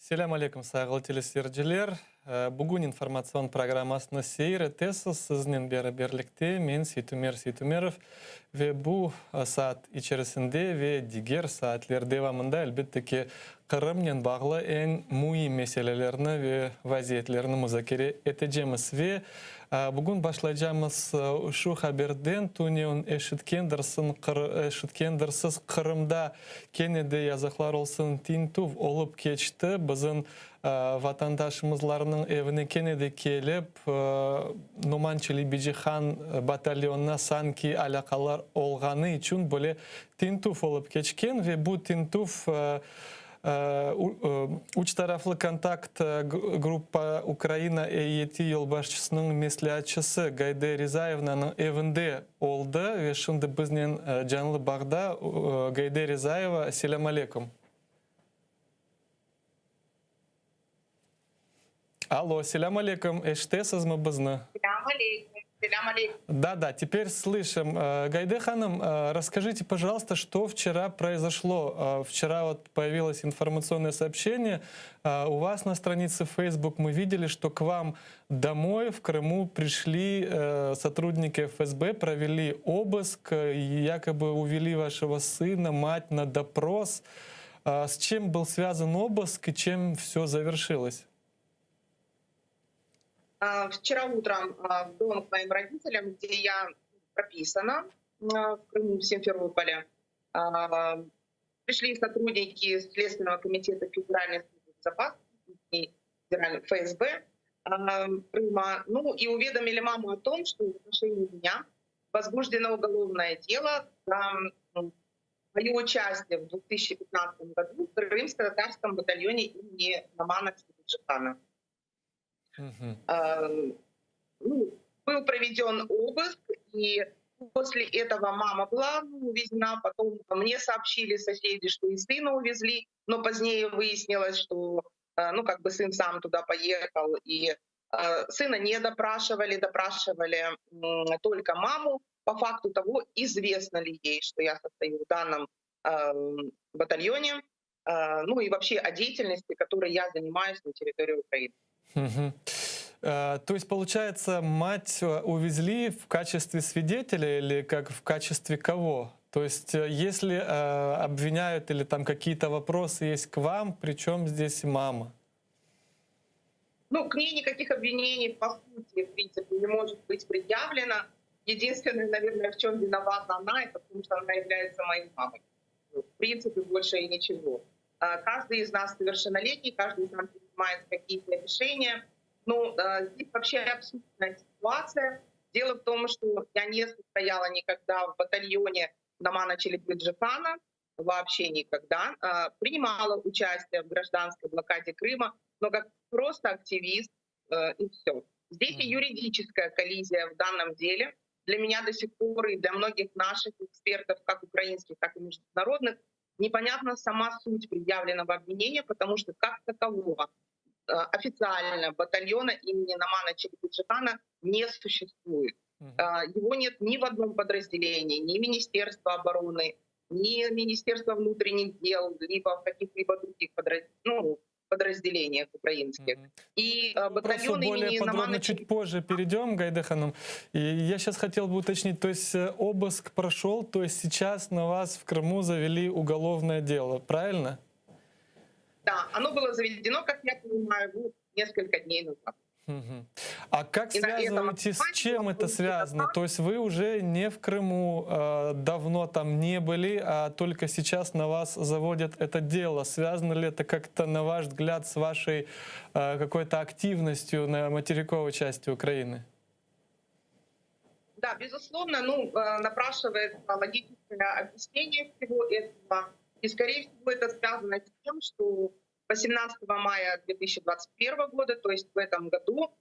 Селям алейкум, сағыл телесерджилер. Бүгін информацион программасына сейр етесіз сізнен бері берлікте мен Сейтумеров. Ve bu saat içerisinde ve diğer saatler devamında elbette ki Kırım'la bağlı en mühim meselelerini ve vaziyetlerini müzakere edeceğiz ve bugün başlayacağımız şu haberden Tunion eşitkendirsiz Kırım'da Kennedy yazıklar olsun tintuv olup geçti. Bizim vatandaşımızlarının evine Kennedy gelip Numan Çelebici-Han batalyonuna sanki alakalar olğanı için böyle tintuv olup geçken ve bu tintuv Üç taraflı kontakt grupa Ukrayna EYT yolbaşçısının mesleğatçısı Gayde Rizayevna'nın evinde oldu ve şimdi bizden canlı bağda Gayde Rizayeva. Selam aleyküm. Алло, селям алейкум, эштесіз мы бізні? Селям алейкум, селям алейкум. Да, теперь слышим. Гайде ханым, расскажите, пожалуйста, что вчера произошло. Вчера вот появилось информационное сообщение. У вас на странице Facebook мы видели, что к вам домой в Крыму пришли сотрудники ФСБ, провели обыск, якобы увели вашего сына, мать на допрос. С чем был связан обыск и чем все завершилось? Вчера утром в дом к моим родителям, где я прописана, в Крыму, в Симферополе, пришли сотрудники Следственного комитета Федеральной службы безопасности, ФСБ Крыма, и уведомили маму о том, что в отношении меня возбуждено уголовное дело за мое участие в 2015 году в крымско-татарском батальоне имени Номана Челебиджи-Хана. Был проведен обыск, и после этого мама была увезена. Потом мне сообщили соседи, что и сына увезли, но позднее выяснилось, что сын сам туда поехал, и сына не допрашивали, допрашивали только маму. По факту того, известно ли ей, что я состою в данном батальоне, и вообще о деятельности, которой я занимаюсь на территории Украины. То есть, получается, мать увезли в качестве свидетеля или как в качестве кого? То есть, если обвиняют или там какие-то вопросы есть к вам, причем здесь мама? К ней никаких обвинений, по сути, в принципе, не может быть предъявлено. Единственное, наверное, в чем виновата она, это потому что она является моей мамой. В принципе, больше и ничего. Каждый из нас совершеннолетний, каждый из нас принимает какие-то решения. Здесь вообще абсурдная ситуация. Дело в том, что я не состояла никогда в батальоне Номана Челебиджи-Хана, вообще никогда. Принимала участие в гражданской блокаде Крыма, но как просто активист и все. Здесь и юридическая коллизия в данном деле. Для меня до сих пор и для многих наших экспертов, как украинских, так и международных, непонятна сама суть предъявленного обвинения, потому что как такового официально батальона имени Номана Челебиджи-Хана не существует. Его нет ни в одном подразделении, ни Министерства обороны, ни Министерства внутренних дел, либо в каких-либо других подразделениях украинских. И батальон имени Номана чуть позже перейдем, Гайде ханым. И я сейчас хотел бы уточнить, то есть обыск прошел, то есть сейчас на вас в Крыму завели уголовное дело, правильно? Да, оно было заведено, как я понимаю, несколько дней назад. А как связываете, с чем это связано? То есть вы уже не в Крыму, давно там не были, а только сейчас на вас заводят это дело. Связано ли это как-то, на ваш взгляд, с вашей какой-то активностью на материковой части Украины? Да, безусловно, напрашивается логическое объяснение всего этого. И, скорее всего, это связано с тем, что 18 мая 2021 года, то есть в этом году,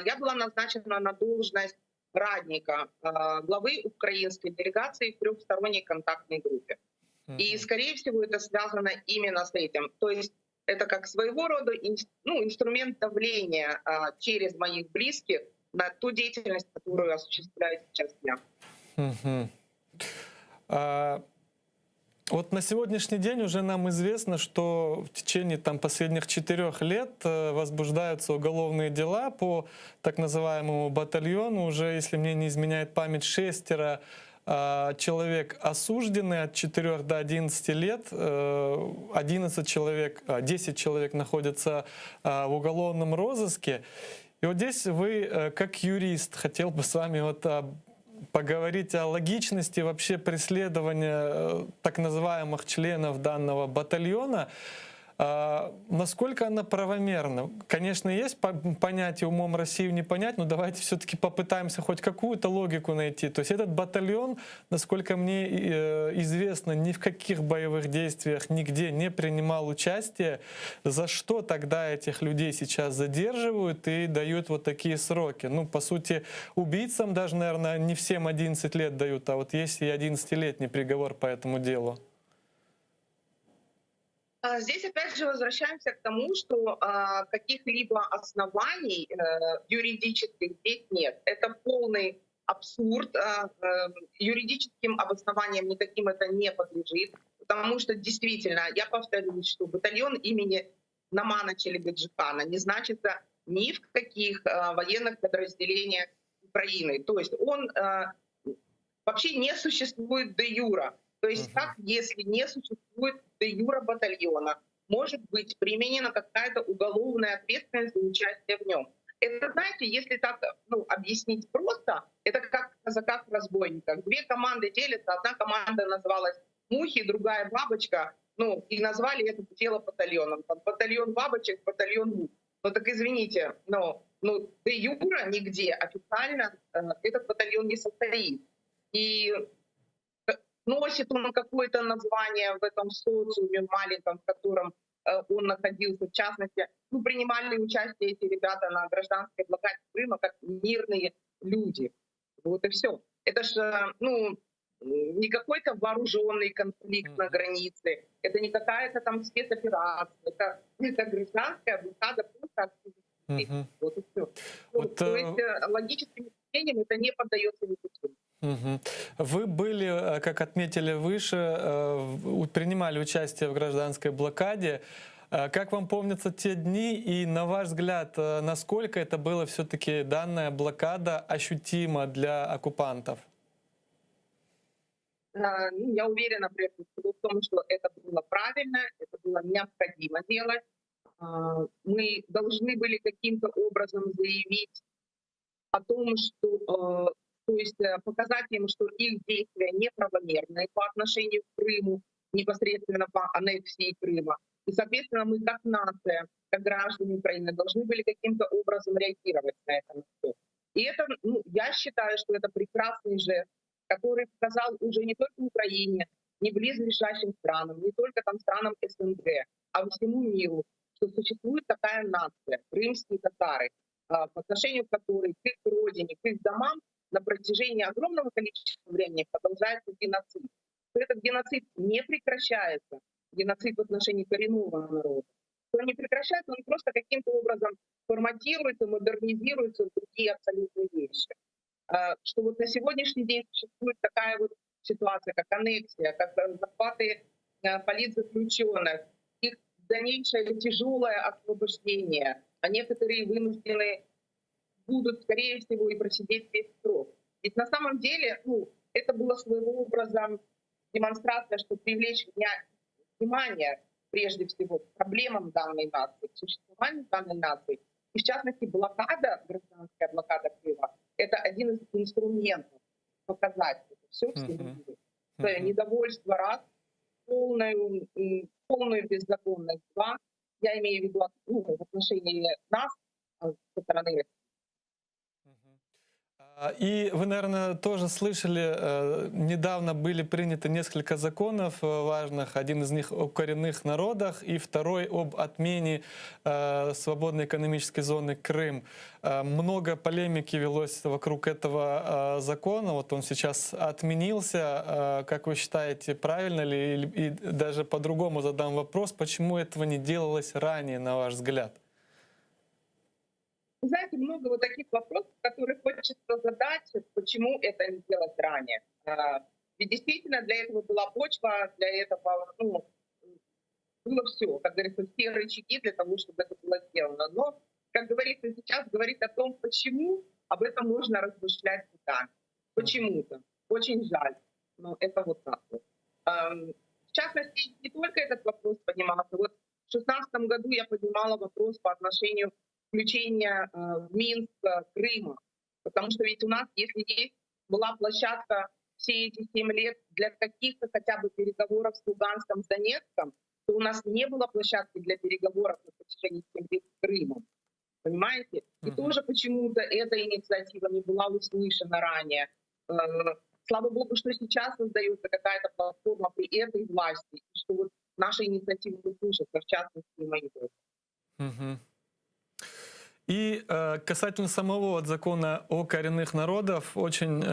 я была назначена на должность радника главы украинской делегации в трехсторонней контактной группе. И, скорее всего, это связано именно с этим. То есть это как своего рода инструмент давления через моих близких на ту деятельность, которую осуществляю сейчас я. Вот на сегодняшний день уже нам известно, что в течение последних 4 лет возбуждаются уголовные дела по так называемому батальону. Уже, если мне не изменяет память, 6 человек осуждены от 4 до 11 лет, 11 человек, 10 человек находятся в уголовном розыске. И вот здесь вы, как юрист, хотел бы с вами поговорить о логичности вообще преследования так называемых членов данного батальона. Насколько она правомерна? Конечно, есть понятие умом Россию не понять, но давайте все-таки попытаемся хоть какую-то логику найти. То есть этот батальон, насколько мне известно, ни в каких боевых действиях нигде не принимал участие. За что тогда этих людей сейчас задерживают и дают вот такие сроки? Ну, по сути, убийцам даже, наверное, не всем 11 лет дают, а вот есть и 11-летний приговор по этому делу. Здесь опять же возвращаемся к тому, что каких-либо оснований юридических здесь нет. Это полный абсурд. Юридическим обоснованиям никаким это не подлежит, потому что действительно, я повторюсь, что батальон имени Намана Челебеджихана не значится ни в каких военных подразделениях Украины. То есть он вообще не существует де юра. То есть как, если не существует де юра батальона, может быть применена какая-то уголовная ответственность за участие в нем? Это, знаете, если так объяснить просто, это как в казаках разбойниках. Две команды делятся, одна команда называлась «Мухи», другая «Бабочка», и назвали это дело батальоном. Там батальон бабочек, батальон мух. Ну так извините, де юра нигде официально этот батальон не состоит. И носит он какое-то название в этом социуме маленьком, в котором он находился. В частности, принимали участие эти ребята на гражданской блокаде Крыма как мирные люди. Вот и все. Это же не какой-то вооруженный конфликт на границе, это не какая-то там спецоперация, это гражданская блокада просто активистов. Вот и все. То есть логическим объяснением это не поддается никаким. Вы были, как отметили выше, принимали участие в гражданской блокаде. Как вам помнятся те дни и, на ваш взгляд, насколько это было все-таки данная блокада ощутима для оккупантов? Я уверена прежде всего в том, что это было правильно, это было необходимо делать. Мы должны были каким-то образом заявить о том, что то есть показать им, что их действия неправомерны по отношению к Крыму, непосредственно по аннексии Крыма. И, соответственно, мы как нация, как граждане Украины должны были каким-то образом реагировать на это. И это, я считаю, что это прекрасный жест, который показал уже не только Украине, не близлежащим странам, не только там странам СНГ, а всему миру, что существует такая нация, крымские татары, по отношению к которой к их родине, к их домам на протяжении огромного количества времени продолжается геноцид. Этот геноцид не прекращается, геноцид в отношении коренного народа. Он не прекращается, он просто каким-то образом форматируется, модернизируется в другие абсолютные вещи. Что вот на сегодняшний день существует такая вот ситуация, как аннексия, как захваты политзаключенных, их дальнейшее тяжелое освобождение, а некоторые вынуждены будут, скорее всего, и просидеть весь срок. Ведь на самом деле, это было своего образа демонстрация, что привлечь внимание прежде всего к проблемам данной нации, к существованию данной нации. И в частности, блокада, гражданская блокада Крыма, это один из инструментов показать это все всему миру. Недовольство раз, полную беззаконность два. Я имею в виду в отношении нас со стороны России. И вы, наверное, тоже слышали, недавно были приняты несколько законов важных. Один из них о коренных народах и второй об отмене свободной экономической зоны Крым. Много полемики велось вокруг этого закона. Вот он сейчас отменился. Как вы считаете, правильно ли? И даже по-другому задам вопрос, почему этого не делалось ранее, на ваш взгляд? Вы знаете, много вот таких вопросов, которые хочется задать, почему это не делать ранее. Ведь действительно для этого была почва, для этого было все, как говорится, все рычаги для того, чтобы это было сделано. Но, как говорится, сейчас говорить о том, почему, об этом можно размышлять всегда. Почему-то. Очень жаль. Но это вот так вот. В частности, не только этот вопрос поднимался. Вот в 2016 году я поднимала вопрос по отношению включения в Минск Крыма. Потому что ведь у нас, если есть была площадка все эти 7 лет для каких-то хотя бы переговоров с Луганском, с Донецком, то у нас не было площадки для переговоров на протяжении 7 лет с Крымом. Понимаете? И тоже почему-то эта инициатива не была услышана ранее. Слава богу, что сейчас создается какая-то платформа при этой власти, и что вот наши инициативы услышатся, в частности, и мои. Мгм. И касательно самого вот закона о коренных народов, очень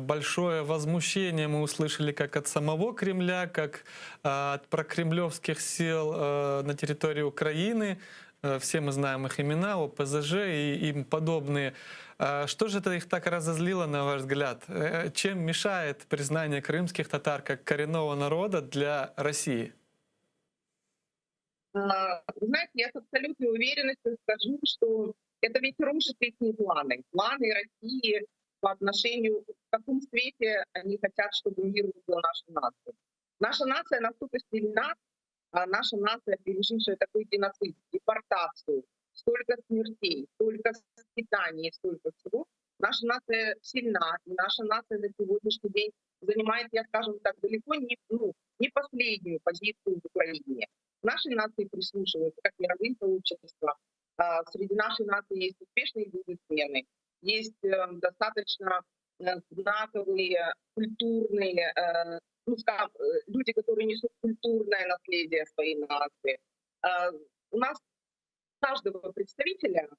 большое возмущение мы услышали как от самого Кремля, как от прокремлевских сил на территории Украины. Все мы знаем их имена, ОПЗЖ и им подобные. Что же это их так разозлило, на ваш взгляд? Чем мешает признание крымских татар как коренного народа для России? Вы знаете, я с абсолютной уверенностью скажу, что это ведь рушит их планы. Планы России по отношению, в каком свете они хотят, чтобы мир видел нашу нацию. Наша нация настолько сильна, наша нация, пережившая такой геноцид, депортацию, столько смертей, столько скитаний, столько всего. Наша нация сильна, и наша нация на сегодняшний день занимает, я скажем так, далеко не последнюю позицию в Украине. Нашей нации прислушиваются как мировые сообщества. Среди нашей нации есть успешные бизнесмены, есть достаточно знаковые, культурные, скажем, люди, которые несут культурное наследие своей нации. У нас каждого представителя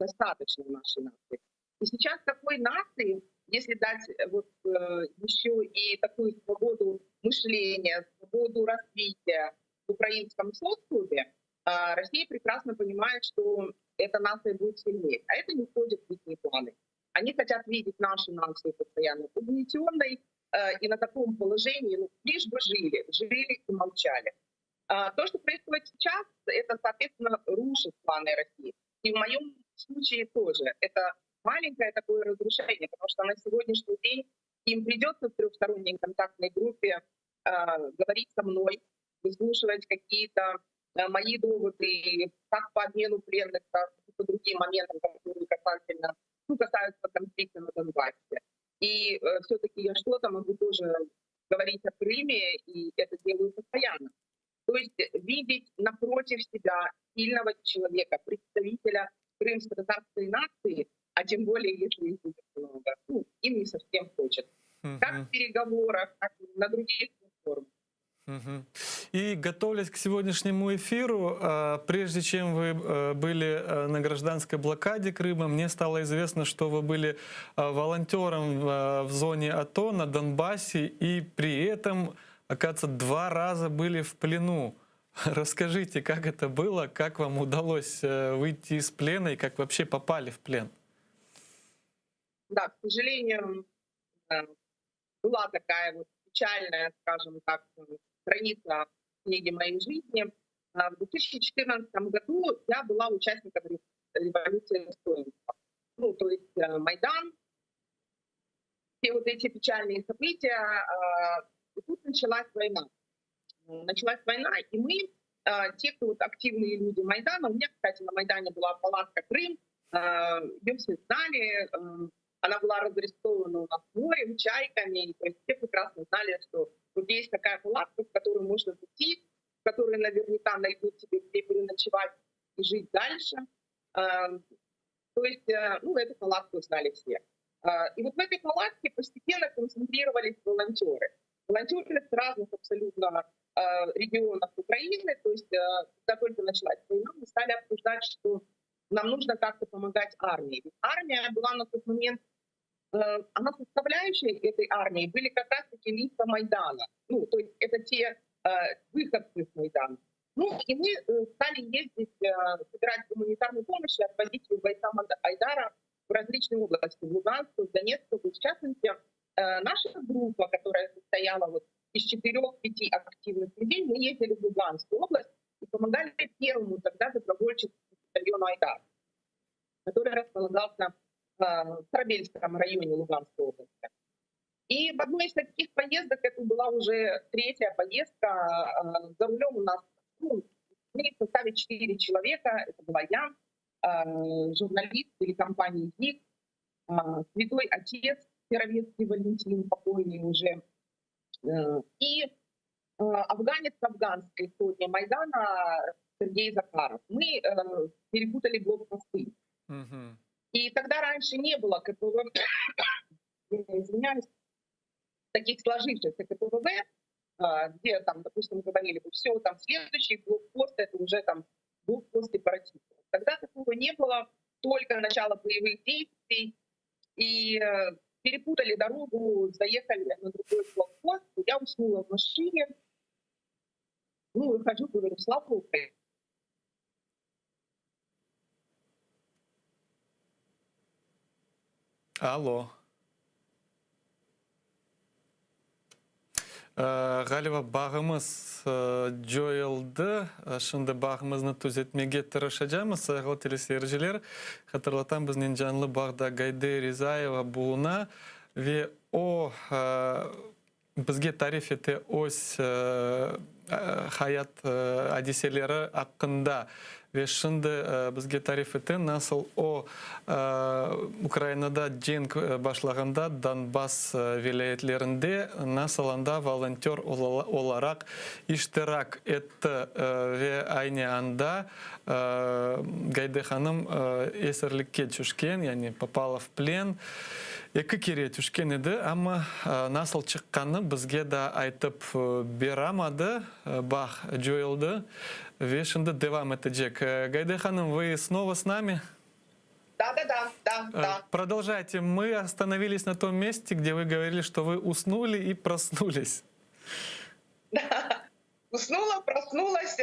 достаточно в нашей нации. И сейчас такой нации, если дать еще и такую свободу мышления, свободу развития в украинском социуме, Россия прекрасно понимает, что эта нация будет сильнее. А это не входит в их планы. Они хотят видеть нашу нацию постоянно угнетенной и на таком положении, лишь бы жили и молчали. То, что происходит сейчас, это, соответственно, рушит планы России. И в моем случае тоже. Это маленькое такое разрушение, потому что на сегодняшний день им придется в трехсторонней контактной группе говорить со мной, выслушивать какие-то мои доводы, как по обмену пленных, так и по другим моментам, которые касаются конфликта на Донбассе. И все-таки я что-то могу тоже говорить о Крыме, и это делаю постоянно. То есть видеть напротив себя сильного человека, представителя крымско-татарской нации, а тем более, если их будет много, им не совсем хочется. Как в переговорах, так и на других платформах. И готовясь к сегодняшнему эфиру, прежде чем вы были на гражданской блокаде Крыма, мне стало известно, что вы были волонтером в зоне АТО на Донбассе и при этом, оказывается, 2 раза были в плену. Расскажите, как это было, как вам удалось выйти из плена и как вообще попали в плен? Да, к сожалению, была такая вот печальная, скажем так, страница в книге моей жизни. В 2014 году я была участником революции достоинства. То есть Майдан, все вот эти печальные события. И тут началась война. Началась война, и мы, те, кто вот активные люди Майдана, у меня, кстати, на Майдане была палатка «Крым», ее все знали, она была разрисована у нас морем, чайками, то есть все прекрасно знали, что вот есть такая палатка, в которую можно зайти, в которой наверняка найдут себе где переночевать и жить дальше. То есть, эту палатку знали все. И вот в этой палатке постепенно концентрировались волонтеры. Волонтеры с разных абсолютно регионов Украины. То есть, когда только началась война, мы стали обсуждать, что нам нужно как-то помогать армии. Ведь армия была на тот момент, она составляющей этой армии были как раз-таки лица Майдана. То есть это те выходцы с Майдана. И мы стали ездить, собирать гуманитарную помощь и отвозить бойцам Айдара в различные области, в Луганскую, в Донецкую. В частности, наша группа, которая состояла вот из 4-5 активных людей. Мы ездили в Луганскую область и помогали первому тогда добровольческому батальону «Айдар», который располагался в Корабельском районе Луганской области. И в одной из таких поездок, это была уже 3-я поездка, за рулем у нас, ну, мы в составе 4 человека, это была я, журналист телекомпании ЗИК, святой отец Серовецкий Валентин, покойный уже, и афганец афганской сотни Майдана Сергей Захаров. Мы перепутали блокпосты. Мгм. И тогда раньше не было КПВ, извиняюсь, таких сложившихся КПВ, где там, допустим, говорили, все, там следующий блокпост, это уже там блокпост сепаратистов. Тогда такого не было, только начало боевых действий, и перепутали дорогу, заехали на другой блокпост, я уснула в машине, ну, выхожу, говорю, слава Украине. Алло. Галева бағымыз жойылды. Шынды бағымызны түзетмеге тырышачамыз. Сайғыл телесережелер. Хатырлатам бізнен жанлы бағда Гайде Ризаева буына. Ве о бізге тариф ете ось хаят адиселері ақында. Ve şimdi bizge tarif eten nasıl o Ukrayna'da cenk başlaganda Donbas vilayetlerinde nasıl anda volontör olarak iştirak etti ve aynı anda Gayde Hanım esirlikке düşken, yani попала в плен. Екі кере түшкен еді, ama nasıl çıkkanı bizge de айтып берамады, бақ жойылды. Ve şimdi devam edecek. Гайде Hanım, вы снова с нами? Да. Продолжайте. Мы остановились на том месте, где вы говорили, что вы уснули и проснулись. Да. Уснула, проснулась,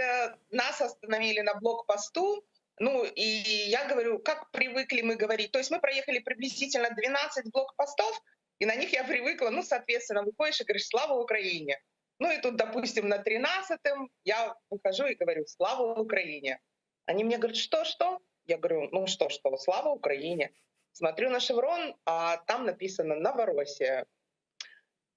нас остановили на блокпосту. Ну, и я говорю, как привыкли мы говорить. То есть мы проехали приблизительно 12 блокпостов, и на них я привыкла, ну, соответственно, выходишь и говоришь «Слава Украине!». Ну и тут, допустим, на 13-м я выхожу и говорю «Слава Украине!». Они мне говорят «Что?». Я говорю «Ну что, слава Украине!». Смотрю на шеврон, а там написано «Новороссия».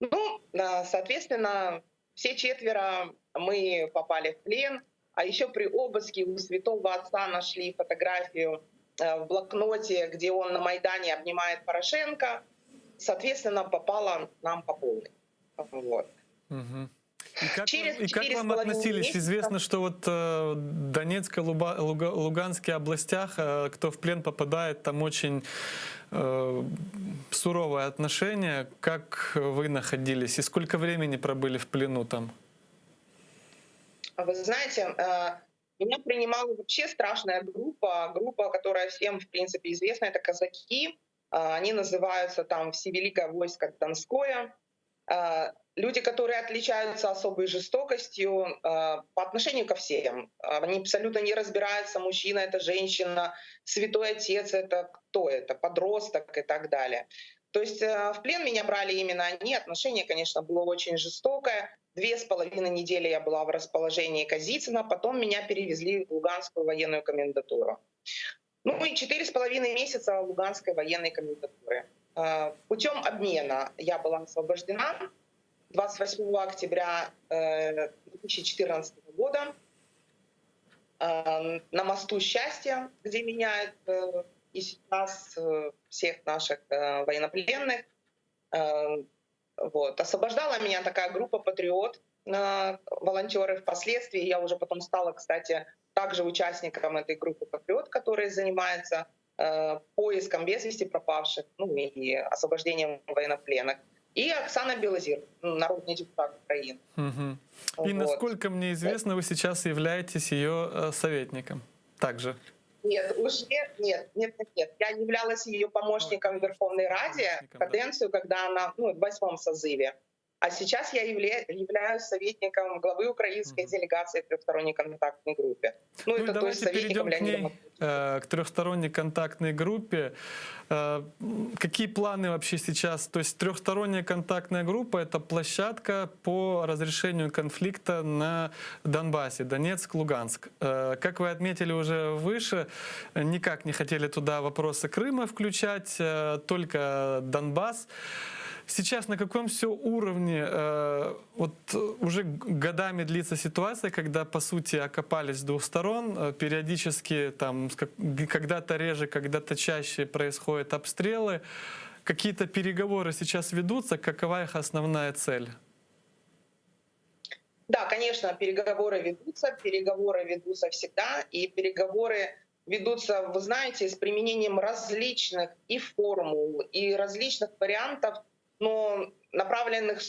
Ну, соответственно, все 4 мы попали в плен. А еще при обыске у святого отца нашли фотографию в блокноте, где он на Майдане обнимает Порошенко. Соответственно, попало нам по полной. Вот. Угу. И как Через вам относились? месяца... Известно, что вот в Донецкой, Луганской областях, кто в плен попадает, там очень суровое отношение. Как вы находились и сколько времени пробыли в плену там? Вы знаете, меня принимала вообще страшная группа, которая всем, в принципе, известна, это казаки. Они называются там Всевеликое войско Донское. Люди, которые отличаются особой жестокостью по отношению ко всем. Они абсолютно не разбираются, мужчина это женщина, святой отец это кто это, подросток и так далее. То есть в плен меня брали именно они, отношение, конечно, было очень жестокое. 2,5 недели я была в расположении Козицына, потом меня перевезли в Луганскую военную комендатуру. Ну и 4,5 месяца в Луганской военной комендатуре. Путем обмена я была освобождена 28 октября 2014 года на мосту Счастья, где меняют и сейчас всех наших военнопленных. Вот. Освобождала меня такая группа «Патриот», волонтеры. Впоследствии я уже потом стала, кстати, также участником этой группы «Патриот», которая занимается поиском без вести пропавших, ну и освобождением военнопленных. И Оксана Белозір, народный депутат Украины. Угу. Вот. И насколько мне известно, вы сейчас являетесь ее советником также. Нет, уже нет. Я являлась ее помощником в Верховной Раде каденцию, когда она, ну, в 8-м созыве. А сейчас я являюсь советником главы украинской делегации в трехсторонней контактной группе. Ну, Ну и это то есть давайте советником перейдем к Леонида ней, Матвеевича. к трехсторонней контактной группе. Какие планы вообще сейчас? То есть трехсторонняя контактная группа — это площадка по разрешению конфликта на Донбассе, Донецк, Луганск. Как вы отметили уже выше, никак не хотели туда вопросы Крыма включать, только Донбасс. Сейчас на каком все уровне уже годами длится ситуация, когда по сути окопались с двух сторон, периодически там когда-то реже, когда-то чаще происходят обстрелы, какие-то переговоры сейчас ведутся, какова их основная цель? Да, конечно, переговоры ведутся всегда, и переговоры ведутся, вы знаете, с применением различных и формул, и различных вариантов, но направленных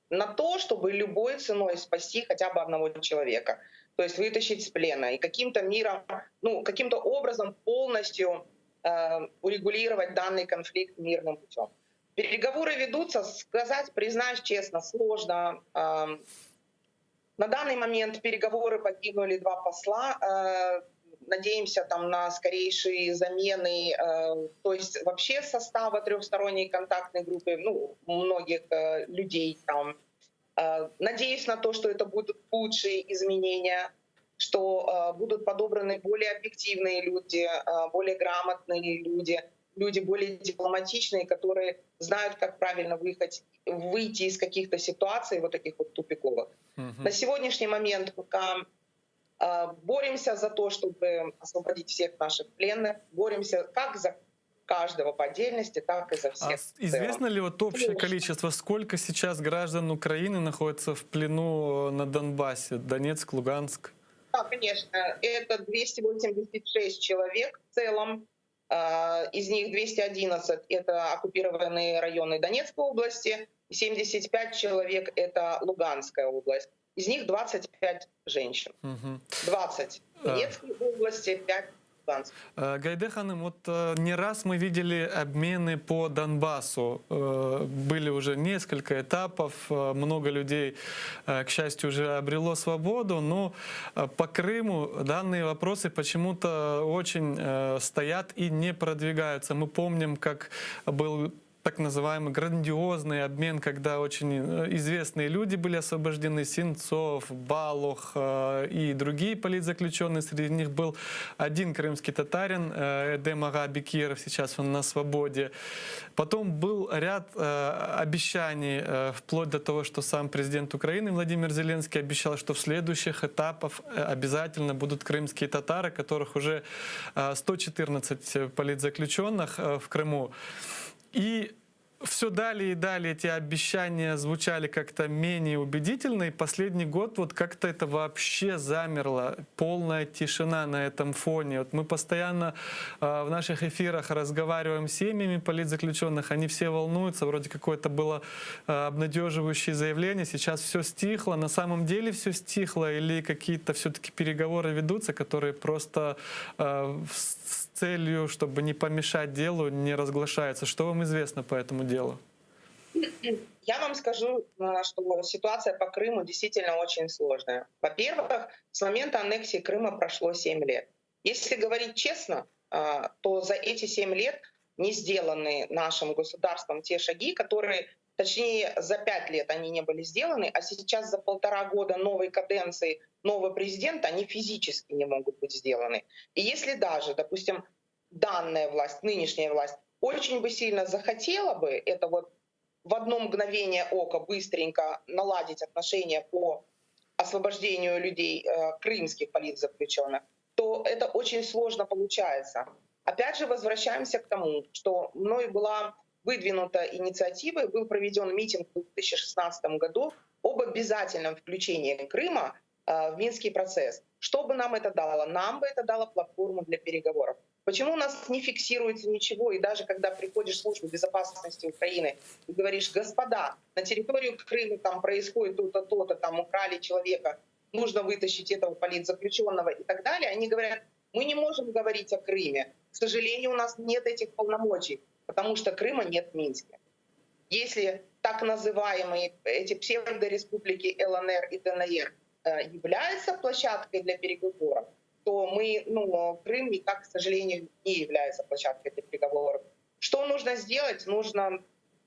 на то, чтобы любой ценой спасти хотя бы одного человека, то есть вытащить с плена и каким-то миром, каким-то образом полностью урегулировать данный конфликт мирным путем. Переговоры ведутся, сказать, признаюсь честно, сложно. На данный момент переговоры покинули два посла. Надеемся там на скорейшие замены, то есть вообще состава трехсторонней контактной группы, многих людей там. Надеюсь на то, что это будут лучшие изменения, что будут подобраны более объективные люди, более грамотные люди, люди более дипломатичные, которые знают, как правильно выйти из каких-то ситуаций вот таких вот тупиковых. На сегодняшний момент пока боремся за то, чтобы освободить всех наших пленных, боремся как за каждого по отдельности, так и за всех. Известно ли вот общее количество, сколько сейчас граждан Украины находится в плену на Донбассе, Донецк, Луганск? Да, конечно, это 286 человек в целом. Из них 211 — это оккупированные районы Донецкой области, 75 человек — это Луганская область. Из них 25 женщин. 20 в Донецкой области, 5 в Луганской. Гайде ханым, вот не раз мы видели обмены по Донбассу. Были уже несколько этапов, много людей, к счастью, уже обрело свободу, но по Крыму данные вопросы почему-то очень стоят и не продвигаются. Мы помним, как был так называемый грандиозный обмен, когда очень известные люди были освобождены: Сенцов, Балух и другие политзаключенные. Среди них был один крымский татарин, Эдем Ага Бекиров, сейчас он на свободе. Потом был ряд обещаний, вплоть до того, что сам президент Украины Владимир Зеленский обещал, что в следующих этапах обязательно будут крымские татары, которых уже 114 политзаключенных в Крыму. И все далее и далее эти обещания звучали как-то менее убедительно, и последний год вот как-то это вообще замерло, полная тишина на этом фоне. Вот мы постоянно в наших эфирах разговариваем с семьями политзаключенных, они все волнуются, вроде какое-то было обнадеживающее заявление, сейчас все стихло, на самом деле все стихло, или какие-то все-таки переговоры ведутся, которые просто с целью, чтобы не помешать делу, не разглашаются. Что вам известно по этому делу? Я вам скажу, что ситуация по Крыму действительно очень сложная. Во-первых, с момента аннексии Крыма прошло 7 лет. Если говорить честно, то за эти 7 лет не сделаны нашим государством те шаги, которые, точнее, за 5 лет они не были сделаны, а сейчас за 1,5 года новой каденции нового президента они физически не могут быть сделаны. И если даже, допустим, данная власть, нынешняя власть, очень бы сильно захотела бы это вот в одно мгновение ока быстренько наладить отношения по освобождению людей, крымских политзаключенных, то это очень сложно получается. Опять же, возвращаемся к тому, что мною была выдвинута инициатива и был проведен митинг в 2016 году об обязательном включении Крыма в Минский процесс. Что бы нам это дало? Нам бы это дало платформу для переговоров. Почему у нас не фиксируется ничего? И даже когда приходишь в службу безопасности Украины и говоришь: господа, на территорию Крыма там происходит то-то, то-то, там украли человека, нужно вытащить этого политзаключенного и так далее, они говорят: мы не можем говорить о Крыме. К сожалению, у нас нет этих полномочий, потому что Крыма нет в Минске. Если так называемые эти псевдореспублики ЛНР и ДНР являются площадкой для переговоров, то Крым никак, к сожалению, не является площадкой для переговоров. Что нужно сделать? Нужно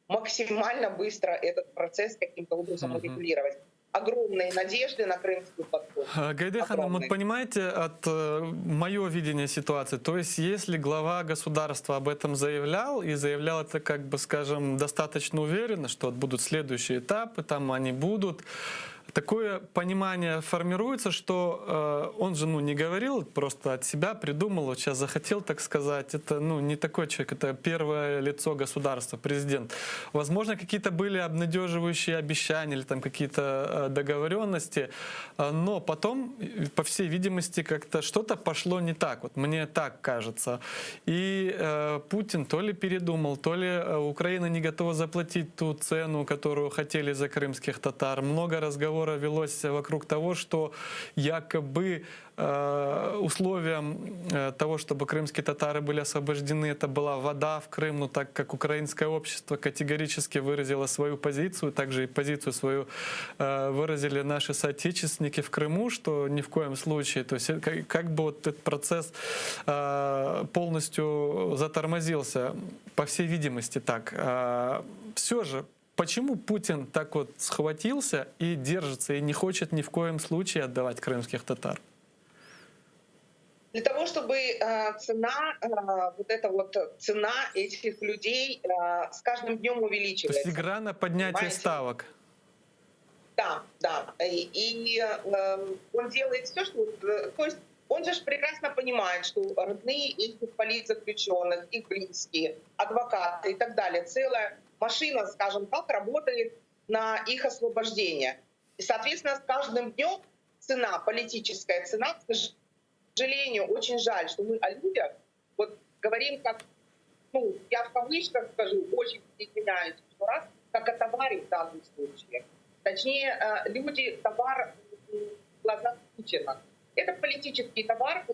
максимально быстро этот процесс каким-то образом урегулировать. Огромные надежды на крымскую платформу. Гайдеханым, вот понимаете, мое видение ситуации, то есть если глава государства об этом заявлял, и заявлял это, как бы, скажем, достаточно уверенно, что вот будут следующие этапы, там они будут, такое понимание формируется, что он же не говорил просто от себя, придумал, вот сейчас захотел, так сказать. Это не такой человек, это первое лицо государства, президент. Возможно, какие-то были обнадеживающие обещания или там какие-то договоренности, но потом, по всей видимости, как-то что-то пошло не так. Вот мне так кажется. И Путин то ли передумал, то ли Украина не готова заплатить ту цену, которую хотели за крымских татар. Много разговоров велось вокруг того, что якобы условием того, чтобы крымские татары были освобождены, это была вода в Крым, но так как украинское общество категорически выразило свою позицию, также и позицию свою выразили наши соотечественники в Крыму, что ни в коем случае, то есть как бы вот этот процесс полностью затормозился, по всей видимости так. Все же, почему Путин так вот схватился и держится, и не хочет ни в коем случае отдавать крымских татар? Для того, чтобы цена этих людей с каждым днем То увеличивается. есть игра на поднятие понимаете? ставок. Да. И он делает все, что... То есть он же прекрасно понимает, что родные этих политзаключенных, их близкие, адвокаты и так далее, целая машина, скажем так, работает на их освобождение. И, соответственно, с каждым днем цена, политическая цена, к сожалению, очень жаль, что мы о людях вот говорим как, я в кавычках скажу, очень извиняюсь еще раз, как о товаре в данном случае. Точнее, люди — товар в глазах Путина. Это политический товар,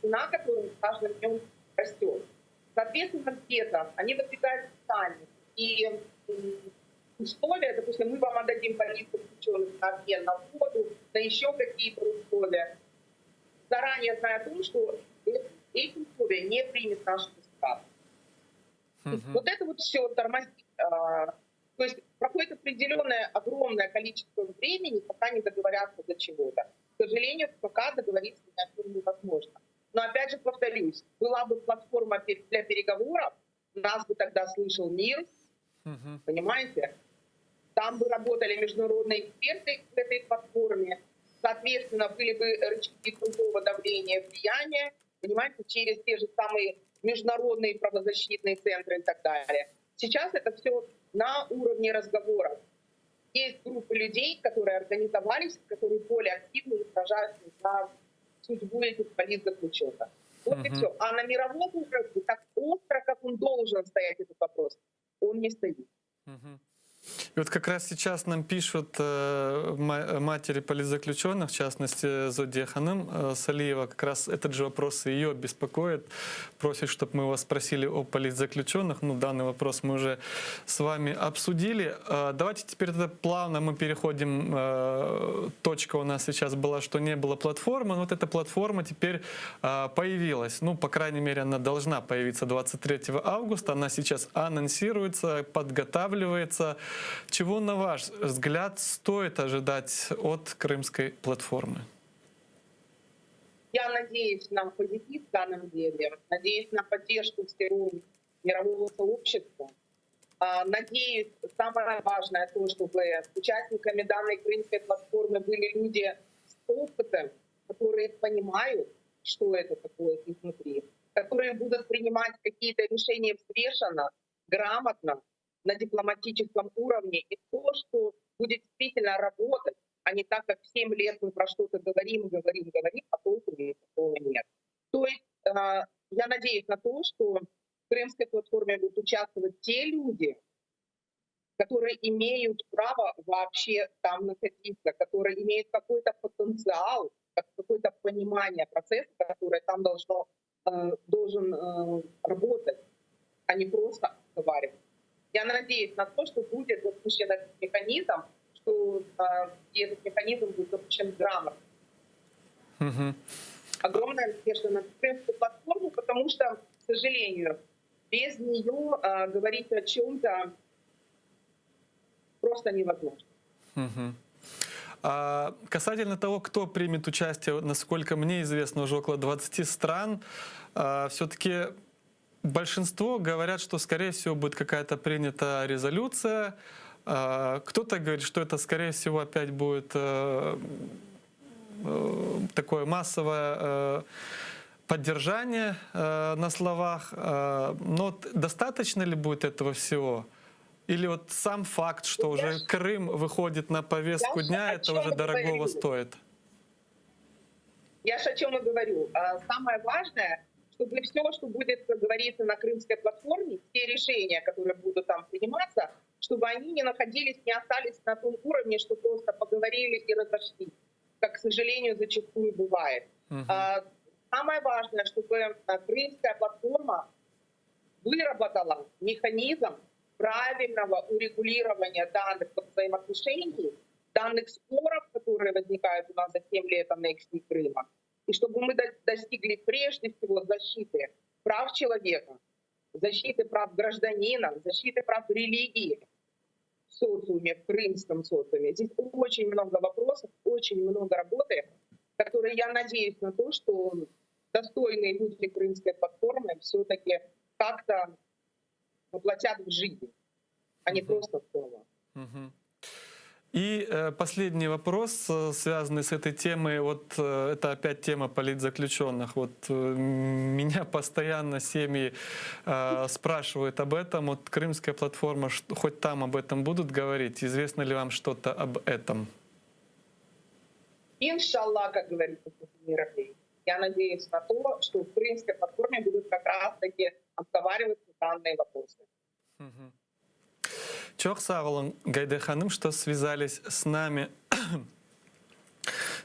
цена которого с каждым днем растет. Соответственно, где-то они выдвигают сами. И условия, допустим, мы вам отдадим политзаключенных на обмен на воду, на еще какие-то условия, заранее зная о том, что эти условия не примет наш государство. Вот это вот все тормозит. То есть проходит определенное огромное количество времени, пока не договорятся до чего-то. К сожалению, пока договориться ни о чем невозможно. Но опять же повторюсь, была бы платформа для переговоров, нас бы тогда слышал мир, понимаете? Там бы работали международные эксперты в этой платформе, соответственно, были бы рычаги другого давления, влияния, понимаете, через те же самые международные правозащитные центры и так далее. Сейчас это все на уровне разговоров. Есть группы людей, которые организовались, которые более активно сражаются за судьбу этих политзаключенных. Вот и все. А на мировом уровне, так остро, как он должен стоять этот вопрос, он не стоит. И вот как раз сейчас нам пишут матери политзаключенных, в частности Зодия Ханым Салиева, как раз этот же вопрос ее беспокоит, просит, чтобы мы вас спросили о политзаключенных. Данный вопрос мы уже с вами обсудили. Давайте теперь тогда плавно мы переходим. Точка у нас сейчас была, что не было платформы, но вот эта платформа теперь появилась. По крайней мере, она должна появиться 23 августа. Она сейчас анонсируется, подготавливается. Чего, на ваш взгляд, стоит ожидать от крымской платформы? Я надеюсь на позитив в данном деле, надеюсь на поддержку всего мирового сообщества. Надеюсь, самое важное то, чтобы участниками данной крымской платформы были люди с опытом, которые понимают, что это такое изнутри, которые будут принимать какие-то решения взвешенно, грамотно, на дипломатическом уровне, и то, что будет действительно работать, а не так, как 7 лет мы про что-то говорим, а толку никакого нет. То есть я надеюсь на то, что в крымской платформе будут участвовать те люди, которые имеют право вообще там находиться, которые имеют какой-то потенциал, какое-то понимание процесса, который там должен работать, а не просто разговаривать. Я надеюсь, надеюсь на то, что будет запущен этот механизм, что и этот механизм будет запущен грамотно. Мгм. Огромная надежда на крымскую платформу, потому что, к сожалению, без нее говорить о чем-то просто невозможно. Мгм. А касательно того, кто примет участие, насколько мне известно, уже около 20 стран, все-таки большинство говорят, что, скорее всего, будет какая-то принята резолюция. Кто-то говорит, что это, скорее всего, опять будет такое массовое поддержание на словах. Но вот достаточно ли будет этого всего? Или вот сам факт, что уже Крым выходит на повестку Я дня, о это чем уже и дорогого говорю. стоит? Я же о чем и говорю. Самое важное, чтобы все, что будет, как говорится, на Крымской платформе, те решения, которые будут там приниматься, чтобы они не находились, не остались на том уровне, что просто поговорили и разошлись, как, к сожалению, зачастую бывает. Самое важное, чтобы Крымская платформа выработала механизм правильного урегулирования данных взаимоотношений, данных споров, которые возникают у нас за 7 лет аннексии Крыма, и чтобы мы достигли прежде всего защиты прав человека, защиты прав гражданина, защиты прав религии в социуме, в крымском социуме. Здесь очень много вопросов, очень много работы, которые я надеюсь на то, что достойные люди Крымской платформы все-таки как-то воплотят в жизнь, а не просто в слова. И последний вопрос, связанный с этой темой. Вот это опять тема политзаключенных. Вот меня постоянно семьи спрашивают об этом. Вот Крымская платформа, хоть там об этом будут говорить? Известно ли вам что-то об этом? Иншаллах, как говорится, я надеюсь на то, что в Крымской платформе будут как раз-таки обговариваться данные вопросы. Çok sağ olun Gayde Hanım, что связались с нами.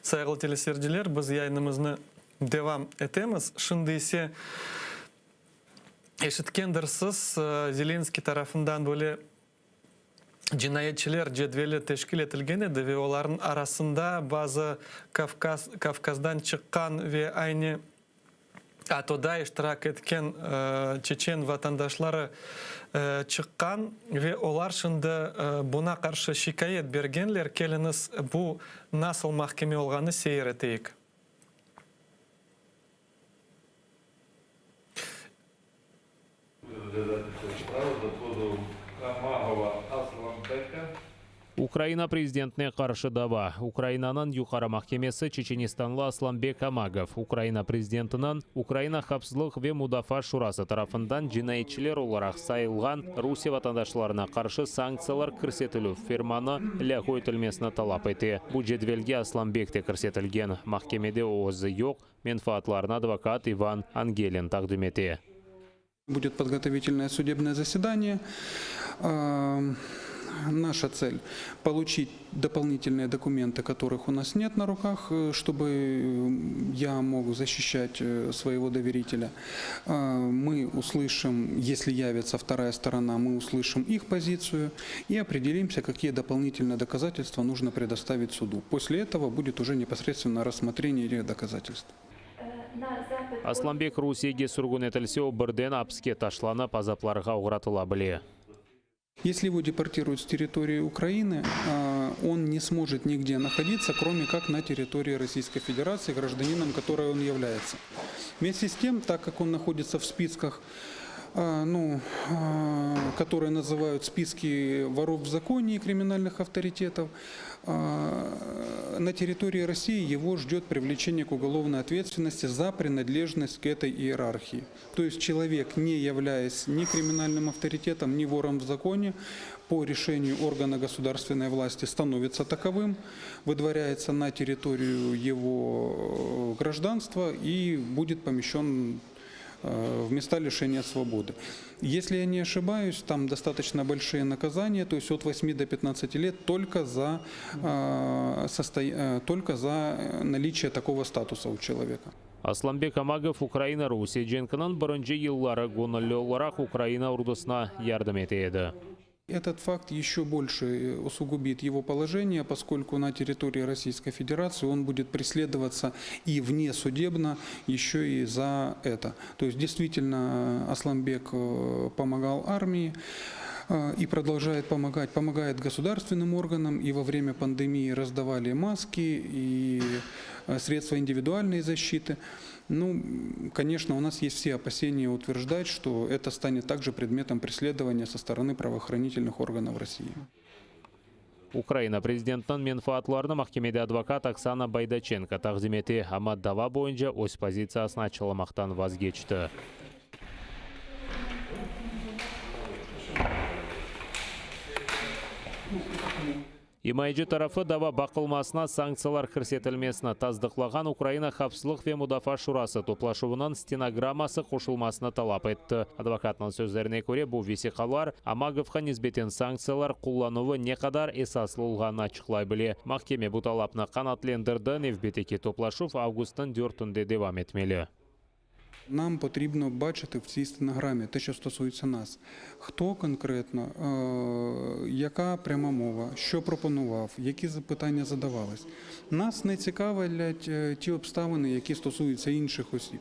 Сайгыл телесердилер, біз yayınımızны devam etemiz. Şimdi ise eşitkendirsiz Zelenskiy tarafından böyle cinayetçiler cedveli teşkil etilgen edi ve onların arasında bazı Kafkaz'dan çıkan ve aynı atoda iştirak etken Çeçen vatandaşları çıkan ve onlar şimdi buna karşı şikayet bergenler. Keliniz bu nasıl mahkeme olğanı seyreteyik. Украина президентіне қаршы дава. Украинаның юқары махкемесі Чеченистанлы Асланбек Амагов. Украина президентінің Украина қапсызлық ве мудафа шурасы тарафындан жинайетчілер оларақ сайылған Русия ватандашларына қаршы санкциялар кірсетілу ферманы ләғой тілмесіні талап еті. Бұл жедвелге Асланбекте кірсетілген. Махкемеде оғызы yok, менфаатларына адвокат Иван Ангелин тақдим еті. Будет подготовительное судебное заседание. Наша цель – получить дополнительные документы, которых у нас нет на руках, чтобы я мог защищать своего доверителя. Мы услышим, если явится вторая сторона, мы услышим их позицию и определимся, какие дополнительные доказательства нужно предоставить суду. После этого будет уже непосредственно рассмотрение этих доказательств. Асланбек Русиеге сүргін етілсе, бірден апске ташланып азапларға ұғратыла біле. Если его депортируют с территории Украины, он не сможет нигде находиться, кроме как на территории Российской Федерации, гражданином которой он является. Вместе с тем, так как он находится в списках, которые называют списки воров в законе и криминальных авторитетов, на территории России его ждет привлечение к уголовной ответственности за принадлежность к этой иерархии. То есть человек, не являясь ни криминальным авторитетом, ни вором в законе, по решению органа государственной власти становится таковым, выдворяется на территорию его гражданства и будет помещен в места лишения свободы. Если я не ошибаюсь, там достаточно большие наказания, то есть от 8 до 15 лет только за наличие такого статуса у человека. Асланбек Амагов Украина Русия женкінің бірінші еллары гонылы оларақ Украина ордысына ярдым етеді. Этот факт еще больше усугубит его положение, поскольку на территории Российской Федерации он будет преследоваться и внесудебно еще и за это. То есть действительно Асланбек помогал армии и продолжает помогать, помогает государственным органам, и во время пандемии раздавали маски и средства индивидуальной защиты. Ну, конечно, у нас есть все опасения утверждать, что это станет также предметом преследования со стороны правоохранительных органов России. Украина президентінің менфаатларны махкемеде адвокат Оксана Байдаченко тақдим ете, ама дава бойынша өз позициясын ачыламақтан ваз кечті. Имайжы тарафы дава бақылмасына санкциялар кірсетілмесіні таздықлаған Украина Қапсылық ве Мудафа Шурасы топлашуынан стенограммасы қошылмасыны талап етті. Адвокатның сөздеріне көре бұл весиқалар Амаговқа низбетен санкциялар қоллануы не қадар esasылылғаны ачықлай біле. Махкеме бұл талапны қанатлендірді, невбетеке топлашув августын 4-інде девам етмелі. Нам потрібно бачити в цій стенограмі те, що стосується нас. Хто конкретно, яка пряма мова, що пропонував, які запитання задавались. Нас не цікавлять ті обставини, які стосуються інших осіб.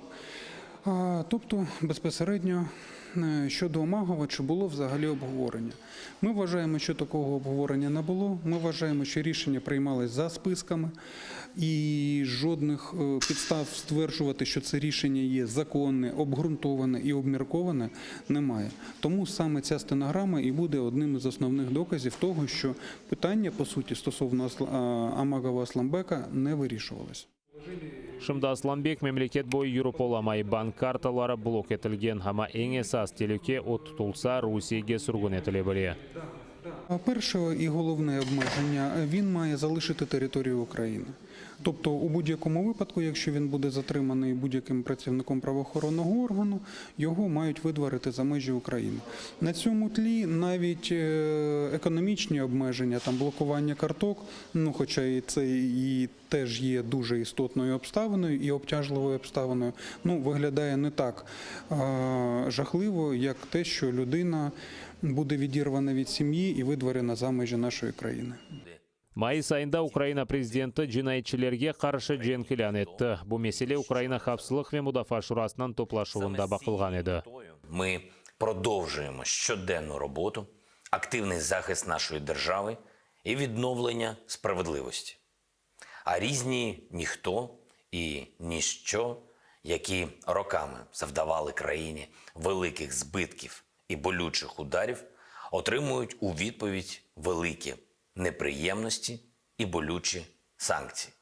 Тобто, безпосередньо, щодо Амагова, чи було взагалі обговорення. Ми вважаємо, що такого обговорення не було. Ми вважаємо, що рішення приймалось за списками. І жодних підстав стверджувати, що це рішення є законне, обґрунтоване і обмірковане, немає. Тому саме ця стенограма і буде одним із основних доказів того, що питання, по суті, стосовно Амагова Асланбека не вирішувалось. Шымда Асланбек мемлекет бой Юрополамай банк карталары блок етілген, ама ең esas телеке от тұтылса Русиеге сүргін етіле біле. Перше і головне обмеження – він має залишити територію України. Тобто у будь-якому випадку, якщо він буде затриманий будь-яким працівником правоохоронного органу, його мають видворити за межі України. На цьому тлі навіть економічні обмеження, там блокування карток, ну хоча і це і теж є дуже істотною обставиною і обтяжливою обставиною, ну виглядає не так жахливо, як те, що людина буде відірвана від сім'ї і видворена за межі нашої країни. Майыс айында Украина президенті жинайчылерге қаршы женкілян етті. Бұл меселе Украина Қапсылық ве Мудафа Шурасынан топлашуында бақылған еді. Ми продовжуємо щоденну роботу, активний захист нашої держави і відновлення справедливості. А різні ніхто і ніщо, які роками завдавали країні великих збитків і болючих ударів, отримують у відповідь великі неприємності і болючі санкції.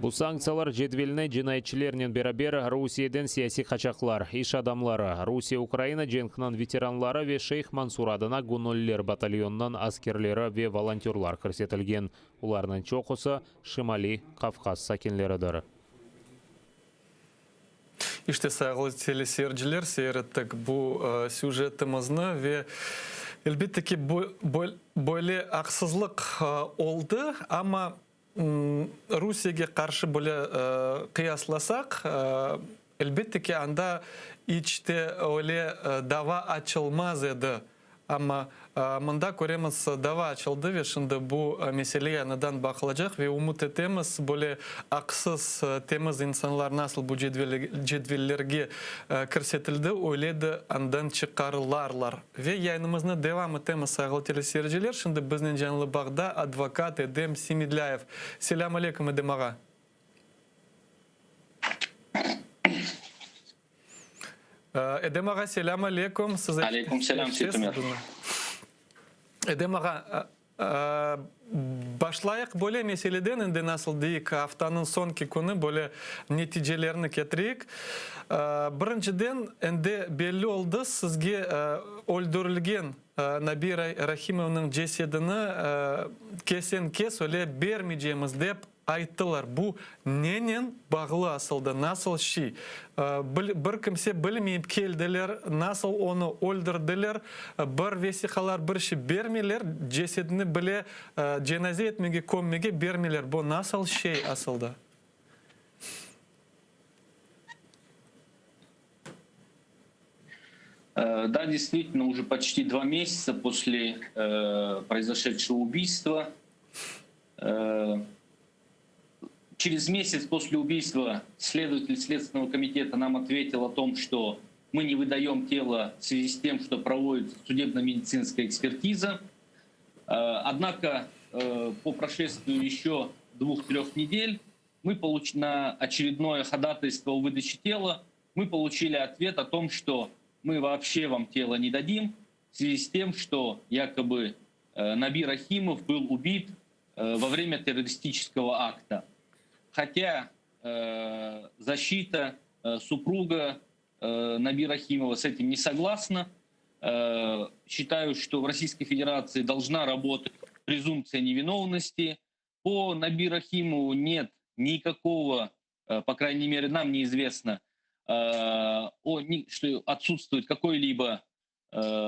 Бұл санкциялар жетвеліне жинайчылерінен берабер Русияден сияси қачақлар, иш адамлары, Русия-Украина женкнан ветеранлары ве Шейх Мансур адына Гуноллер батальоннан аскерлері ве волонтерлар көрсетілген. Уларның чоқысы Шимали, Кавказ сакенлерідір. İşte sağlı teleseyirciler seyrettik bu süjetimizni ve elbette ki böyle haksızlık oldu ama Rusya'ya karşı böyle kıyaslasak elbette ki anda içte öyle dava açılmaz idi. Ama mında göremiz dava açıldı ve şimdi bu meseleye neden bakılacak ve umut etimiz böyle haksız temiz insanlar nasıl bu cedvellerge kırsetildi öyle de andan çıkarırlar. Ve yayınımızda devam etimiz sağlı teleseyirciler. Şimdi bizden canlı bağda advokat Edem Simidlayev. Selamun aleyküm Edem ağa. Edem ağa selamun aleyküm. Aleyküm selam Sütümer. Edem ağa, başlayık böyle meseleden indi nasıl deyik haftanın sonki günü böyle neticelerini getireyik. Birinciden indi belli oldu sizge öldürülgen Nabi Rahimov'un cesedini kesen kes öyle vermeyeceğimiz deyip айтылар. Bu nenen bağlı asıldı, nasıl şey? Bir kimse bilmeyip keldiler, nasıl onu öldürdüler, bir vesikalar bir şey vermeler, cesedini bile cenaze etmege, kommege vermeler. Bu nasıl şey asıldı? Да, действительно, уже почти 2 месяца после произошедшего убийства. Через месяц после убийства следователь Следственного комитета нам ответил о том, что мы не выдаем тело в связи с тем, что проводится судебно-медицинская экспертиза. Однако по прошествию еще 2-3 недель мы на очередное ходатайство о выдаче тела мы получили ответ о том, что мы вообще вам тело не дадим в связи с тем, что якобы Набир Рахимов был убит во время террористического акта. Хотя защита супруга Набира Рахимова с этим не согласна. Считаю, что в Российской Федерации должна работать презумпция невиновности. По Набиру Рахимову нет никакого, по крайней мере, нам неизвестно, что отсутствует какой-либо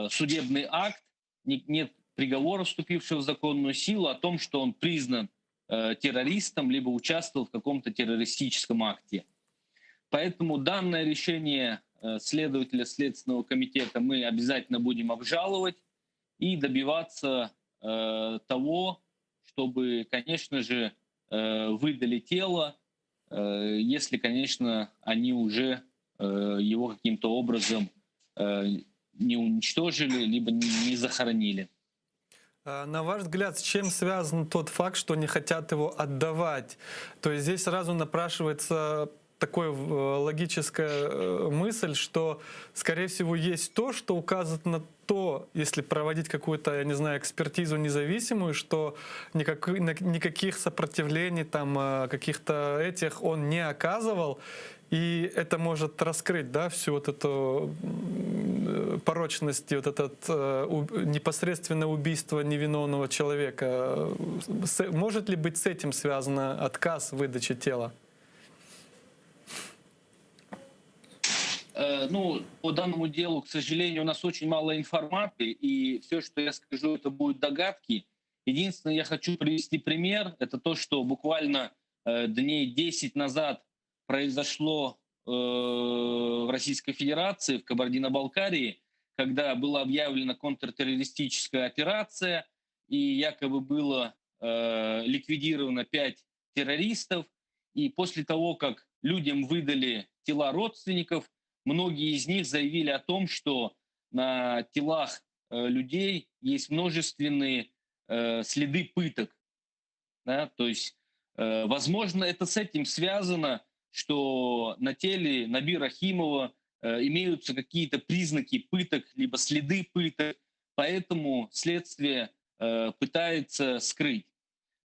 судебный акт, нет приговора, вступившего в законную силу, о том, что он признан террористом, либо участвовал в каком-то террористическом акте. Поэтому данное решение следователя Следственного комитета мы обязательно будем обжаловать и добиваться того, чтобы, конечно же, выдали тело, если, конечно, они уже его каким-то образом не уничтожили, либо не захоронили. На ваш взгляд, с чем связан тот факт, что не хотят его отдавать? То есть здесь сразу напрашивается такая логическая мысль, что, скорее всего, есть то, что указывает на то, если проводить какую-то, я не знаю, экспертизу независимую, что никаких сопротивлений, там, каких-то этих он не оказывал, и это может раскрыть, да, всю вот эту порочность, вот этот непосредственное убийство невиновного человека. Может ли быть с этим связано отказ выдачи тела? Ну, по данному делу, к сожалению, у нас очень мало информации, и все, что я скажу, это будут догадки. Единственное, я хочу привести пример. Это то, что буквально дней 10 назад произошло в Российской Федерации, в Кабардино-Балкарии, когда была объявлена контртеррористическая операция, и якобы было ликвидировано 5 террористов. И после того, как людям выдали тела родственников, многие из них заявили о том, что на телах людей есть множественные следы пыток. Да? То есть, возможно, это с этим связано, что на теле Набира Рахимова имеются какие-то признаки пыток, либо следы пыток, поэтому следствие пытается скрыть.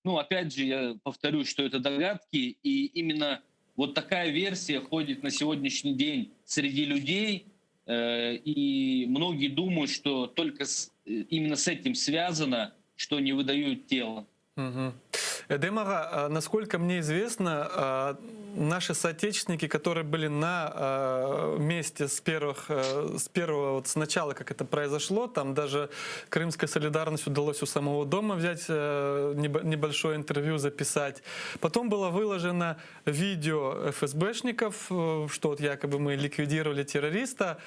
Ну, опять же, я повторю, что это догадки, и именно вот такая версия ходит на сегодняшний день среди людей, и многие думают, что только именно с этим связано, что не выдают тело. Угу. Эдем-ага, насколько мне известно, наши соотечественники, которые были на месте с первого, вот с начала, как это произошло, там даже Крымской солидарности удалось у самого дома взять небольшое интервью, записать. Потом было выложено видео ФСБшников, что вот якобы мы ликвидировали террориста.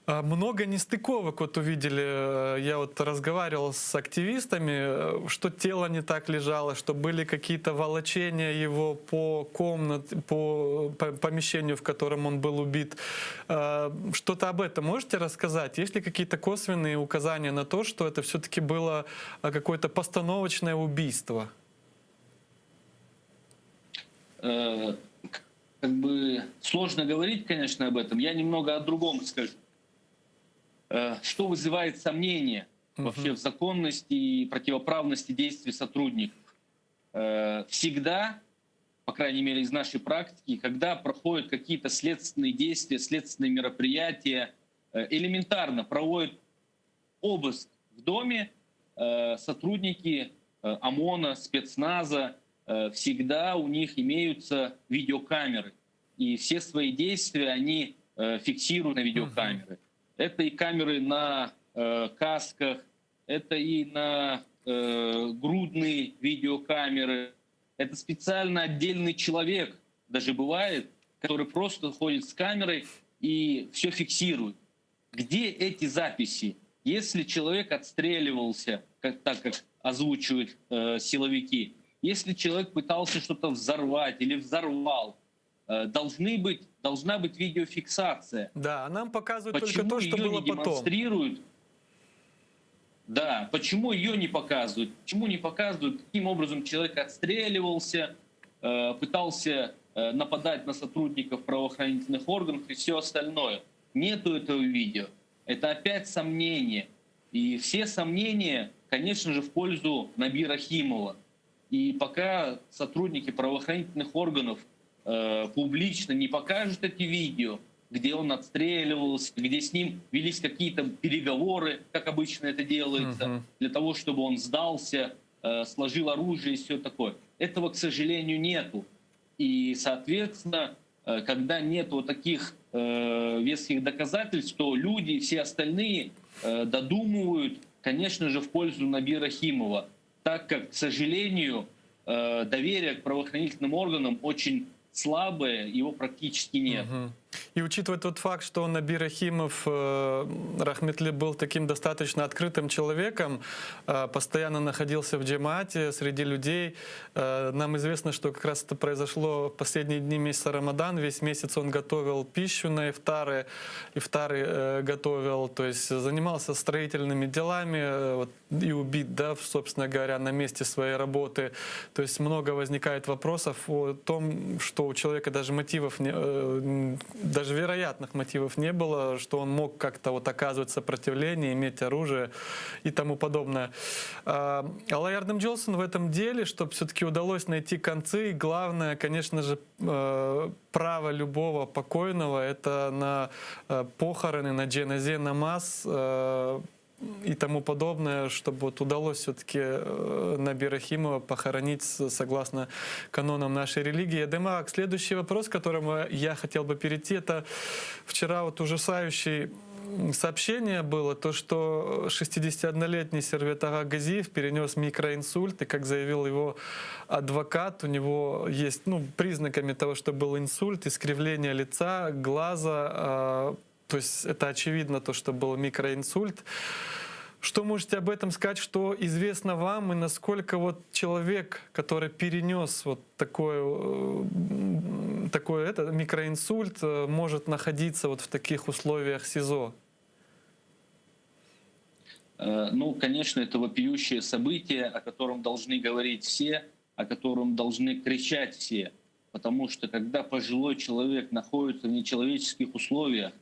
Много нестыковок вот увидели. Я вот разговаривал с активистами, что тело не так лежало, что были какие-то волочения его по комнате, по помещению, в котором он был убит. Что-то об этом можете рассказать? Есть ли какие-то косвенные указания на то, что это все-таки было какое-то постановочное убийство? Как бы сложно говорить, конечно, об этом. Я немного о другом скажу. Что вызывает сомнения вообще в законности и противоправности действий сотрудников? Всегда, по крайней мере из нашей практики, когда проходят какие-то следственные действия, следственные мероприятия, элементарно проводят обыск в доме, сотрудники ОМОНа, спецназа, всегда у них имеются видеокамеры. И все свои действия они фиксируют на видеокамеры. Это и камеры на касках, это и на грудные видеокамеры. Это специально отдельный человек, даже бывает, который просто ходит с камерой и все фиксирует. Где эти записи? Если человек отстреливался, так как озвучивают силовики, если человек пытался что-то взорвать или взорвал, должна быть видеофиксация. Да, а нам показывают только Почему то, что ее было не потом. демонстрируют? Да, почему ее не показывают? Почему не показывают, каким образом человек отстреливался, пытался нападать на сотрудников правоохранительных органов и все остальное? Нету этого видео. Это опять сомнения. И все сомнения, конечно же, в пользу Набира Химова. И пока сотрудники правоохранительных органов публично не покажут эти видео, где он отстреливался, где с ним велись какие-то переговоры, как обычно это делается, для того, чтобы он сдался, сложил оружие и все такое. Этого, к сожалению, нету. И, соответственно, когда нет вот таких веских доказательств, то люди, все остальные додумывают, конечно же, в пользу Набира Химова, так как, к сожалению, доверие к правоохранительным органам очень слабое, его практически нет. И учитывая тот факт, что Набир Рахимов, рахметли, был таким достаточно открытым человеком, постоянно находился в джемате среди людей, нам известно, что как раз это произошло в последние дни месяца Рамадан. Весь месяц он готовил пищу на ифтары готовил, то есть занимался строительными делами, вот, и убит, да, собственно говоря, на месте своей работы. То есть много возникает вопросов о том, что у человека даже мотивов даже вероятных мотивов не было, что он мог как-то вот оказывать сопротивление, иметь оружие и тому подобное. Алла Ярдым-Джолсон в этом деле, чтобы все-таки удалось найти концы, и главное, конечно же, право любого покойного — это на похороны, на дженазе, намаз и тому подобное, чтобы вот удалось все-таки Набира Химова похоронить согласно канонам нашей религии. Демак, следующий вопрос, к которому я хотел бы перейти, это вчера вот ужасающее сообщение было, то, что 61-летний Сервет Ага Газиев перенес микроинсульт, и, как заявил его адвокат, у него есть признаками того, что был инсульт, искривление лица, глаза, то есть это очевидно, то, что был микроинсульт. Что можете об этом сказать, что известно вам, и насколько вот человек, который перенес вот такой микроинсульт, может находиться вот в таких условиях СИЗО? Ну, конечно, это вопиющее событие, о котором должны говорить все, о котором должны кричать все. Потому что когда пожилой человек находится в нечеловеческих условиях,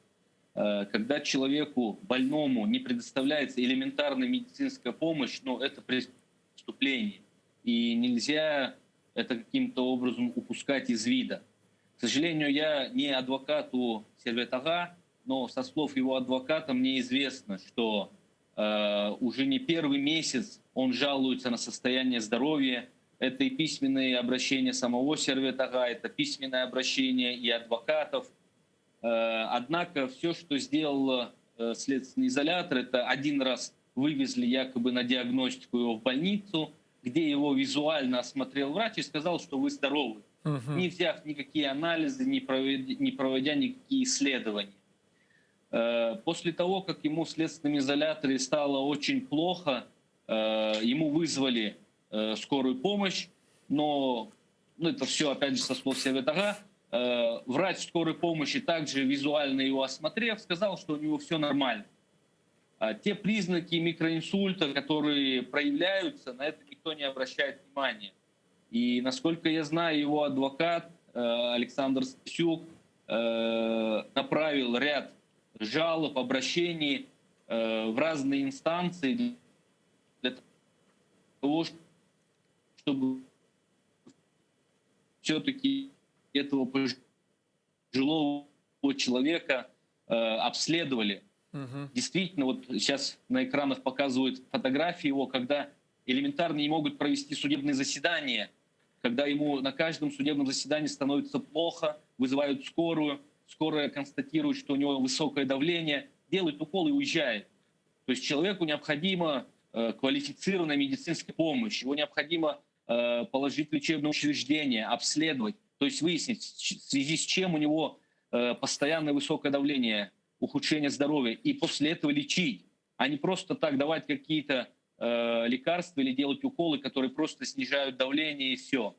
когда человеку больному не предоставляется элементарная медицинская помощь, это преступление. И нельзя это каким-то образом упускать из вида. К сожалению, я не адвокат у Сервет Ага, но со слов его адвоката мне известно, что уже не первый месяц он жалуется на состояние здоровья. Это и письменные обращения самого Сервет Ага, это письменное обращение и адвокатов. Однако все, что сделал следственный изолятор, это один раз вывезли якобы на диагностику его в больницу, где его визуально осмотрел врач и сказал, что вы здоровы, не взяв никакие анализы, не проводя никакие исследования. После того, как ему в следственном изоляторе стало очень плохо, ему вызвали скорую помощь, но это все, опять же, со слов Сервет Ага. Врач скорой помощи, также визуально его осмотрев, сказал, что у него все нормально. Те признаки микроинсульта, которые проявляются, на это никто не обращает внимания. И, насколько я знаю, его адвокат Александр Стасюк направил ряд жалоб, обращений в разные инстанции для того, чтобы все-таки этого пожилого человека обследовали. Действительно, вот сейчас на экранах показывают фотографии его, когда элементарно не могут провести судебные заседания, когда ему на каждом судебном заседании становится плохо, вызывают скорую, скорая констатирует, что у него высокое давление, делает укол и уезжает. То есть человеку необходима квалифицированная медицинская помощь, его необходимо положить в лечебное учреждение, обследовать, то есть выяснить, в связи с чем у него постоянное высокое давление, ухудшения здоровья, и после этого лечить, а не просто так давать какие-то лекарства или делать уколы, которые просто снижают давление и все.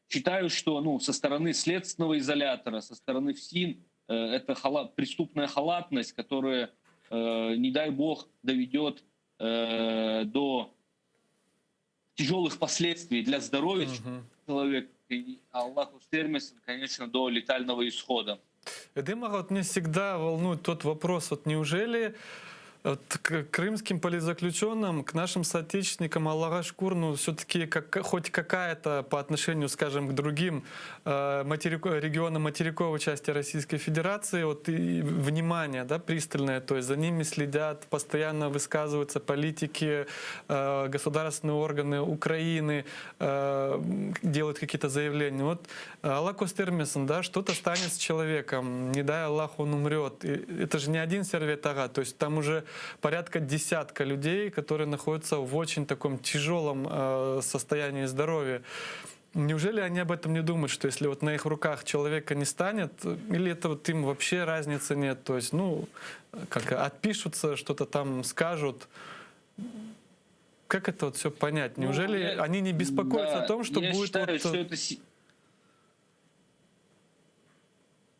Считаю, что со стороны следственного изолятора, со стороны ФСИН это преступная халатность, которая, не дай бог, доведет до тяжелых последствий для здоровья человека, и Аллаху стремится, конечно, до летального исхода. Эдема, вот мне всегда волнует тот вопрос, вот неужели вот к крымским политзаключенным, к нашим соотечественникам, Аллаха шкур, все-таки хоть какая-то по отношению, скажем, к другим регионам материковой части Российской Федерации, вот и внимание, да, пристальное, то есть за ними следят, постоянно высказываются политики, государственные органы Украины, делают какие-то заявления. Вот Аллах Костермесон, да, что-то станет с человеком, не дай Аллах, он умрет. И это же не один сервет ага, то есть там уже порядка десятка людей, которые находятся в очень таком тяжелом состоянии здоровья. Неужели они об этом не думают, что если вот на их руках человека не станет, или это вот им вообще разницы нет? То есть, как отпишутся, что-то там скажут. Как это вот все понять? Неужели они не беспокоятся о том, что я будет считаю, вот... что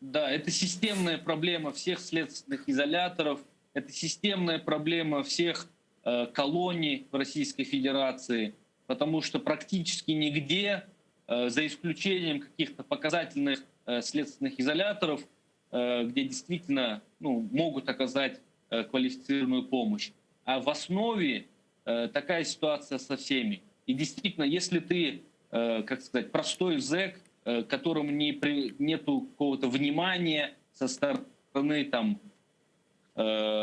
это системная проблема всех следственных изоляторов, это системная проблема всех колоний в Российской Федерации, потому что практически нигде, за исключением каких-то показательных следственных изоляторов, где действительно могут оказать квалифицированную помощь. А в основе такая ситуация со всеми. И действительно, если ты, простой зэк, которому нету какого-то внимания со стороны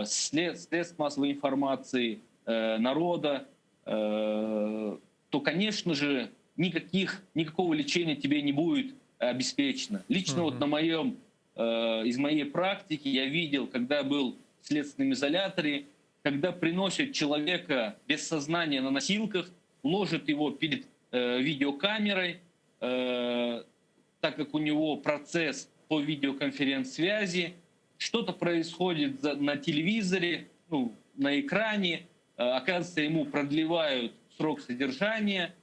средств массовой информации, народа, то, конечно же, никакого лечения тебе не будет обеспечено. Лично вот из моей практики я видел, когда был в следственном изоляторе, когда приносят человека без сознания на носилках, ложат его перед видеокамерой, так как у него процесс по видеоконференц-связи, что-то происходит на телевизоре, на экране, оказывается, ему продлевают срок содержания,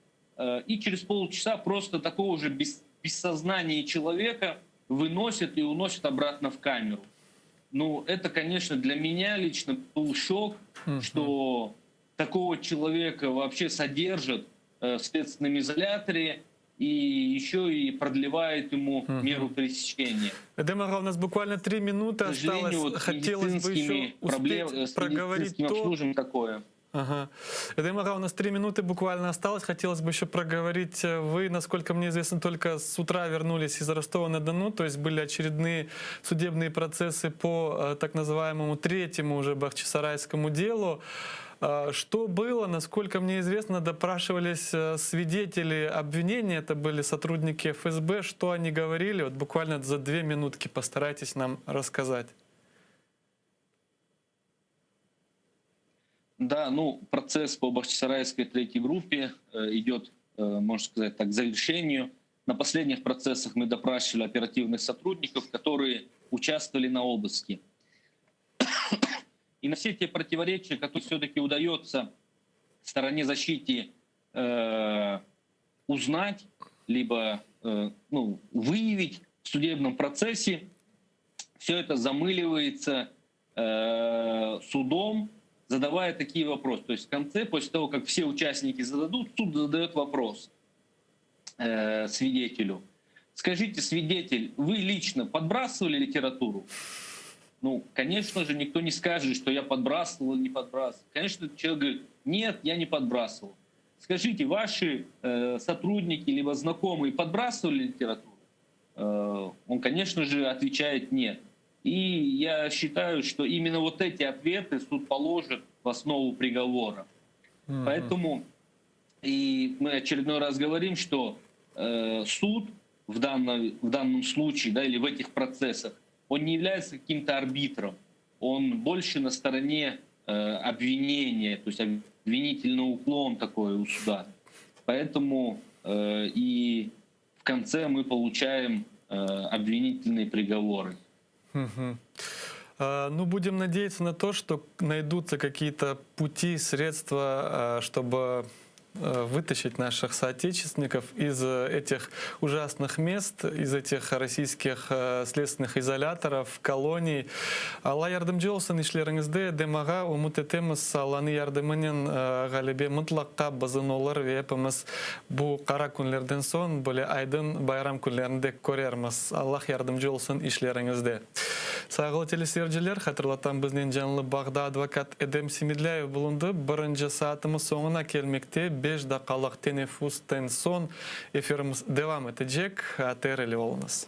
и через полчаса просто такого же без сознания человека выносят и уносят обратно в камеру. Это, конечно, для меня лично был шок, что такого человека вообще содержат в следственном изоляторе, и еще и продлевает ему меру пресечения. Эдема, у нас буквально 3 минуты осталось. Хотелось бы еще успеть проговорить то... такое. Ага. Эдема, у нас 3 минуты буквально осталось. Хотелось бы еще проговорить. Вы, насколько мне известно, только с утра вернулись из Ростова-на-Дону, то есть были очередные судебные процессы по так называемому 3-му уже бахчисарайскому делу. Что было, насколько мне известно, допрашивались свидетели обвинения, это были сотрудники ФСБ, что они говорили, вот буквально за 2 минутки постарайтесь нам рассказать. Да, процесс по Бахчисарайской 3-й группе идет, можно сказать так, к завершению. На последних процессах мы допрашивали оперативных сотрудников, которые участвовали на обыске. И на все те противоречия, которые все-таки удается стороне защиты узнать, либо выявить в судебном процессе, все это замыливается судом, задавая такие вопросы. То есть в конце, после того, как все участники зададут, суд задает вопрос свидетелю. Скажите, свидетель, вы лично подбрасывали литературу? Конечно же, никто не скажет, что я подбрасывал или не подбрасывал. Конечно, человек говорит, нет, я не подбрасывал. Скажите, ваши сотрудники либо знакомые подбрасывали литературу? Он, конечно же, отвечает нет. И я считаю, что именно вот эти ответы суд положит в основу приговора. Поэтому и мы очередной раз говорим, что суд в данном случае, или в этих процессах, он не является каким-то арбитром, он больше на стороне обвинения, то есть обвинительный уклон такой у суда. Поэтому и в конце мы получаем обвинительные приговоры. Ну, будем надеяться на то, что найдутся какие-то пути, средства, чтобы вытащить наших соотечественников из этих ужасных мест, из этих российских следственных изоляторов, колоний. Алла ярдәмче булсын ишләреңездә, демага умут этемиз, Алланың ярдәменнән галибе мутлакка бызын олар вепimiz бу кара көннәрдән соң боле айдын байрам көннәрендә күрермиз. Аллах ярдәмче булсын ишләреңездә. Сагылы телесерджилер, хатırlатам безнең җанлы Багда адвокат Эдем Семидляев булынды. Беренче саатымыз соңына келмекте. 5 дакалык тенефустен сон эфирimiz devam edecek. Atereli olunuz.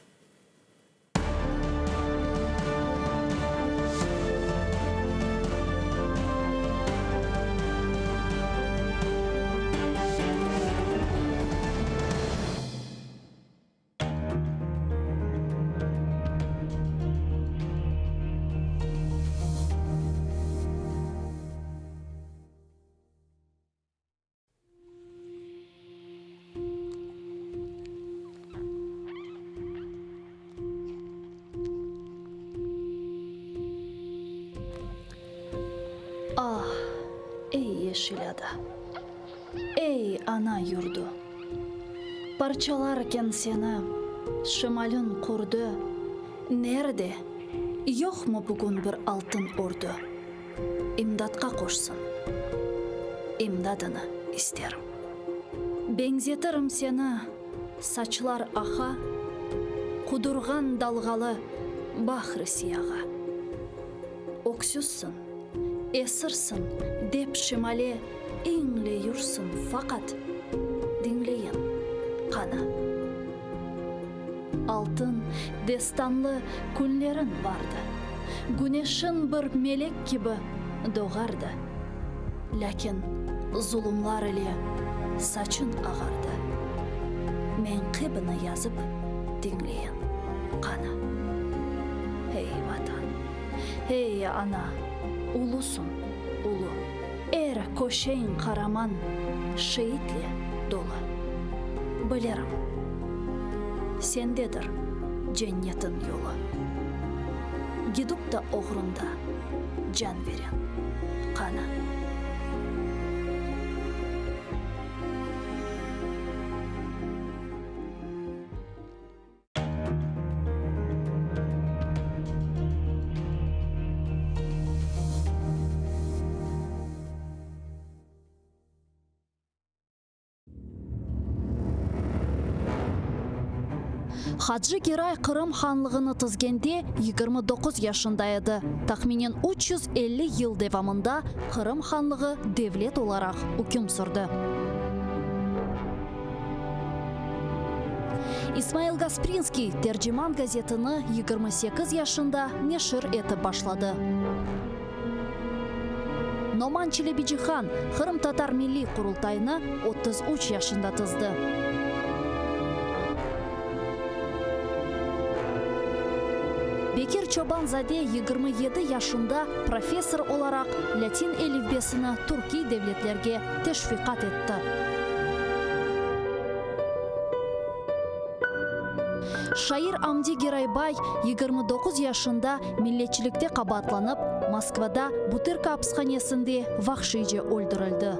Ah, ey yeşil ada, ey ana yurdu. Parçalarken seni şımalın kurdu. Nerede? Yok mu bugün bir altın ordu? İmdatqa koşsun. İmdadını isterim. Benzetirim seni saçlar ağa, kudurgan dalgalı bahri siyağa. Oksuzsun, esirsin, dep şimale ingle yursun fakat dinleyin kana. Altın, destanlı günlerin vardı. Güneşin bir melek gibi doğardı. Lakin zulümlar ile saçın ağardı. Menkıbını yazıp dinleyin kana. Hey vatan, hey ana, ulusun, ulu. Koşeyin karaman, şehitle dolu. Bilirim, sendedir cennetin yolu. Gidip da uğrunda can veren kana. Хаджи Герай Кырым ханлығыны тізгенде 29 yaşında еді. Тахминен 350 yıl devamında Кырым ханлығы devlet olarak hüküm sürdü. İsmail Gasprinski Tercüman gazetini 28 yaşında neşir etip başladı. Номан Челебиджихан Кырым татар milli kurultayını 33 yaşında tızdı. Bekir Çobanzade 27 yaşında profesör olarak Latin elifbesini Türkiye devletlerge teşvikat etti. Şair Amdi Giraybay 29 yaşında milletçilikte kabatlanıp Moskvada Butyrka hapishanesinde vahşice öldürüldü.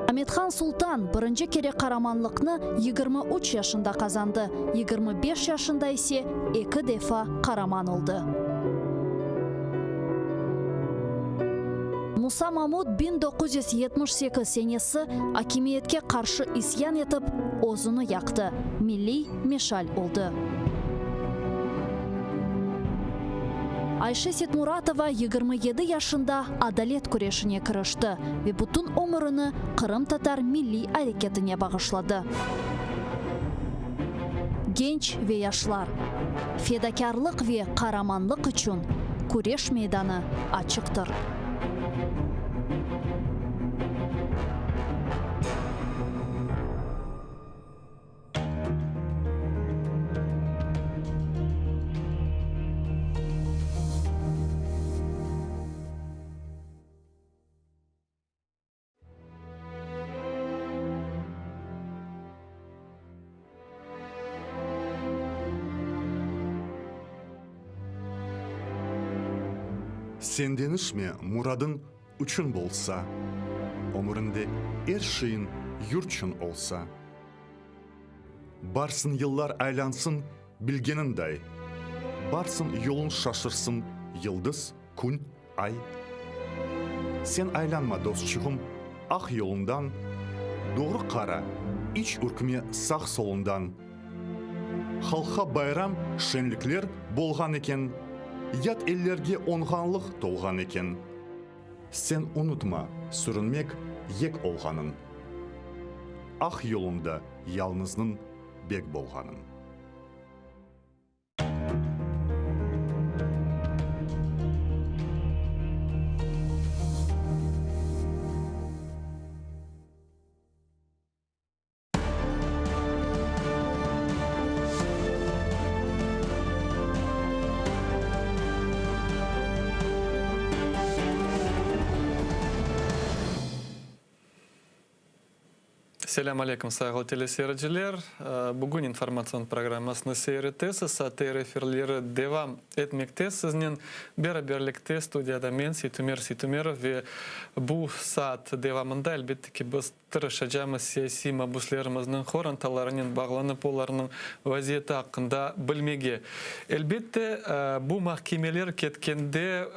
Ahmetхан Sultan birinci kere karamanlıkını 23 yaşında kazandı. 25 yaşında ise 2 defa karaman oldu. Musa Mahmud 1978 senesi hakimiyetke karşı isyan etip ozunu yaktı. Milli meşal oldu. Ayşe Setmuratova 27 yaşında adalet kureşine kırıştı ve bütün ömrünü Kırım Tatar milli hareketine bağışladı. Genç ve yaşlar, fedakarlık ve kahramanlık için kureş meydanı açıktır. Сенденішме мұрадың үшін болса, өмірінде әр шейін юртшын олса. Барсын yıllar айлансын білгеніндей, барсын yolun шашырсын yıldız, күн, ай. Сен айланма достчығым ақ yolundan, doğru қара, iç үркіме сақ солundan. Халқа байрам шенліклер болған екен, ят еллерге оңғанлық толған екен. Сен ұнытма, сүрінмек ек олғанын. Ақ yolunda yalnızның бек болғанын. Selam aleyküm sayılı teleseyirciler. Bugün informasyon programmasını seyretesiz. Satır efirleri devam etmekte. Sizin beraberlikte stüdyada men Seytumer Seytumerov ve bu saat devamında elbette ki biz tırışacağımız siyasi mabuslarımızın xorantalarının bağlanıp onların vaziyeti hakkında bilmege. Elbette bu mahkemeler ketkende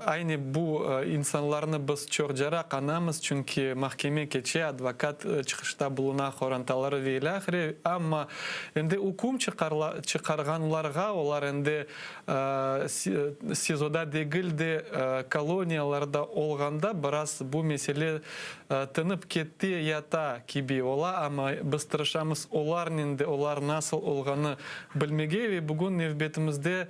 aynı bu insanlarını biz çok jarak anamız çünkü mahkeme keçe advokat çıkışta bulunan xorantaları ve ilahire ama endi hukum çıkarganlarga onlar endi sizoda değil de koloniyalarda olganda biraz bu mesele tınıp ketti yata gibi ola ama biz tırışamız onlar nasıl olganı bilmege ve bugün nevbetimizde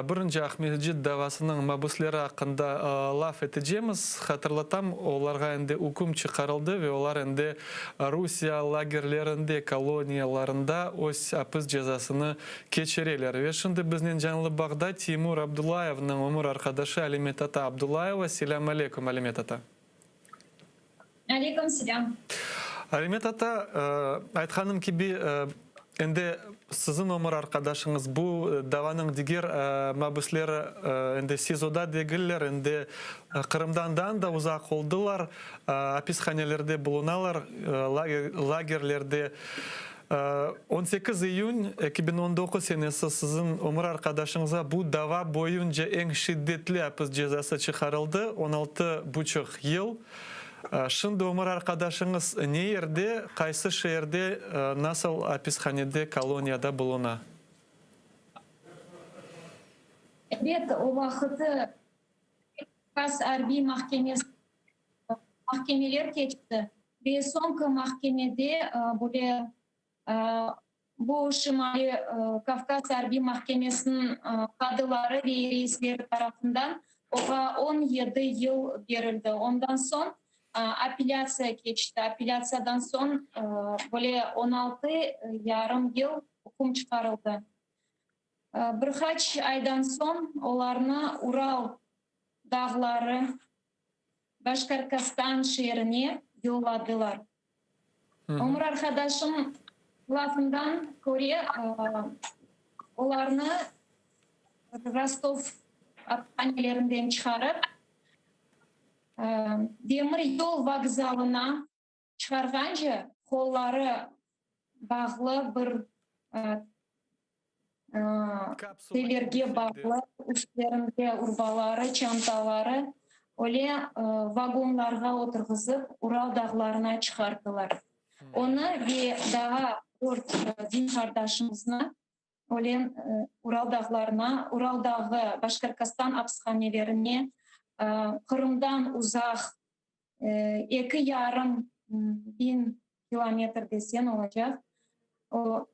Birinci Ahmedcid davasının mabusları hakkında laf edeceğimiz. Hatırlatam, onlarga endi hukum çıkarıldı ve onlar endi Rusya lagerlerinde, koloniyalarında öz hapis cezasını geçirirler. Ve şimdi bizden canlı bağda Timur Abdullayev'nin ömür arkadaşı Alimet Ata Abdullayeva. Selam aleyküm Alimet Ata. Aleyküm selam. Alimet Ata, aytkaным gibi endi sizin ömür arkadaşınız bu davanın diğer mabusları endi sizoda değiller, endi Kırım'dan da uzak oldular, hapishanelerde bulunalar, lagerlerde. 18 iyun 2019 senesi sizin ömür arkadaşınıza bu dava boyunca en şiddetli hapis cezası çıkarıldı, 16,5 yıl. Şimdi ömür arkadaşınız ne yerde, kaysı şehirde, nasıl hapishanede, koloniyada buluna? Evet, o vaxtı Kafkas Harbi mahkemeler geçti. Ve sonki mahkemede böyle bu Şimali Kafkas Harbi Mahkemesi'nin kadıları ve reisleri tarafından ona 17 yıl verildi. Ondan sonra apellasya geçti. Apellasyadan sonra böyle 16,5 yıl hukum çıkarıldı. Birkaç aydan sonra onlarını Ural dağları Başkorkostan şehrine yolladılar. Ömür arkadaşım lafından göre onlarını Rostov hapishanelerinden çıkarıp demir yol vokzalına çıkarganca kolları bağlı bir telerge bağlı, üstlerinde urbaları, çantaları öyle vagonlarga oturguzıp Ural dağlarına çıkardılar. Onu ve daha 4 din kardeşimizle öyle Ural dağlarına, Ural dağı Başkorkostan hapishanelerine Kırım'dan uzak 2,5 bin kilometre desen olacak. O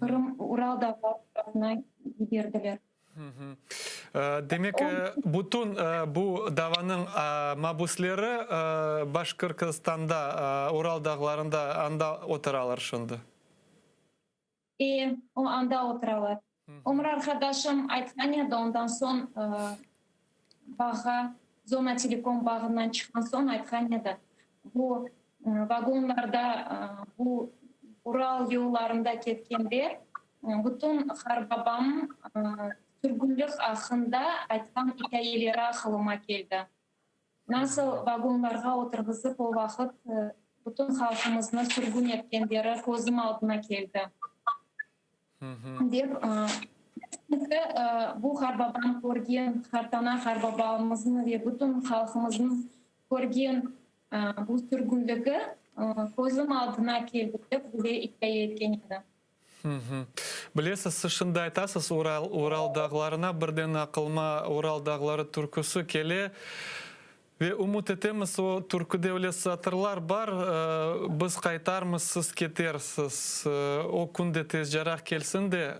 Kırım Ural dağlarına giderdiler. Demek bütün bu davanın mabusları Başkorkostan'da, Ural dağlarında anda oturalar şimdi. O anda oturalar. Ömür arkadaşım aytkan ondan son bağa, Zona Telekom bağından çıkan son aytkan bu vagonlarda, bu Ural yollarında ketkende bütün Harbabam сүргүндүк акында айткан хикаялары акылыма келди. Насыл вагонларга отургузуп ол вакыт бүтүн халкымызды сүргүн эткендери көзүм алдына келди. Деп бу Харбабам көрген, Хартана Харбабамыздын ve бүтүн халкымыздын көрген бул сүргүндүкү көзүм алдына келди деп бизге хикая эткен эди. Білесіз, сіз шынды айтасыз, Уралдағыларына бірден ақылма Уралдағылары түркісі келе. Ve umut etemiz o türkü devlet satırlar var, biz kaytarmız, siz ketersiz. O kunde tez jaraq kelsin de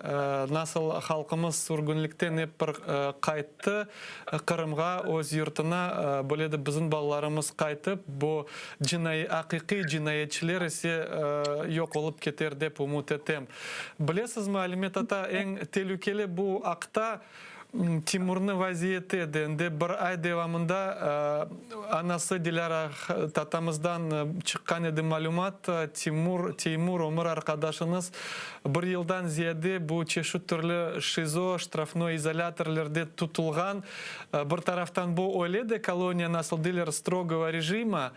nasıl halkımız sürgünlükten hep bir kayıttı, Kırım'a, öz yurtuna, böyle de bizim ballarımız kaytıp, bu hakiki cinayetçiler ise yok olup keter dep umut etem. Bilesiz mi, Alimet ata, en tehlikeli bu akta Timur'un vaziyeti de bir ay devamında anası Dilara tatamızdan çıkan edi malumat. Timur Ömür arkadaşınız bir yıldan ziyade bu çeşit türlü şizo, штрафной izolatorlarda tutulgan. Bir taraftan bu öyle de koloniya nasıl diler strogo rejima.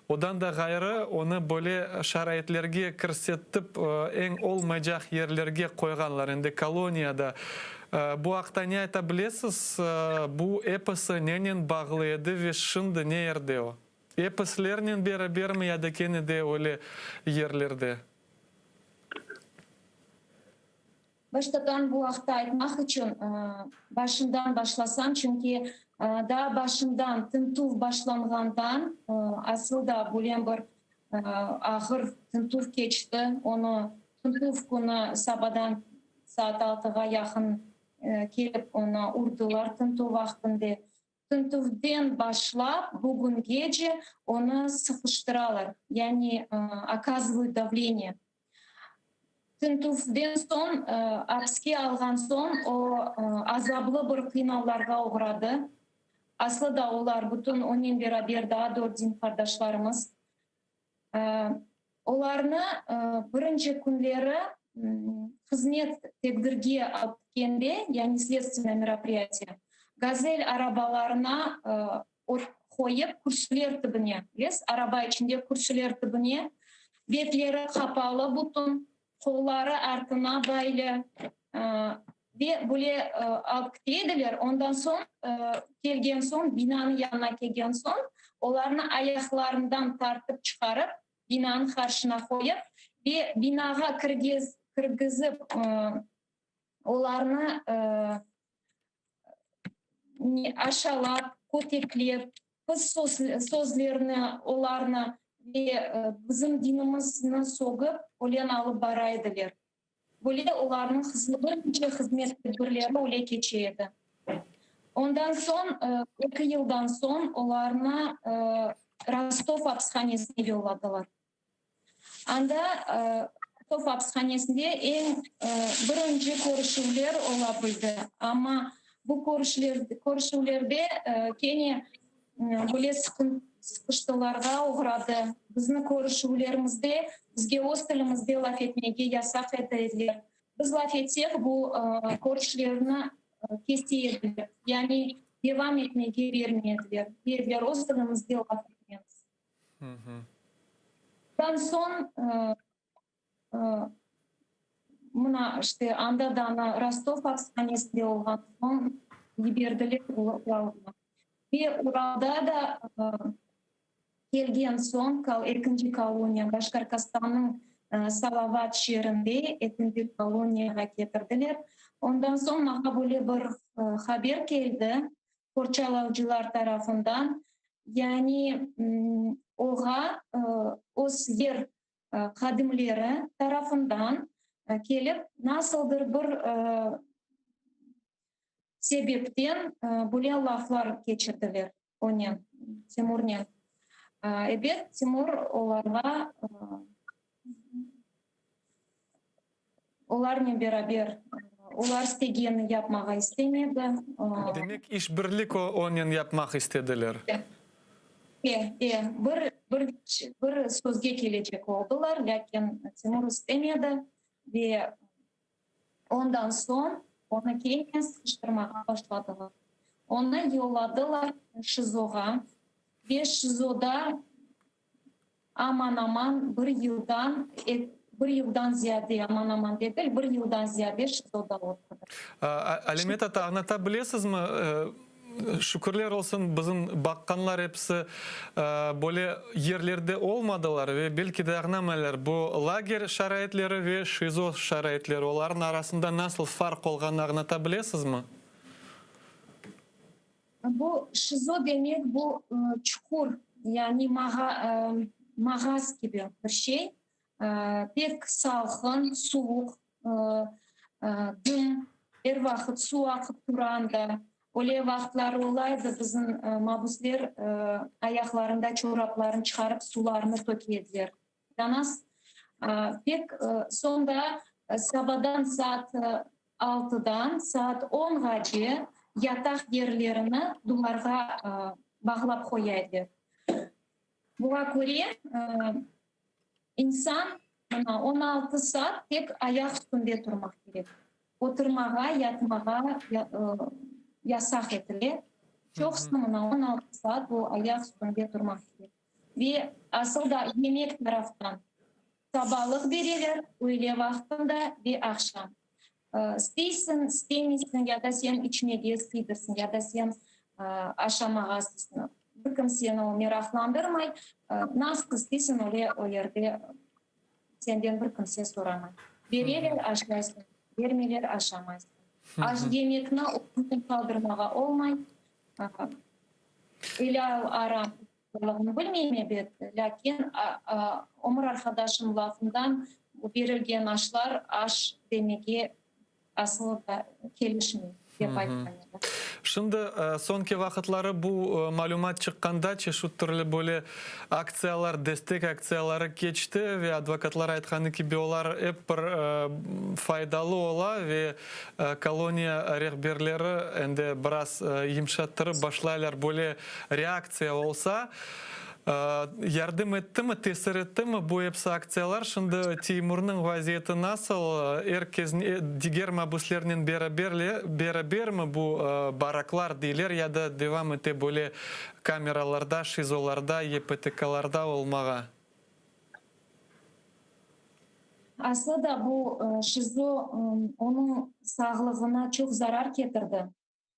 Odan da gayrı onu böyle şarayetlerge kırsetip en olmayacak yerlerge koyganlar. Ende koloniyada. Bu akta ne aytabilisiz? Bu eposu nenen bağlı edi ve şimdi ne yerde o? Eposlerinin beraber mi ya da kendi de öyle yerlerde? Baştadan bu akta aytmak için başından başlasam çünkü daha başından tıntuv başlangandan aslında bulen bir ahır tıntuv geçti. Onu tıntuv günü sabahdan saat 6'ga yakın kelip onu urdular tıntuv vaktinde. Tıntuvden başlap bugün gece onu sıkıştıralar. Yani оказывают давление. Tıntuvden son hapske algan son o azablı bir kıynavlarga uğradı. Aslında olar bütün onun beraber daha 4 kardeşlerimiz. Olarını birinci günleri hizmet tekdirge alıp kendi, yani следственное мероприятие. Gazel arabalarına koyup kürsüler tibine, araba içinde kürsüler tibine, betleri kapalı bütün, kolları артына baylı ve böyle alıp gittiler. Ondan son gelgen son, binanın yanına gelgen son, onlarını ayaklarından tartıp çıkarıp, binanın karşına koyup ve binaga kırgızıp onlarını aşağılap, koteklep, kız sözlerini onlarını ve bizim dinimizini soğup olen alıp baraydılar. Böyle onların hizmet tedbirleri öyle geçeydi. Ondan son 2 yıldan son onlarını Rostov hapishanesine yolladılar. Anda Rostov hapishanesinde en birinci görüşüler olabildi. Ama bu görüşülerde kene böyle sıkıştılarga uğradı. Bizim görüşülerimizde bizge öz tilimizde laf etmege yasak ettiler. Biz laf etsek bu görüşlerini kesiyediler. Yani devam etmege vermediler. Dediler öz tilimizde laf etmemiz. Ondan son mına işte anda da Rostov hapishanesinde olgan son liberdiler Ural'da. Ve Ural'da da gelgen son ikinci koloniya Başkorkoston'un Salavat şehrinde ikinci koloniyaga getirdiler. Ondan son maha böyle bir haber geldi korçalavcılar tarafından. Yani oğa os yer kadimleri tarafından gelip nasıldır bir sebepten böyle laflar geçirdiler onun Timur'un. Evet, Timur onlarla onlarla beraber onlar istegeni yapmağa istemedi. Demek işbirlik onun yapmak istediler. Bir sözge gelecek oldular, lakin Timur istemedi ve ondan son Оны кейін sıkıştırmaға başladılar. Onu yolladılar ШИЗОға. Ve ШИЗОда aman bir yıldan ziyade aman değil, bir yıldan ziyade ШИЗОда отырды. Алимет ата, аңлата білесізмі, шүкірлер olsun біздің баққанлар епсі боле ерлерде olmadılar ve belki de ağnameler bu lager şaraitlері ve ШИЗО şaraitlері олардың arasında nasıl fark olғанын аңлата білесізмі? Bu ШИЗО demek bu çukur, yani mağaz gibi bir şey. Pek salgın, soğuk, düm, her vakit su akıp duranda. Öyle vaktlar olaydı bizim mabusler ayaklarında çoraplarını çıkarıp sularını tökediler. Yanas pek sonra sabahdan saat 6'dan saat 10'gacha yatak yerlerini duvarga bağlap koyardı. Buna göre insan 16 saat tek ayak üstünde durmak gerek. Oturmağa, yatmağa yasak edilir. Çok sınırına 16 saat bu ayak üstünde durmak gerek. Ve asıl da yemek taraftan sabahlık verirler, öğle vaktinde ve akşam. İsteysin, isteymişsin ya da sen içine diye sıydırsın ya da sen aşamağa sısın. Bakın seni o meraklandırmay, nasıl isteysin öyle o yerde senden bir kimse soramay. Verirler aşarsın, vermeler aşamazsın. Aş yemekine okutun kaldırmağa olmay. İle aram bilmeyeyim bet. Lakin Ömür arkadaşım lafından verilgen aşlar aş demege asıl da kelişmiyor. Şimdi sonki vakitlari bu malumat çıkkanda çeşit türlü böyle aksiyalar, destek aksiyaları geçti ve advokatlar aytqаны gibi olar hep bir faydalı ola ve koloniya rehberleri endi biraz yumşattırıp başlaylar böyle reaksiya olsa yardım etti mi, tesir etti mi bu hepsi aksiyalar? Şimdi Timur'un vaziyeti nasıl? Herkes diğer mabuslerinin beraber mi bu baraklar değiller ya da devam etti böyle kameralarda, ШИЗО'larda, YPTK'larda olmağa? Aslında bu ШИЗО onun sağlığına çok zarar getirdi.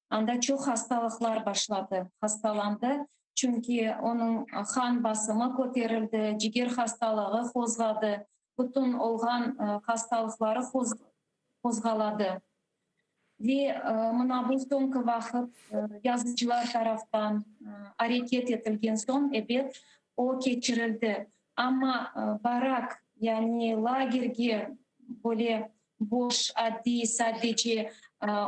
Anda çok hastalıklar başladı, hastalandı. Çünkü onun kan basımı ko'tarildi, ciger hastalığı qo'zg'adi, bütün olgan hastalıkları qo'zg'aladi. Ve mana bu so'nggi vaqt yazıcılar taraftan hareket etilgen so'ng evet o kechirildi. Ama barak yani lagerge böyle boş addi sadece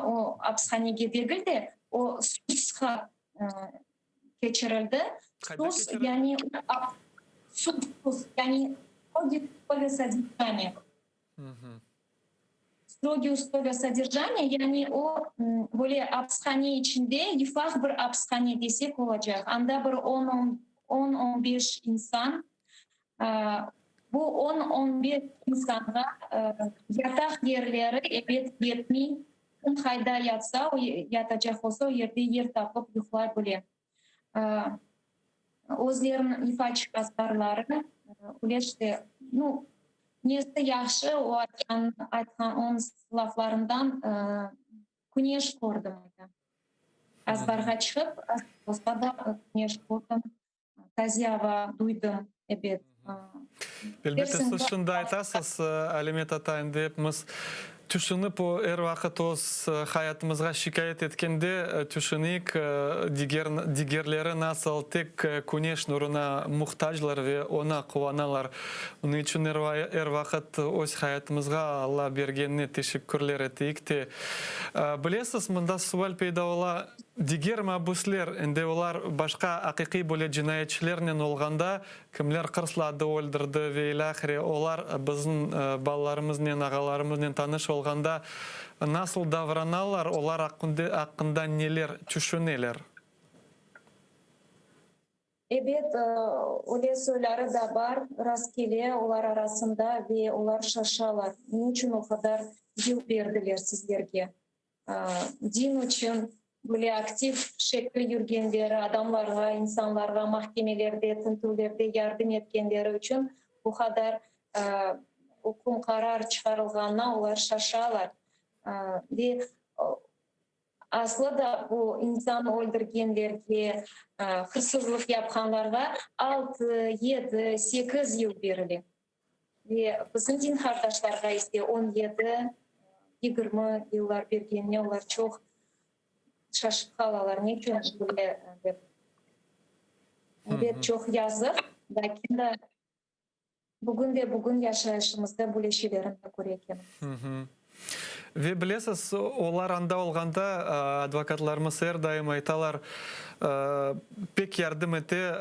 o hapishanege verildi, o susqa geçirildi. Sus yani sus yani строгие содержания. Строгие условия содержания yani o böyle hapishane içinde yifah bir hapishane desek olacak. Anda bir 10-15 insan bu 10-15 insana yatak yerleri evet yetmiyor. Hayda yatsa o yatacak olsa o yerde yer tapıp yuxlar böyle. O'zlarini ifa chiqarlari ulashdi. Ну, nesi yaxshi o aytgan onun laflarından güneş ko'rdim. Azbarga chiqib, asbozda güneş ko'rdim. Tazyava duydum. Evet. Elbette siz şunda aytasız, Alimet ata, endi hepimiz düşünüp o her vakit öz hayatımızga şikayet etkende düşünük diğerleri nasıl tek güneş nuruna muhtaçlar ve ona kuvanalar. Onun için her vakit öz hayatımızga Allah bergenine teşekkürler ettik de. Bilesiz, mında sual peyda ola, diğer mabusler, endi olar başka hakiki böyle cinayetçilerinin olganda kimler kırsladı, öldürdü ve ilahire olar bizim ballarımızla, ağalarımızla tanış olganda nasıl davranalar, olar hakkında neler düşüneler? Evet, öyle söyleri de var, rastgele olar arasında ve olar şaşalar. Niçin o kadar yıl verdiler sizlerge? дин үчүн böyle актив шекли жүргендери, адамларга, инсанларга махкемелерде, тинтүүлөрдө жардам эткендери үчүн бу кадар укум карар чыгарылганына олар шашалар. Aslında bu insan öldürgenlerge, hırsızlık yapanlarga 6, 7, 8 yıl verildi. Ve bizim din kardeşlerine ise 17, 20 yıllar vergenine onlar çok şaşıp kalalar. Ne için böyle evet çok yazık. Lakin de bugün yaşayışımızda böyle şeylerin de göreken. Ve білесіз, олар анда olғанда адвокатларымыз әрдайым айталар, пек ярдым ете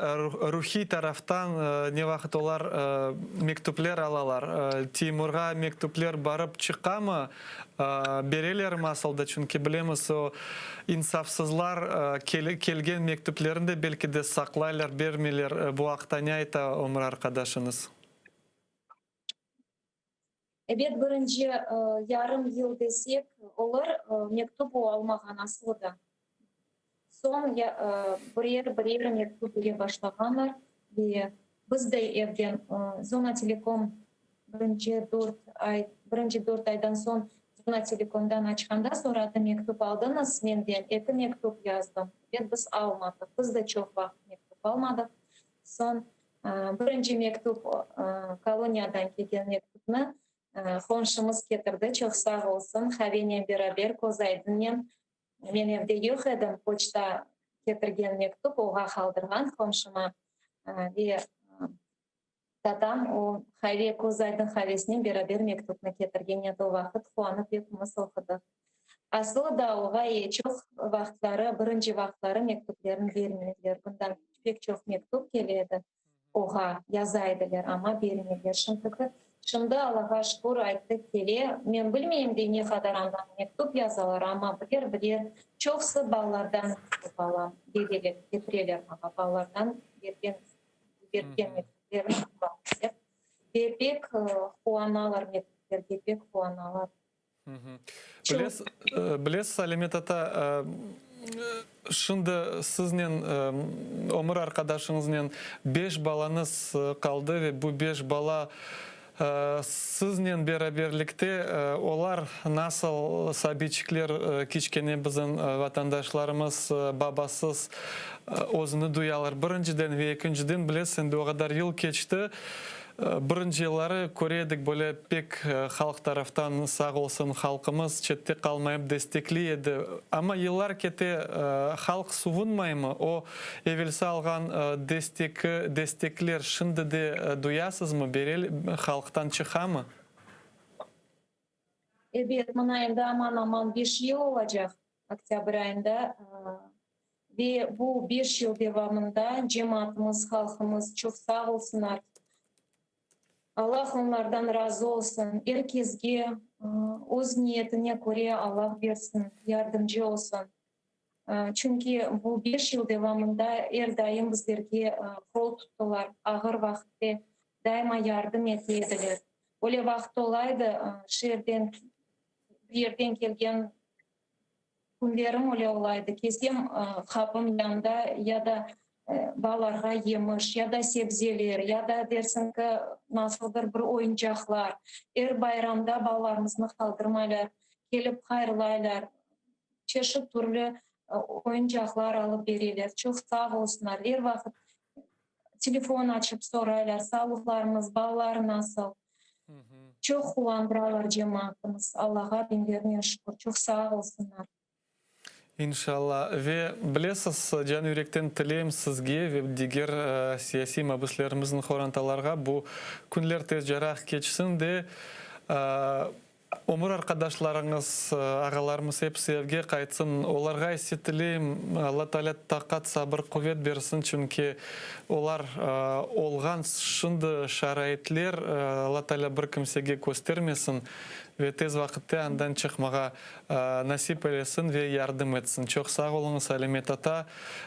рухи тарафтан не вақыт олар мектуплер алалар. Тимурға мектуплер барып чыққамы берелер масалда, чүнки білеміз, инсафсызлар келген мектуплерінде белки де сақлайлар, бермелер. Бұл ақта не айта Омар arkadaşınız? Evet, birinci yarım yıl desek, olur mektubu almagan aslında. Son birer mektup bile başlaganlar ve biz de evden Zona Telekom birinci 4 aydan son Zona Telekom'dan açkanda sonra da mektup aldınız menden, 2 mektup yazdım. Evet, biz almadık, biz de çok vakit mektup almadık. Son birinci mektup koloniyadan kelgen mektupni Konşumuz getirdi, çok sağ olsun. Haviyle beraber Kozaydın'ın men evde yok edim. Poçta getirgen mektup oğa kaldırgan konşuma. Ve dadam o Havi Kozaydın Havisi'nin beraber mektupunu getirgen edi. O vakit kuanıp hepimiz okudu. Aslında oğa çok vaktları, birinci vaktları mektuplarını vermediler. Bundan pek çok mektup geledi. Oğa yazaydılar ama vermediler. Şimdi Allah'a şükür ayttık kele. Men bilmeyim de ne kadar andan mektup yazalar ama birer çoksa ballardan mektup alam dediler, getireler bana ballardan vergen mektuplarını bakıp. Ve pek kuanalar mektuplar, pek kuanalar. Білесіз, Әлемет ата, шынды сізнен, Омар arkadaşыңызмен 5 балаңыз қалды ve bu 5 бала сізнен бераберлікте олар насыл сәбичіклер кичкене біздің ватандашларымыз бабасыз өзіні дуялар. Біріншіден ve екіншіден білесің, оғадар ел кечті. Бірінші жыллары көредік бөле пек халық тарафтан сағылсын халқымыз четте қалмайып дестекли еді. Ама еллар кете халық сувынмаймы? О евелсе алған дестеклер шынды де дуясыз мы? Берел халықтан çıkamı? Evet, mına endi aman 5 yıl olacak oktyabr ayında. Ve bu 5 yıl devamında cemaatimiz, halkımız çok sağ olsunlar. Allah onlardan razı olsun. Herkesge öz niyetine göre Allah versin, yardımcı olsun. Çünkü bu 5 yıl devamında her daim bizlerge kol tuttular. Ağır vakitte daima yardım ettiler. Öyle vakit olaydı, şehirden bir yerden gelgen günlerim öyle olaydı. Kesem kapım yanında ya da баларға yemiş ya da sebzeler ya da dersin ki nasıldır bir oyuncaklar. Bayramda balalarımızı kaldırmaylar, gelip hayırlaylar. Çeşit türlü oyuncaklar alıp verirler. Çok sağ olsunlar. Her vakit telefon açıp sorarlar. Sağlıklarımız, balalar nasıl? Çok kullandıralar cemaatimiz. Allah'a binlerine şükür. Çok sağ olsunlar. Иншалла. Ve білесіз, жан жүректен тілейм сізге ve дегер сияси мәбіслеріміздің хоранталарға бұл күнлер тез жарақ кечсін де Омар arkadaşlarыңыз, ағаларымыз еп sevge қайтсын. Оларға есетілейм, Алла Тағала тақат сабыр құвет берсін, чүнке олар олған шынды шарайтлер Алла Тағала бір кімсеге көстермесін. Ve tez vakitte andan çıkmağa nasip eylesin ve yardım etsin. Çok sağ olun Әлемет ата.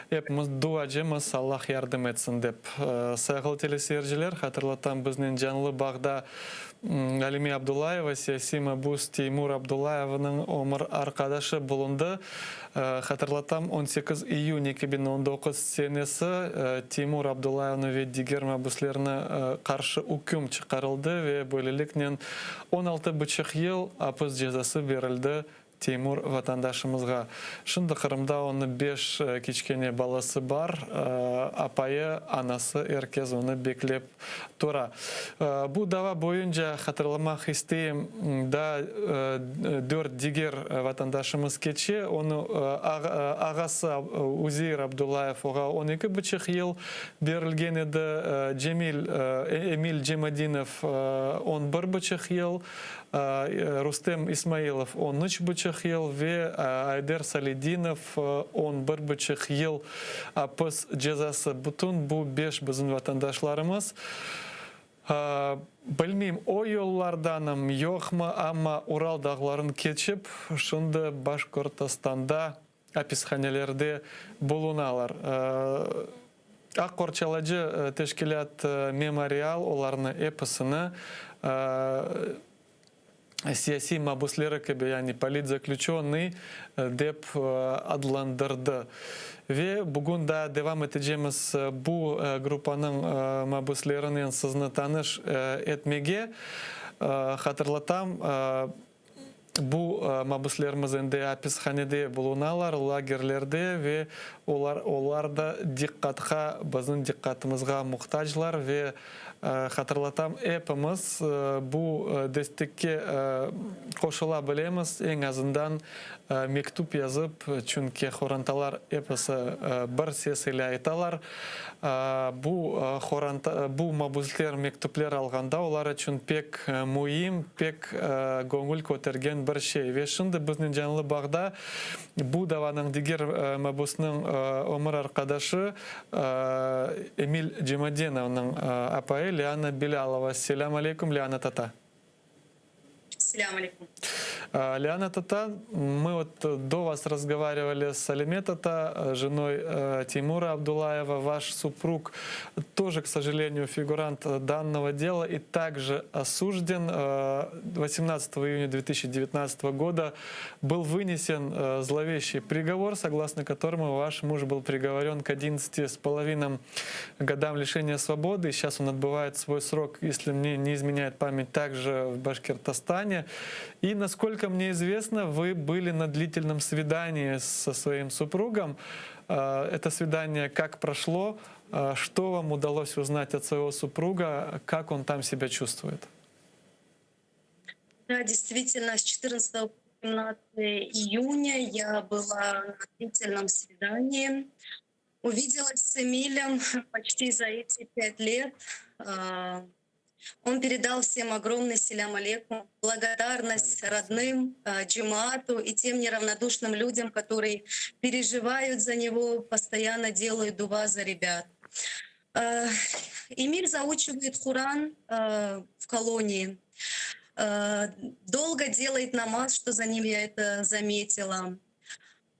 Hepimiz duacımız Allah yardım etsin dep. Sağol teleseyirciler, hatırlatan bizden canlı bağda Алими Абдуллаева, сияси мабус Теймур Абдуллаевның омыр аркадашы болунды. Хатırlatам 18 июнь 2019 сенесі Теймур Абдуллаевны ве дигер мабуслеріне қаршы үкім чықарылды ве бөлелікнен 16 бычық ел апыз жазасы берілді Теймур ватандашымызға. Шынды Қырымда оны 5 кичкене баласы бар, апайы, анасы еркез оны беклеп тұра. Бұ дава бойынша хатырламақ істейім да 4 дигер ватандашымыз кече, оны ағасы Узейр Абдуллаев оға 12 бычық ел берілген еді, Эмиль Джемадинов 11 бычық ел, Рустем Исмаилов 13 бычық ел ве Айдер Салидинов 11 бычық ел апыс жазасы. Бұтын бұ 5 біздің ватандашларымыз. Білмейм, ой yollardanım yoxмы, ама Уралдағыларын кечіп, шынды Башқұртстанда аписханелерде болуналар. Аққорчаладжы тешкілят мемориал оларны эпосыны сияси мабуслері кебе, яғни политзаключенный деп адландырды. Ве бүгінда девам етежеміз бұ группаның мабуслерінен сызны таныш етмеге. Хатырлатам, бұ мабуслеріміз әнде аписханеде болуналар, лагерлерде ве оларда диққатқа, біздің диққатымызға мұқтажлар ве хатырлатам эпіміз бұ дестекке қошыла білеміз, ең азындан мектуп yazып, чүнке хоранталар эпісі бір сесілі айталар. Бұ мабузлер мектуплер алғанда олар үшін пек муим, пек гоңыл көтерген бір шей. Вешінді біздің жанлы бағда бұ даваның дигер мабусның омыр арқадашы Эмиль Джемадиновның апайы Лиана Белялова. Селям алейкум, Лиана Тата. Селям алейкум. Лиана Тата, мы вот до вас разговаривали с Алиме Тата, женой Теймура Абдуллаева. Ваш супруг тоже, к сожалению, фигурант данного дела и также осужден. 18 июня 2019 года был вынесен зловещий приговор, согласно которому ваш муж был приговорен к 11,5 годам лишения свободы. И сейчас он отбывает свой срок, если мне не изменяет память, также в Башкортостане. И, насколько мне известно, вы были на длительном свидании со своим супругом. Это свидание как прошло? Что вам удалось узнать от своего супруга? Как он там себя чувствует? Да, действительно, с 14 по 17 июня я была на длительном свидании. Увиделась с Эмилем почти за эти 5 лет. Он передал всем огромный селям алейкум, благодарность родным, джемаату и тем неравнодушным людям, которые переживают за него, постоянно делают дуа за ребят. Эмиль заучивает Куран в колонии, долго делает намаз, что за ним я это заметила.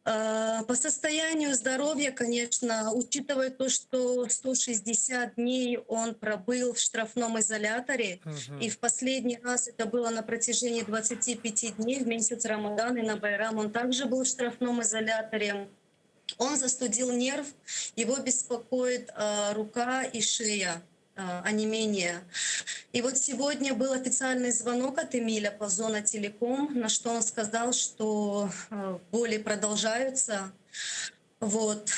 По состоянию здоровья, конечно, учитывая то, что 160 дней он пробыл в штрафном изоляторе, и в последний раз это было на протяжении 25 дней в месяц Рамадан и на Байрам, он также был в штрафном изоляторе. Он застудил нерв, его беспокоит рука и шея. Онемение. И вот сегодня был официальный звонок от Эмиля по Зона Телеком, на что он сказал, что боли продолжаются. Вот.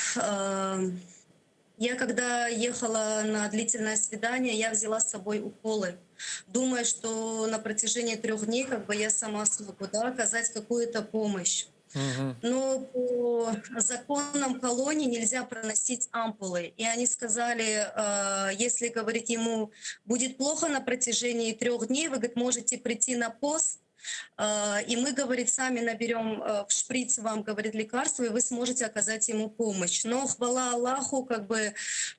Я когда ехала на длительное свидание, я взяла с собой уколы, думая, что на протяжении 3 дней я сама смогу оказать какую-то помощь. Но по законам колонии нельзя проносить ампулы. И они сказали, если, говорит, ему будет плохо на протяжении 3 дней, вы, говорит, можете прийти на пост, и мы, говорит, сами наберем в шприц вам, говорит, лекарства, и вы сможете оказать ему помощь. Но хвала Аллаху,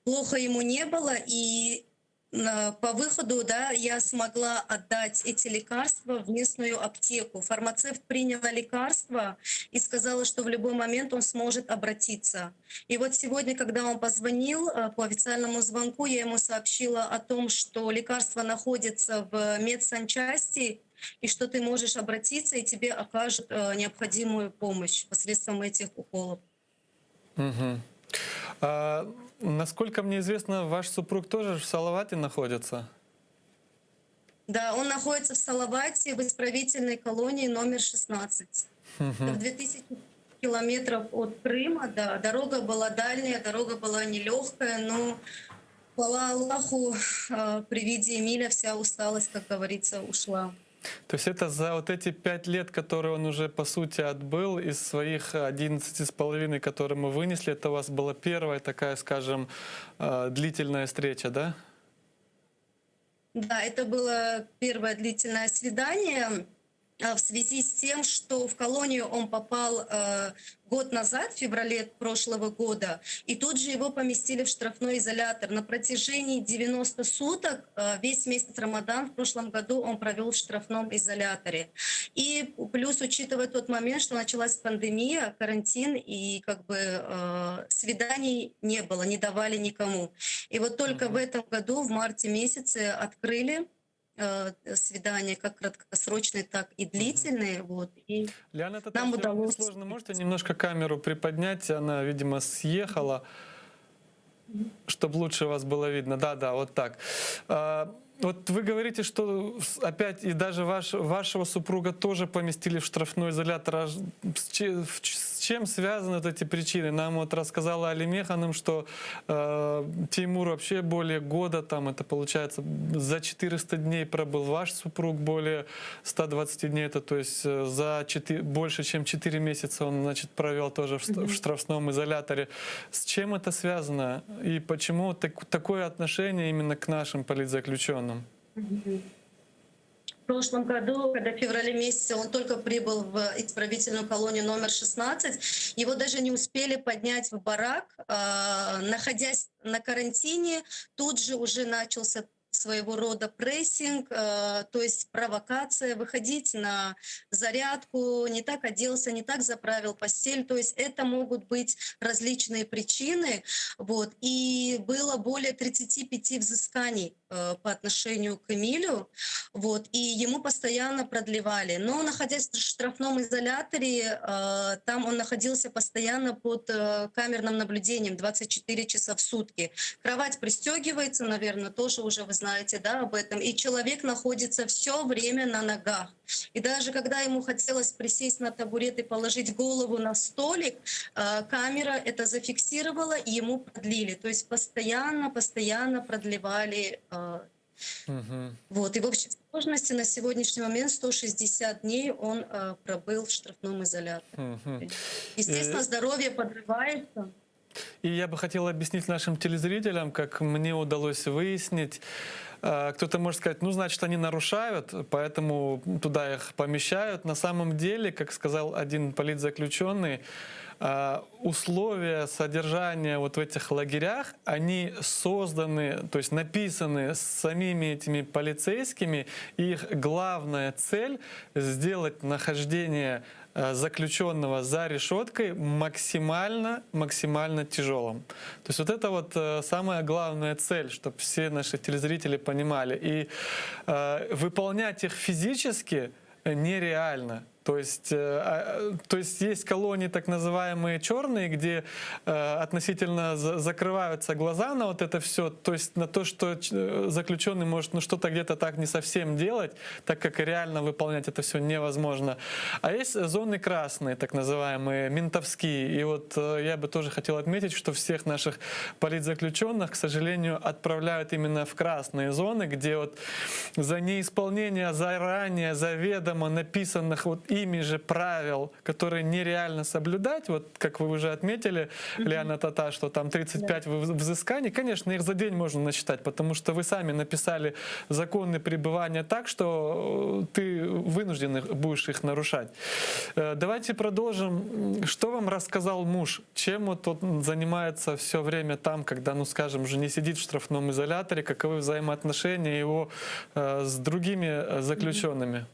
плохо ему не было, и по выходу, да, я смогла отдать эти лекарства в местную аптеку. Фармацевт приняла лекарства и сказала, что в любой момент он сможет обратиться. И вот сегодня, когда он позвонил по официальному звонку, я ему сообщила о том, что лекарство находится в медсанчасти, и что ты можешь обратиться, и тебе окажут необходимую помощь посредством этих уколов. Мгм. Насколько мне известно, ваш супруг тоже в Салавате находится? Да, он находится в Салавате, в исправительной колонии номер 16. Это в 2000 километров от Крыма, да. Дорога была дальняя, дорога была нелегкая, но, хвала Аллаху, при виде Эмиля вся усталость, как говорится, ушла. То есть это за вот эти 5 лет, которые он уже, по сути, отбыл, из своих 11,5, которые мы вынесли, это у вас была первая такая, скажем, длительная встреча, да? Да, это было первое длительное свидание в связи с тем, что в колонию он попал год назад, в феврале прошлого года, и тут же его поместили в штрафной изолятор. На протяжении 90 суток, весь месяц Рамадан в прошлом году он провел в штрафном изоляторе. И плюс, учитывая тот момент, что началась пандемия, карантин, и как бы свиданий не было, не давали никому. И вот только в этом году, в марте месяце, открыли свидания как краткосрочные, так и длительные. Вот. И Лиана, это нам если вам не удалось... сложно, можете немножко камеру приподнять? Она, видимо, съехала, чтобы лучше вас было видно. Да, вот так. Вот вы говорите, что опять и даже вашего супруга тоже поместили в штрафной изолятор. С чем связаны вот эти причины? Нам вот рассказала Алиме Ханым, что Теймур вообще более года, там это получается за 400 дней пробыл, ваш супруг более 120 дней, это то есть больше чем 4 месяца он, значит, провел тоже в штрафном изоляторе. С чем это связано? И почему такое отношение именно к нашим политзаключенным? В прошлом году, когда в феврале месяце он только прибыл в исправительную колонию номер 16, его даже не успели поднять в барак. Находясь на карантине, тут же уже начался своего рода прессинг, то есть провокация, выходить на зарядку, не так оделся, не так заправил постель. То есть это могут быть различные причины. Вот. И было более 35 взысканий по отношению к Эмилю, вот, и ему постоянно продлевали. Но, находясь в штрафном изоляторе, там он находился постоянно под камерным наблюдением 24 часа в сутки. Кровать пристегивается, наверное, тоже уже вы знаете, да, об этом, и человек находится все время на ногах. И даже когда ему хотелось присесть на табурет и положить голову на столик, камера это зафиксировала, и ему продлили. То есть постоянно продлевали. Вот. И в общей сложности на сегодняшний момент 160 дней он пробыл в штрафном изоляторе. Естественно, здоровье подрывается. И я бы хотел объяснить нашим телезрителям, как мне удалось выяснить. Кто-то может сказать, ну, значит, они нарушают, поэтому туда их помещают. На самом деле, как сказал один политзаключенный, условия содержания вот в этих лагерях, они созданы, то есть написаны самими этими полицейскими. Их главная цель — сделать нахождение заключенного за решеткой максимально тяжелым. То есть вот это вот самая главная цель, чтобы все наши телезрители понимали. И выполнять их физически нереально. То есть есть колонии так называемые черные, где относительно закрываются глаза на вот это все, то есть на то, что заключенный может что-то где-то так не совсем делать, так как реально выполнять это все невозможно. А есть зоны красные, так называемые, ментовские. И вот я бы тоже хотел отметить, что всех наших политзаключенных, к сожалению, отправляют именно в красные зоны, где вот за неисполнение заранее, заведомо написанных вот ими же правил, которые нереально соблюдать, вот как вы уже отметили, Лиана Тата, что там 35 взысканий, конечно, их за день можно насчитать, потому что вы сами написали законы пребывания так, что ты вынужден будешь их нарушать. Давайте продолжим. Что вам рассказал муж? Чем вот он занимается все время там, когда, ну скажем, уже не сидит в штрафном изоляторе? Каковы взаимоотношения его с другими заключенными?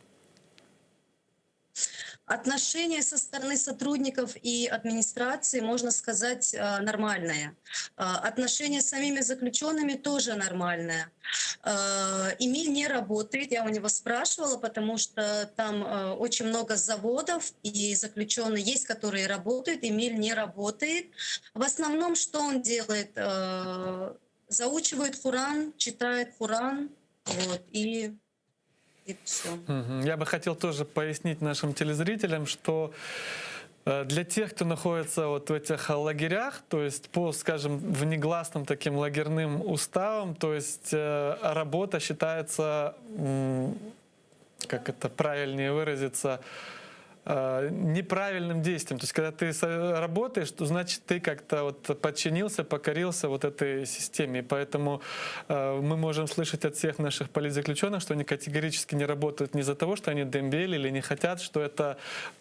Отношения со стороны сотрудников и администрации, можно сказать, нормальные. Отношения с самими заключенными тоже нормальные. Эмиль не работает, я у него спрашивала, потому что там очень много заводов, и заключенные есть, которые работают, Эмиль не работает. В основном, что он делает? Заучивает Коран, читает Коран, вот, и все. Я бы хотел тоже пояснить нашим телезрителям, что для тех, кто находится вот в этих лагерях, то есть по, скажем, внегласным таким лагерным уставам, то есть работа считается, как это правильнее выразиться, неправильным действием. То есть когда ты работаешь, то значит ты как-то вот подчинился, покорился вот этой системе. И поэтому мы можем слышать от всех наших политзаключенных, что они категорически не работают не из-за того, что они дембели или не хотят, что это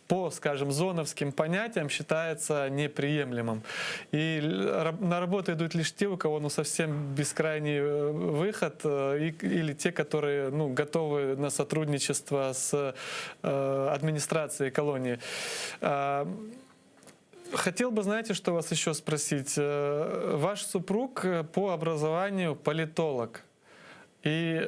по, скажем, зоновским понятиям считается неприемлемым. И на работу идут лишь те, у кого ну, совсем бескрайний выход, или те, которые ну, готовы на сотрудничество с администрацией колонии. Хотел бы, знаете, что вас еще спросить? Ваш супруг по образованию политолог. И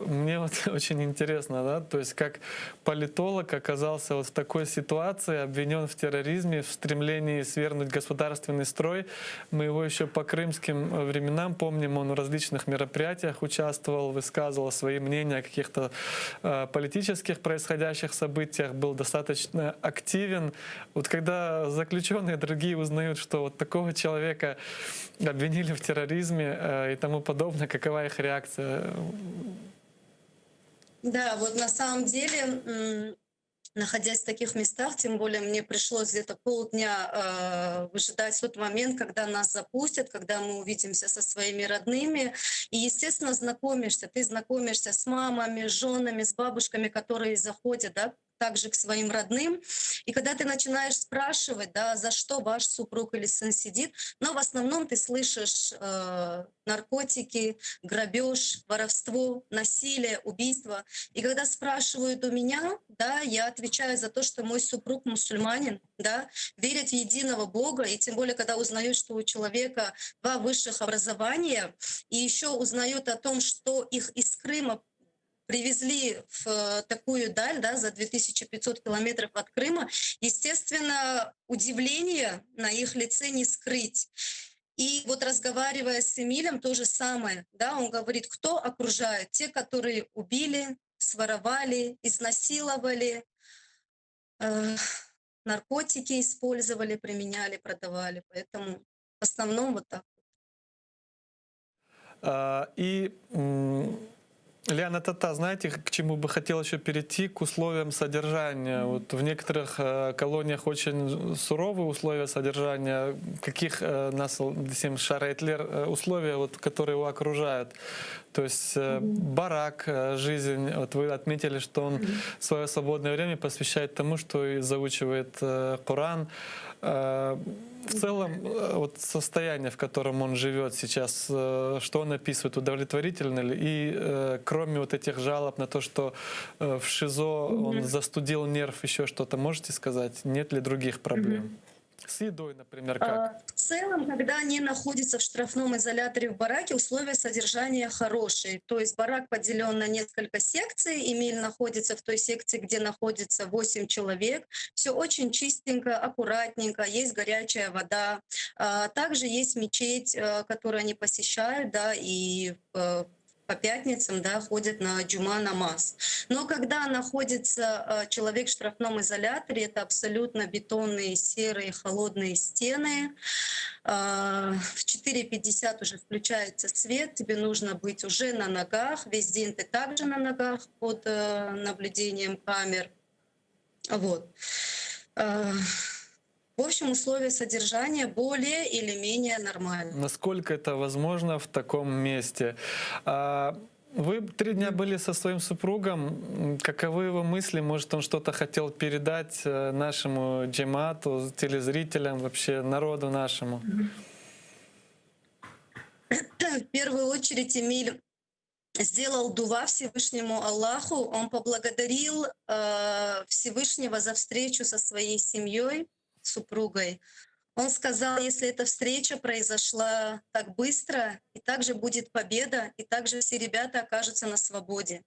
мне вот очень интересно, да, то есть как политолог оказался вот в такой ситуации, обвинен в терроризме, в стремлении свергнуть государственный строй. Мы его еще по крымским временам помним, он в различных мероприятиях участвовал, высказывал свои мнения о каких-то политических происходящих событиях, был достаточно активен. Вот когда заключенные другие узнают, что вот такого человека обвинили в терроризме и тому подобное, какова их реакция? Да, вот на самом деле, находясь в таких местах, тем более мне пришлось где-то полдня выжидать тот момент, когда нас запустят, когда мы увидимся со своими родными. И, естественно, ты знакомишься с мамами, с женами, с бабушками, которые заходят, да, также к своим родным. И когда ты начинаешь спрашивать, да, за что ваш супруг или сын сидит, но в основном ты слышишь наркотики, грабеж, воровство, насилие, убийство. И когда спрашивают у меня, да, я отвечаю за то, что мой супруг мусульманин, да, верит в единого Бога, и тем более, когда узнают, что у человека 2 высших образования, и еще узнают о том, что их из Крыма привезли в такую даль, да, за 2500 километров от Крыма, естественно, удивление на их лице не скрыть. И вот разговаривая с Эмилем, то же самое, да, он говорит, кто окружает? Те, которые убили, своровали, изнасиловали, наркотики использовали, применяли, продавали. Поэтому в основном вот так. Лиана Тата, знаете, к чему бы хотел еще перейти? К условиям содержания. Вот в некоторых колониях очень суровые условия содержания. Каких нас Шарайтлер условия, вот, которые его окружают? То есть барак, жизнь. Вот вы отметили, что он свое свободное время посвящает тому, что и заучивает Коран. В целом, вот состояние, в котором он живет сейчас, что он описывает, удовлетворительно ли? И кроме вот этих жалоб на то, что в ШИЗО он застудил нерв, еще что-то, можете сказать? Нет ли других проблем? С едой, например, как? В целом, когда они находятся в штрафном изоляторе в бараке, условия содержания хорошие. То есть барак поделен на несколько секций. Эмиль находится в той секции, где находится 8 человек. Все очень чистенько, аккуратненько. Есть горячая вода. Также есть мечеть, которую они посещают, да, и по пятницам, да, ходят на джума намаз. Но когда находится человек в штрафном изоляторе, это абсолютно бетонные, серые, холодные стены. В 4:50 уже включается свет, тебе нужно быть уже на ногах. Весь день ты также на ногах под наблюдением камер. Вот. В общем, условия содержания более или менее нормальные. Насколько это возможно в таком месте? Вы 3 дня были со своим супругом. Каковы его мысли? Может, он что-то хотел передать нашему джемату, телезрителям, вообще народу нашему? В первую очередь Эмиль сделал дуа Всевышнему Аллаху. Он поблагодарил Всевышнего за встречу со своей семьей, супругой. Он сказал, если эта встреча произошла так быстро, и также будет победа, и также все ребята окажутся на свободе.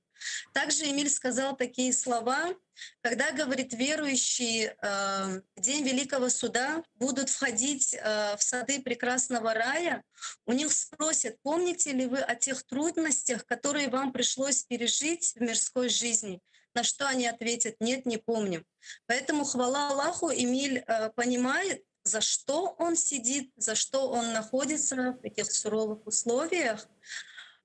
Также Эмиль сказал такие слова: когда, говорит, верующие в день Великого Суда будут входить в сады прекрасного рая, у них спросят, помните ли вы о тех трудностях, которые вам пришлось пережить в мирской жизни? На что они ответят: нет, не помним. Поэтому хвала Аллаху, Эмиль понимает, за что он сидит, за что он находится в этих суровых условиях.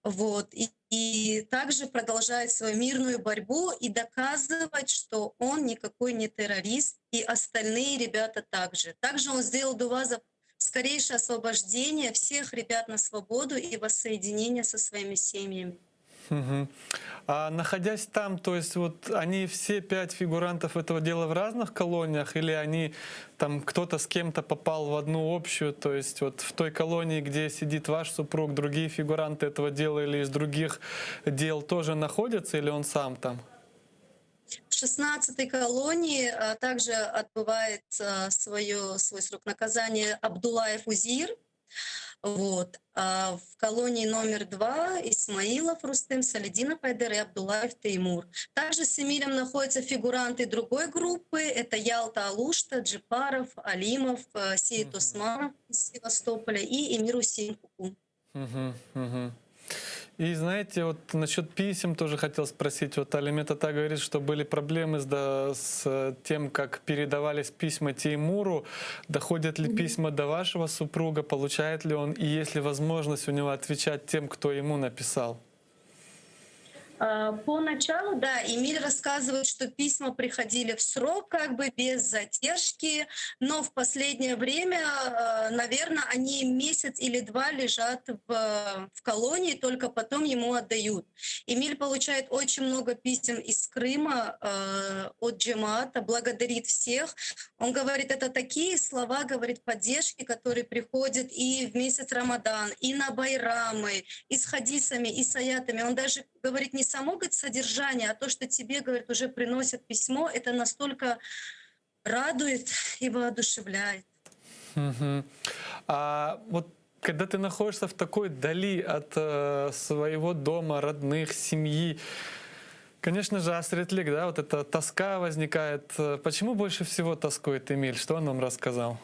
Вот. И также продолжает свою мирную борьбу и доказывать, что он никакой не террорист, и остальные ребята также. Также он сделал дуа за скорейшее освобождение всех ребят на свободу и воссоединение со своими семьями. Мгм. А находясь там, то есть вот они все 5 фигурантов этого дела в разных колониях, или они там кто-то с кем-то попал в одну общую, то есть вот в той колонии, где сидит ваш супруг, другие фигуранты этого дела или из других дел тоже находятся, или он сам там? В 16-й колонии также отбывает свой срок наказания Абдулаев Узир. Вот. А в колонии номер 2 Исмаилов Рустем, Салидинов Айдер и Абдулаев Теймур. Также с Эмилем находятся фигуранты другой группы. Это Ялта Алушта, Джипаров, Алимов, Сейд Усманов из Севастополя и Эмир Усейн Куку. Мгм, мгм. И знаете, вот насчет писем тоже хотел спросить. Вот Алимет Ата говорит, что были проблемы с тем, как передавались письма Теймуру. Доходят ли письма до вашего супруга? Получает ли он? И есть ли возможность у него отвечать тем, кто ему написал? Поначалу, да, Эмиль рассказывает, что письма приходили в срок, как бы без задержки, но в последнее время, наверное, они месяц или 2 лежат в колонии, только потом ему отдают. Эмиль получает очень много писем из Крыма от джемаата, благодарит всех. Он говорит, это такие слова, говорит, поддержки, которые приходят и в месяц Рамадан, и на байрамы, и с хадисами, и с аятами. Он даже говорит, не само, говорит, содержание, а то, что тебе, говорит, уже приносят письмо, это настолько радует и воодушевляет. Мгм. А вот когда ты находишься в такой дали от своего дома, родных, семьи, конечно же, асретлик, да, вот эта тоска возникает. Почему больше всего тоскует Эмиль? Что он нам рассказал?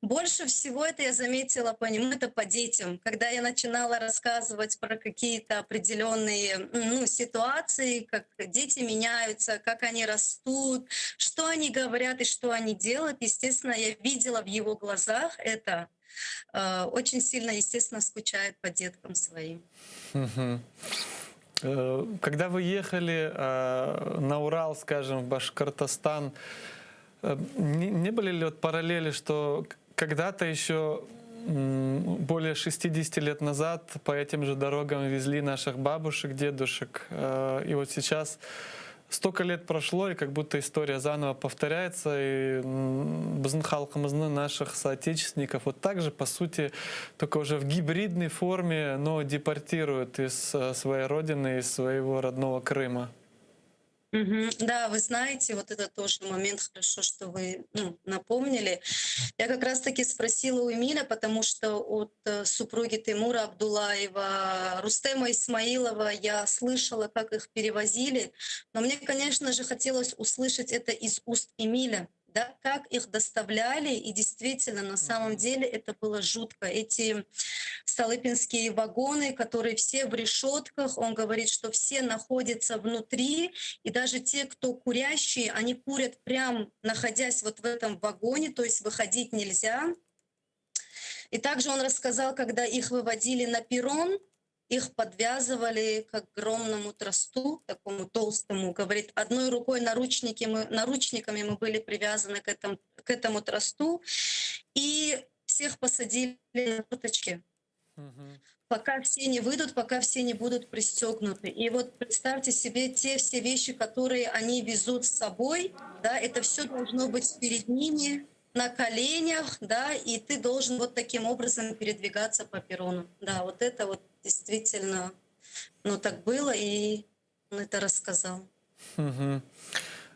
Больше всего это я заметила по нему, это по детям. Когда я начинала рассказывать про какие-то определенные ситуации, как дети меняются, как они растут, что они говорят и что они делают, естественно, я видела в его глазах это. Очень сильно, естественно, скучает по деткам своим. Мгм. Когда вы ехали на Урал, скажем, в Башкортостан, не были ли вот параллели, что когда-то еще более 60 лет назад по этим же дорогам везли наших бабушек, дедушек, и вот сейчас столько лет прошло, и как будто история заново повторяется, и біздің халқымыздың, наших соотечественников вот так же, по сути, только уже в гибридной форме, но депортируют из своей родины, из своего родного Крыма. Да, вы знаете, вот это тоже момент, хорошо, что вы напомнили. Я как раз-таки спросила у Эмиля, потому что от супруги Теймура Абдулаева, Рустема Исмаилова я слышала, как их перевозили, но мне, конечно же, хотелось услышать это из уст Эмиля. Да, как их доставляли, и действительно, на самом деле это было жутко. Эти столыпинские вагоны, которые все в решетках, он говорит, что все находятся внутри, и даже те, кто курящие, они курят прям находясь вот в этом вагоне, то есть выходить нельзя. И также он рассказал, когда их выводили на перрон, их подвязывали к огромному тросту, такому толстому. Говорит, одной рукой наручниками мы были привязаны к этому тросту, и всех посадили на корточки. Пока все не выйдут, пока все не будут пристегнуты. И вот представьте себе те все вещи, которые они везут с собой, да, это все должно быть перед ними, на коленях, да, и ты должен вот таким образом передвигаться по перрону. Да, вот это вот действительно, ну так было, и он это рассказал.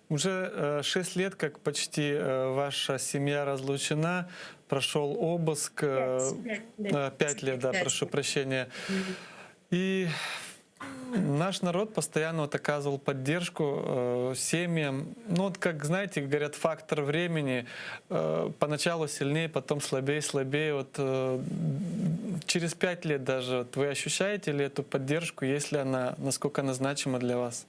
Уже 6 лет, как почти ваша семья разлучена, прошел обыск, 5 лет, да, прошу прощения. И наш народ постоянно вот оказывал поддержку семьям. Ну вот, как знаете, говорят, фактор времени. Поначалу сильнее, потом слабее, слабее. Вот через 5 лет даже вот, вы ощущаете ли эту поддержку, если она, насколько она значима для вас?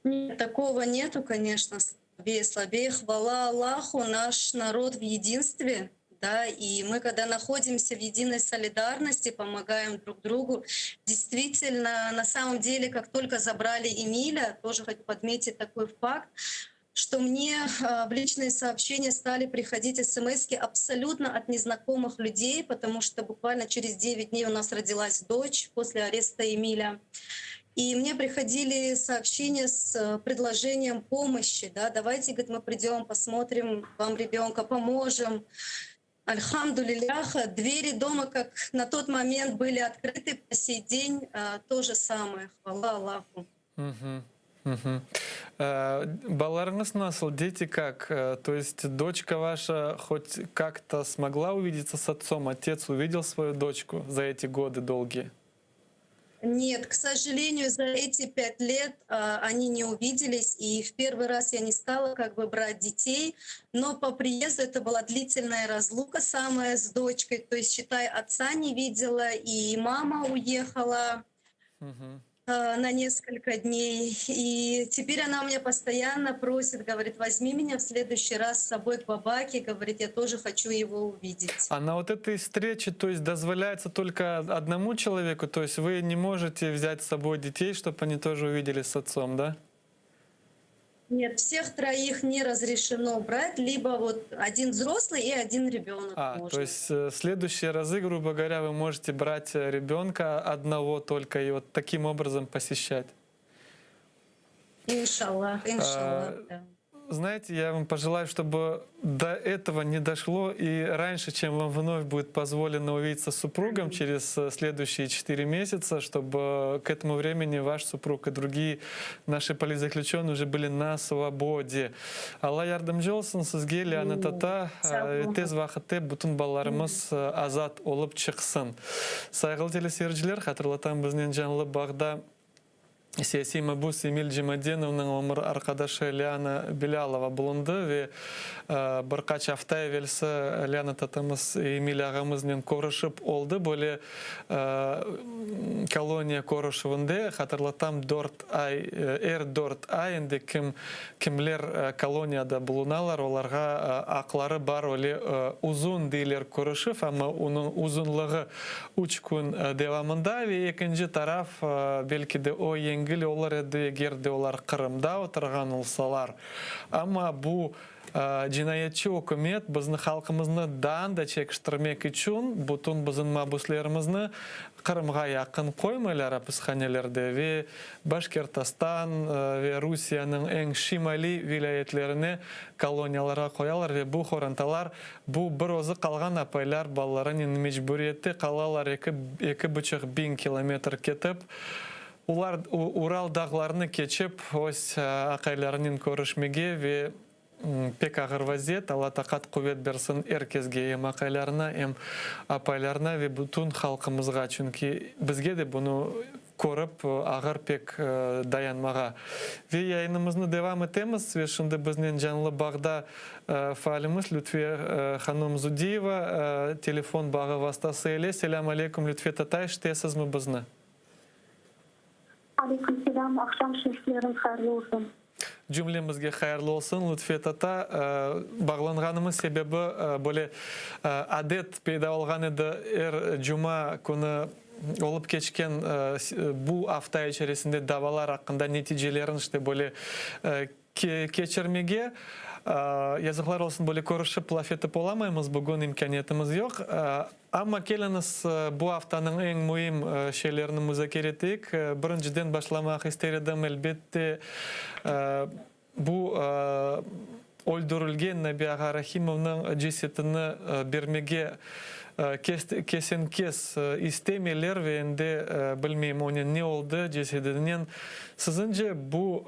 Нет, такого нету, конечно, слабее, слабее. Хвала Аллаху, наш народ в единстве. Да, и мы, когда находимся в единой солидарности, помогаем друг другу, действительно, на самом деле, как только забрали Эмиля, тоже хочу подметить такой факт, что мне в личные сообщения стали приходить смски абсолютно от незнакомых людей, потому что буквально через 9 дней у нас родилась дочь после ареста Эмиля. И мне приходили сообщения с предложением помощи. Да, давайте, говорит, мы придем, посмотрим вам ребенка, поможем. Альхамдулиллях, двери дома, как на тот момент были открыты, по сей день то же самое. Хвала Аллаху. Баларыңыз насыл, дети как? То есть дочка ваша хоть как-то смогла увидеться с отцом? Отец увидел свою дочку за эти годы долгие? Нет, к сожалению, за эти 5 лет они не увиделись, и в первый раз я не стала как бы брать детей, но по приезду это была длительная разлука самая с дочкой, то есть, считай, отца не видела, и мама уехала на несколько дней, и теперь она у меня постоянно просит, говорит, возьми меня в следующий раз с собой к бабаке, говорит, я тоже хочу его увидеть. А на вот этой встрече, то есть дозволяется только одному человеку, то есть вы не можете взять с собой детей, чтобы они тоже увиделись с отцом, да? Нет, всех троих не разрешено брать, либо вот один взрослый и один ребенок. То есть в следующие разы, грубо говоря, вы можете брать ребенка одного только и вот таким образом посещать. Иншаллах, иншаллах, да. Знаете, я вам пожелаю, чтобы до этого не дошло, и раньше, чем вам вновь будет позволено увидеться с супругом через следующие 4 месяца, чтобы к этому времени ваш супруг и другие наши политзаключенные уже были на свободе. Алла ярдәмче болсын сезгә, Леонид ата, тез вакытта бүтән балаларыбыз азат олып чыксын. Сайгылы телесөйерчеләр, хатırlатам, безнең җанлы багда Саяси мәбүс Эмиль Джимаденовның өмір аркадашы Лиана Белялова булынды ве бірқач афта евелсі Лиана татамыз Эмиль ағамызмен көрішіп олды. Бөле колония көрішівінде хатырлатам 4 ай енді кімлер колонияда булыналар, оларға ақлары бар оле uzun дейлер көрішіп, ама оның uzunлығы 3 күн девамында ве екінші тараф белки де о еңгіл олар еді егерде олар Қырымда отырған олсалар. Ама бұл жинаятчы өкімет біздің халқымызны да чекіштірмек үшін бұтын біздің мабуслерімізні Қырымға яқын қоймайлар апысханелерде ве Башкертостан ве Русияның ең шимали вилаятлеріне колонияларға қоялар ве бұл хоранталар бұл бір өзі қалған апайлар балаларын мәжбүриетті қалалар 2,5 километр кетіп Улар Урал дағларыны кечіп, ось ақайларының көрішмеге ве пек ағыр вазет, Алла тақат құвет берсін әркезге ем ақайларына, ем апайларына ве бүтін халқымызға. Чүнки бізге де бұны көріп ағыр пек даянмаға. Ве яйнымызны девам етеміз, ве шынды бізнен жанлы бағда фаліміз Лютфе ханым Зудиева, телефон бағы вастасы еле. Селям алейкум, Лютфе татай, штесіз мы бізні? Алейкум селям, ақшам шешілерін қайырлы olsun. Cümlemizge hayırlı olsun. Lütfet ata bağlanğanımız sebebi böyle adet peyda olğan edi cuma günü olup geçken bu hafta içerisinde davalar hakkında neticelerin işte böyle geçirmege yazıklar olsun böyle konuşup laf etip olamayız, bugün imkaniyetimiz yok. Ama keliniz bu haftanın en mühim şeylerini müzakere ettik. Birinciden başlamak istedim elbette bu öldürülgen Nabi Ağa Rahimov'un cesetini vermege kesin istemeler ve endi bilmeyim onun ne oldu cesedinin. Sizce bu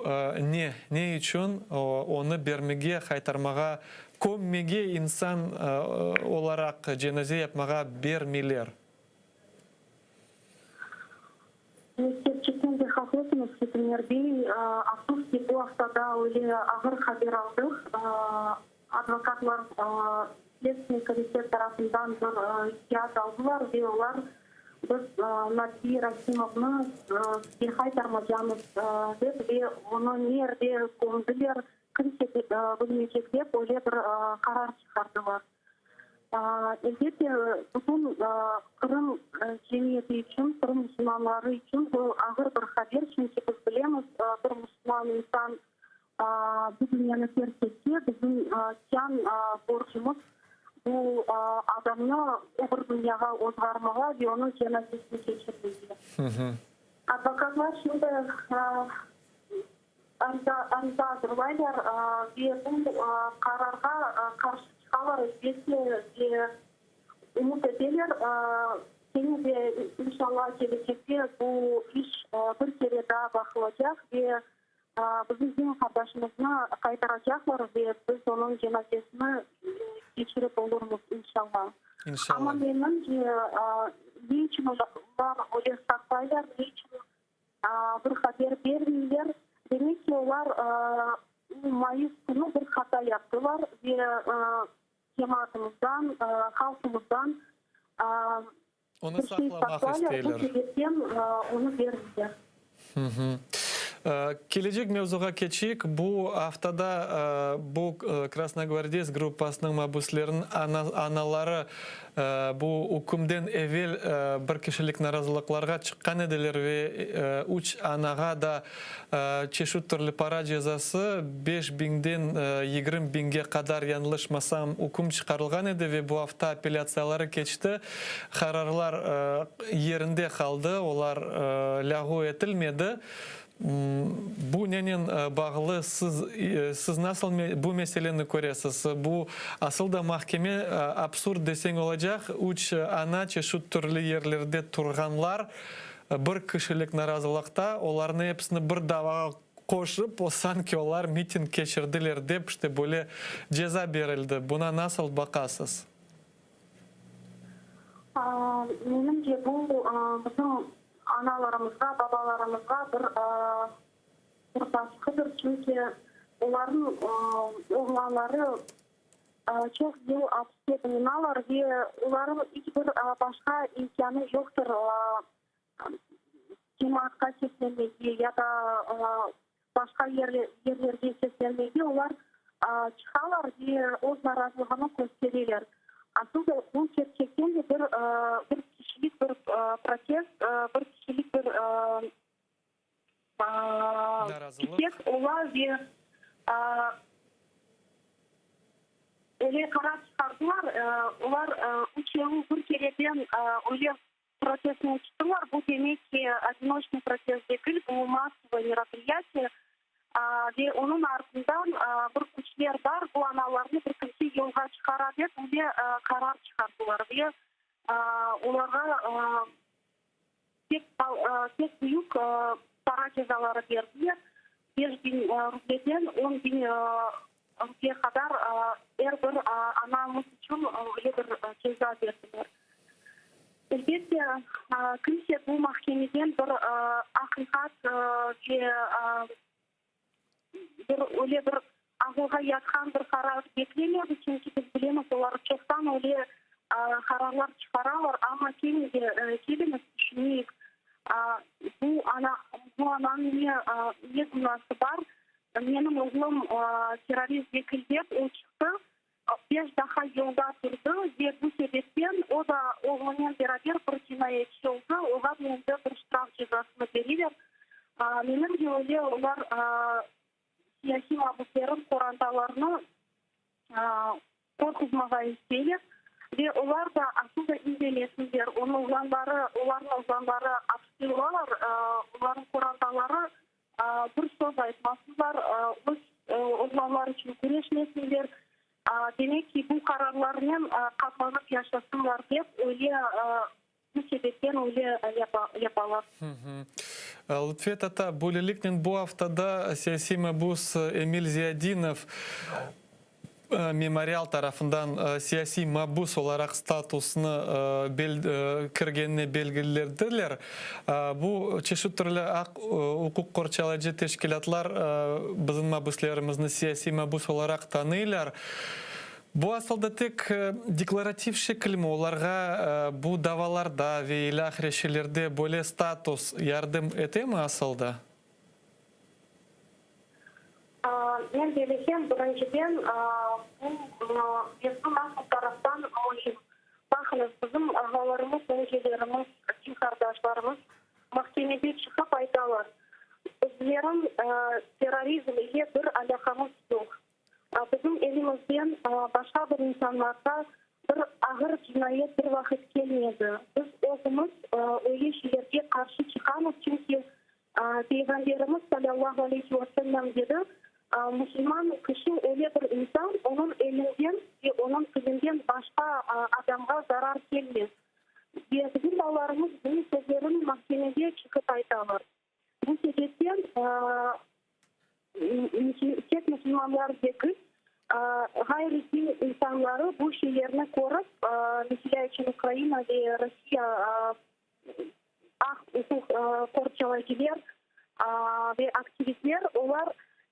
ne için onu vermege, kaytarmaga, kömmege insan olarak cenaze yapmaga vermeler? Gerçekten de haklısınız Ketimler Bey. Afsuski bu haftada öyle ağır haber aldık. Advokatlar Следственный комитет tarafından bir ihtiyat aldılar ve onlar biz Nabi Rahimov'unu kaytarmayacağız ve onu nerede kondular, kimse bilmeyecek deyip öyle bir karar çıkardılar. Elbette bütün Kırım cemiyeti için, Kırım Müslümanları için bu ağır bir haber. Çünkü biz bilemiz bir Müslüman insan bu dünyanı terk etti. Bizim can borcumuz bu adamı öbür dünyaya özgarmağa ve onun cenazesini geçirmeydi. Advokatlar şimdi arıza hazırlaylar ve bu kararga karşı çıkarlar. Elbette umut ederler. Senin de inşallah gelecekte bu iş bir kere daha bakılacak ve bizim kardeşimizni kaytaracaklar ve biz onun cenazesini geçirip oluruz inşallah. Ama menimce ne için onlar öyle saklaylar, ne için bir haber vermiyorlar. Demek ki onlar Mayıs günü bir hata yaptılar ve cemaatimizden, halkımızdan onu saklamak isterler. Bu sebepten onu verdiler. Gelecek mevzuga geçik. Bu haftada bu Krasnogvardeysk gruppasının mabuslarının analары bu hükümden evvel bir kişilik narazılıklarga çıkan ediler ve 3 anaga da çeşit türlü para cezası 5.000'den 20.000'ge kadar yanlışmasam hüküm çıkarılgan edi ve bu hafta apelyatsiyaları geçti. Kararlar yerinde kaldı. Onlar lahu etilmedi. Bu nenin bağlı siz nasıl bu meseleni görüyorsunuz? Bu asıl da mahkeme absurd desen olacak. 3 ana çeşit türlü yerlerde turganlar bir kişilik narazılıkta onların hepsini bir davaga koşup o sanki onlar miting geçirdiler deyip işte böyle ceza verildi. Buna nasıl bakasınız? Menimce bu bizim analarımızga, babalarımızga bir baskıdır. Çünkü onların oğlanları çok yıl hapiste bulunalar ve onların hiçbir başka imkanı yoktur. Cemaatka seslenmegi ya da başka yerlerde seslenmegi. Onlar çıkarlar ve öz narazılığını gösterirler. Aslında bu gerçekten de bir kişilik bir protest, bir kişilik bir protest olar ve öyle karar çıkardılar. Onlar 3 yıl bir kereden öyle protestine çıktılar. Bu demek ki одиночный протест değil, bu массовое мероприятие. Ve onun ardından bir güçler var. Bu analarını bir kimse yolga çıkararak öyle karar çıkardılar. Ve onlara tek büyük para cezaları verdiler. 5.000 rubleden 10.000 rubleye kadar her bir anamız için öyle bir ceza verdiler. Elbette kimse bu mahkemeden bir hakikat ve öyle bir ağılga yatkan bir karar beklemiyordu. Çünkü biz bilemiz onlar çoktan öyle kararlar çıkararlar ama kendimiz düşünmeyiz. Bu ananın ne günahı var? менің ұлым терроризмге кіргеп, ол шықты, 5 daha yolda тұрды, ve bu sebepten o da oğlunun beraber bir cinayetçi oldu, oğa енді bir штраф cezasını verilir. Menimce öyle onlar siyasi mahbusların korandalarını korkutmağa isteyiz. Ve onlar da aslında izlemesinler. Onların uzanları apsıyorlar, onların korandaları bir söz aytmasınlar, uzanlar için güreşmesinler. Demek ki bu kararlarının katlanıp yaşasınlar deyip öyle bu sebepten öyle yaparlar. Лутфет ата, böylelikle bu haftada siyasi mebus Emil Ziyadinov memorial tarafından siyasi mabus olarak statusunu kirgenine belgilediler. Bu çeşit türlü hukuk korçalıcı teşkilatlar bizim mabuslarımızı siyasi mabus olarak tanıyırlar. Bu aslında tek deklaratif şekil mi? Onlara bu davalarda ve ilah reşelerde böyle status yardım ete mi aslında? Ben bileceğim, birinciden bizim asıl taraftan bakınız bizim ağalarımız, öncelerimiz, tüm kardeşlerimiz mahkemede çıkıp aytalar. Bizlerin terörizmle bir alakamız yok. Bizim elimizden başka bir insanlarda bir ağır cinayet bir vakit gelmedi. Biz özümüz öyle şeylerge karşı çıkamız çünkü Peygamberimiz sallallahu aleyhi ve sellem dedi, Müslüman kişi öyle bir insan, onun elinden ve onun dilinden başka adamga zarar gelmez. Ve bizim bağlarımız bu sözlerini mahkemede çıkıp aytalar. Bu sebepten tek Müslümanlar değil, gayri din insanları bu şeylerini korup, mesela için Ukrayna ve Rusya hukuk korçalıcılar ve aktivistler, onlar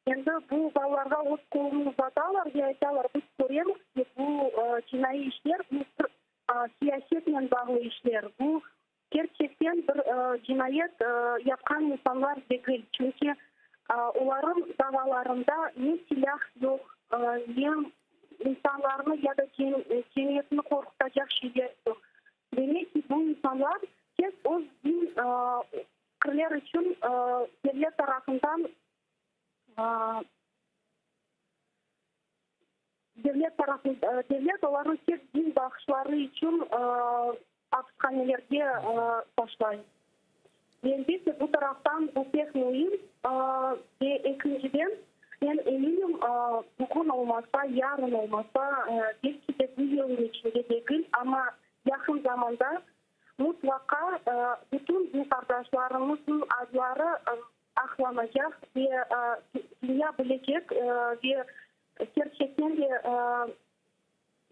endi bu bağlarga o'z qo'lini uzatalar ve aytalar, biz ko'ramiz ki bu jinoiy ishlar, bu siyaset bilan bog'liq ishlar. Bu gerçekten bir jinoyat yapgan insanlar değil. Çünkü onların davalarında ne silah yok, ne insanlarını ya da cemiyetini korkutacak şeyler yok. Demek ki bu insanlar tek o din kırlar için devlet tarafından devlet onların tek din bağışları için hapishanelerde başlayın. Elbette bu taraftan bu pek mühim ve ikinciden ben eminim bugün olmasa, yarın olmasa, belki de bu yılın içinde değil ama yakın zamanda mutlaka bütün din kardeşlerimizin adları aklanacak ve dünya bilecek ve gerçekten de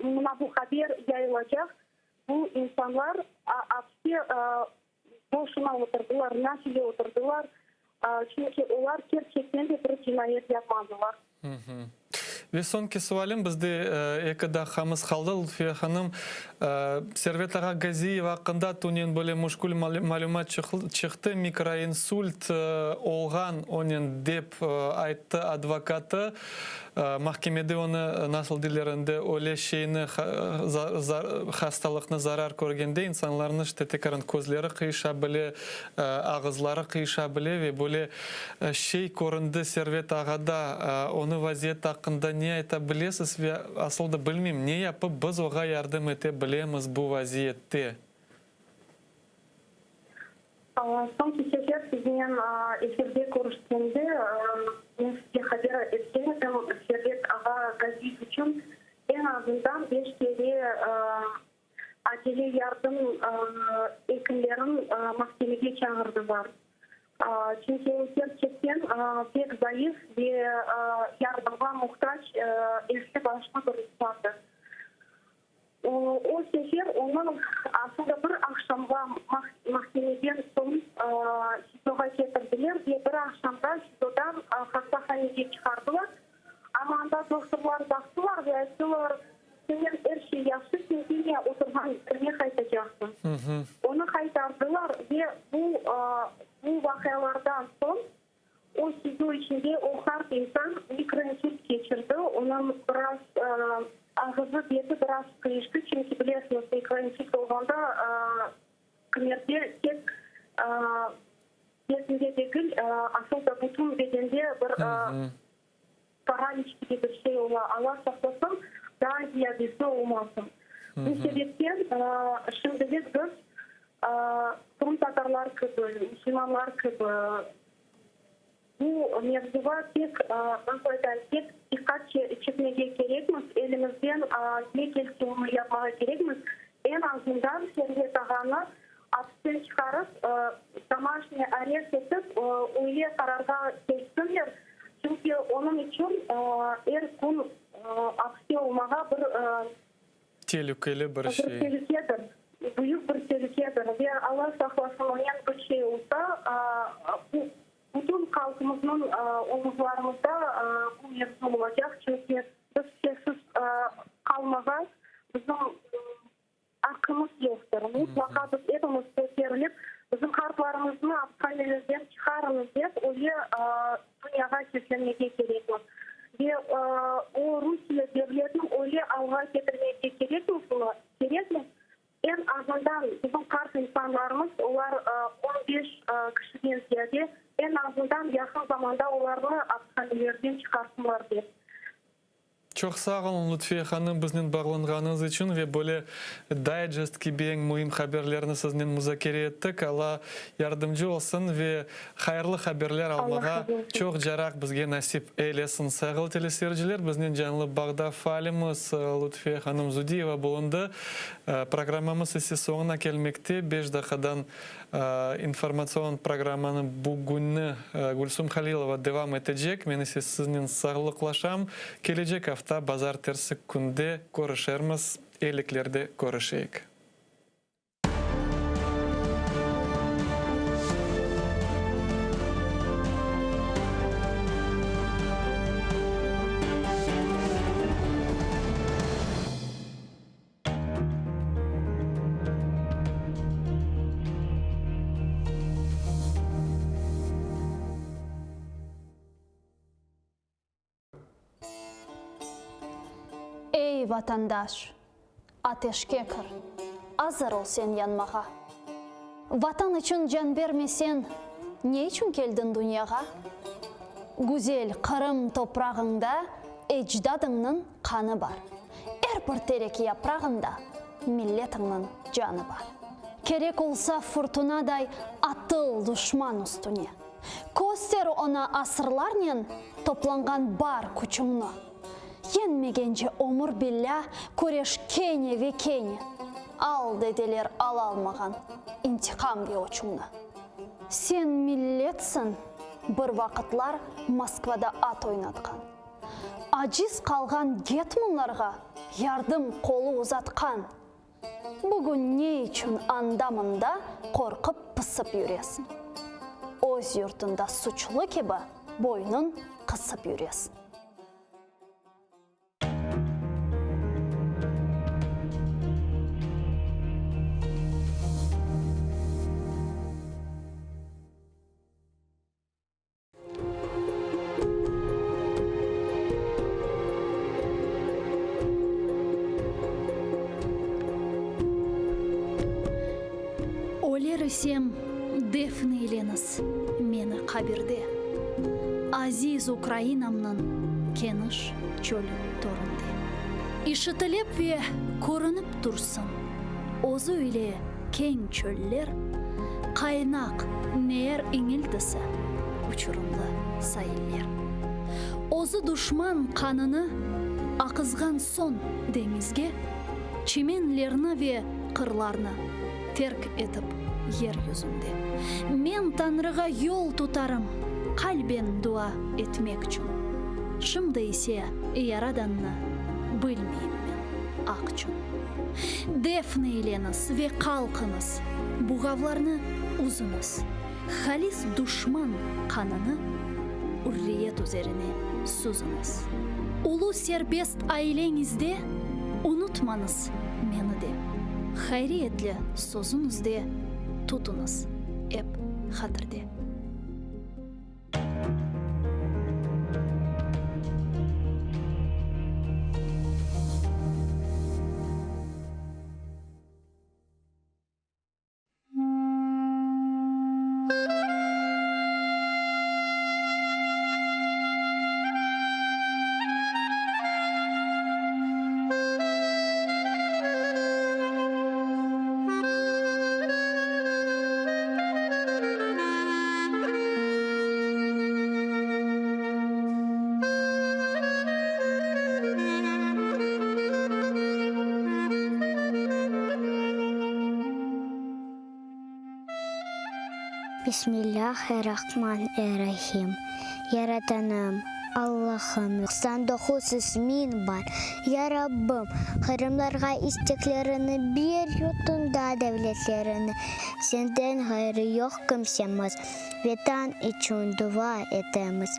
buna bu haber yayılacak. Bu insanlar hapse boşuna oturdular, nafile oturdular. Çünkü onlar gerçekten de bir cinayet yapmadılar. Ve sonki sualim bizde ekada xamiz qaldi, Lutfiya xanım. Servet ağa Gaziyev hakkında tunin böyle muşkul malumat çıktı. Mikroinsult olgan onun dep aytты advokatı. Mahkemede onu nasıl dillerinde öyle şeyini hastalıkını zarar görgende insanların işte tekrardan közleri kıyışabili, ağızları kıyışabili ve böyle şey göründü Servet ağada onu vaziyet hakkında ne aytabilirsiniz ve aslında bilmem ne yapıp biz oğa yardım edebiliriz bu vaziyette? Son sefer sizin efirde görüştüğümde ben size haber ettim. Servet ağa Gaziyev için en azından 5 kere acele yardım ekinlerin mahkemeye çağırdılar. Çünkü gerçekten pek zayıf ve yardıma muhtaç eski başına bir insandı. O sefer onun aslında bir akşamda mahkemeden son Sizo'ya getirdiler ve bir akşamda Sizo'dan hastahaneye çıkardılar. Ama anda doktorlar baktılar ve ayttılar, senin her şey yaxşı, sen yine oturgan kime kaytacaksın. Onu kaytardılar ve bu vakalardan son o Sizo içinde o harp insan нам біраз ағызы беті біраз қиышты, чүнки білесіңіз, экранчик болғанда кімерде тек бетінде дегіл асылда бұтын беденде бір параличті бір şey ола. Allah сақтасын, daha ziyadesi olmasın. Bu sebepten şimdi biz Kırım Tatarlar gibi, Müslümanlar gibi bu mevzuva tek dikkat çekmeye gerekmiz. Elimizden ne gelirse onu yapmaya gerekmiz. En azından Servet Ağa'nı hapisten çıkarıp домашний areст edip öyle kararga geçsinler. Çünkü onun için her gün hapiste olmağa bir Tehlikeli bir şey. tehlikedir. Büyük bir tehlikedir. Ve Allah saklasın onun bir şey olsa bütün halkımızın omuzlarımızda bu mevzu olacak. Çünkü biz sessiz kalmağa bizim hakkımız yoktur. Mutlaka biz hepimiz gösterilip bizim kartlarımızı hapishanelерden çıkarınız deyip öyle dünyaya seslenmeye gerekmiz. Ve o Rusya devletini öyle alğa getirmeye gerekmiz. En azından bizim kart insanlarımız, onlar 15 kişiden ziyade en azından yakın zamanda onları hapishanelerden çıkarsınlar deyip. Çok sağ olun Lutfiye Hanım bizning bağlanğanınız için ve böyle dayjest gibi en mühim haberlerini sizinle müzakere ettik. Allah yardımcı olsun ve hayırlı haberler almağa çok jarak bizge nasip eylesin. Sağol teleseyirciler, bizning canlı bağda faalimiz Lutfiye Hanım Zudiyeva bulundu. Programmamız ise sonuna gelmekte. 5 dakikadan informasyon programını bugünü Gülsüm Halilova devam edecek. Ben ise sizinle sağlıklaşam. Gelecek hafta bazar tersi günde görüşürüz. Eyliklerde görüşeyik. Ey vatandaş, ateşke kır, hazır ol sen yanmağa. Vatan için can vermesen, ne için geldin dünyaya? Güzel Kırım toprağında ecdadının kanı var. Her bir terek yaprağında milletinin canı var. Kerek olsa fırtınaday atıl düşman üstüne. Göster ona asırlarla toplangan bar küçüğünü. Yenmegence omur billah kureş kene ve kene. Al dediler al almagan intikam ve uçumna. Sen milletsin bir vakitlar Moskvada at oynatkan. Aciz kalgan getmunlarga yardım kolu uzatkan. Bugün ne için andamında korkup pısıp yüresin. Öz yurtunda suçlu gibi boynun kısıp yüresin. Олерісем Дефна Еленас мені қабірде. Азиз Украинамның кеніш чөлі торынды. Ишітіліп ве көрініп тұрсын. Озы үйле кең чөллер, қайнақ нер еңілдісі, ұчырымды сайылер. Озы дұшман қаныны ақызған сон деңізге, чеменлеріні ве қырларны терк етіп yer yüzünde. Men Tanrıға yol tutarım, kalben dua etmek için. Şimdi ise Yaradanını bilmeyim ben akçın. Defne eyleniz ve kalkınız, buğavlarını uzunuz. Halis düşman kanını hürriyet üzerine suzunuz. Ulu serbest ailenizde unutmanız meni de. Hayriyetli sözünüzde tutunuz hep hatırda. Бисмиллахир-рахманир-рахим. Яратаным, Аллахым, 99 исмин бар. Я Раббым, Кырымларга истеклерини бер, ютунда devletlerini. Senden gayrı yok kimsemiz. Vatan için dua etemiz.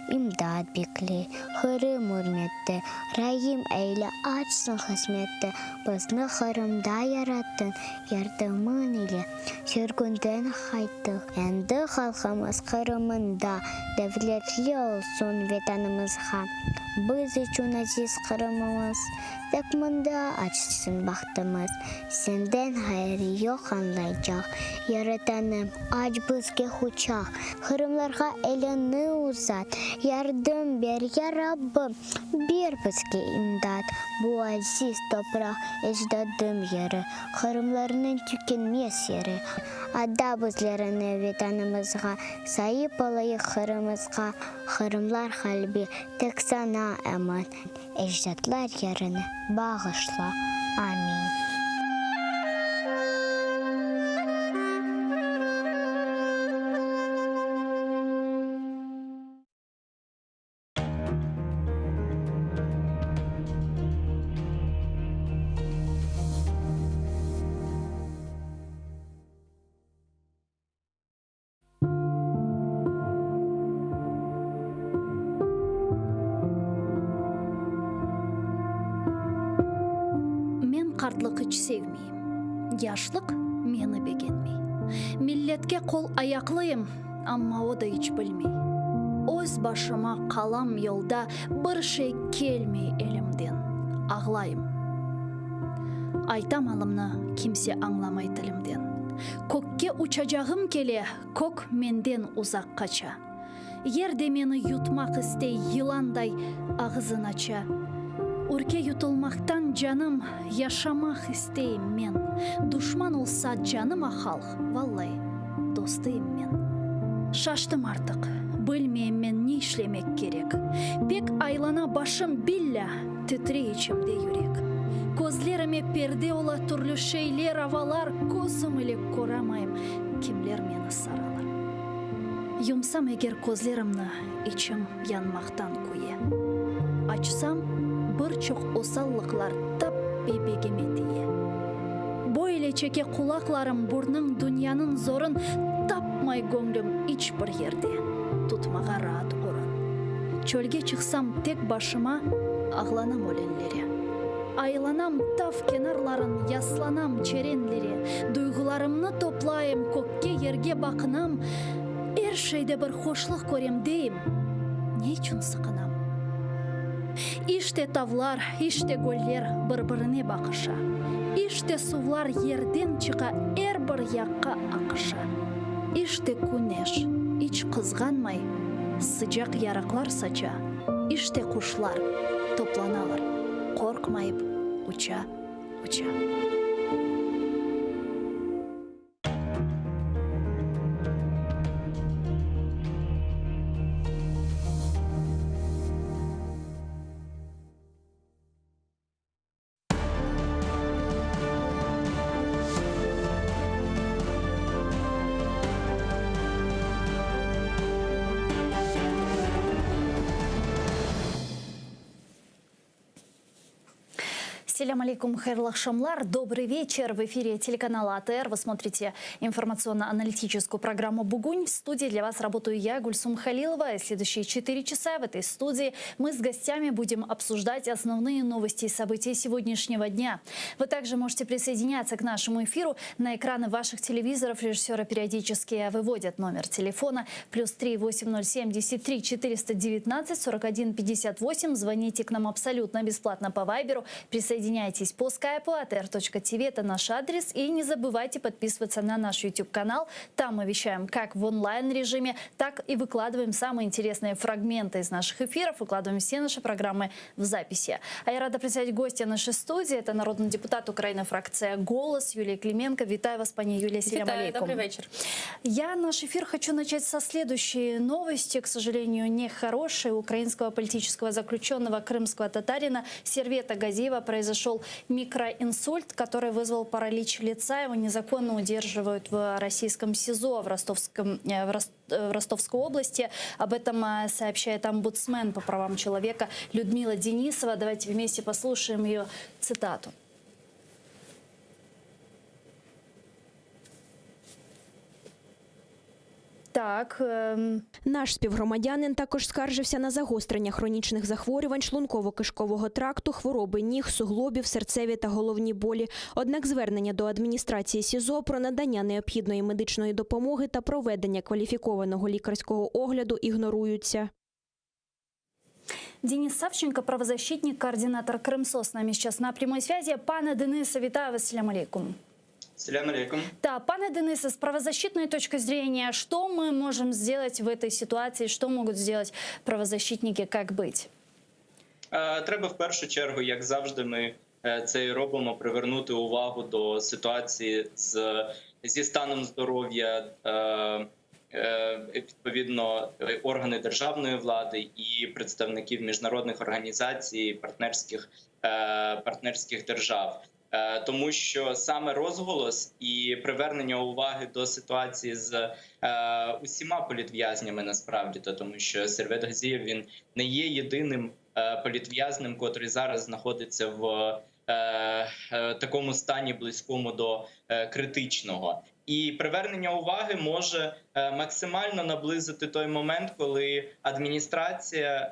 İmdad bekle, Kırım hürmette. Rahim eyle açsın hizmette. Bizni Kırımda yarattın, yardımın ile. Sürgünden kayttık. Endi halkımız Kırım'ında devletli olsun vatanımızga. Biz için aziz Kırım'ımız. Takmında açsın bahtımız. Senden gayrı yok anlayacak. Yaratanım aç bizge uçak. Kırımlarga elini uzat. Yardım ver ya Rabbim. Bir bizge imdat. Bu aziz toprak ecdadım yeri. Kırımlarının tükenmez yeri. Adda bizlerini vatanımızga. Sahip olayı Kırımızga. Kırımlar kalbi tek sana eman. Ecdatlar yerini bağışla. Amin. Қартлық іч sevmeyim. Yaşlık meni beğenmey. Milletke kol ayaklıyım, ama o da hiç bilmey. Öz başıma kalam yolda bir şey kelmey elimden. Ağlayım. Aytamalımны kimse anlamay dilimden. Kökке uçacağım kele, kök menden uzak kaça. Yerde meni yutmak istey yılanday ağzın aça. Ürke yutulmaktan canım, yaşamak isteyim men. Düşman olsa canıma halk, vallahi dostuyum men. Şaştım artık, bilmeyim men ne işlemek gerek. Pek aylana başım billa, titre içimde yürek. Gözlerime perde ola türlü şeyler, havalar, gözüm ile koramayım. Kimler meni saralar. Yumsam eğer gözlerimni, içim yanmaktan kuye. Açsam, birçok osallıklar tap bebegime diye. Böyle çeke kulaklarım burnum dünyanın zorun tapmay gönlüm hiç bir yerde. Tutmağa rahat orun. Çölge çıksam tek başıma ağlanam ölenlere. Aylanam taf kenarların yaslanam çerenlere. Duygularımны toplayım kökке yerge bakınam. Her şeyde bir hoşluk görem deyim. Ne için sıkınam? İşte tavlar, işte göller birbirine bakışa. İşte sular yerden çıka her bir yakka akışa. İşte güneş hiç kızganmay, sıcak yaraklar saça. İşte kuşlar toplanalar, korkmayıp uça uça. Ассаляму алейкум, хайрлы акшамлар. Добрый вечер. В эфире телеканала АТР. Вы смотрите информационно-аналитическую программу «Бугунь». В студии для вас работаю я, Гульсум Халилова. И следующие 4 часа в этой студии мы с гостями будем обсуждать основные новости и события сегодняшнего дня. Вы также можете присоединяться к нашему эфиру. На экраны ваших телевизоров режиссеры периодически выводят номер телефона +3 80 73 419 41 58. Звоните к нам абсолютно бесплатно по Вайберу. Присоединяйтесь по скайпу atr.tv, это наш адрес. И не забывайте подписываться на наш YouTube-канал. Там мы вещаем как в онлайн-режиме, так и выкладываем самые интересные фрагменты из наших эфиров, выкладываем все наши программы в записи. А я рада представить гостя нашей студии. Это народный депутат Украины, фракция «Голос» Юлия Клименко. Витаю вас, пани Юлия. Ассаляму алейкум. Добрый вечер. Я наш эфир хочу начать со следующей новости, к сожалению, нехорошей. У украинского политического заключенного крымского татарина Сервета Газиева произошел произошел микроинсульт, который вызвал паралич лица. Его незаконно удерживают в российском СИЗО в Ростовской области. Об этом сообщает омбудсмен по правам человека Людмила Денисова. Давайте вместе послушаем ее цитату. Так, Наш співгромадянин також скаржився на загострення хронічних захворювань шлунково-кишкового тракту, хвороби ніг, суглобів, серцеві та головні болі. Однак звернення до адміністрації СІЗО про надання необхідної медичної допомоги та проведення кваліфікованого лікарського огляду ігноруються. Денис Савченко, правозащитник, координатор Крымсо, с нами сейчас на прямой связи. Пане Денисе, вітаю вас, ассаляму алейкум. Салям алейкум. Да, пане Денисе, с правозащитной точки зрения, что мы можем сделать в этой ситуации, что могут сделать правозащитники, как быть? Треба в першу чергу, як завжди ми це і робимо, привернути увагу до ситуації зі станом здоров'я, відповідно, органи державної влади і представників міжнародних організацій, партнерських держав. Тому що саме розголос і привернення уваги до ситуації з усіма політв'язнями насправді, тому що Сервет Газієв, він не є єдиним політв'язнем, котрий зараз знаходиться в такому стані близькому до критичного. І привернення уваги може максимально наблизити той момент, коли адміністрація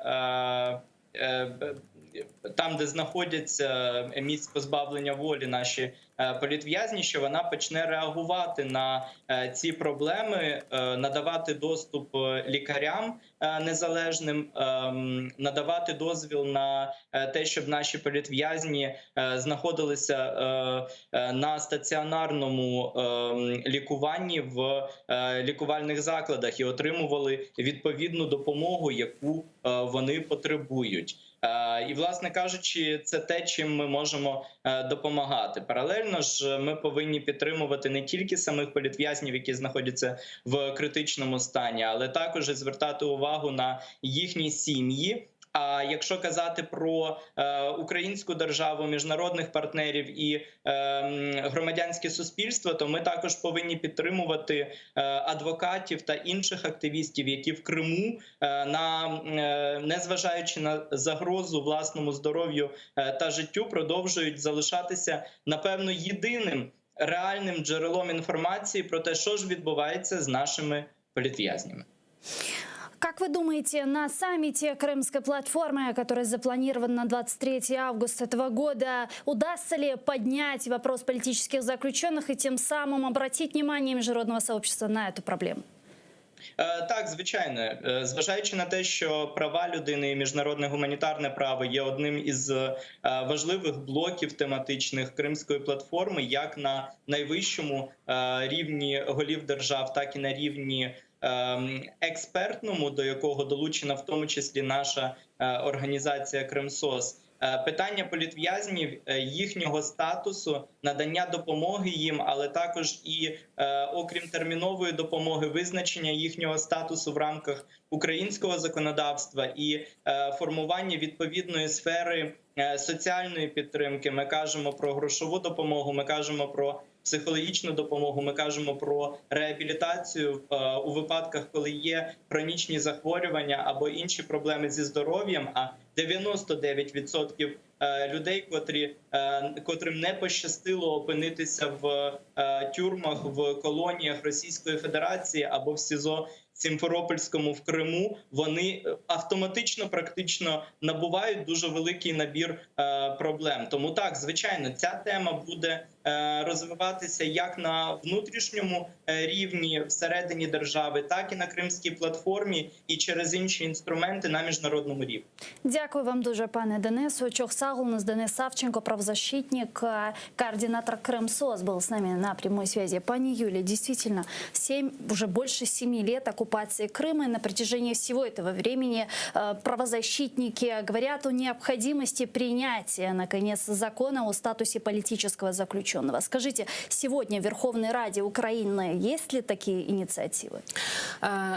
там, де знаходяться місць позбавлення волі наші політв'язні, що вона почне реагувати на ці проблеми, надавати доступ лікарям незалежним, надавати дозвіл на те, щоб наші політв'язні знаходилися на стаціонарному лікуванні в лікувальних закладах і отримували відповідну допомогу, яку вони потребують. І, власне кажучи, це те, чим ми можемо допомагати. Паралельно ж ми повинні підтримувати не тільки самих політв'язнів, які знаходяться в критичному стані, але також і звертати увагу на їхні сім'ї. А якщо казати про українську державу, міжнародних партнерів і громадянське суспільство, то ми також повинні підтримувати адвокатів та інших активістів, які в Криму, незважаючи на загрозу власному здоров'ю та життю, продовжують залишатися, напевно, єдиним реальним джерелом інформації про те, що ж відбувається з нашими політв'язнями. Как вы думаете, на саммите Крымской платформы, который запланирован на 23 августа этого года, удастся ли поднять вопрос политических заключенных и тем самым обратить внимание международного сообщества на эту проблему? Так, звичайно. Зважаючи на те, що права людини і міжнародне гуманітарне право є одним із важливих блоків тематичних Кримської платформи, як на найвищому рівні голів держав, так і на рівні експертному, до якого долучена в тому числі наша організація Кримсос. Питання політв'язнів, їхнього статусу, надання допомоги їм, але також і, окрім термінової допомоги, визначення їхнього статусу в рамках українського законодавства і формування відповідної сфери соціальної підтримки. Ми кажемо про грошову допомогу, ми кажемо про психологічну допомогу, ми кажемо про реабілітацію у випадках, коли є хронічні захворювання або інші проблеми зі здоров'ям, а 99% людей, котрим не пощастило опинитися в тюрмах, в колоніях Російської Федерації або в СІЗО Сімферопольському в Криму, вони автоматично практично набувають дуже великий набір проблем. Тому так, звичайно, ця тема буде розвиватися як на внутрішньому рівні всередині держави, так і на Кримській платформі і через інші інструменти на міжнародному рівні. Дякую вам дуже, пане Денису. Чохсагулнус Денис Савченко, правозащитник, координатор Крымсос, был с нами на прямой связи. Пани Юлия, действительно, уже больше 7 лет оккупации Крыма. И на протяжении всего этого времени правозащитники говорят о необходимости принятия, наконец, закона о статусе политического заключенного. заключенного. Скажите, сегодня в Верховной Раде Украины есть ли такие инициативы?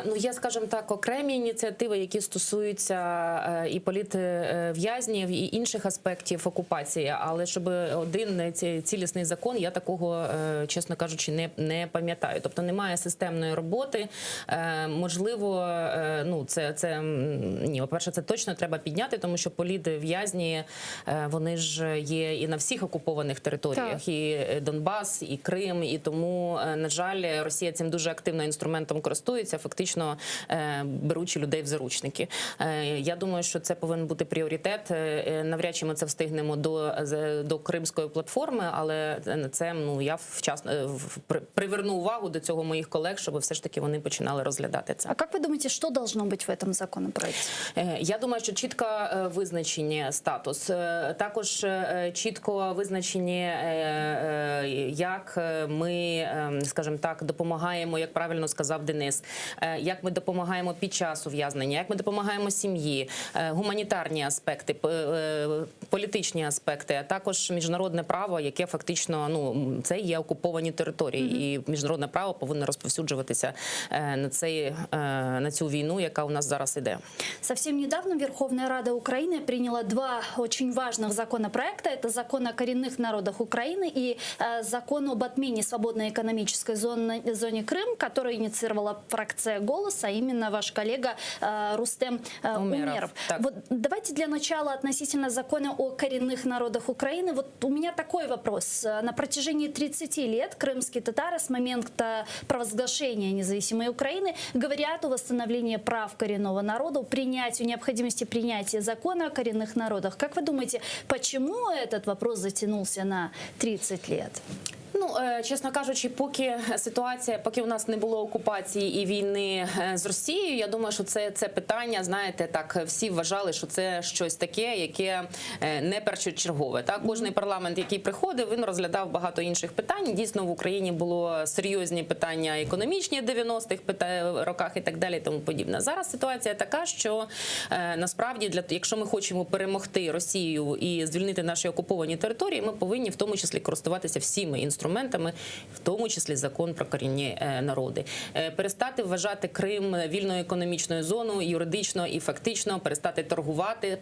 Ну, є, скажімо так, окремі ініціативи, які стосуються і політв'язнів, і інших аспектів окупації, але щоб один цілісний закон, я такого, чесно кажучи, не пам'ятаю. Тобто немає системної роботи. Можливо, ну, ні, по-перше, це точно треба підняти, тому що політв'язні, вони ж є і на всіх окупованих територіях, так. І Донбас, і Крим, і тому, на жаль, Росія цим дуже активно інструментом користується, фактично беручи людей в заручники. Я думаю, що це повинен бути пріоритет. Навряд чи ми це встигнемо до Кримської платформи, але це, ну, я вчасно приверну увагу до цього моїх колег, щоб все ж таки вони починали розглядати це. А як ви думаєте, що должно бути в цьому законопроекті? Я думаю, що чітко визначені статус, також чітко визначені, як ми, скажімо так, допомагаємо, як правильно сказав Денис, як ми допомагаємо під час ув'язнення, як ми допомагаємо сім'ї, гуманітарні аспекти, політичні аспекти, а також міжнародне право, яке фактично, ну, це є окуповані території, і міжнародне право повинно розповсюджуватися на цю війну, яка у нас зараз іде. Совсем недавно Верховная Рада Украины приняла два очень важных законопроекта. Это закон о коренных народах Украины и закон об отмене свободной экономической зоны Крым, который инициировала фракция «Голос», а именно ваш коллега Рустем Умеров. Вот давайте для начала относительно закона о коренных народах Украины. Вот у меня такой вопрос. На протяжении 30 лет крымские татары с момента провозглашения независимой Украины говорят о восстановлении прав коренного народа, необходимости принятия закона о коренных народах. Как вы думаете, почему этот вопрос затянулся на 30 лет? Ну, чесно кажучи, поки у нас не було окупації і війни з Росією, я думаю, що це питання, знаєте, так, всі вважали, що це щось таке, яке не першочергове. Так, кожний парламент, який приходив, він розглядав багато інших питань. Дійсно, в Україні було серйозні питання економічні в 90-х роках і так далі, тому подібне. Зараз ситуація така, що насправді, якщо ми хочемо перемогти Росію і звільнити наші окуповані території, ми повинні в тому числі користуватися всіми інструментами, в тому числі закон про корінні народи. Перестати вважати Крим вільною економічною зоною, юридично і фактично, перестати торгувати,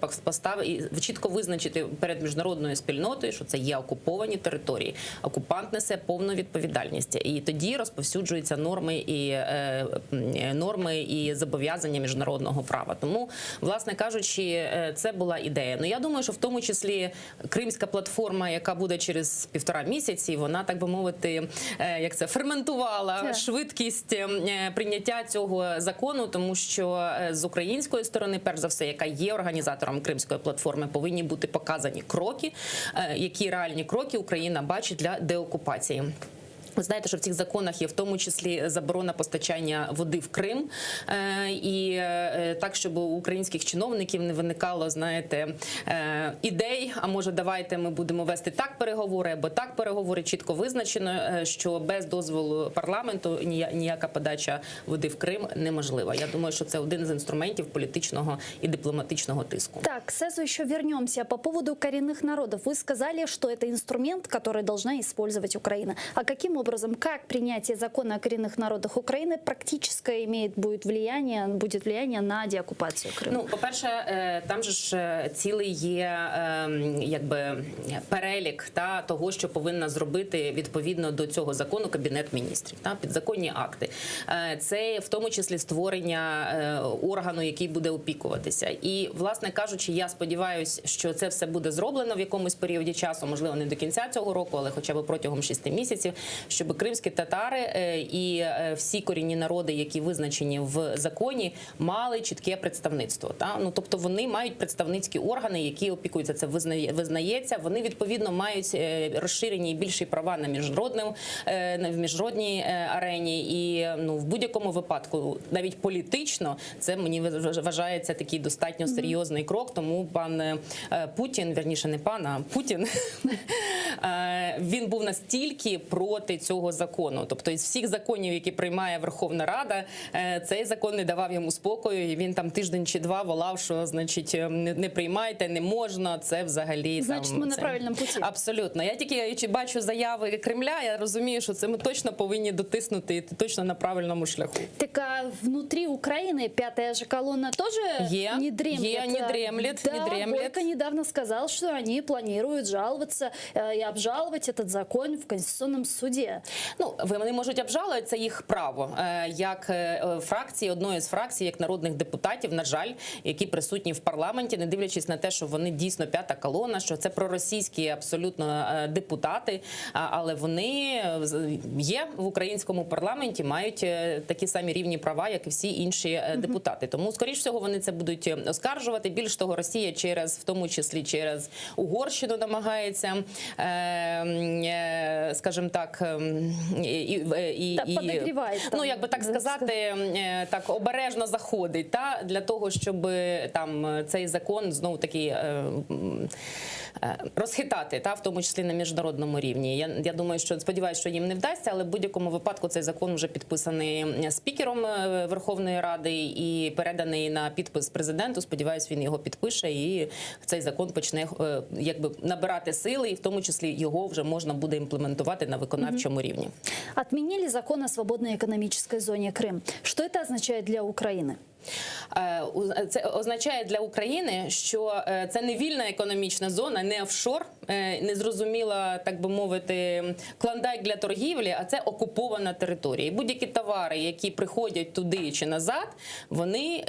і чітко визначити перед міжнародною спільнотою, що це є окуповані території. Окупант несе повну відповідальність. І тоді розповсюджуються норми і зобов'язання міжнародного права. Тому, власне кажучи, це була ідея. Ну, я думаю, що в тому числі Кримська платформа, яка буде через 1,5 місяці, вона, так би мовити, як це, ферментувала швидкість прийняття цього закону, тому що з української сторони, перш за все, яка є організатором Кримської платформи, повинні бути показані кроки, які реальні кроки Україна бачить для деокупації. Ви знаєте, що в цих законах є в тому числі заборона постачання води в Крим. І так, щоб у українських чиновників не виникало, знаєте, ідей, а може давайте ми будемо вести так переговори або так переговори, чітко визначено, що без дозволу парламенту ніяка подача води в Крим неможлива. Я думаю, що це один з інструментів політичного і дипломатичного тиску. Так, сразу еще вернемся. По поводу коренных народов. Вы сказали, что это инструмент, который должна использовать Украина. А каким образом, как принятие закона о коренных народах Украины практически будет влияние на деоккупацию Криму? Ну, по-перше, там же ж цілий є якби перелік того, що повинна зробити відповідно до цього закону Кабінет міністрів, підзаконні акти. Це в тому числі створення органу, який буде опікуватися. І, власне кажучи, я сподіваюся, що це все буде зроблено в якомусь періоді часу, можливо, не до кінця цього року, але хоча б протягом 6 місяців, щоб кримські татари і всі корінні народи, які визначені в законі, мали чітке представництво. Ну, тобто вони мають представницькі органи, які опікуються, це визнається. Вони, відповідно, мають розширені і більші права на міжнародній арені. І в будь-якому випадку, навіть політично, це, мені вважається, такий достатньо серйозний крок. Тому пан Путін, вірніше не пан, а Путін, він був настільки проти цього закону. Тобто із всіх законів, які приймає Верховна Рада, цей закон не давав йому спокою, і він там тиждень чи два волав, що, значить, не приймайте, не можна, це взагалі... Значить, там, ми на це... правильному путі. Абсолютно. Я тільки бачу заяви Кремля, я розумію, що це ми точно повинні дотиснути, і точно на правильному шляху. Так а внутри Украины пятая же колонна тоже не дремлет? Не дремлет, Да, не дремлет. Бойко недавно сказал, что они планируют жаловаться и обжаловать этот закон в Конституционном суде. Ну, вони можуть обжалувати, це їх право. Як фракції, одної з фракцій, як народних депутатів, на жаль, які присутні в парламенті, не дивлячись на те, що вони дійсно п'ята колона, що це проросійські абсолютно депутати, але вони є в українському парламенті, мають такі самі рівні права, як і всі інші депутати. Тому, скоріш всього, вони це будуть оскаржувати. Більш того, Росія в тому числі через Угорщину намагається, скажімо так, ну, як би так сказати, так обережно заходить, та, для того, щоб там цей закон знову таки розхитати, та, в тому числі на міжнародному рівні. Я думаю, що, сподіваюся, що їм не вдасться, але в будь-якому випадку цей закон вже підписаний спікером Верховної Ради і переданий на підпис президенту. Сподіваюсь, він його підпише і цей закон почне якби набирати сили, і в тому числі його вже можна буде імплементувати на виконавчому рівні. Отменили закон о свободной экономической зоне Крым. Что это означает для Украины? Це означає для України, що це не вільна економічна зона, не офшор, не зрозуміла, так би мовити, клондайк для торгівлі, а це окупована територія. І будь-які товари, які приходять туди чи назад, вони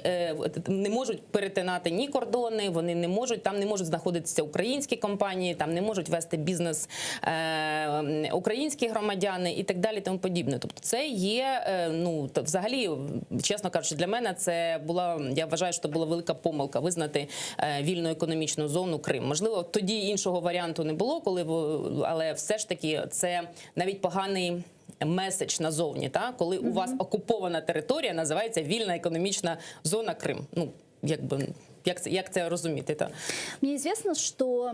не можуть перетинати ні кордони, вони не можуть, там не можуть знаходитися українські компанії, там не можуть вести бізнес українські громадяни і так далі, тому подібне. Тобто це є, ну, взагалі, чесно кажучи, для мене це була, я вважаю, що була велика помилка визнати вільну економічну зону Крим. Можливо, тоді іншого варіанту не було, але все ж таки це навіть поганий меседж назовні, та? Коли у вас окупована територія, називається вільна економічна зона Крим. Ну, якби... Як це розуміти? Та? Мне известно, что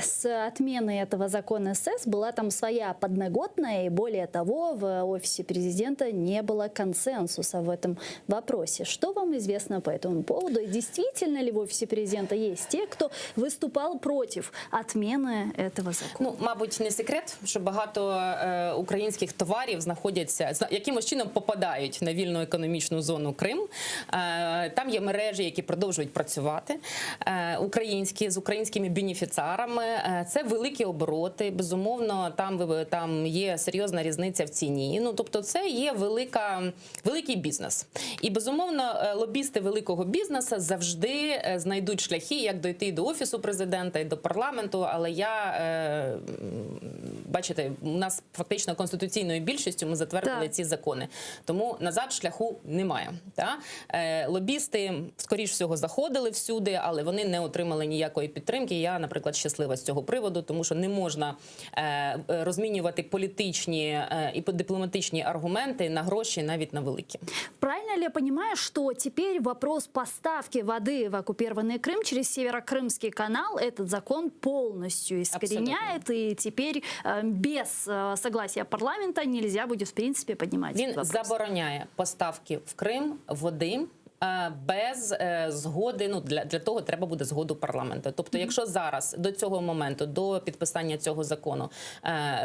с отменой этого закона СС была там своя подноготная, и более того, в офисе президента не было консенсуса в этом вопросе. Что вам известно по этому поводу? И действительно ли в офисе президента есть те, кто выступал против отмены этого закону? Ну, мабуть, не секрет, що багато українських товарів знаходяться, якимось чином попадають на вільну економічну зону Крим. Там є мережі, які продовжують працювати. Українські, з українськими бенефіціарами. Це великі обороти, безумовно, там є серйозна різниця в ціні. Ну, тобто це є великий бізнес. І, безумовно, лобісти великого бізнесу завжди знайдуть шляхи, як дойти до Офісу президента і до парламенту, але бачите, у нас фактично конституційною більшістю ми затвердили ці закони. Тому назад шляху немає. Та? Лобісти, скоріш всього, заходили всюди, але вони не отримали ніякої підтримки. Я, наприклад, щаслива з цього приводу, тому що не можна розмінювати політичні і дипломатичні аргументи на гроші, навіть на великі. Правильно ли я понимаю, что теперь вопрос поставки воды в оккупированный Крым через Северокрымский канал этот закон полностью искореняет, абсолютно. И теперь без согласия парламента нельзя будет, в принципе, поднимать этот вопрос? Він забороняє поставки в Крим води без згоди, ну, для того треба буде згоду парламенту. Тобто, якщо зараз, до цього моменту, до підписання цього закону,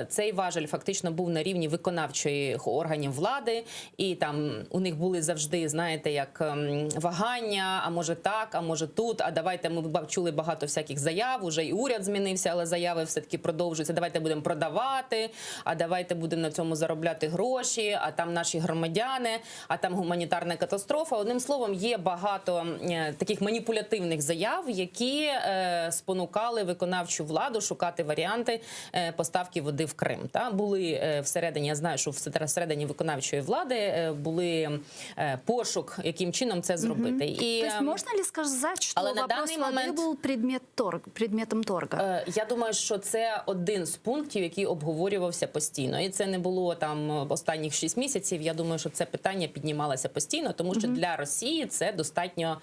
цей важель фактично був на рівні виконавчої органів влади, і там у них були завжди, знаєте, як вагання, а може так, а може тут, а давайте, ми чули багато всяких заяв, уже і уряд змінився, але заяви все-таки продовжуються, давайте будемо продавати, а давайте будемо на цьому заробляти гроші, а там наші громадяни, а там гуманітарна катастрофа. Одним словом, є багато таких маніпулятивних заяв, які спонукали виконавчу владу шукати варіанти поставки води в Крим. Та? Були всередині, я знаю, що всередині виконавчої влади були пошук, яким чином це зробити. І, тобто можна ли сказати, що вопрос води був предметом торга? Я думаю, що це один з пунктів, який обговорювався постійно. І це не було там останніх 6 місяців. Я думаю, що це питання піднімалося постійно, тому що для Росії це достатньо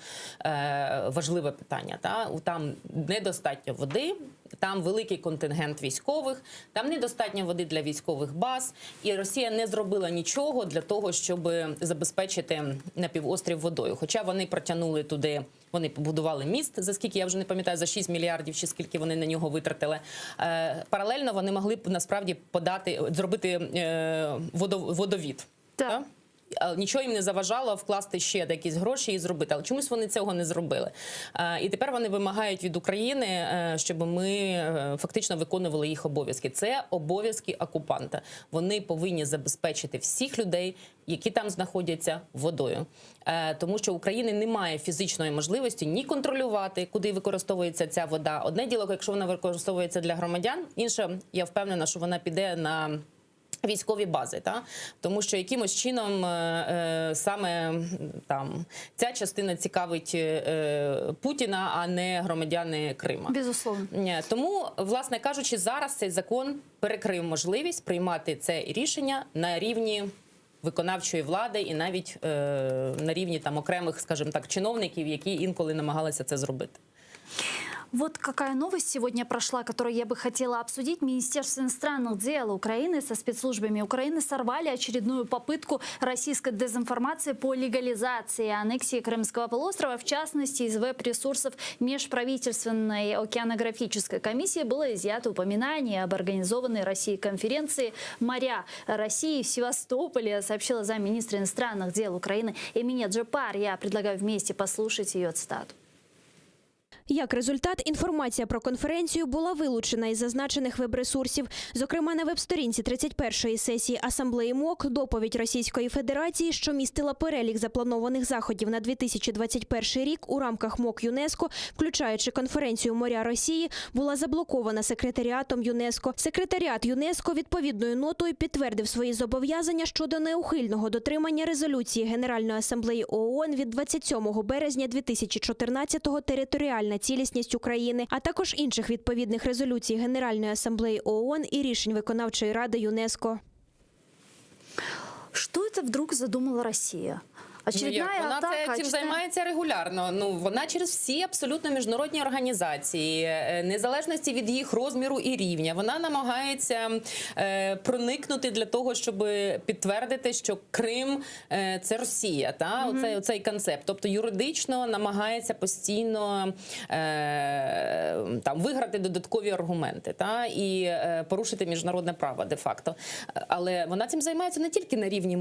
важливе питання. Та? Там недостатньо води, там великий контингент військових, там недостатньо води для військових баз, і Росія не зробила нічого для того, щоб забезпечити на півострів водою. Хоча вони протягнули туди, вони побудували міст, за скільки, я вже не пам'ятаю, за 6 мільярдів, чи скільки вони на нього витратили. Паралельно вони могли б насправді зробити водовід. Так. Нічого їм не заважало вкласти ще якісь гроші і зробити. Але чомусь вони цього не зробили. І тепер вони вимагають від України, щоб ми фактично виконували їх обов'язки. Це обов'язки окупанта. Вони повинні забезпечити всіх людей, які там знаходяться, водою. Тому що України немає фізичної можливості ні контролювати, куди використовується ця вода. Одне діло, якщо вона використовується для громадян, інше, я впевнена, що вона піде на військові бази, тому що якимось чином саме там ця частина цікавить Путіна, а не громадяни Криму. Безусловно. Тому, власне кажучи, зараз цей закон перекрив можливість приймати це рішення на рівні виконавчої влади і навіть на рівні там окремих, скажімо так, чиновників, які інколи намагалися це зробити. Вот какая новость сегодня прошла, которую я бы хотела обсудить. Министерство иностранных дел Украины со спецслужбами Украины сорвали очередную попытку российской дезинформации по легализации аннексии Крымского полуострова. В частности, из веб-ресурсов Межправительственной океанографической комиссии было изъято упоминание об организованной Россией конференции «Моря России» в Севастополе, сообщила замминистра иностранных дел Украины Эмине Джапар. Я предлагаю вместе послушать ее цитату. Як результат, інформація про конференцію була вилучена із зазначених веб-ресурсів. Зокрема, на веб-сторінці 31-ї сесії Асамблеї МОК доповідь Російської Федерації, що містила перелік запланованих заходів на 2021 рік у рамках МОК ЮНЕСКО, включаючи конференцію «Моря Росії», була заблокована секретаріатом ЮНЕСКО. Секретаріат ЮНЕСКО відповідною нотою підтвердив свої зобов'язання щодо неухильного дотримання резолюції Генеральної асамблеї ООН від 27 березня 2014-го «Територіальна цілісність України», а також інших відповідних резолюцій Генеральної асамблеї ООН і рішень Виконавчої ради ЮНЕСКО. Что это вдруг задумала Россия? Очередная вона атака, цим займається регулярно. Вона через всі абсолютно міжнародні організації, незалежності від їх розміру і рівня, вона намагається проникнути для того, щоб підтвердити, що Крим – це Росія. Оцей концепт. Тобто юридично намагається постійно виграти додаткові аргументи і порушити міжнародне право де-факто. Але вона цим займається не тільки на рівні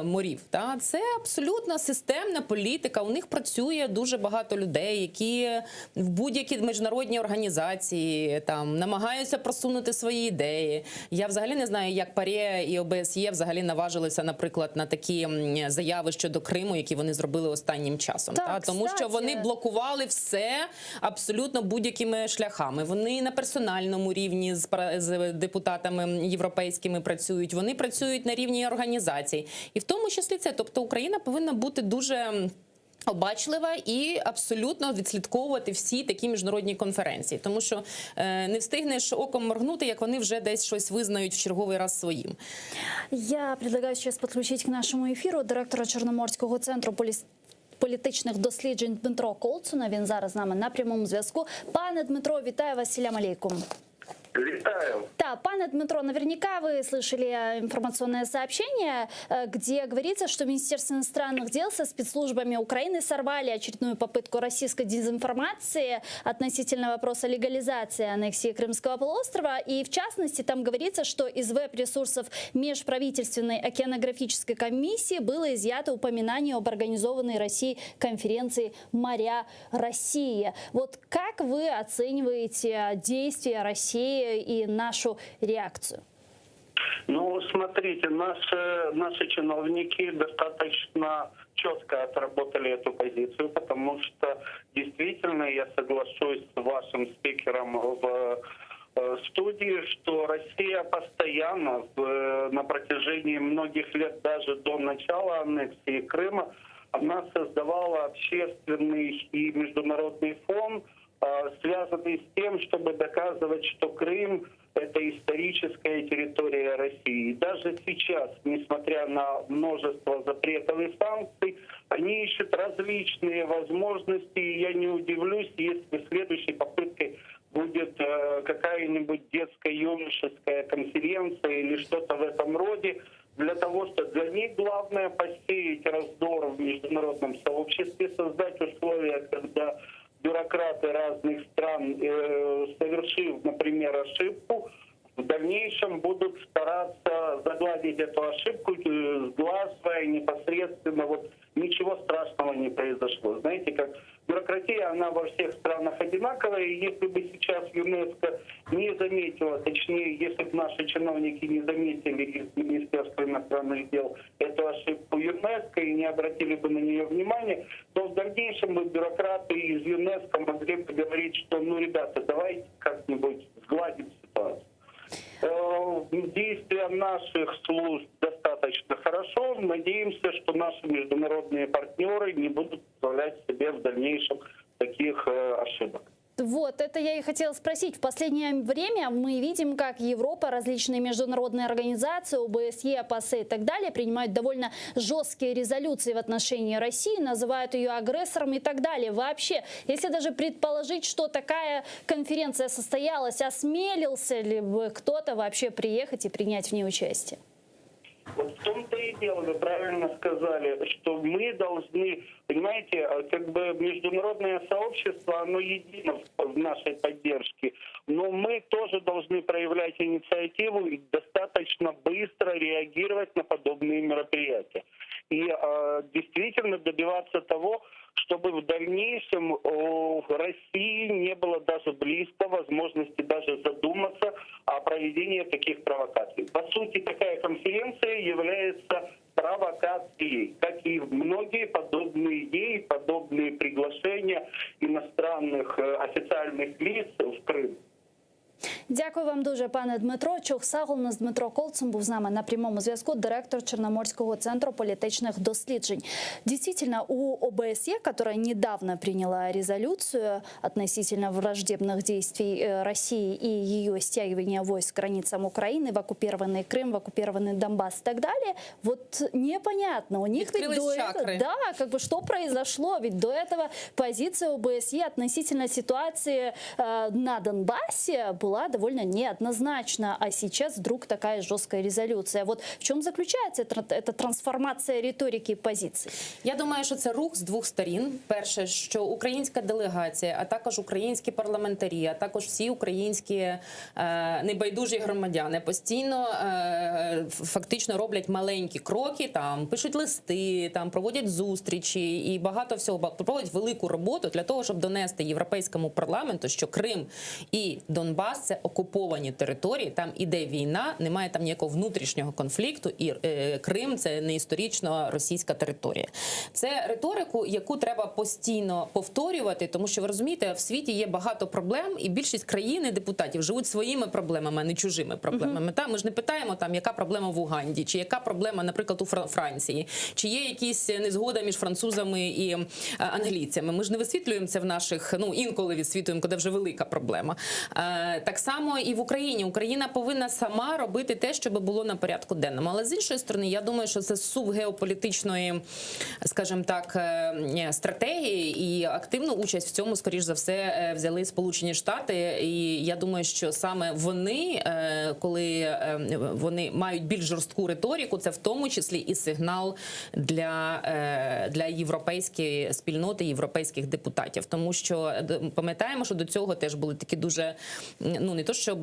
морів. Це абсолютно системна політика. У них працює дуже багато людей, які в будь-які міжнародні організації намагаються просунути свої ідеї. Я взагалі не знаю, як ПАРЄ і ОБСЄ взагалі наважилися, наприклад, на такі заяви щодо Криму, які вони зробили останнім часом. Тому що вони блокували все абсолютно будь-якими шляхами. Вони на персональному рівні з депутатами європейськими працюють, вони працюють на рівні організацій. І в тому числі це. Тобто Україна повинна бути дуже обачлива і абсолютно відслідковувати всі такі міжнародні конференції. Тому що не встигнеш оком моргнути, як вони вже десь щось визнають в черговий раз своїм. Я предлагаю сейчас подключить к нашему эфиру директора Чорноморського центру політичних досліджень Дмитро Колцуна. Він зараз з нами на прямому зв'язку. Пане Дмитро, вітаю вас, селям алейкум. Витаю. Да, пане Дмитро, наверняка вы слышали информационное сообщение, где говорится, что Министерство иностранных дел со спецслужбами Украины сорвали очередную попытку российской дезинформации относительно вопроса легализации аннексии Крымского полуострова. И в частности, там говорится, что из веб-ресурсов Межправительственной океанографической комиссии было изъято упоминание об организованной Россией конференции «Моря России». Вот как вы оцениваете действия России и нашу реакцию? Ну, смотрите, наши чиновники достаточно четко отработали эту позицию, потому что действительно я соглашусь с вашим спикером в студии, что Россия постоянно на протяжении многих лет, даже до начала аннексии Крыма, она создавала общественный и международный фон, связанный с тем, чтобы доказывать, что Крым – это историческая территория России. И даже сейчас, несмотря на множество запретов и санкций, они ищут различные возможности. И я не удивлюсь, если следующей попыткой будет какая-нибудь детско-юношеская конференция или что-то в этом роде, для того, что для них главное посеять раздор в международном сообществе, создать условия, когда бюрократы разных стран, совершив, например, ошибку, в дальнейшем будут стараться загладить эту ошибку, сглаживая непосредственно, вот ничего страшного не произошло. Знаете, как бюрократия, она во всех странах одинаковая, и если бы сейчас ЮНЕСКО не заметила, точнее, если бы наши чиновники не заметили из Министерства иностранных дел эту ошибку ЮНЕСКО и не обратили бы на нее внимания, то в дальнейшем бы бюрократы из ЮНЕСКО могли бы говорить, что, ну, ребята, давайте как-нибудь сгладим ситуацию. Действия наших служб достаточно хорошо. Надеемся, что наши международные партнеры не будут позволять себе в дальнейшем таких ошибок. Вот, это я и хотела спросить. В последнее время мы видим, как Европа, различные международные организации, ОБСЕ, ПАСЕ и так далее принимают довольно жесткие резолюции в отношении России, называют ее агрессором и так далее. Вообще, если даже предположить, что такая конференция состоялась, осмелился ли бы кто-то вообще приехать и принять в ней участие? Вот в том-то и дело, вы правильно сказали, что мы должны, понимаете, как бы международное сообщество, оно едино в нашей поддержке, но мы тоже должны проявлять инициативу и достаточно быстро реагировать на подобные мероприятия. И действительно добиваться того, чтобы в дальнейшем в России не было даже близко возможности даже задуматься о проведении таких провокаций. По сути, такая конференция является провокацией, как и многие подобные идеи, подобные приглашения иностранных официальных лиц в Крым. Дякую вам дуже, пане Дмитро. Чохсаг у нас Дмитро Колцун був з нами на прямому зв'язку, директор Черноморского центру политических досліджень. Действительно, у ОБСЕ, которая недавно приняла резолюцию относительно враждебных действий России и ее стягивания войск к границам Украины в оккупированный Крым, в оккупированный Донбасс и так далее, вот непонятно. У них ведь до этого, да, как бы что произошло? Ведь до этого позиция ОБСЕ относительно ситуации на Донбассе была довольно неоднозначна, а сейчас вдруг такая жесткая резолюция. Вот в чем заключается эта трансформація риторики і позицій? Я думаю, що це рух з двох сторін. Перше, що українська делегація, а також українські парламентарі, а також всі українські небайдужі громадяни постійно фактично роблять маленькі кроки, там пишуть листи, там проводять зустрічі і багато всього, проводять велику роботу для того, щоб донести Європейському парламенту, що Крим і Донбас – це окуповані території, там іде війна, немає там ніякого внутрішнього конфлікту, і Крим – це не історично російська територія. Це риторику, яку треба постійно повторювати, тому що, ви розумієте, в світі є багато проблем, і більшість країн і депутатів живуть своїми проблемами, а не чужими проблемами. Ми ж не питаємо, там, яка проблема в Уганді, чи яка проблема, наприклад, у Франції, чи є якісь незгода між французами і англійцями. Ми ж не висвітлюємо це в наших, ну, інколи відсвітлюємо, коли вже велика проблема. Так само і в Україні. Україна повинна сама робити те, щоб було на порядку денному. Але з іншої сторони, я думаю, що це сув геополітичної, скажімо так, стратегії, і активну участь в цьому, скоріш за все, взяли Сполучені Штати. І я думаю, що саме вони, коли вони мають більш жорстку риторику, це в тому числі і сигнал для європейської спільноти, європейських депутатів. Тому що пам'ятаємо, що до цього теж були такі дуже, ну, не то, щоб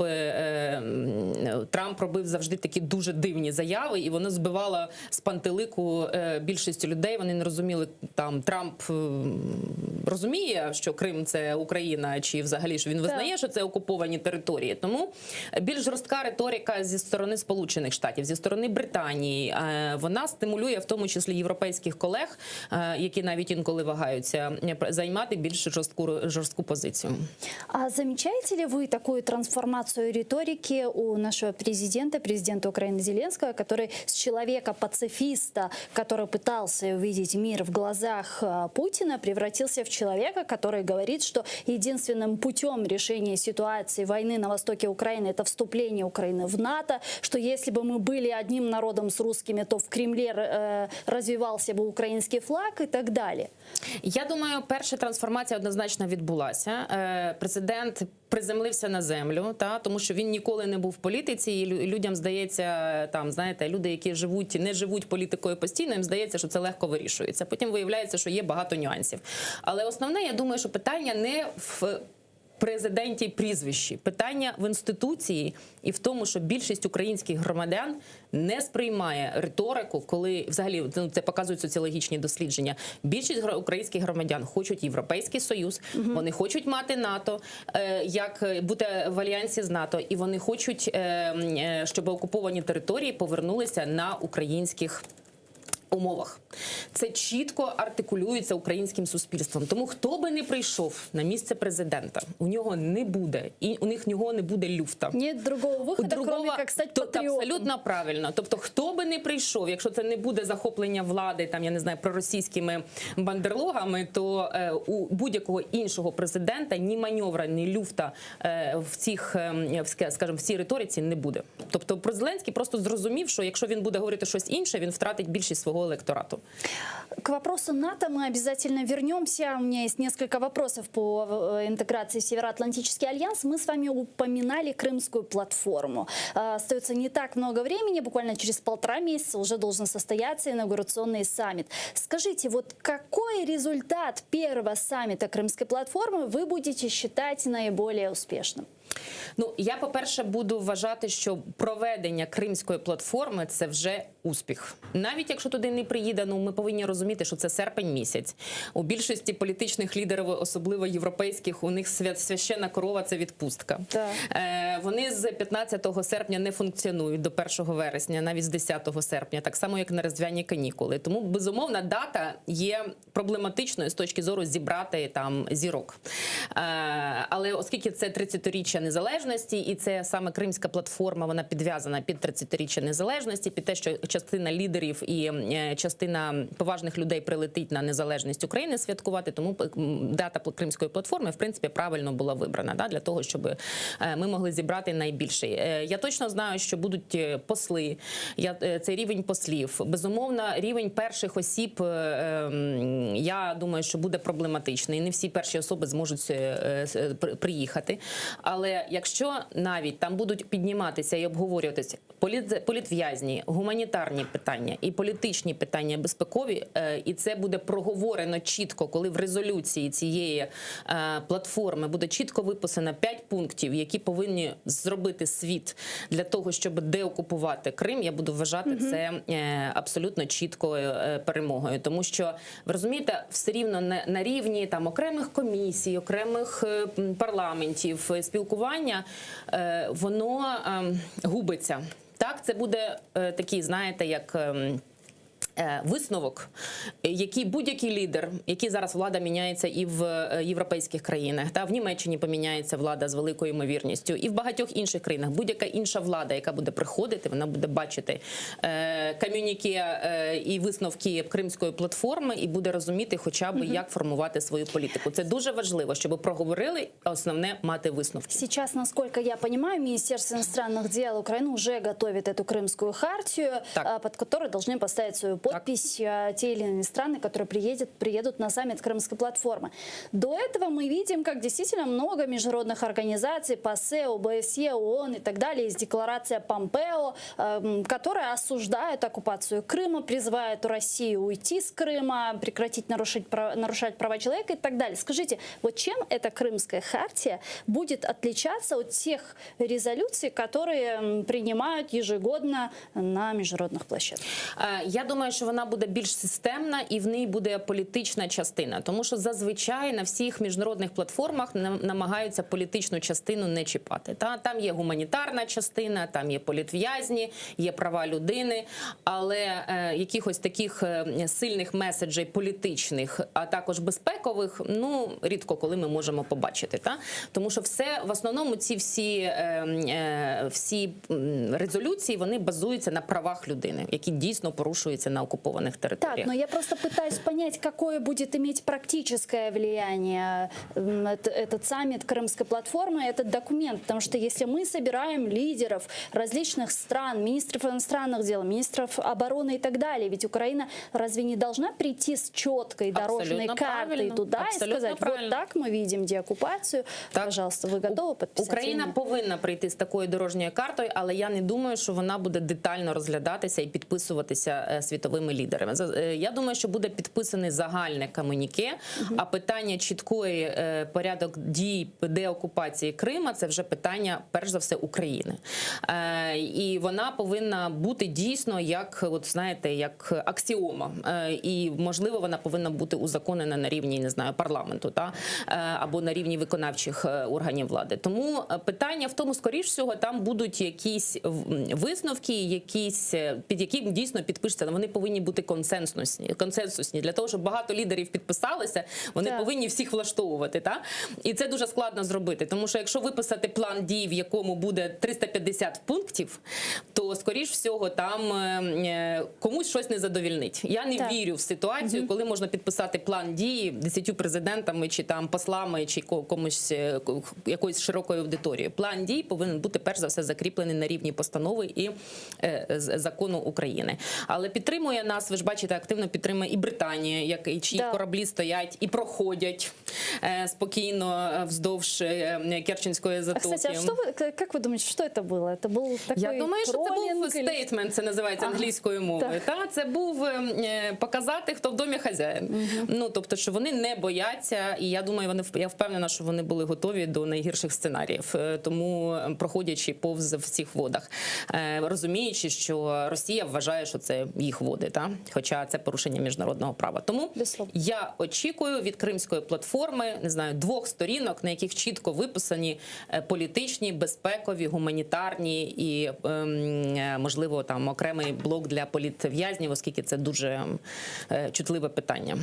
Трамп робив завжди такі дуже дивні заяви, і воно збивало з пантелику більшістю людей. Вони не розуміли, там, Трамп розуміє, що Крим – це Україна, чи взагалі, що він визнає, що це окуповані території. Тому більш жорстка риторика зі сторони Сполучених Штатів, зі сторони Британії, вона стимулює в тому числі європейських колег, які навіть інколи вагаються, займати більш жорстку позицію. А замечаете ли вы такую трансформацию риторики у нашего президента Украины Зеленского, который с человека-пацифиста, который пытался увидеть мир в глазах Путина, превратился в человека, который говорит, что единственным путем решения ситуации войны на востоке Украины – это вступление Украины в НАТО, что если бы мы были одним народом с русскими, то в Кремле развивался бы украинский флаг и так далее? Я думаю, перша трансформація однозначно відбулася. Президент приземлився на землю, тому що він ніколи не був в політиці, і людям здається, знаєте, люди, які не живуть політикою постійно, їм здається, що це легко вирішується. Потім виявляється, що є багато нюансів. Але основне, я думаю, що питання не в президенті прізвищі. Питання в інституції і в тому, що більшість українських громадян не сприймає риторику, коли, взагалі, це показують соціологічні дослідження. Більшість українських громадян хочуть Європейський Союз, вони хочуть мати НАТО, як бути в альянсі з НАТО, і вони хочуть, щоб окуповані території повернулися на українських умовах. Це чітко артикулюється українським суспільством. Тому хто би не прийшов на місце президента, у нього не буде, і у нього не буде люфта. Нет другого виходу, кроме як стати патріотом. Абсолютно правильно. Тобто, хто би не прийшов, якщо це не буде захоплення влади, я не знаю, проросійськими бандерлогами, то у будь-якого іншого президента ні маневра, ні люфта в цій риториці не буде. Тобто, Зеленський просто зрозумів, що якщо він буде говорити щось інше, він втратить більшість свого электорату. К вопросу НАТО мы обязательно вернемся. У меня есть несколько вопросов по интеграции в Североатлантический альянс. Мы с вами упоминали Крымскую платформу. Остается не так много времени, буквально через 1,5 месяца уже должен состояться инаугурационный саммит. Скажите, вот какой результат первого саммита Крымской платформы вы будете считать наиболее успешным? Я, по-перше, буду вважати, що проведення Кримської платформи – це вже успіх. Навіть якщо туди не приїде, ми повинні розуміти, що це серпень місяць. У більшості політичних лідерів, особливо європейських, у них священна корова – це відпустка. Вони з 15 серпня не функціонують до 1 вересня, навіть з 10 серпня, так само, як на різдвяні канікули. Тому, безумовно, дата є проблематичною з точки зору зібрати зірок. Але оскільки це 30-річчя незалежності, і це саме Кримська платформа, вона підв'язана під 30-річчя незалежності, під те, що частина лідерів і частина поважних людей прилетить на незалежність України святкувати, тому дата Кримської платформи, в принципі, правильно була вибрана, для того, щоб ми могли зібрати найбільше. Я точно знаю, що будуть посли, цей рівень послів. Безумовно, рівень перших осіб, я думаю, що буде проблематичний. Не всі перші особи зможуть приїхати. Але якщо навіть там будуть підніматися і обговорюватися політв'язні, гуманітарні питання і політичні питання безпекові, і це буде проговорено чітко, коли в резолюції цієї платформи буде чітко виписано 5 пунктів, які повинні зробити світ для того, щоб деокупувати Крим, я буду вважати це абсолютно чіткою перемогою. Тому що, ви розумієте, все рівно на рівні окремих комісій, окремих парламентів, спілкування, воно губиться. Так, це буде такий, знаєте, як висновок, який будь-який лідер, який зараз влада міняється і в європейських країнах, в Німеччині поміняється влада з великою ймовірністю, і в багатьох інших країнах. Будь-яка інша влада, яка буде приходити, вона буде бачити комюніке і висновки Кримської платформи і буде розуміти хоча б, як формувати свою політику. Це дуже важливо, щоб проговорили, а основне – мати висновки. Сейчас, насколько я понимаю, Министерство иностранных дел Украины уже готовит эту Крымскую хартию, под которой должны поставить свою подпись те или иные страны, которые приедут на саммит Крымской платформы. До этого мы видим, как действительно много международных организаций, ПАСЕ, ОБСЕ, ООН и так далее, есть декларация Помпео, которая осуждает оккупацию Крыма, призывает Россию уйти с Крыма, прекратить нарушать права человека и так далее. Скажите, вот чем эта Крымская хартия будет отличаться от тех резолюций, которые принимают ежегодно на международных площадках? Я думаю, що вона буде більш системна і в ній буде політична частина. Тому що зазвичай на всіх міжнародних платформах намагаються політичну частину не чіпати. Там є гуманітарна частина, там є політв'язні, є права людини, але якихось таких сильних меседжей політичних, а також безпекових, рідко коли ми можемо побачити. Тому що в основному ці всі резолюції, вони базуються на правах людини, які дійсно порушуються на на окупованих територіях. Так, но я просто пытаюсь понять, какое будет иметь практическое влияние этот саммит Крымской платформы, этот документ. Потому что если мы собираем лидеров различных стран, министров иностранных дел, министров обороны и так далее, ведь Украина разве не должна прийти с четкой дорожной картой туда и сказать, вот так мы видим деоккупацию, пожалуйста, вы готовы подписать? Україна повинна прийти з такою дорожньою картою, але я не думаю, що вона буде детально розглядатися і підписуватися світовими лідерами. Я думаю, що буде підписане загальне комюніке, а питання чіткої порядок дій деокупації Крима – це вже питання, перш за все, України. І вона повинна бути дійсно як, от знаєте, як аксіома. І, можливо, вона повинна бути узаконена на рівні, не знаю, парламенту, та? Або на рівні виконавчих органів влади. Тому питання в тому, скоріш всього, там будуть якісь висновки, якісь, під яким дійсно підпишуться. Вони повинні бути консенсусні. Для того, щоб багато лідерів підписалися, вони повинні всіх влаштовувати. Та? І це дуже складно зробити. Тому що якщо виписати план дій, в якому буде 350 пунктів, то, скоріш всього, там комусь щось не задовільнить. Я не вірю в ситуацію, коли можна підписати план дій 10 президентами, чи там послами, чи комусь, якоюсь широкою аудиторією. План дій повинен бути, перш за все, закріплений на рівні постанови і закону України. Але підтримує нас, ви ж бачите, активно підтримує і Британія, чиї кораблі стоять і проходять спокійно вздовж Керченської затоки. Кстати, а что вы, как вы думаете, что это было? Это был такой Я думаю, що це був троллинг стейтмент, це називається англійською мовою. Та це був показати, хто в домі хазяїн. Ну, тобто, що вони не бояться, і я думаю, я впевнена, що вони були готові до найгірших сценаріїв. Тому, проходячи повз в цих водах, розуміючи, що Росія вважає, що це їх води, та? Хоча це порушення міжнародного права. Тому я очікую від Кримської платформи, не знаю, 2 сторінок, на яких чітко виписані політичні, безпекові, гуманітарні і, можливо, там окремий блок для політв'язнів, оскільки це дуже чутливе питання.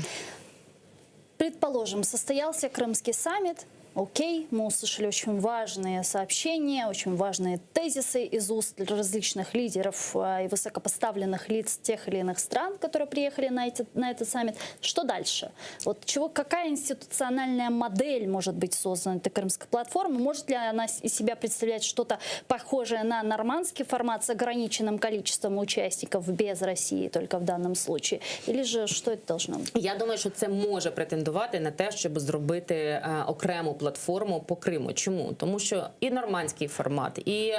Предположим, состоялся Крымский саммит. Окей, мы услышали очень важные сообщения, очень важные тезисы из уст различных лидеров и высокопоставленных лиц тех или иных стран, которые приехали на этот саммит. Что дальше? Вот какая институциональная модель может быть создана этой Крымской платформы? Может ли она из себя представлять что-то похожее на нормандский формат с ограниченным количеством участников без России только в данном случае? Или же что это должно быть? Я думаю, що це може претендувати на те, щоб зробити окрему платформу по Криму. Чому? Тому що і нормандський формат, і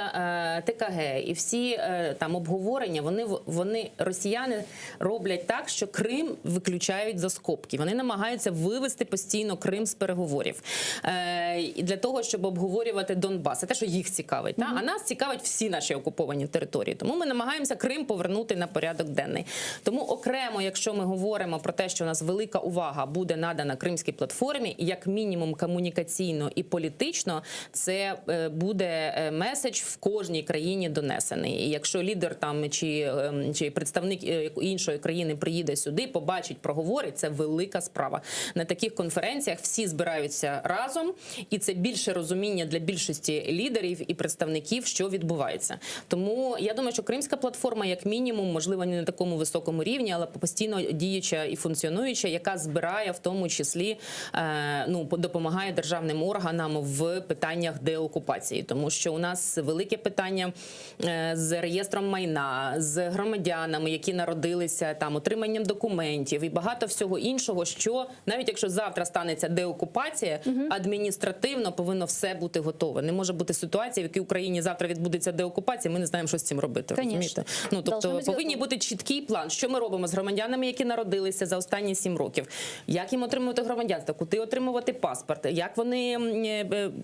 ТКГ, і всі там обговорення, вони росіяни роблять так, що Крим виключають за скобки. Вони намагаються вивести постійно Крим з переговорів. І для того, щоб обговорювати Донбас. Це те, що їх цікавить. Та? А нас цікавить всі наші окуповані території. Тому ми намагаємося Крим повернути на порядок денний. Тому окремо, якщо ми говоримо про те, що у нас велика увага буде надана Кримській платформі, як мінімум комунікаційно і політично, це буде меседж в кожній країні донесений. І якщо лідер там чи представник іншої країни приїде сюди, побачить, проговорить, це велика справа. На таких конференціях всі збираються разом, і це більше розуміння для більшості лідерів і представників, що відбувається. Тому я думаю, що Кримська платформа, як мінімум, можливо, не на такому високому рівні, але постійно діюча і функціонуюча, яка збирає в тому числі, допомагає державним органам в питаннях деокупації. Тому що у нас велике питання з реєстром майна, з громадянами, які народилися, там, отриманням документів і багато всього іншого, що навіть якщо завтра станеться деокупація, адміністративно повинно все бути готове. Не може бути ситуація, в якій в Україні завтра відбудеться деокупація, ми не знаємо, що з цим робити. Розумієте? Тобто повинні бути чіткий план, що ми робимо з громадянами, які народилися за останні 7 років, як їм отримувати громадянство, куди отримувати паспорт, як вони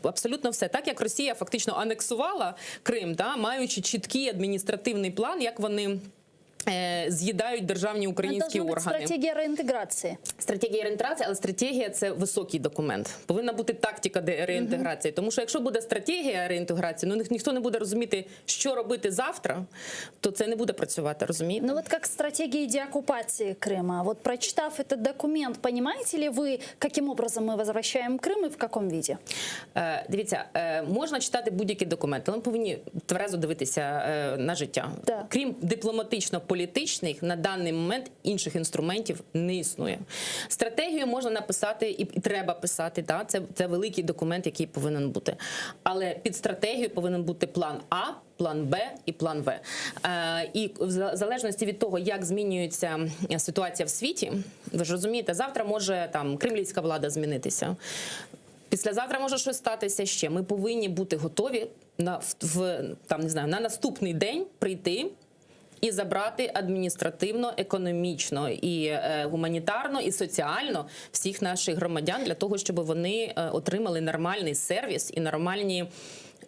абсолютно все. Так, як Росія фактично анексувала Крим, да, маючи чіткий адміністративний план, як вони з'їдають державні українські органи. Стратегія реінтеграції. Стратегія реінтеграції, але стратегія – це високий документ. Повинна бути тактика реінтеграції. Тому що якщо буде стратегія реінтеграції, ніхто не буде розуміти, що робити завтра, то це не буде працювати, розумієте? Ну вот как стратегия деоккупации Крыма. Вот прочитав этот документ, понимаете ли вы, каким образом мы возвращаем Крым и в каком виде? Дивіться, можна читати будь-які документи, але ми повинні тверезо дивитися на життя. Крім дипломатично-політичного політичних на даний момент інших інструментів не існує. Стратегію можна написати і треба писати, да? Це великий документ, який повинен бути. Але під стратегію повинен бути план А, план Б і план В. І в залежності від того, як змінюється ситуація в світі, ви ж розумієте, завтра може там кремлівська влада змінитися. Післязавтра може щось статися ще. Ми повинні бути готові на наступний день прийти і забрати адміністративно, економічно, і гуманітарно, і соціально всіх наших громадян для того, щоб вони отримали нормальний сервіс і нормальні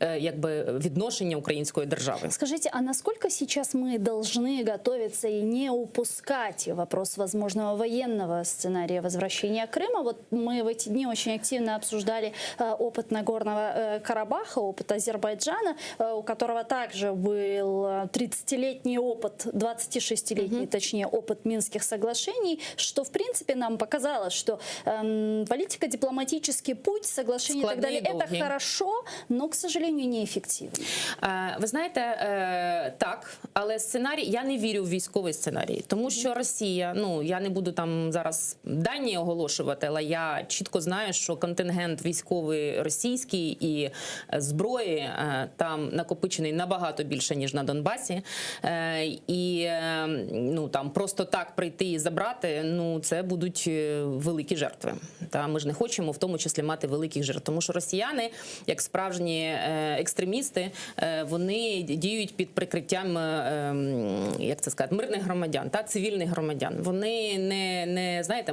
відношення української держави. Скажите, а насколько сейчас мы должны готовиться и не упускать вопрос возможного военного сценария возвращения Крыма? Вот мы в эти дни очень активно обсуждали опыт Нагорного Карабаха, опыт Азербайджана, у которого также был 30-летний опыт, 26-летний, точнее, опыт Минских соглашений, что, в принципе, нам показалось, что политико-дипломатический путь, соглашения и так далее, это хорошо, но, к сожалению, неефективно. Ви знаєте, так, але сценарій, я не вірю в військовий сценарій, тому що Росія, я не буду там зараз дані оголошувати, але я чітко знаю, що контингент військовий російський і зброї там накопичений набагато більше, ніж на Донбасі. І там просто так прийти і забрати, це будуть великі жертви. Ми ж не хочемо в тому числі мати великих жертв, тому що росіяни, як справжні екстремісти, вони діють під прикриттям, мирних громадян, цивільних громадян. Вони не знаєте,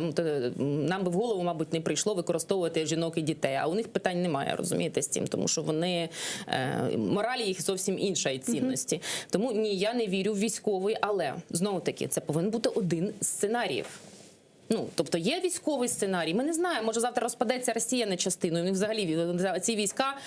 нам би в голову, мабуть, не прийшло використовувати жінок і дітей, а у них питань немає, розумієте, з цим, тому що вони, мораль їх зовсім інша і цінності. Тому ні, я не вірю в військовий, але, знову-таки, це повинен бути один з сценаріїв. Тобто є військовий сценарій. Ми не знаємо, може завтра розпадеться Росія на частину, і в них взагалі ці війська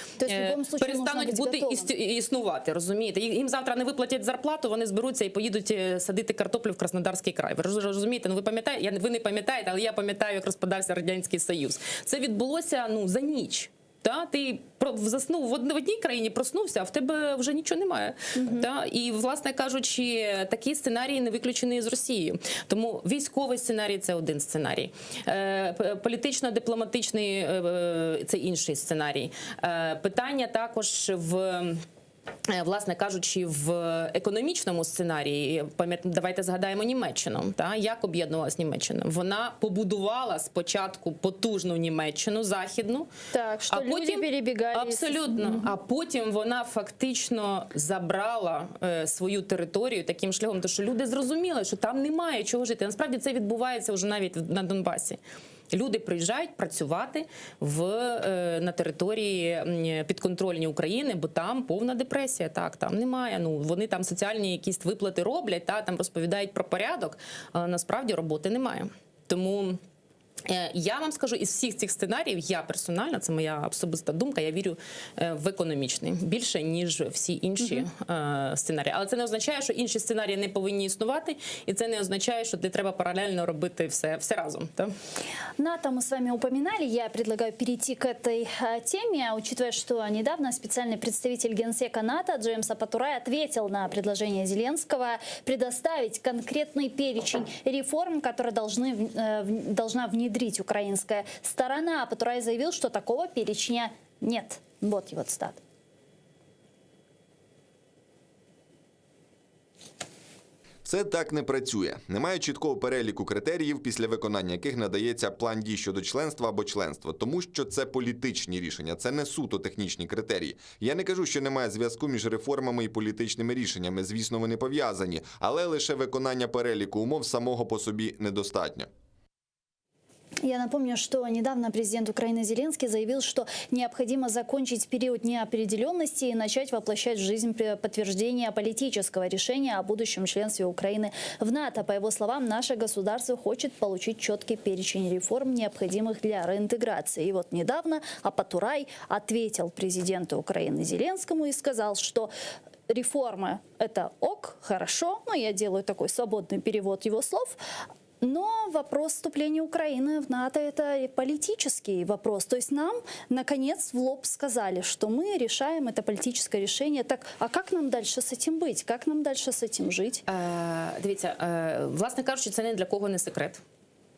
перестануть бути існувати, розумієте? Їм завтра не виплатять зарплату, вони зберуться і поїдуть садити картоплю в Краснодарський край. Ви розумієте, ви пам'ятаєте, ви не пам'ятаєте, але я пам'ятаю, як розпадався Радянський Союз. Це відбулося за ніч. Ти заснув в одній країні, проснувся, а в тебе вже нічого немає. І, власне кажучи, такі сценарії не виключені з Росією. Тому військовий сценарій – це один сценарій. Політично-дипломатичний – це інший сценарій. Питання також власне кажучи, в економічному сценарії, давайте згадаємо Німеччину. Як об'єднувалась Німеччина? Вона побудувала спочатку потужну Німеччину, західну, а потім абсолютно, а потім вона фактично забрала свою територію таким шляхом, тому що люди зрозуміли, що там немає чого жити. Насправді це відбувається вже навіть на Донбасі. Люди приїжджають працювати на території підконтрольній України, бо там повна депресія. Там немає. Вони там соціальні якісь виплати роблять, там розповідають про порядок, а насправді роботи немає. Тому я вам скажу, із всіх цих сценаріїв, я персонально, це моя особиста думка, я вірю в економічний більше, ніж всі інші сценарії. Але це не означає, що інші сценарії не повинні існувати, і це не означає, що не треба паралельно робити все разом. НАТО мы с вами упоминали, я предлагаю перейти к этой теме, учитывая, что недавно специальный представитель Генсека НАТО Джеймс Апатурай ответил на предложение Зеленского предоставить конкретный перечень реформ, которые должна внедрить украинская сторона. Апатурай заявил, что такого перечня нет. Вот его цитата. Це так не працює. Немає чіткого переліку критеріїв, після виконання яких надається план дій щодо членства або членства. Тому що це політичні рішення, це не суто технічні критерії. Я не кажу, що немає зв'язку між реформами і політичними рішеннями. Звісно, вони пов'язані. Але лише виконання переліку умов самого по собі недостатньо. Я напомню, что недавно президент Украины Зеленский заявил, что необходимо закончить период неопределенности и начать воплощать в жизнь подтверждение политического решения о будущем членстве Украины в НАТО. По его словам, наше государство хочет получить четкий перечень реформ, необходимых для реинтеграции. И вот недавно Апатурай ответил президенту Украины Зеленскому и сказал, что реформы – это ок, хорошо, я делаю такой свободный перевод его слов, Но вопрос вступления Украины в НАТО – это и политический вопрос. То есть нам, наконец, в лоб сказали, что мы решаем это политическое решение. Так, а как нам дальше с этим быть? Как нам дальше с этим жить? Дивіться, власне кажучи, це не для кого не секрет.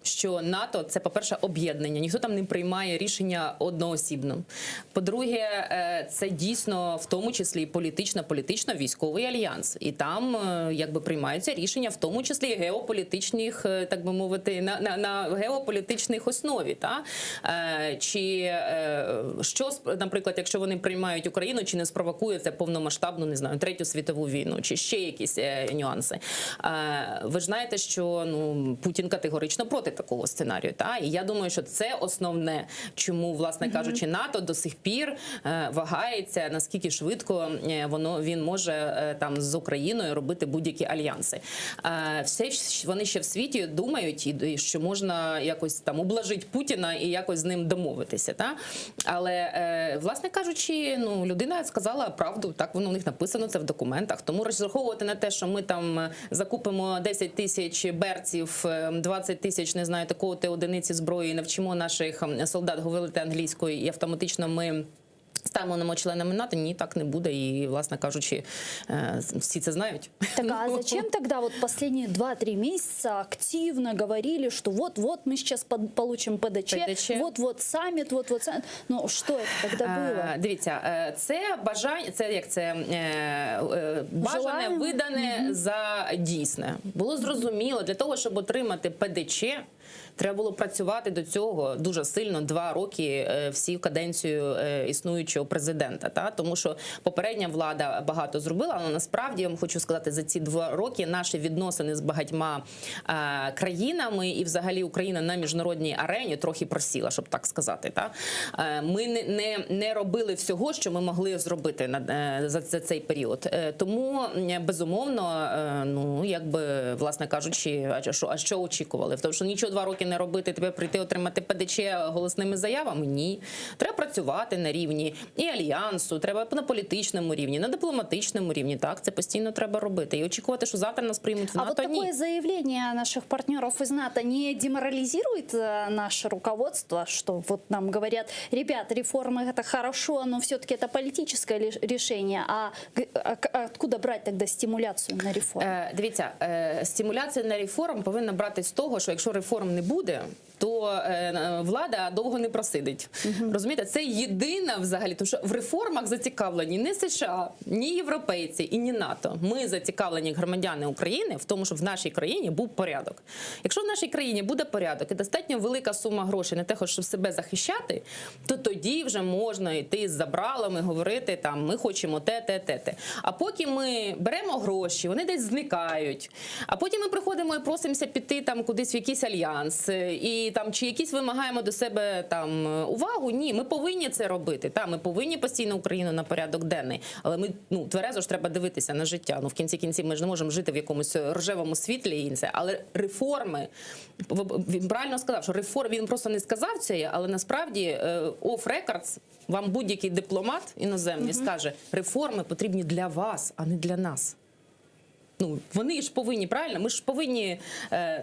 Що НАТО – це, по-перше, об'єднання. Ніхто там не приймає рішення одноосібно. По-друге, це дійсно в тому числі політично-військовий альянс. І там якби приймаються рішення, в тому числі геополітичних, так би мовити, на геополітичних основі. Та? Чи що, наприклад, якщо вони приймають Україну, чи не спровокує це повномасштабну, не знаю, Третю світову війну, чи ще якісь нюанси. Ви ж знаєте, що Путін категорично проти такого сценарію. Та? І я думаю, що це основне, чому, власне кажучи, НАТО до сих пір вагається, наскільки швидко він може там з Україною робити будь-які альянси. Вони ще в світі думають, що можна якось там ублажити Путіна і якось з ним домовитися. Та? Але, власне кажучи, людина сказала правду, так воно у них написано, це в документах. Тому розраховувати на те, що ми там закупимо 10 тисяч берців, 20 тисяч, не знаю, такого-то одиниці зброї, навчимо наших солдат говорити англійською і автоматично ми станемо членами НАТО, ні, так не буде. І, власне кажучи, всі це знають. Так, а зачем тогда вот последние 2-3 месяца активно говорили, что вот-вот мы сейчас получим ПДЧ, вот-вот саммит, вот-вот саммит. Ну, что это тогда было? Дивіться, це бажання, це як це бажане, видане за дійсне. Було зрозуміло, для того, щоб отримати ПДЧ, треба було працювати до цього дуже сильно 2 роки всю каденцію існуючого президента. Та? Тому що попередня влада багато зробила, але насправді, я вам хочу сказати, за ці 2 роки наші відносини з багатьма країнами і взагалі Україна на міжнародній арені трохи просіла, щоб так сказати. Та? Ми не робили всього, що ми могли зробити за цей період. Тому, безумовно, якби, власне кажучи, а що очікували? Тому що нічого 2 роки не робити, тебе прийти отримати ПДЧ голосними заявами? Ні. Треба працювати на рівні і альянсу, треба на політичному рівні, на дипломатичному рівні. Так, це постійно треба робити. І очікувати, що завтра нас приймуть в НАТО, А вот такое заявление наших партнеров из НАТО не деморализирует наше руководство, что вот нам говорят, ребят, реформы это хорошо, но все-таки это политическое решение, а откуда брать тогда стимуляцию на реформи? Дивіться, стимуляція на реформ повинна брати з того, що якщо реформ не буде, то влада довго не просидить. Розумієте, це єдина взагалі, тому що в реформах зацікавлені не США, ні європейці і ні НАТО. Ми зацікавлені, як громадяни України, в тому, щоб в нашій країні був порядок. Якщо в нашій країні буде порядок і достатньо велика сума грошей на те, щоб себе захищати, то тоді вже можна йти з забралами, говорити, там, ми хочемо те. А поки ми беремо гроші, вони десь зникають, а потім ми приходимо і просимося піти там кудись в якийсь альянс, і там чи якісь вимагаємо до себе там увагу. Ні, ми повинні це робити. Та, ми повинні постійно Україну на порядок денний. Але ми, тверезо ж треба дивитися на життя. В кінці кінців ми ж не можемо жити в якомусь рожевому світлі і це. Але реформи, він правильно сказав, що реформи, він просто не сказав це, але насправді off records вам будь-який дипломат іноземний скаже, реформи потрібні для вас, а не для нас. Вони ж повинні, правильно? Ми ж повинні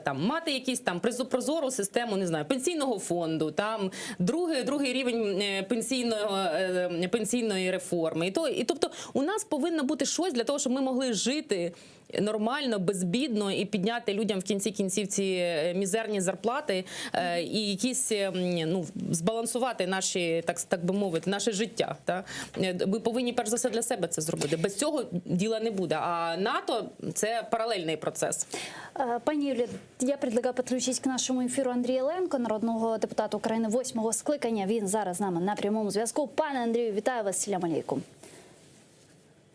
там мати якісь там прозору систему, не знаю, пенсійного фонду, там другий рівень пенсійної реформи. І тобто у нас повинно бути щось для того, щоб ми могли жити нормально, безбідно і підняти людям в кінці кінців ці мізерні зарплати і якісь, збалансувати наші, так би мовити, наше життя. Та? Ми повинні перш за все для себе це зробити. Без цього діла не буде. А НАТО – це паралельний процес. Пані Юлі, я предлагаю підключити к нашому ефіру Андрія Ленко, народного депутата України 8-го скликання. Він зараз з нами на прямому зв'язку. Пане Андрію, вітаю вас. Салям алейкум.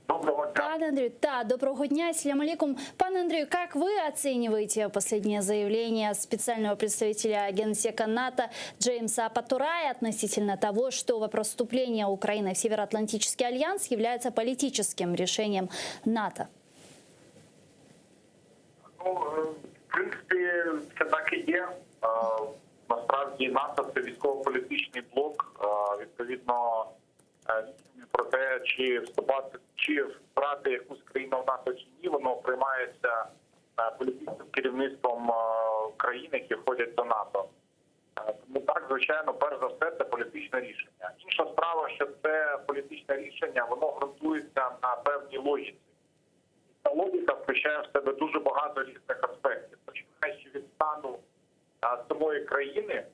Доброго дня. Пане Андрію, доброго дня, салям алейкум. Пане Андрію, как вы оцениваете последнее заявление специального представителя Генсека НАТО Джеймса Патурая относительно того, что вопрос вступления Украины в Североатлантический альянс является политическим решением НАТО? В принципі, це так і є. Насправді НАТО – це військово-політичний блок. Відповідно, про те, чи брати якусь країну в НАТО чи ні, воно приймається політичним керівництвом країн, які входять до НАТО. Тому так, звичайно, перш за все, це політичне рішення. Інша справа, що це політичне рішення, воно ґрунтується на певній логіці. Ця логіка включає в себе дуже багато різних аспектів. Починаючи від стану самої країни,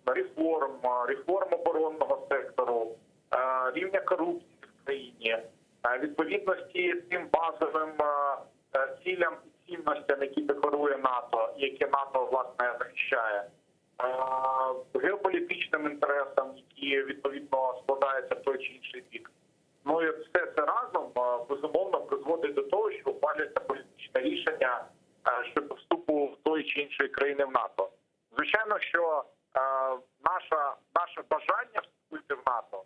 реформ оборонного сектору, рівня корупції в країні, відповідності тим базовим цілям і цінностям, які декларує НАТО, і які НАТО, власне, захищає, геополітичним інтересам, які, відповідно, складаються в той чи інший бік. Ну і все це разом, безумовно, призводить до того, що ухвалюється політичне рішення щодо вступу в той чи іншої країни в НАТО. Звичайно, що наше бажання вступити в НАТО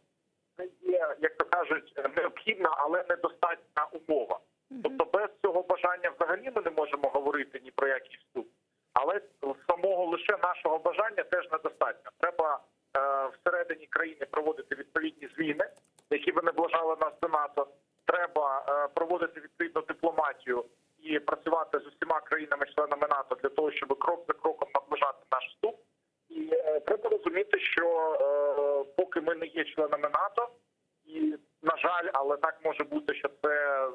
це є, як то кажуть, необхідна, але недостатня умова. Тобто без цього бажання взагалі ми не можемо говорити ні про який вступ. Але самого лише нашого бажання теж недостатньо. Треба всередині країни проводити відповідні зміни, які би наближали нас до НАТО. Треба проводити відповідну дипломатію і працювати з усіма країнами-членами НАТО для того, щоб крок за кроком наближати наш вступ. І треба розуміти, що поки ми не є членами НАТО, і, на жаль, але так може бути, що це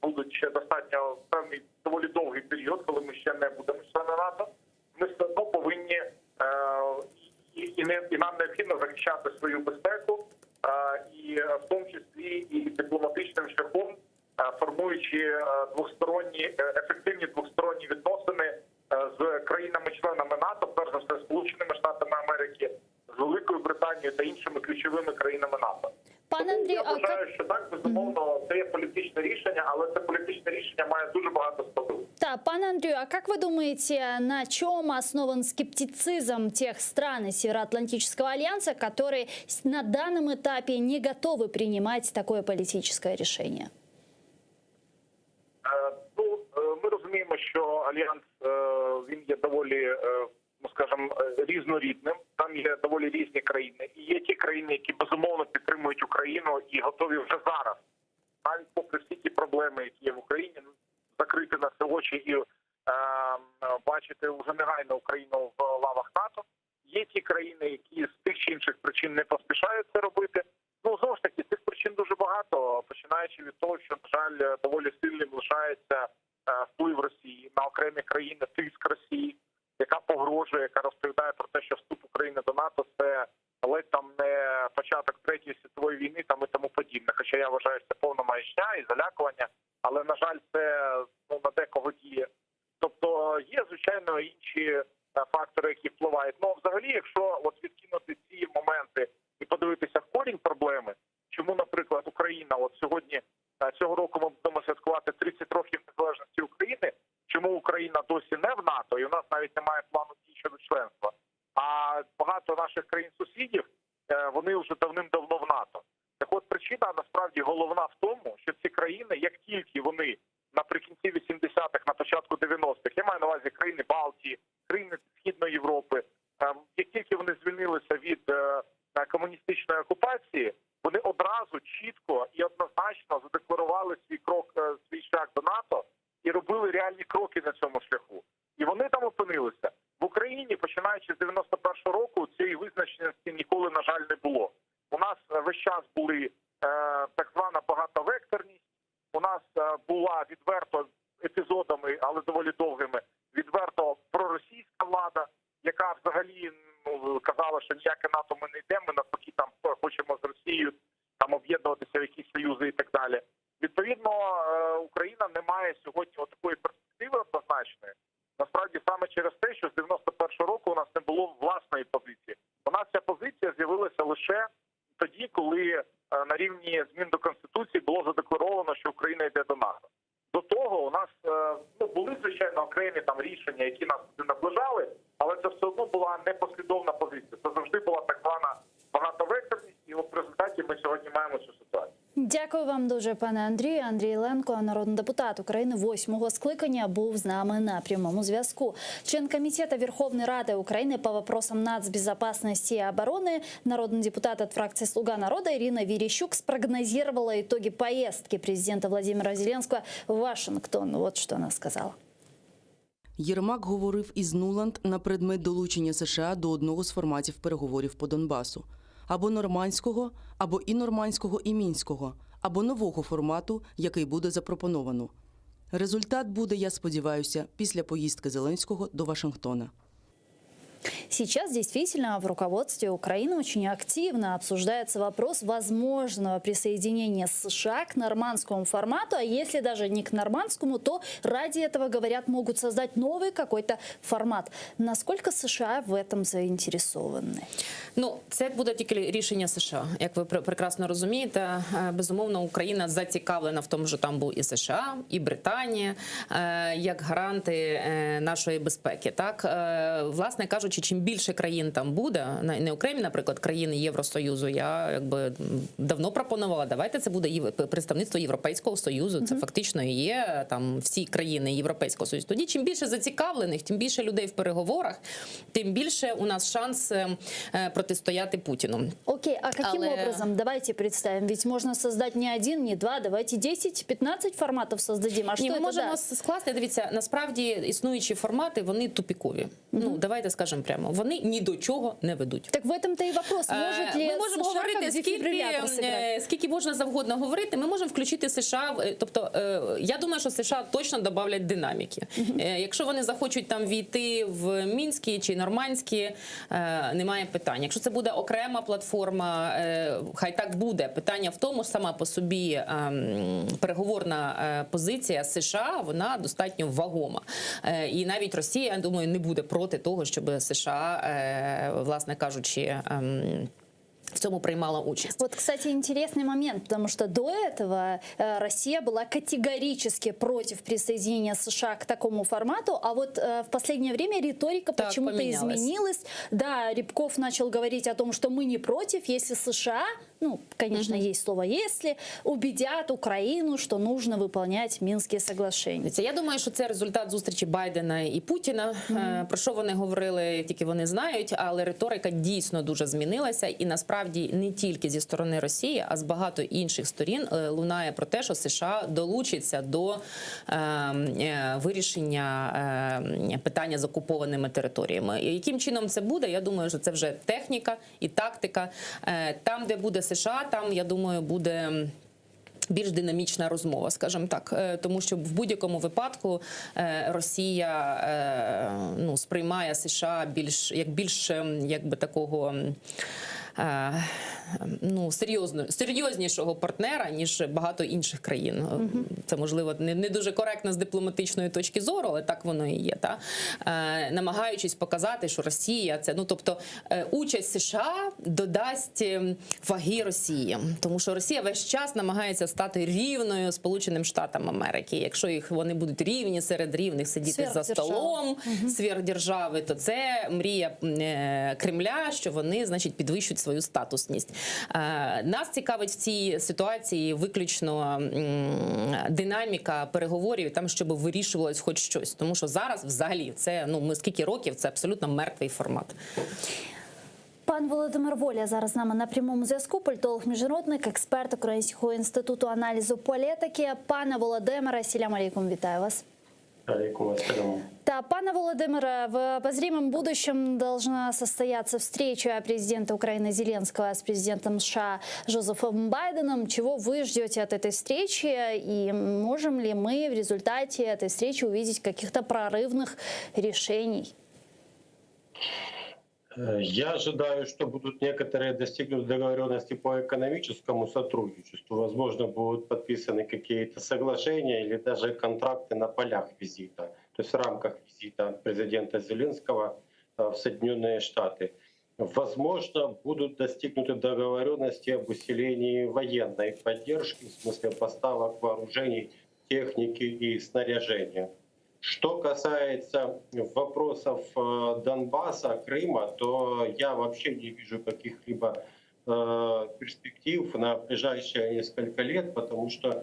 буде ще достатньо певний доволі довгий період, коли ми ще не будемо членами НАТО, ми все одно повинні і нам необхідно захищати свою безпеку, і в тому числі і дипломатичним шляхом, формуючи ефективні двосторонні відносини з країнами-членами НАТО, перш за все Сполученими Штатами Америки, з Великою Британією та іншими ключовими країнами НАТО. Пане Андрію, я вважаю, що так, безумовно, це є політичне рішення, але це політичне рішення має дуже багато складових. Да, пане Андрію, а как вы думаете, на чем основан скептицизм тех стран из Североатлантического альянса, которые на данном этапе не готовы принимать такое политическое решение? Ми розуміємо, що альянс він є доволі, скажімо, різнорідним. Там є доволі різні країни. І є ті країни, які безумовно підтримують Україну і готові вже зараз, навіть попри всі ті проблеми, які є в Україні, закрити на це очі і бачити вже негайно Україну в лавах НАТО. Є ті країни, які з тих чи інших причин не поспішають це робити. Ну, знову ж таки, цих причин дуже багато, починаючи від того, що, на жаль, доволі сильним лишається вплив Росії на окремі країни, тиск Росії, яка погрожує, яка розповідає про те, що вступ України до НАТО – це ледь там не початок Третьої світової війни там і тому подібне. Хоча я вважаю, що це повна маячня і залякування, але, на жаль, це на декого діє. Тобто є, звичайно, інші фактори, які впливають. Ну, взагалі, якщо от відкинути ці моменти і подивитися в корінь проблеми, чому, наприклад, Україна, от сьогодні, цього року ми будемо святкувати 30 років незалежності України, чому Україна досі не в НАТО, і у нас навіть немає плану дій щодо членства, а багато наших країн-сусідів, вони вже давним-давно в НАТО. Так от причина, насправді, головна в тому, що ці країни, як тільки вони наприкінці 80-х, на початку 90-х, я маю на увазі країни Балтії, країни Східної Європи, як тільки вони звільнилися від комуністичної окупації, вони одразу чітко і однозначно задекларували свій шлях до НАТО і робили реальні кроки на цьому шляху. І вони там опинилися. В Україні, починаючи з 91-го року, цієї визначеності ніколи, на жаль, не було. У нас весь час були так звана багатовекторність, у нас була відверто епізодами, але доволі довгими, відверто проросійська влада, яка взагалі казала, що ніяке НАТО ми не йдемо, ми навпаки там хочемо з Росією там об'єднуватися в якісь союзи і так далі. Відповідно, Україна не має сьогодні такої перспективи однозначної. Насправді саме через те, що з 91-го року у нас не було власної позиції. У нас ця позиція з'явилася лише тоді, коли на рівні змін до Конституції було задекларовано, що Україна йде до НАТО. До того у нас були, звичайно, окремі там рішення, які нас туди наближали, але це все одно була непослідовна позиція. Це завжди була так звана багатовекторність, і в результаті ми сьогодні маємо цю ситуацію. Дякую вам дуже, пане Андрію. Андрій Ленко, народний депутат України 8-го скликання, був з нами на прямому зв'язку. Член Комитета Верховной Рады Украины по вопросам нацбезопасности и обороны, народный депутат от фракции «Слуга народа» Ирина Верещук спрогнозировала итоги поездки президента Владимира Зеленского в Вашингтон. Вот что она сказала. Єрмак говорив із Нуланд на предмет долучення США до одного з форматів переговорів по Донбасу. Або нормандського, або і нормандського, і мінського, або нового формату, який буде запропоновано. Результат буде, я сподіваюся, після поїздки Зеленського до Вашингтона. Сейчас действительно в руководстве Украины очень активно обсуждается вопрос возможного присоединения США к нормандскому формату, а если даже не к нормандскому, то ради этого, говорят, могут создать новый какой-то формат. Насколько США в этом заинтересованы? Ну, це буде тільки рішення США. Як ви прекрасно розумієте, безумовно, Україна зацікавлена в тому, що там був і США, і Британія, як гаранти нашої безпеки. Так, власне кажучи, чим більше країн там буде, не окремі, наприклад, країни Євросоюзу, я давно пропонувала, давайте це буде представництво Європейського Союзу, це фактично і є там всі країни Європейського Союзу. Тоді чим більше зацікавлених, тим більше людей в переговорах, тим більше у нас шанс протистояти Путіну. Окей, а каким образом? Давайте представим, ведь можно создать не один, не два, давайте 10-15 форматов создадим. А Ні, що ми це можемо дасть? скласти, дивіться, насправді існуючі формати, вони тупікові. Ну, давайте скажемо прямо, вони ні до чого не ведуть. Так в этом-то і вопрос. Може ли ми можемо США говорити, як дефібрилятор зіграти? скільки можна завгодно говорити, ми можемо включити США, тобто я думаю, що США точно добавлять динаміки. Якщо вони захочуть там війти в Мінські чи Нормандські, немає питань. Якщо це буде окрема платформа, хай так буде. Питання в тому, сама по собі переговорна позиція США, вона достатньо вагома. І навіть Росія, я думаю, не буде проти того, щоб США, власне кажучи, в цьому принимала участь. Вот, кстати, интересный момент, потому что до этого Россия была категорически против присоединения США к такому формату, а вот в последнее время риторика почему-то изменилась. Да, Рябков начал говорить о том, что мы не против, если США, ну, конечно, есть слово «если», убедят Украину, что нужно выполнять Минские соглашения. Я думаю, що це результат зустрічі Байдена і Путіна. Про що вони говорили, тільки вони знають, але риторика дійсно дуже змінилася. І насправді не тільки зі сторони Росії, а з багато інших сторін лунає про те, що США долучиться до вирішення питання з окупованими територіями. І яким чином це буде? Я думаю, що це вже техніка і тактика. Там, де буде США, там, я думаю, буде більш динамічна розмова, скажімо так. Тому що в будь-якому випадку Росія сприймає США більш якби такого серйознішого партнера, ніж багато інших країн. Це, можливо, не дуже коректно з дипломатичної точки зору, але так воно і є. Намагаючись показати, що Росія – це, тобто, участь США додасть ваги Росії. Тому що Росія весь час намагається стати рівною Сполученим Штатам Америки. Якщо вони будуть рівні серед рівних, сидіти за столом сверхдержави, то це мрія Кремля, що вони, значить, підвищують свою статусність. Нас цікавить в цій ситуації виключно динаміка переговорів, там, щоб вирішувалось хоч щось. Тому що зараз взагалі це, ми скільки років, це абсолютно мертвий формат. Пан Володимир Воля зараз з нами на прямому зв'язку, політолог-міжнародник, експерт Українського інституту аналізу політики. Пане Володимире, асаляму алейкум, вітаю вас. Алейкум ассалям. Да, пане Володимире, в обозримом будущем должна состояться встреча президента Украины Зеленского с президентом США Джозефом Байденом. Чего вы ждете от этой встречи? И можем ли мы в результате этой встречи увидеть каких-то прорывных решений? Я ожидаю, что будут некоторые достигнуты договоренности по экономическому сотрудничеству. Возможно, будут подписаны какие-то соглашения или даже контракты на полях визита, то есть в рамках визита президента Зеленского в Соединенные Штаты. Возможно, будут достигнуты договоренности об усилении военной поддержки, в смысле поставок вооружений, техники и снаряжения. Что касается вопросов Донбасса, Крыма, то я вообще не вижу каких-либо перспектив на ближайшие несколько лет, потому что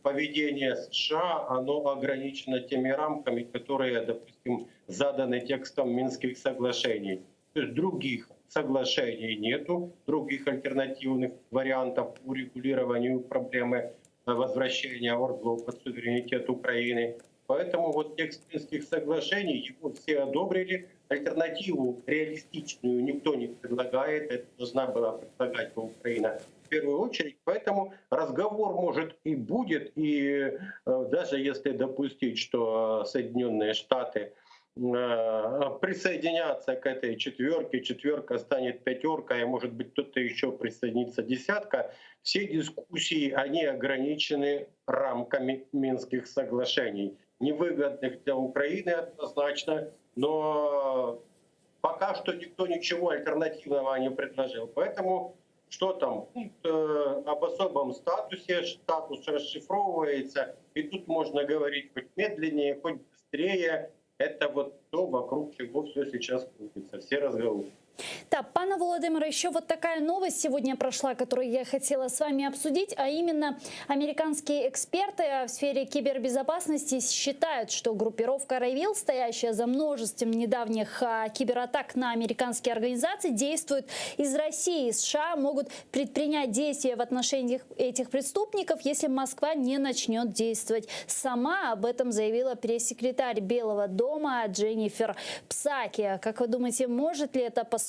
поведение США, оно ограничено теми рамками, которые, допустим, заданы текстом Минских соглашений. То есть других соглашений нету, других альтернативных вариантов по урегулированию проблемы возвращения ордлов под суверенитет Украины Поэтому вот текст Минских соглашений, его все одобрили. Альтернативу реалистичную никто не предлагает. Это должна была предлагать Украина в первую очередь. Поэтому разговор может и будет. И даже если допустить, что Соединенные Штаты присоединятся к этой четверке, четверка станет пятеркой, а может быть кто-то еще присоединится десятка, все дискуссии, они ограничены рамками Минских соглашений. Невыгодных для Украины однозначно, но пока что никто ничего альтернативного не предложил. Поэтому что там, пункт об особом статусе, статус расшифровывается, и тут можно говорить хоть медленнее, хоть быстрее. Это вот то, вокруг чего все сейчас крутится, все разговоры. Да, пане Володимире, еще вот такая новость сегодня прошла, которую я хотела с вами обсудить, а именно американские эксперты в сфере кибербезопасности считают, что группировка Rayville, стоящая за множеством недавних кибератак на американские организации, действует из России. США могут предпринять действия в отношении этих преступников, если Москва не начнет действовать сама. Об этом заявила пресс-секретарь Белого дома Дженнифер Псаки. Как вы думаете, может ли это послужить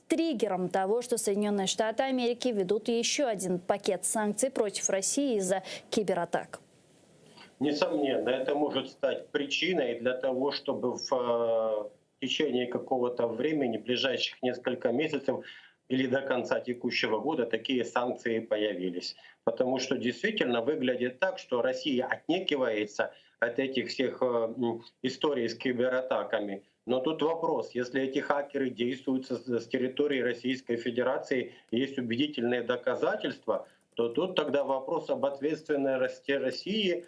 триггером того, что Соединенные Штаты Америки ведут еще один пакет санкций против России из-за кибератак? Несомненно, это может стать причиной для того, чтобы в течение какого-то времени, ближайших несколько месяцев или до конца текущего года, такие санкции появились. Потому что действительно выглядит так, что Россия отнекивается от этих всех историй с кибератаками. Но тут вопрос, если эти хакеры действуют с территории Российской Федерации, есть убедительные доказательства, то тут тогда вопрос об ответственности России,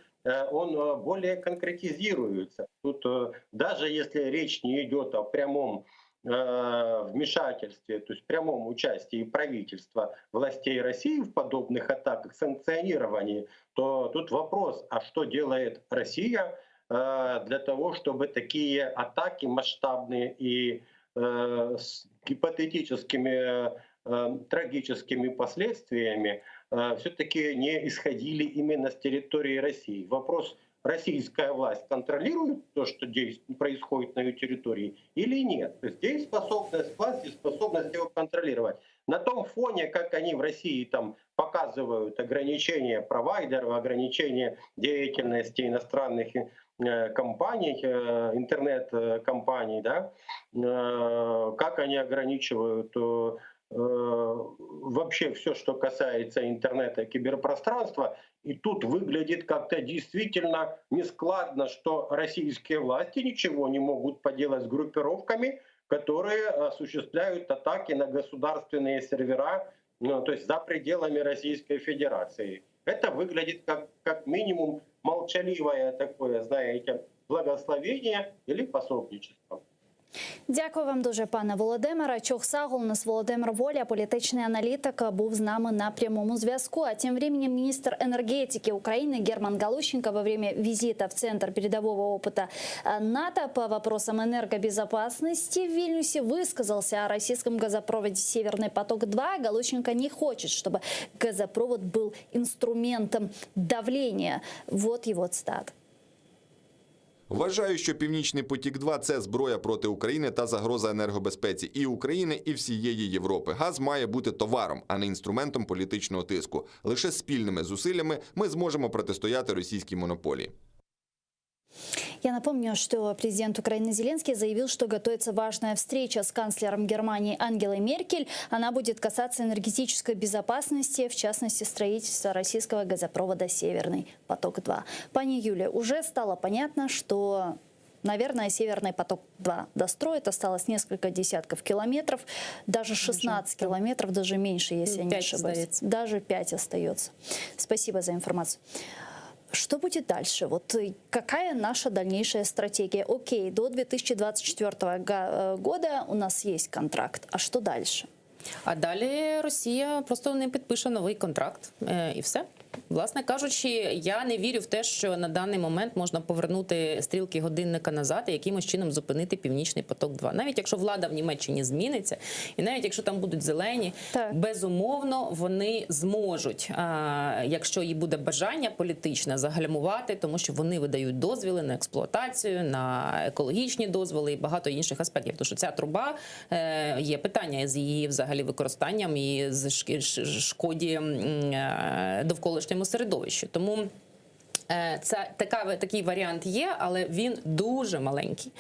он более конкретизируется. Тут даже если речь не идет о прямом вмешательстве, то есть прямом участии правительства, властей России в подобных атаках, санкционировании, то тут вопрос, а что делает Россия для того, чтобы такие атаки масштабные и с гипотетическими трагическими последствиями все-таки не исходили именно с территории России. Вопрос: российская власть контролирует то, что происходит на ее территории, или нет? То есть здесь способность власти, способность его контролировать. На том фоне, как они в России там показывают ограничения провайдеров, ограничения деятельности иностранных компаний, интернет-компаний, да, как они ограничивают вообще все, что касается интернета, киберпространства. И тут выглядит как-то действительно нескладно, что российские власти ничего не могут поделать с группировками, которые осуществляют атаки на государственные сервера, то есть за пределами Российской Федерации. Это выглядит как минимум молчаливое такое, знаете, благословение или пособничество. Дякую вам дуже, пане Володимире. Чохсагул, у нас Володимир Воля, політичний аналітик, був з нами на прямому зв'язку. А тем временем министр энергетики Украины Герман Галущенко во время визита в Центр передового опыта НАТО по вопросам энергобезопасности в Вильнюсе высказался о российском газопроводе «Северный поток-2». Галущенко не хочет, чтобы газопровод был инструментом давления. Вот его цитата. Вважаю, що «Північний потік-2» – це зброя проти України та загроза енергобезпеці і України, і всієї Європи. Газ має бути товаром, а не інструментом політичного тиску. Лише спільними зусиллями ми зможемо протистояти російській монополії. Я напомню, что президент Украины Зеленский заявил, что готовится важная встреча с канцлером Германии Ангелой Меркель. Она будет касаться энергетической безопасности, в частности, строительства российского газопровода «Северный поток-2». Пани Юлия, уже стало понятно, что, наверное, «Северный поток-2» достроят. Осталось несколько десятков километров, даже 16 километров, даже меньше, если я не ошибаюсь. Даже 5 остается. Спасибо за информацию. Что будет дальше? Вот какая наша дальнейшая стратегия? Окей, до 2024 года у нас есть контракт. А что дальше? А далі Росія просто не підпише новий контракт і все. Власне кажучи, я не вірю в те, що на даний момент можна повернути стрілки годинника назад і якимось чином зупинити Північний поток-2. Навіть якщо влада в Німеччині зміниться, і навіть якщо там будуть зелені, безумовно, вони зможуть, якщо їй буде бажання політичне, загальмувати, тому що вони видають дозвіли на експлуатацію, на екологічні дозволи і багато інших аспектів. Тому що ця труба, є питання з її взагалі використанням і з шкоді довколишньому середовищу. Тому такий варіант є, але він дуже маленький.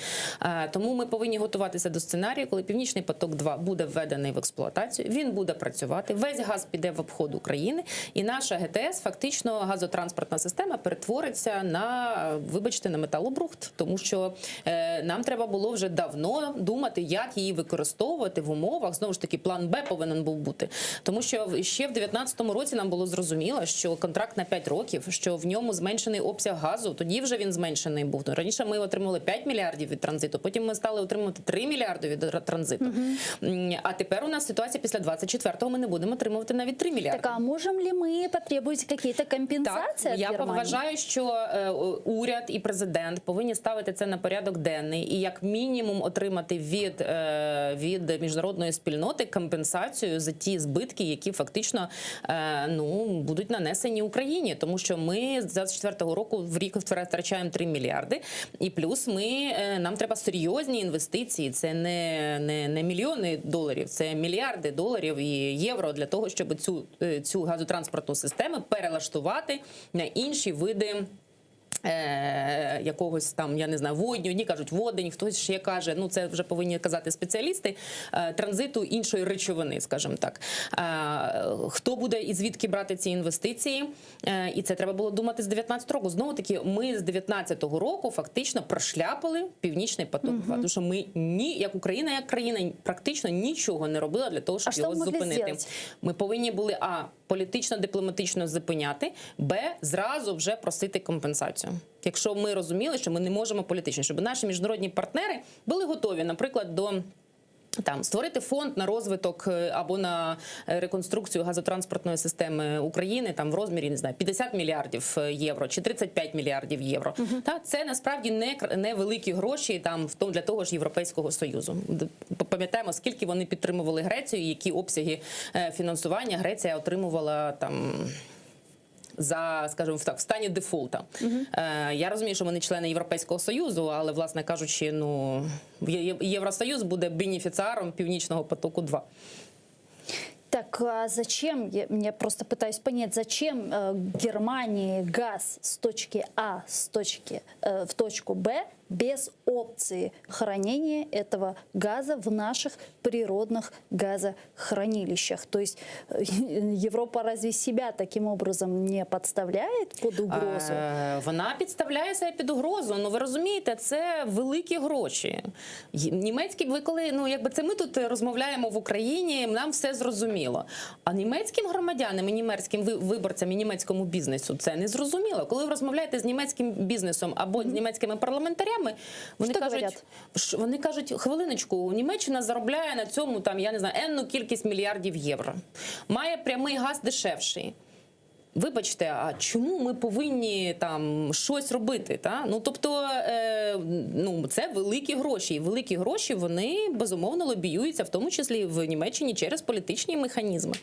Тому ми повинні готуватися до сценарію, коли Північний поток-2 буде введений в експлуатацію, він буде працювати, весь газ піде в обход України, і наша ГТС, фактично газотранспортна система, перетвориться на, вибачте, на металобрухт. Тому що нам треба було вже давно думати, як її використовувати в умовах. Знову ж таки, план Б повинен був бути. Тому що ще в 2019 році нам було зрозуміло, що контракт на 5 років, що в ньому зменшений обсяг газу, тоді вже він зменшений був. Раніше ми отримали 5 мільярдів від транзиту, потім ми стали отримувати 3 мільярди від транзиту. А тепер у нас ситуація після 24-го, ми не будемо отримувати навіть 3 мільярди. Так, а можемо ли ми потребувати якісь компенсації від Я Германії? вважаю, що уряд і президент повинні ставити це на порядок денний і як мінімум отримати від міжнародної спільноти компенсацію за ті збитки, які фактично будуть нанесені Україні. Тому що ми з 24-го року в рік втрачаємо 3 мільярди. І плюс нам треба серйозні інвестиції. Це не мільйони доларів, це мільярди доларів і євро для того, щоб цю газотранспортну систему перелаштувати на інші види якогось там, я не знаю, водню, одні кажуть водень, хтось ще каже, це вже повинні казати спеціалісти, транзиту іншої речовини, скажімо так. Хто буде і звідки брати ці інвестиції? І це треба було думати з 19 року. Знову таки, ми з 19-го року фактично прошляпали Північний поток-2. Тому що ми як Україна, як країна, практично нічого не робила для того, щоб його зупинити. Ми повинні були політично-дипломатично зупиняти, зразу вже просити компенсацію. Якщо ми розуміли, що ми не можемо політично, щоб наші міжнародні партнери були готові, наприклад, до створити фонд на розвиток або на реконструкцію газотранспортної системи України в розмірі, не знаю, 50 мільярдів євро чи 35 мільярдів євро. Це насправді не великі гроші для того ж Європейського Союзу. Пам'ятаємо, скільки вони підтримували Грецію, які обсяги фінансування Греція отримувала скажімо так, в стані дефолта. Я розумію, що вони члени Європейського Союзу, але, власне кажучи, Євросоюз буде бенефіціаром Північного потоку-2. Так, а зачем, я просто пытаюсь понять, зачем Германии газ с точки А в точку Б без опции хранения этого газа в наших природных газохранилищах? То есть Европа разве себя таким образом не подставляет под угрозу? Вона підставляє себе під угрозу. Ви розумієте, це великі гроші. Німецькі, це ми тут розмовляємо в Україні, нам все зрозуміло. А німецьким громадянам і німецьким виборцям і німецькому бізнесу це не зрозуміло. Коли ви розмовляєте з німецьким бізнесом або з німецькими парламентарями, вони кажуть, хвилиночку, Німеччина заробляє на цьому, я не знаю, енну кількість мільярдів євро. Має прямий газ дешевший. Вибачте, а чому ми повинні щось робити? Тобто, це великі гроші. І великі гроші, вони, безумовно, лобіюються, в тому числі в Німеччині, через політичні механізми.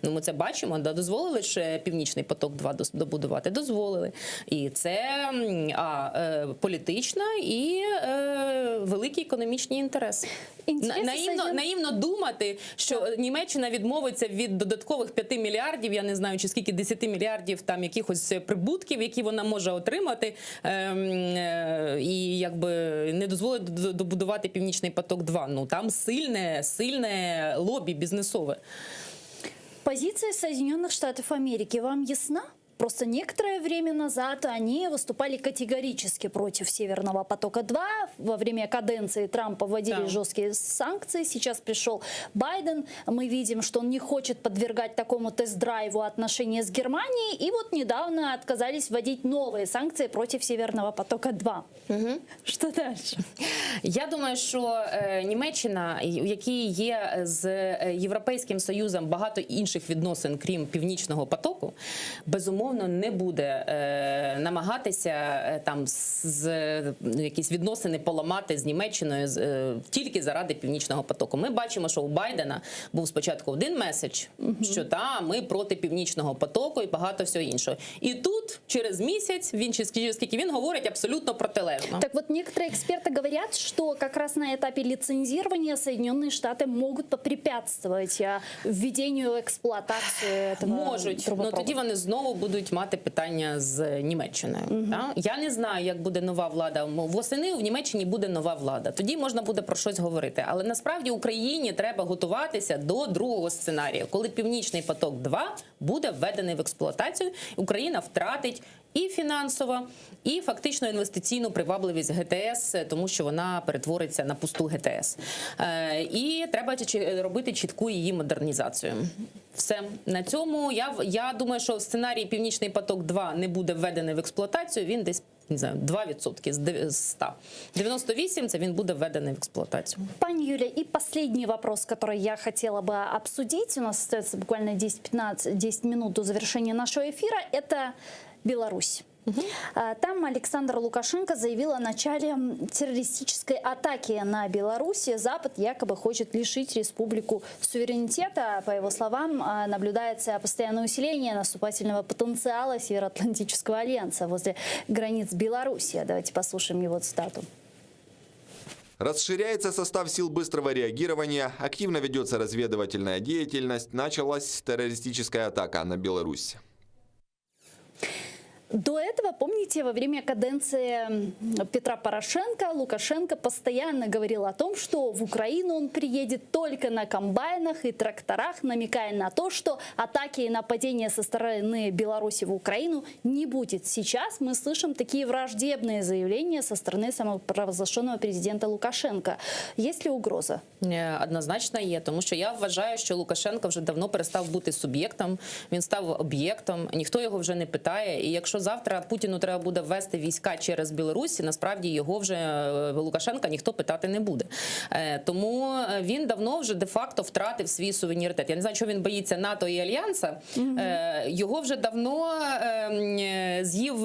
Ми це бачимо. Дозволили ж Північний поток-2 добудувати? Дозволили. І це політична і великі економічні інтереси. Наївно думати, що Німеччина відмовиться від додаткових 5 мільярдів, я не знаю, чи скільки 10 мільярдів якихось прибутків, які вона може отримати, і не дозволить добудувати Північний поток-2. Там сильне лобі бізнесове. Позиция Соединенных Штатов Америки вам ясна? Просто некоторое время назад они выступали категорически против Северного потока-2. Во время каденции Трампа вводили жесткие санкции. Сейчас пришел Байден. Мы видим, что он не хочет подвергать такому тест-драйву отношения с Германией. И вот недавно отказались вводить новые санкции против Северного потока-2. Что дальше? Я думаю, що Німеччина, у якій є з Європейським Союзом багато інших відносин, крім Північного потоку, безумовно, безумовно не буде намагатися там якісь відносини поламати з Німеччиною тільки заради Північного потоку. Ми бачимо, що у Байдена був спочатку один меседж, що ми проти Північного потоку і багато всього іншого. І тут через місяць він скільки він говорить абсолютно протилежно. Так вот, некоторые эксперты говорят, что как раз на этапе лицензирования Соединенные Штаты могут попрепятствовать введению в експлуатацію этого можуть, але тоді вони знову будуть мати питання з Німеччиною. Я не знаю, як буде нова влада. Восени в Німеччині буде нова влада. Тоді можна буде про щось говорити. Але насправді Україні треба готуватися до другого сценарію, коли Північний поток-2 буде введений в експлуатацію. Україна втратить і фінансово, і фактично інвестиційну привабливість ГТС, тому що вона перетвориться на пусту ГТС. І треба робити чітку її модернізацію. Все. На цьому я думаю, що сценарій Північний поток-2 не буде введений в експлуатацію, він десь, не знаю, 2% з 100. 98 – це він буде введений в експлуатацію. Пани Юлия, и последний вопрос, который я хотела бы обсудить. У нас остается буквально 10 минут до завершения нашего эфира. Это Беларусь. Там Александр Лукашенко заявил о начале террористической атаки на Беларусь. Запад якобы хочет лишить республику суверенитета. По его словам, наблюдается постоянное усиление наступательного потенциала Североатлантического альянса возле границ Беларуси. Давайте послушаем его цитату. Расширяется состав сил быстрого реагирования, активно ведется разведывательная деятельность, началась террористическая атака на Беларусь. До этого, помните, во время каденции Петра Порошенко Лукашенко постоянно говорил о том, что в Украину он приедет только на комбайнах и тракторах, намекая на то, что атаки и нападения со стороны Беларуси в Украину не будет. Сейчас мы слышим такие враждебные заявления со стороны самопровозглашенного президента Лукашенко. Есть ли угроза? Однозначно є, тому що я вважаю, що Лукашенко вже давно перестав бути суб'єктом, він став об'єктом, ніхто його вже не питає. І якщо завтра Путіну треба буде ввести війська через Білорусь, насправді його вже Лукашенка ніхто питати не буде. Тому він давно вже де-факто втратив свій суверенітет. Я не знаю, чого він боїться НАТО і Альянса. Його вже давно з'їв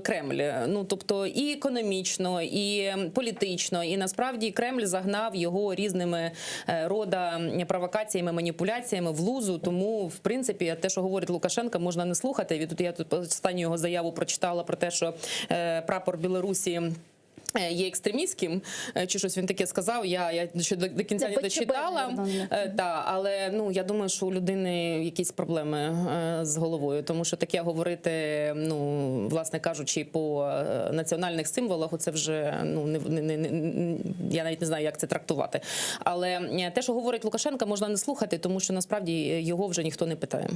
Кремль. Ну, тобто і економічно, і політично, і насправді Кремль загнав його різними рода провокаціями, маніпуляціями в лузу. Тому, в принципі, те, що говорить Лукашенко, можна не слухати. Я тут останню його заяву прочитала про те, що прапор Білорусі є екстремістським, чи щось він таке сказав, я ще до кінця не дочитала. Але я думаю, що у людини якісь проблеми з головою, тому що таке говорити, власне кажучи, по національних символах, це вже, я навіть не знаю, як це трактувати. Але те, що говорить Лукашенко, можна не слухати, тому що насправді його вже ніхто не питає.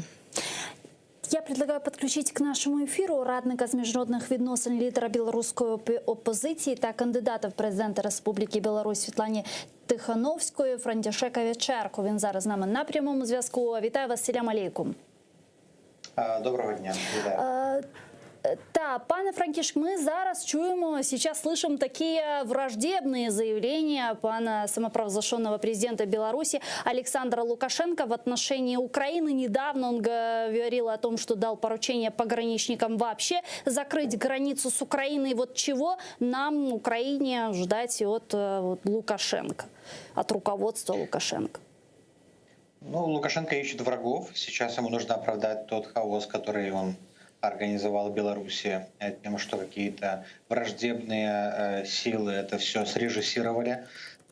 Я предлагаю подключить к нашему эфиру радника з міжнародних відносин лідера білоруської опозиції та кандидата в президенти Республіки Білорусь Світлані Тихановської Франтішека Вечерку. Він зараз з нами на прямому зв'язку. Вітаю вас, селям алейкум. Доброго дня. Вітаю. Да, пане Франтишек, мы зараз чуем, сейчас слышим такие враждебные заявления пана самопровозглашенного президента Беларуси Александра Лукашенко в отношении Украины. Недавно он говорил о том, что дал поручение пограничникам вообще закрыть границу с Украиной. Вот чего нам, Украине, ждать от Лукашенко, от руководства Лукашенко? Лукашенко ищет врагов. Сейчас ему нужно оправдать тот хаос, который он организовал в Беларуси, тем, что какие-то враждебные силы это все срежиссировали.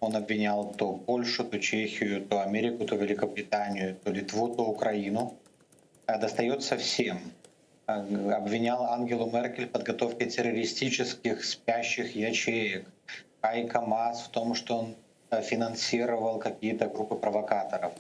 Он обвинял то Польшу, то Чехию, то Америку, то Великобританию, то Литву, то Украину. Достается всем. Обвинял Ангелу Меркель в подготовке террористических спящих ячеек. Кайка Мас в том, что он финансировал какие-то группы провокаторов.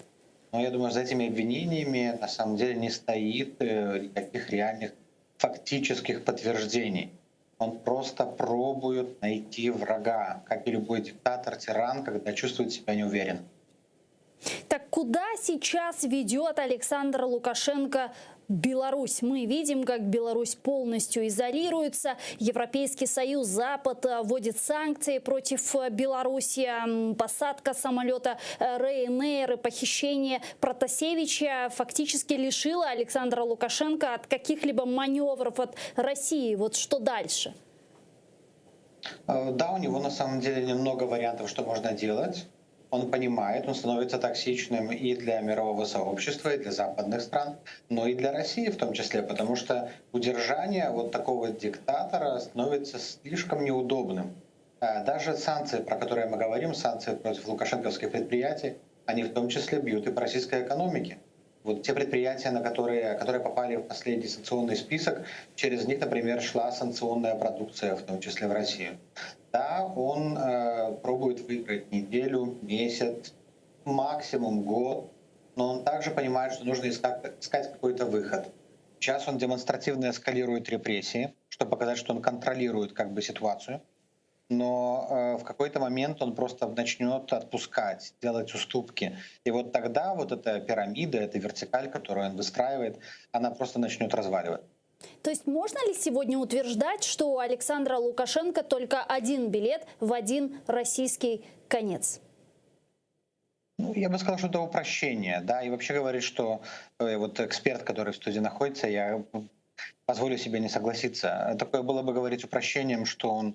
Но я думаю, за этими обвинениями на самом деле не стоит никаких реальных фактических подтверждений. Он просто пробует найти врага, как и любой диктатор, тиран, когда чувствует себя неуверенно. Так куда сейчас ведет Александр Лукашенко Беларусь. Мы видим, как Беларусь полностью изолируется. Европейский Союз, Запад вводит санкции против Беларуси. Посадка самолета Ryanair и похищение Протасевича фактически лишило Александра Лукашенко от каких-либо маневров от России. Вот что дальше? Да, у него на самом деле немного вариантов, что можно делать. Он понимает, он становится токсичным и для мирового сообщества, и для западных стран, но и для России в том числе, потому что удержание вот такого диктатора становится слишком неудобным. Даже санкции, про которые мы говорим, санкции против лукашенковских предприятий, они в том числе бьют и по российской экономике. Вот те предприятия, которые попали в последний санкционный список, через них, например, шла санкционная продукция, в том числе в Россию. Да, он пробует выиграть неделю, месяц, максимум год, но он также понимает, что нужно искать какой-то выход. Сейчас он демонстративно эскалирует репрессии, чтобы показать, что он контролирует как бы ситуацию. Но в какой-то момент он просто начнет отпускать, делать уступки. И вот тогда вот эта пирамида, эта вертикаль, которую он выстраивает, она просто начнет разваливаться. То есть можно ли сегодня утверждать, что у Александра Лукашенко только один билет в один российский конец? Ну, я бы сказал, что это упрощение. Да? И вообще говорить, что вот эксперт, который в студии находится, я позволю себе не согласиться. Такое было бы говорить упрощением, что он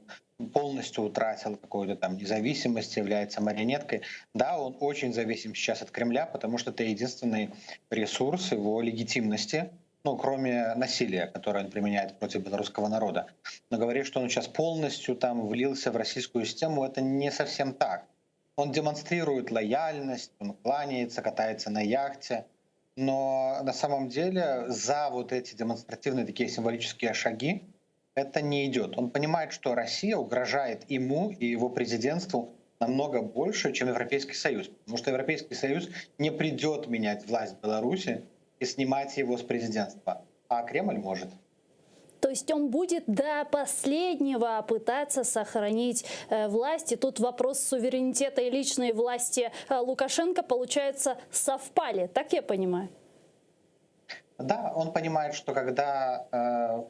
полностью утратил какую-то там независимость, является марионеткой. Да, он очень зависим сейчас от Кремля, потому что это единственный ресурс его легитимности, ну, кроме насилия, которое он применяет против белорусского народа. Но говорить, что он сейчас полностью там влился в российскую систему, это не совсем так. Он демонстрирует лояльность, он кланяется, катается на яхте, но на самом деле за вот эти демонстративные такие символические шаги это не идет. Он понимает, что Россия угрожает ему и его президентству намного больше, чем Европейский Союз. Потому что Европейский Союз не придет менять власть в Беларуси и снимать его с президентства. А Кремль может. То есть он будет до последнего пытаться сохранить власть. И тут вопрос суверенитета и личной власти Лукашенко, получается, совпали. Так я понимаю? Да, он понимает, что когда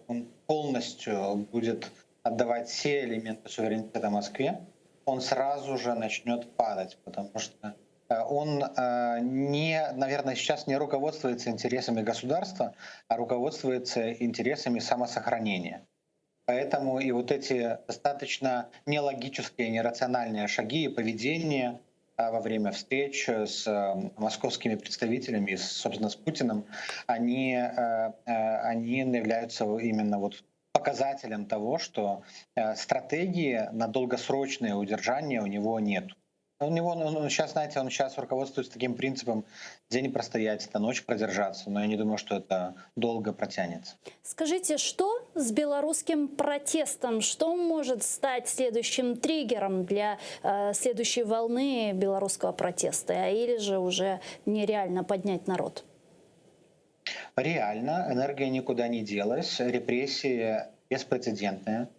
он полностью будет отдавать все элементы суверенитета Москве, он сразу же начнет падать, потому что он наверное, сейчас не руководствуется интересами государства, а руководствуется интересами самосохранения. Поэтому и вот эти достаточно нелогические, нерациональные шаги и поведение во время встреч с московскими представителями, собственно, с Путиным, они являются именно вот показателем того, что стратегии на долгосрочное удержание у него нет. Он сейчас, знаете, он сейчас руководствуется таким принципом: день простоять, это ночь продержаться, но я не думаю, что это долго протянется. Скажите, что с белорусским протестом? Что может стать следующим триггером для следующей волны белорусского протеста? Или же уже нереально поднять народ? Реально, энергия никуда не делась, репрессии беспрецедентные.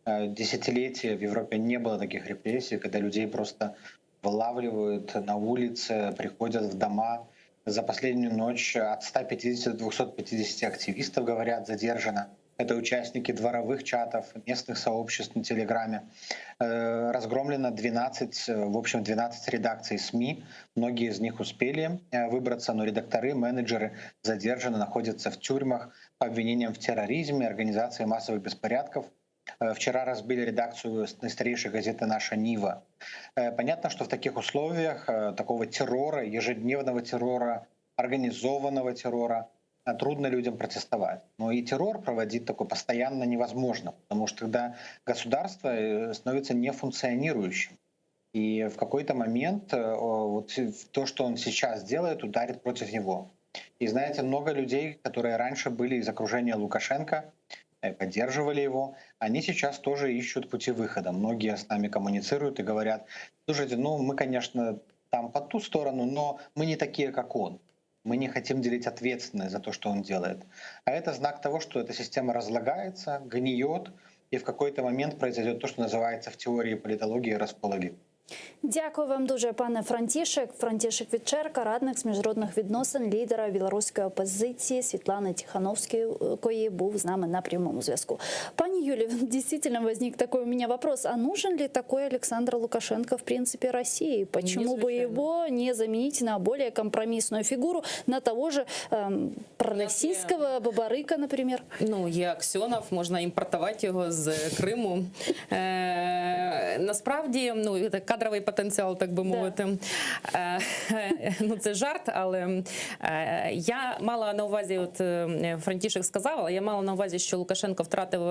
Десятилетия в Европе не было таких репрессий, когда людей просто вылавливают на улице, приходят в дома. За последнюю ночь от 150 до 250 активистов, говорят, задержано. Это участники дворовых чатов, местных сообществ на Телеграме. Разгромлено 12 редакций СМИ. Многие из них успели выбраться, но редакторы, менеджеры задержаны, находятся в тюрьмах по обвинениям в терроризме, организации массовых беспорядков. Вчера разбили редакцию старейшей газеты «Наша Нива». Понятно, что в таких условиях такого террора, ежедневного террора, организованного террора трудно людям протестовать. Но и террор проводить такой постоянно невозможно, потому что тогда государство становится нефункционирующим. И в какой-то момент вот то, что он сейчас делает, ударит против него. И знаете, много людей, которые раньше были из окружения Лукашенко, поддерживали его, они сейчас тоже ищут пути выхода. Многие с нами коммуницируют и говорят: слушайте, мы, конечно, там по ту сторону, но мы не такие, как он. Мы не хотим делить ответственность за то, что он делает. А это знак того, что эта система разлагается, гниет, и в какой-то момент произойдет то, что называется в теории политологии раскол элит. Дякую вам дуже, пане Франтішек. Франтішек Вітчерка, радник з міжнародних відносин лідера білоруської опозиції Світлани Тихановської, був з нами на прямому зв'язку. Пані Юлия, действительно возник такой у меня вопрос. А нужен ли такой Александр Лукашенко в принципе России? Почему бы его не заменить на более компромиссную фигуру, на того же пророссийского Бабарыка, например? Ну, є Аксьонов, можна імпортувати його з Криму. Насправді, ну, кадровий потенціал, так би мовити. Ну, це жарт, але я мала на увазі, от Франтішек сказав, але я мала на увазі, що Лукашенко втратив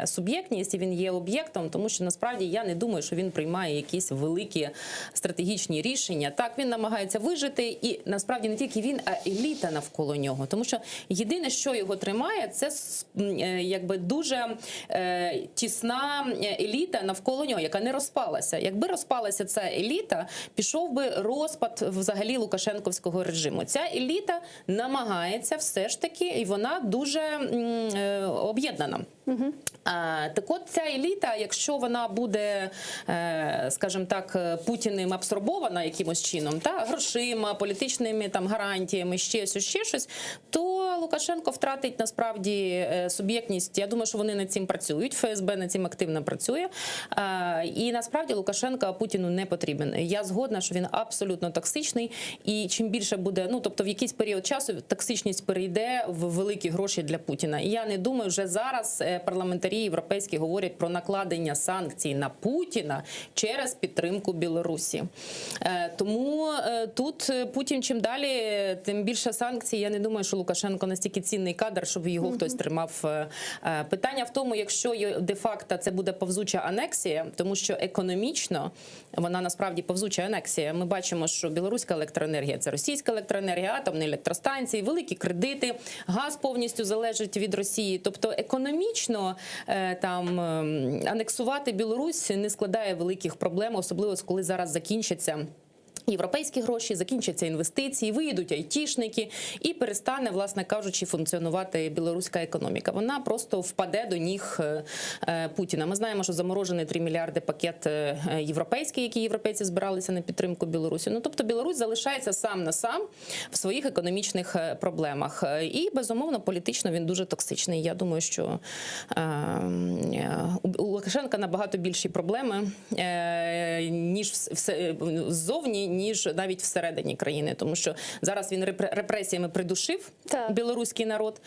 суб'єктність і він є об'єктом, тому що насправді я не думаю, що він приймає якісь великі стратегічні рішення. Так, він намагається вижити, і насправді не тільки він, а еліта навколо нього. Тому що єдине, що його тримає, це якби дуже тісна еліта навколо нього, яка не розпалася. Якби розпалася ця еліта, пішов би розпад взагалі лукашенковського режиму. Ця еліта намагається все ж таки, і вона дуже об'єднана. Так от ця еліта, якщо вона буде, скажімо так, Путіним абсорбована якимось чином, та грошима, політичними там гарантіями, ще щось, то Лукашенко втратить насправді суб'єктність. Я думаю, що вони над цим працюють, ФСБ над цим активно працює. І насправді Лукашенко Путіну не потрібен. Я згодна, що він абсолютно токсичний, і чим більше буде, ну тобто в якийсь період часу токсичність перейде в великі гроші для Путіна. І я не думаю, вже зараз парламентарі європейські говорять про накладення санкцій на Путіна через підтримку Білорусі. Тому тут Путін чим далі, тим більше санкцій. Я не думаю, що Лукашенко настільки цінний кадр, щоб його хтось тримав. Питання в тому, якщо де-факто це буде повзуча анексія, тому що економічно вона насправді повзуча анексія. Ми бачимо, що білоруська електроенергія – це російська електроенергія, атомні електростанції, великі кредити, газ повністю залежить від Росії. Тобто економічно там анексувати Білорусь не складає великих проблем, особливо коли зараз закінчаться європейські гроші, закінчаться інвестиції, виїдуть айтішники і перестане, власне кажучи, функціонувати білоруська економіка. Вона просто впаде до ніг Путіна. Ми знаємо, що заморожений 3 мільярди пакет європейський, який європейці збиралися на підтримку Білорусі. Ну, тобто Білорусь залишається сам на сам в своїх економічних проблемах. І, безумовно, політично він дуже токсичний. Я думаю, що у Лукашенка набагато більші проблеми, ніж ззовні, ніж навіть всередині країни, тому що зараз він репресіями придушив білоруський народ,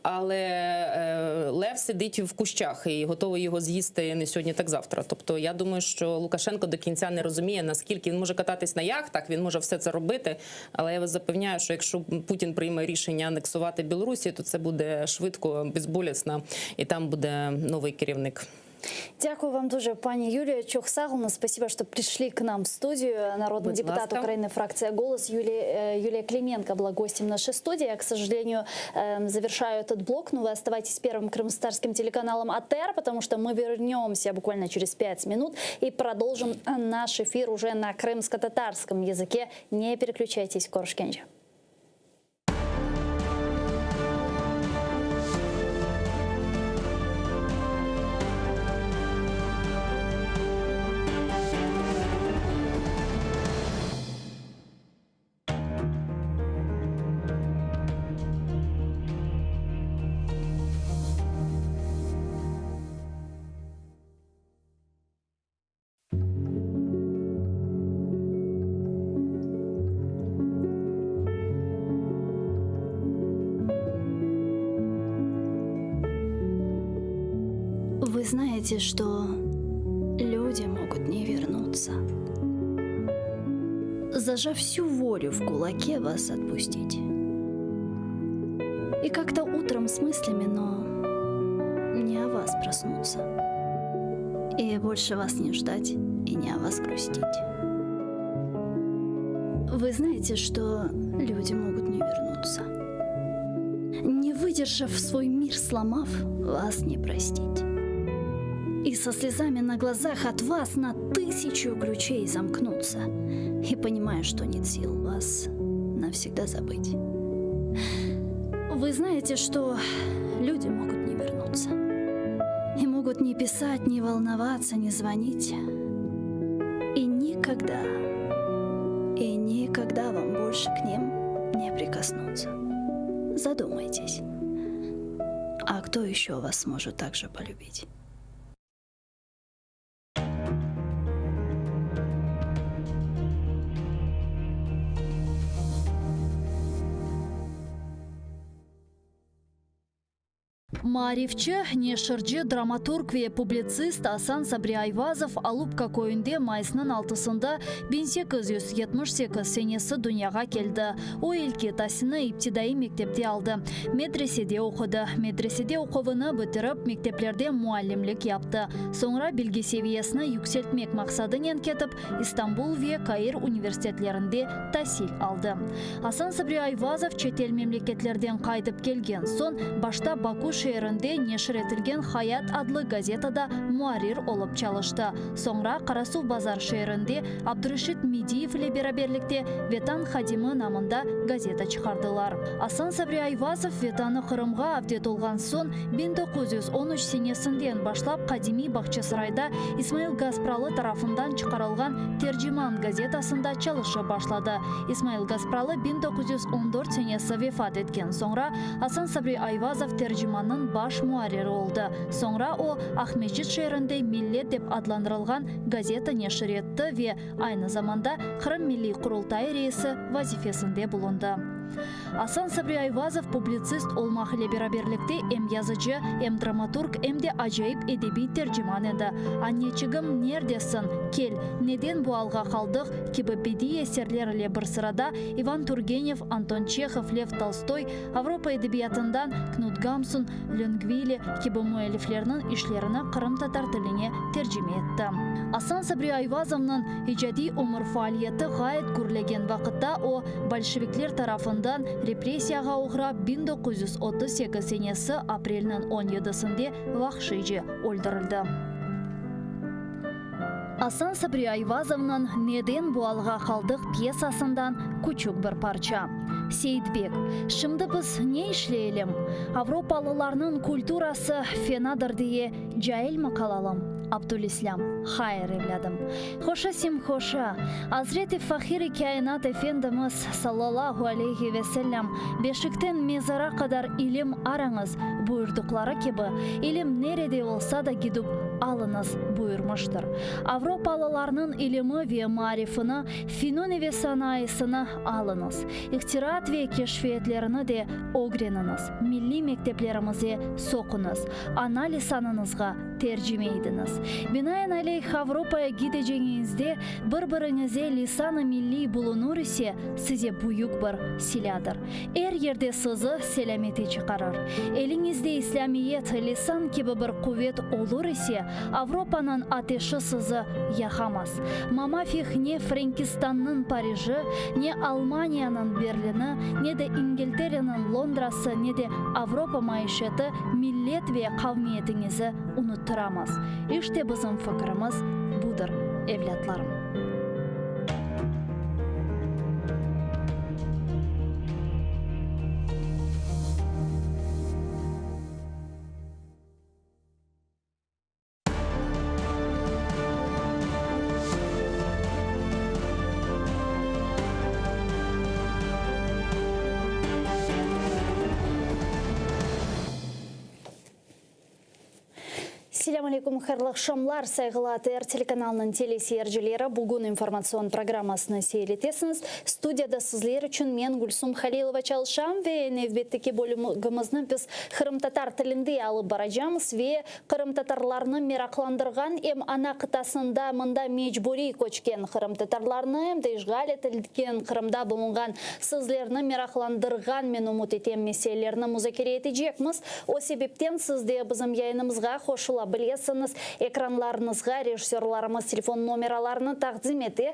але лев сидить в кущах і готовий його з'їсти не сьогодні, так завтра. Тобто я думаю, що Лукашенко до кінця не розуміє, наскільки він може кататись на яхтах, він може все це робити, але я вас запевняю, що якщо Путін прийме рішення анексувати Білорусі, то це буде швидко, безболісно, і там буде новий керівник. Дякую вам дуже, пані Юлия Чухсагловна. Спасибо, что пришли к нам в студию. Народный депутат Украины, фракция «Голос» Юлия Клименко была гостем нашей студии. Я, к сожалению, завершаю этот блок, но вы оставайтесь первым крымстарским телеканалом АТР, потому что мы вернемся буквально через 5 минут и продолжим наш эфир уже на крымско-татарском языке. Не переключайтесь, Коршкенджи. Вы знаете, что люди могут не вернуться. Зажав всю волю в кулаке, вас отпустить. И как-то утром с мыслями, но не о вас проснуться. И больше вас не ждать и не о вас грустить. Вы знаете, что люди могут не вернуться. Не выдержав свой мир, сломав, вас не простить. И со слезами на глазах от вас на 1000 ключей замкнуться. И понимая, что нет сил вас навсегда забыть. Вы знаете, что люди могут не вернуться. И могут не писать, не волноваться, не звонить. И никогда и никогда вам больше к ним не прикоснуться. Задумайтесь. А кто еще вас может так же полюбить? Марифчы, нешырчы, драматург ве публицист Асан Сабри Айвазов Алупка көйінде майысының 6-сында 1878 сенесі дүнияға келді. О елке тасыны иптидаи мектепте алды. Медреседе оқыды. Медреседе оқуыны бітіріп, мектеплерде муалlimlik yaptı. Sonra bilgi seviyesini yükseltmek maksadıyla ketip, İstanbul ve Kair üniversitetlerinde tahsil aldı. Асан Сабри Айвазов çetel memleketlerden kaydıp gelgen son, başta Baku şehrinde neşir etilgen Hayat adlı gazetada muarir olup çalıştı. Sonra Karasuv Bazar şehrinde Abdurashid Midiyev ile beraberlikte Vetan Hadimi namında gazeta çıkardılar. Асан Сабри Айвазов Vetanı Kırımға avdet olgan son 1913 senesinden başlap Kadimi Bahçesaray'da İsmail Gaspralı tarafından çıkarılgan Tercüman gazetasında çalışa başladı. İsmail Gaspralı 1914 senesi vefat etken sonra Асан Сабри Айвазов tercümanın baş muhariri oldu. Sonra o Ahmetçit şehrinde Millet dep adlandırılgan gazeta neşir etti ve aynı zamanda Kırım Milli Kurultayı reisi vazifesinde bulundu. Асан Сабри Айвазов publitsist olmak ile beraberlikte hem yazıcı, hem dramaturg, hem de acayip edebi tercüman edi. Anneciğim neredesin? Kel, neden bu alga kaldık? Gibi bedi eserlerle bir sırada Ivan Turgenev, Anton Çekhov, Lev Tolstoy, Avrupa edebiyatından Knut Gamsun, Longvili gibi müelliflerinin işlerini Kırım Tatar tiline tercüme etti. Асан Сабри Айвазов'ның icadi umur faaliyeti gayet gürlegen vakitte o Bolşevikler tarafından represiyaga uğrab 1938 senesi aprelinin 17'sinde vahşice öldürüldü. Асан Сабри Айвазов'ның Neden bu alga kaldık piyasasından küçük bir parça. Seyitbek, şimdi biz ne işleyelim? Avrupalılarının kulturası fenadır diye cahil mi kalalım? Abdülislam, hayır evladım. Hoşa sim hoşa. Hazreti Fahir-i Kainat Efendimiz sallallahu aleyhi ve sellem beşikten mezara kadar ilim aranız buyurdukları gibi ilim nerede olsa da gidip alınız buyurmuştur. Avrupalılarının ilimi ve marifini, fenoni ve sanayisini alınız. İhtirat ve keşfiyetlerini de öğreniniz. Milli mekteplerimize sokunuz. Ana lisanınızga tercüme ediniz. Binaenaleyh Avrupa'ya gideceğinizde birbirinize lisan-ı milli bulunur ise size büyük bir siladır. Her yerde sizi selameti çıkarır. Elinizde İslamiyet, lisan gibi bir kuvvet olur ise Avrupa'nın ateşi sizi yakamaz. Mamafih ne Frankistan'ın Paris'i, ne Almanya'nın Berlin'i, ne de İngiltere'nin Londra'sı, ne de Avrupa maişeti millet ve kavmiyetinizi unutturamaz. İşte bizim fikrimiz budur evlatlarım. Assalamu alaikum, hayırlı akşamlar. Saygılı ATR телеканалының телесерджілері бүгін информацион программасына сейлетесіңіз. Студияда сізлер үшін мен Гүлсум Халилова çalışам ve nevbetteki bölümümüzün biz Kırım Tatar tilinde alıp baracağımız ve Kırım Tatarlarını meraklandırgan hem ana kıtasında mında mecburi koçken Kırım Tatarlarını hem de işgal etilgen Kırımda bulungan sizlerini meraklandırgan men umut eten meselelerini müzakere edecekmiz. O sebepten siz de bizim yayınımızga hoşula bilesiniz. Ekranlarınızga rejissörlarımız telefon numaralarını taqdim eti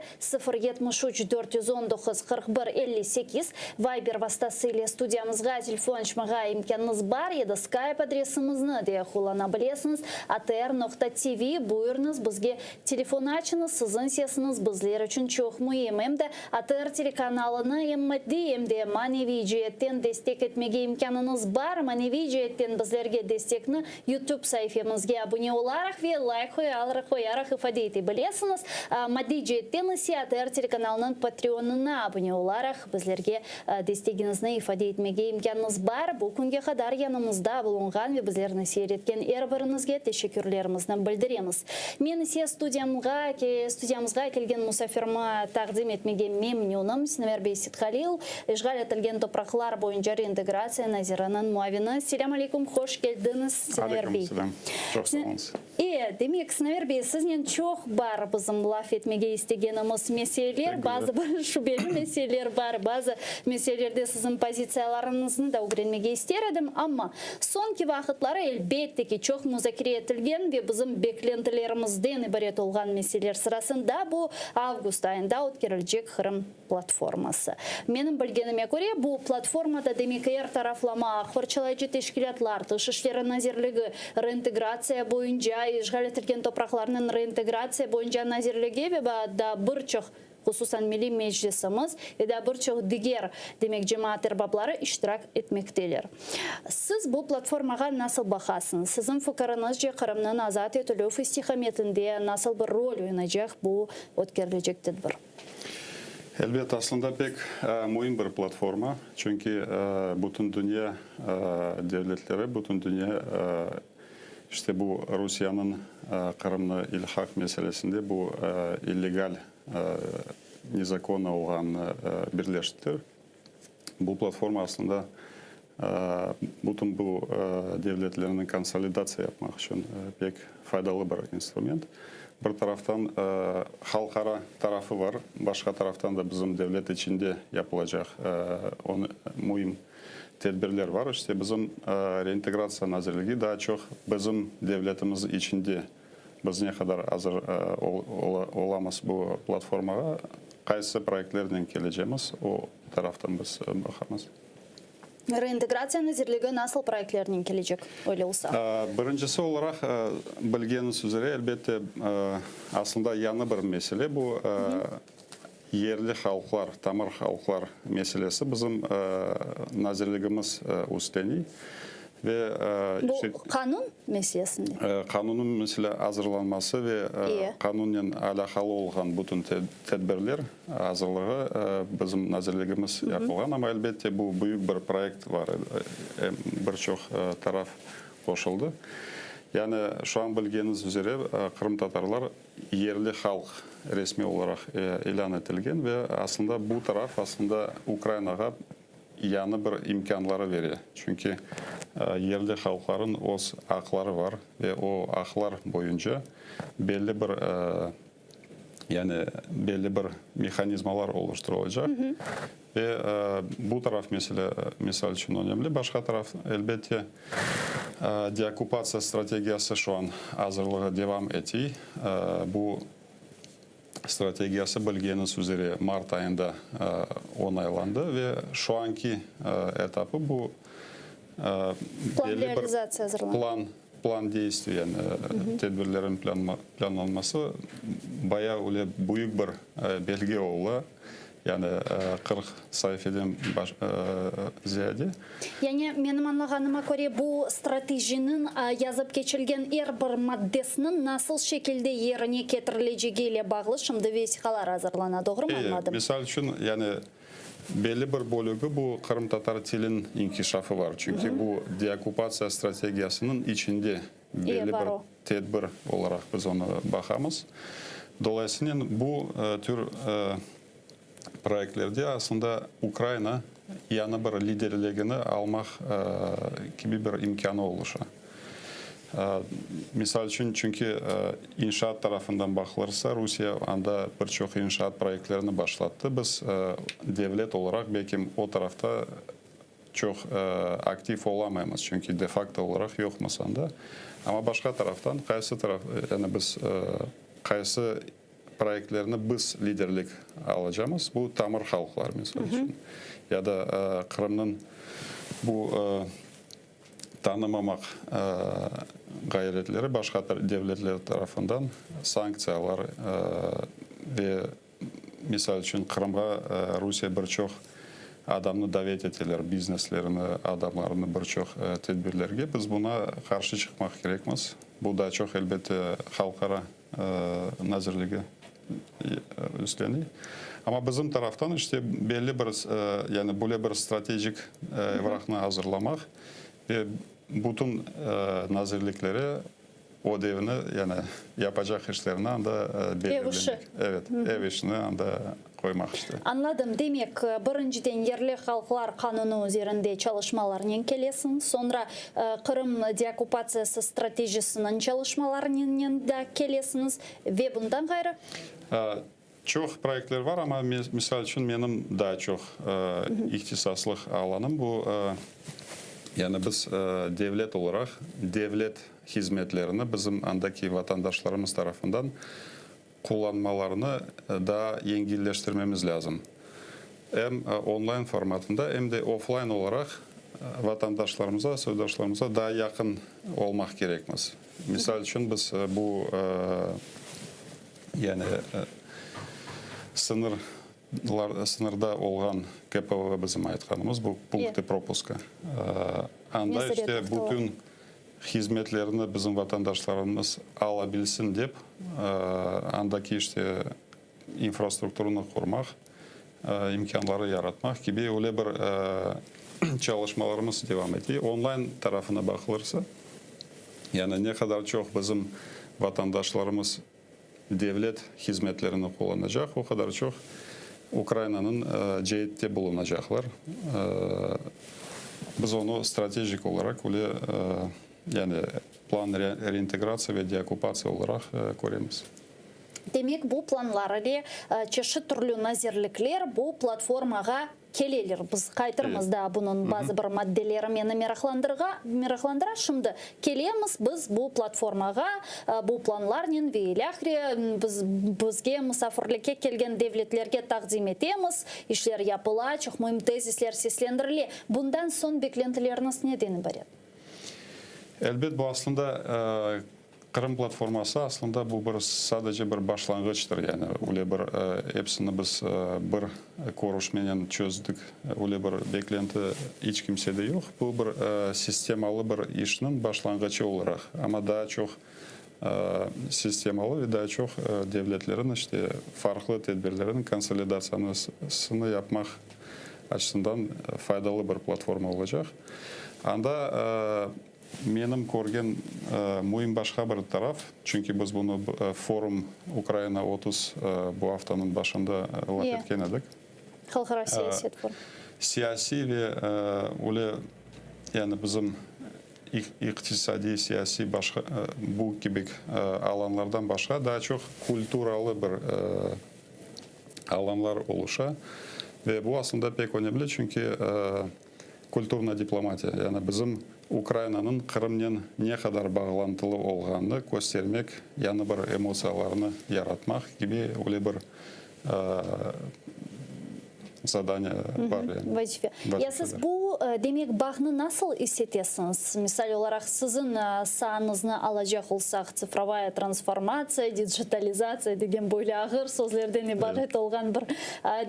073 419 41 58 Viber vasıtasıyla stüdyamızga telefon açmağa imkanınız var ya da Skype adresimizni de kullanabilirsiniz. atr.tv buyurunuz bizge telefon açınız. Sizin sesiniz bizler için çok mühim. Hem de ATR telekanalını hem maddi hem de manevi cihetten destek etmege imkanınız var. Manevi cihetten bizlerge destekni YouTube sayfamızga абуне оларах ве лайк алрах оярах ифадейте білесіңіз. Мадиджи теннеси АТР телеканалының патреонына абуне оларах біздерге дестегіңізні ифадейтмеге имканыңыз бар. Бұл күнге қадар янымызда болуңған ве біздеріні сейреткен әрбіріңізге тешекүрлерімізді білдіреміз. Мен студиямызға келген мұсафирма тақдим етмеге мемнюным Сневербей Ситхалил, ешғал етілген топрақлар бойынша реинтеграция Назираның муавины. Селям алейкум, хош келдіңіз, Сневербей. Демек, Сневербей, сізнен чоқ бар бізім лаф етмеге істегеніміз меселер, базы бір шубелі меселер бар, базы меселерде сіздің позицияларыңыздың да үгренмеге істередім, амма сонки вақытлары әлбетте ки чоқ музакире етілген ве бізім беклентілерімізден ибарет олған меселер сырасында бұл август айында өткерілжек Қырым платформасы. Менің білгеніме көре, бұл платформада демек әр тарафлама ақварчалайчы тешкілетлар, тышышлері назерлігі реинтеграция бойынша, ешғал етілген топрақларының реинтеграция бойынша назерліге да бірчық құсусан милли мeclisimiz да бірчық дигер демек жемаат эрбаблары иштирак этмектелер. Сіз бұл платформаға насыл бақасың? Сіздің фикіріңіз же Қырымның азат етілу фестихаметінде насыл бір роль ойнайжақ бұл өткерілежек тедбір? Әлбетте, аслында пек мойын бір платформа, чөнки бүтін дүния девлетлері, бүтін дүния бұл Русияның Қырымны илхақ мәселесінде бұл иллегал незаконно оған бірлештіктер. Бұл платформа аслында бүтін бұл девлетлерінің консолидация yapmaq үшін пек файдалы бір инструмент. Бір тарафтан халқара тарафы бар, башқа тарафтан да біздің девлет ішінде yapılacak мұйым тедбірлер бар. İşte bizim реинтеграция назірлігі да çok bizim devletimiz içinde biz ne kadar hazır olamaz bu platformaға, қайсы проектlerden келeceğimiz o taraftan biz bakамыз. Реинтеграция назірлігі насыл проектлерінен кележек ойлауса? Біріншісі оларақ білгеніңіз üzere әлбетте aslında яны бір мәселе бұл yerli халықлар, тамыр халықлар мәселесі bizim назірлігіміз üstleniyor. Bu kanun meselesinde? Kanunun mesela hazırlanması ve kanunun alakalı olan bütün tedbirler hazırlığı bizim nazirligimiz yapılgan ama elbette bu büyük bir proyekt var. Birçok taraf koşuldu. Yani şu an bildiğiniz üzere Kırım Tatarlar yerli halk resmi olarak ilan edilgen ve aslında bu taraf aslında Ukrayna'ya yanı bir imkanları veriyor. Çünkü yerli halkların öz hakları var ve o haklar boyunca belli bir belli bir mekanizmalar oluşturulacak. Ve bu taraf misal için önemli. Başka taraf elbette deokupasya stratejisi şu an hazırlığı devam ediyor. Bu stratejisi bildiğiniz üzere Mart ayında onaylandı ve şu anki etapı bu belli bir plan действий, yani tedbirlerin planlanması bayağı öyle büyük bir belge oldu. Yani 40 sayfadan ziyade. Yani benim anlaganyma göre bu stratejinin yazıp geçilgen her bir maddesinin nasıl şekilde yerine getirileceğiyle bağlı şimdi vesikalar hazırlanады, doğru mu anladım? Misal için yani belli bir bölümü bu Kırım Tatar tilin inkişafı var. Çünkü bu deokupasya stratejisinin içinde belli bir tedbir olarak biz onu bakamız. Dolayısıyla bu tür proyeklerde aslında Ukrayna yanı bir liderliğini almak gibi bir imkanı oluşa. Misal için çünkü inşaat tarafından bakılırsa Rusya anda birçok inşaat projelerini başlattı. Biz devlet olarak belki o tarafta çok aktif olamayız çünkü de facto olarak yok masanda. Ama başka taraftan kaysı taraf yani biz kaysı projelerine biz liderlik alacağımız bu tamır halklar misal için. Ya da Kırım'ın bu tanımamak gayretleri başka devletler tarafından sanksiyalar ve misal için Kırım'a Rusya birçok adamını davet ettiler, bizneslerini, adamlarını birçok tedbirlerge. Biz buna karşı çıkmak gerekmez. Бұл да чоқ әлбетте халқара назірлігі үстені. Ама біздің тарафтан іште белі бір, яғни бөле бір стратегик варақны hazırlamaq ve bütün nazirliklere o devini, yani yapacak işlerini anda belirlemek. Evet, ev işini anda koymak işte. Anladım. Demek birinciden yerli halklar kanunu üzerinde çalışmalarının kelesiniz. Sonra Kırım deokupasiyası stratejisinin çalışmalarının da kelesiniz. Ve bundan gayrı? Çok projeler var ama misal için benim daha çok ihtisaslık alanım bu. Yani biz devlet olarak devlet hizmetlerini bizim andaki vatandaşlarımız tarafından kullanmalarını daha yengilleştirmemiz lazım. Hem online formatında hem de offline olarak vatandaşlarımıza, soydaşlarımıza daha yakın olmak gerekmez. Misal için biz bu yani sınırda olan KPV bizim aytkanımız bu punkti propuska. Anda işte bütün hizmetlerini bizim vatandaşlarımız alabilsin deyip andaki işte infrastrukturunu kurmak, imkanları yaratmak gibi öyle bir çalışmalarımız devam ediyor. Online tarafına bakılırsa yani ne kadar çok bizim vatandaşlarımız devlet hizmetlerini kullanacak, o kadar çok Ukrayna'nın cihette bulunacaklar. Biz onu stratejik olarak öyle yani plan reintegrasya ve deokupasya olarak koyuyoruz. Demek bu planları çeşit türlü nazirlikler bu platformaga kelelер. Biz kaytırımızda bunun bazı bir maddeleri meni meraklandıra. Şimdi kelemiz biz bu platformaga bu planlarının ve ilahri bizge misafirlikке kelgen devletlerge taqdim etemiz. İşler yapılacak, mühim tezisler seslendirile. Bundan son beklentileriniz neden ibaret? Elbet bu aslında Kırım platforması aslında bu bir sadece bir başlangıçtır yani öyle bir hepsini biz bir konuşmayan çözdük öyle bir beklenti hiç kimsede yok bu bir sistemalı bir işinin başlangıcı olarak ama daha çok sistemalı ve daha çok devletlerin işte farklı tedbirlerin konsolidasyonunu yapmak açısından faydalı bir platforma olacak. Anda benim görgen mühim başka bir taraf. Çünkü biz bunu forum Ukrayna 30 bu haftanın başında laf etken edik. Halkara siyaset forum. Siyasi ve öyle yani bizim iktisadi, siyasi başka bu gibi alanlardan başka daha çok kültürel bir alanlar oluşa ve bu aslında pek önemli çünkü kültürna diplomatiya yani bizim Ukrayna'nın Kırım'ın ne kadar bağlantılı olduğunu göstermek, yani bir emosiyalarını yaratmak gibi öyle bir zadanya var yani. Vazife. Ya siz bu demek bağını nasıl hissetesiniz? Misal olarak sizin sağınızını alacak olsak цифровая transformatsiya, digitalizatsiya degen böyle ağır sözlerden ibaret olgan bir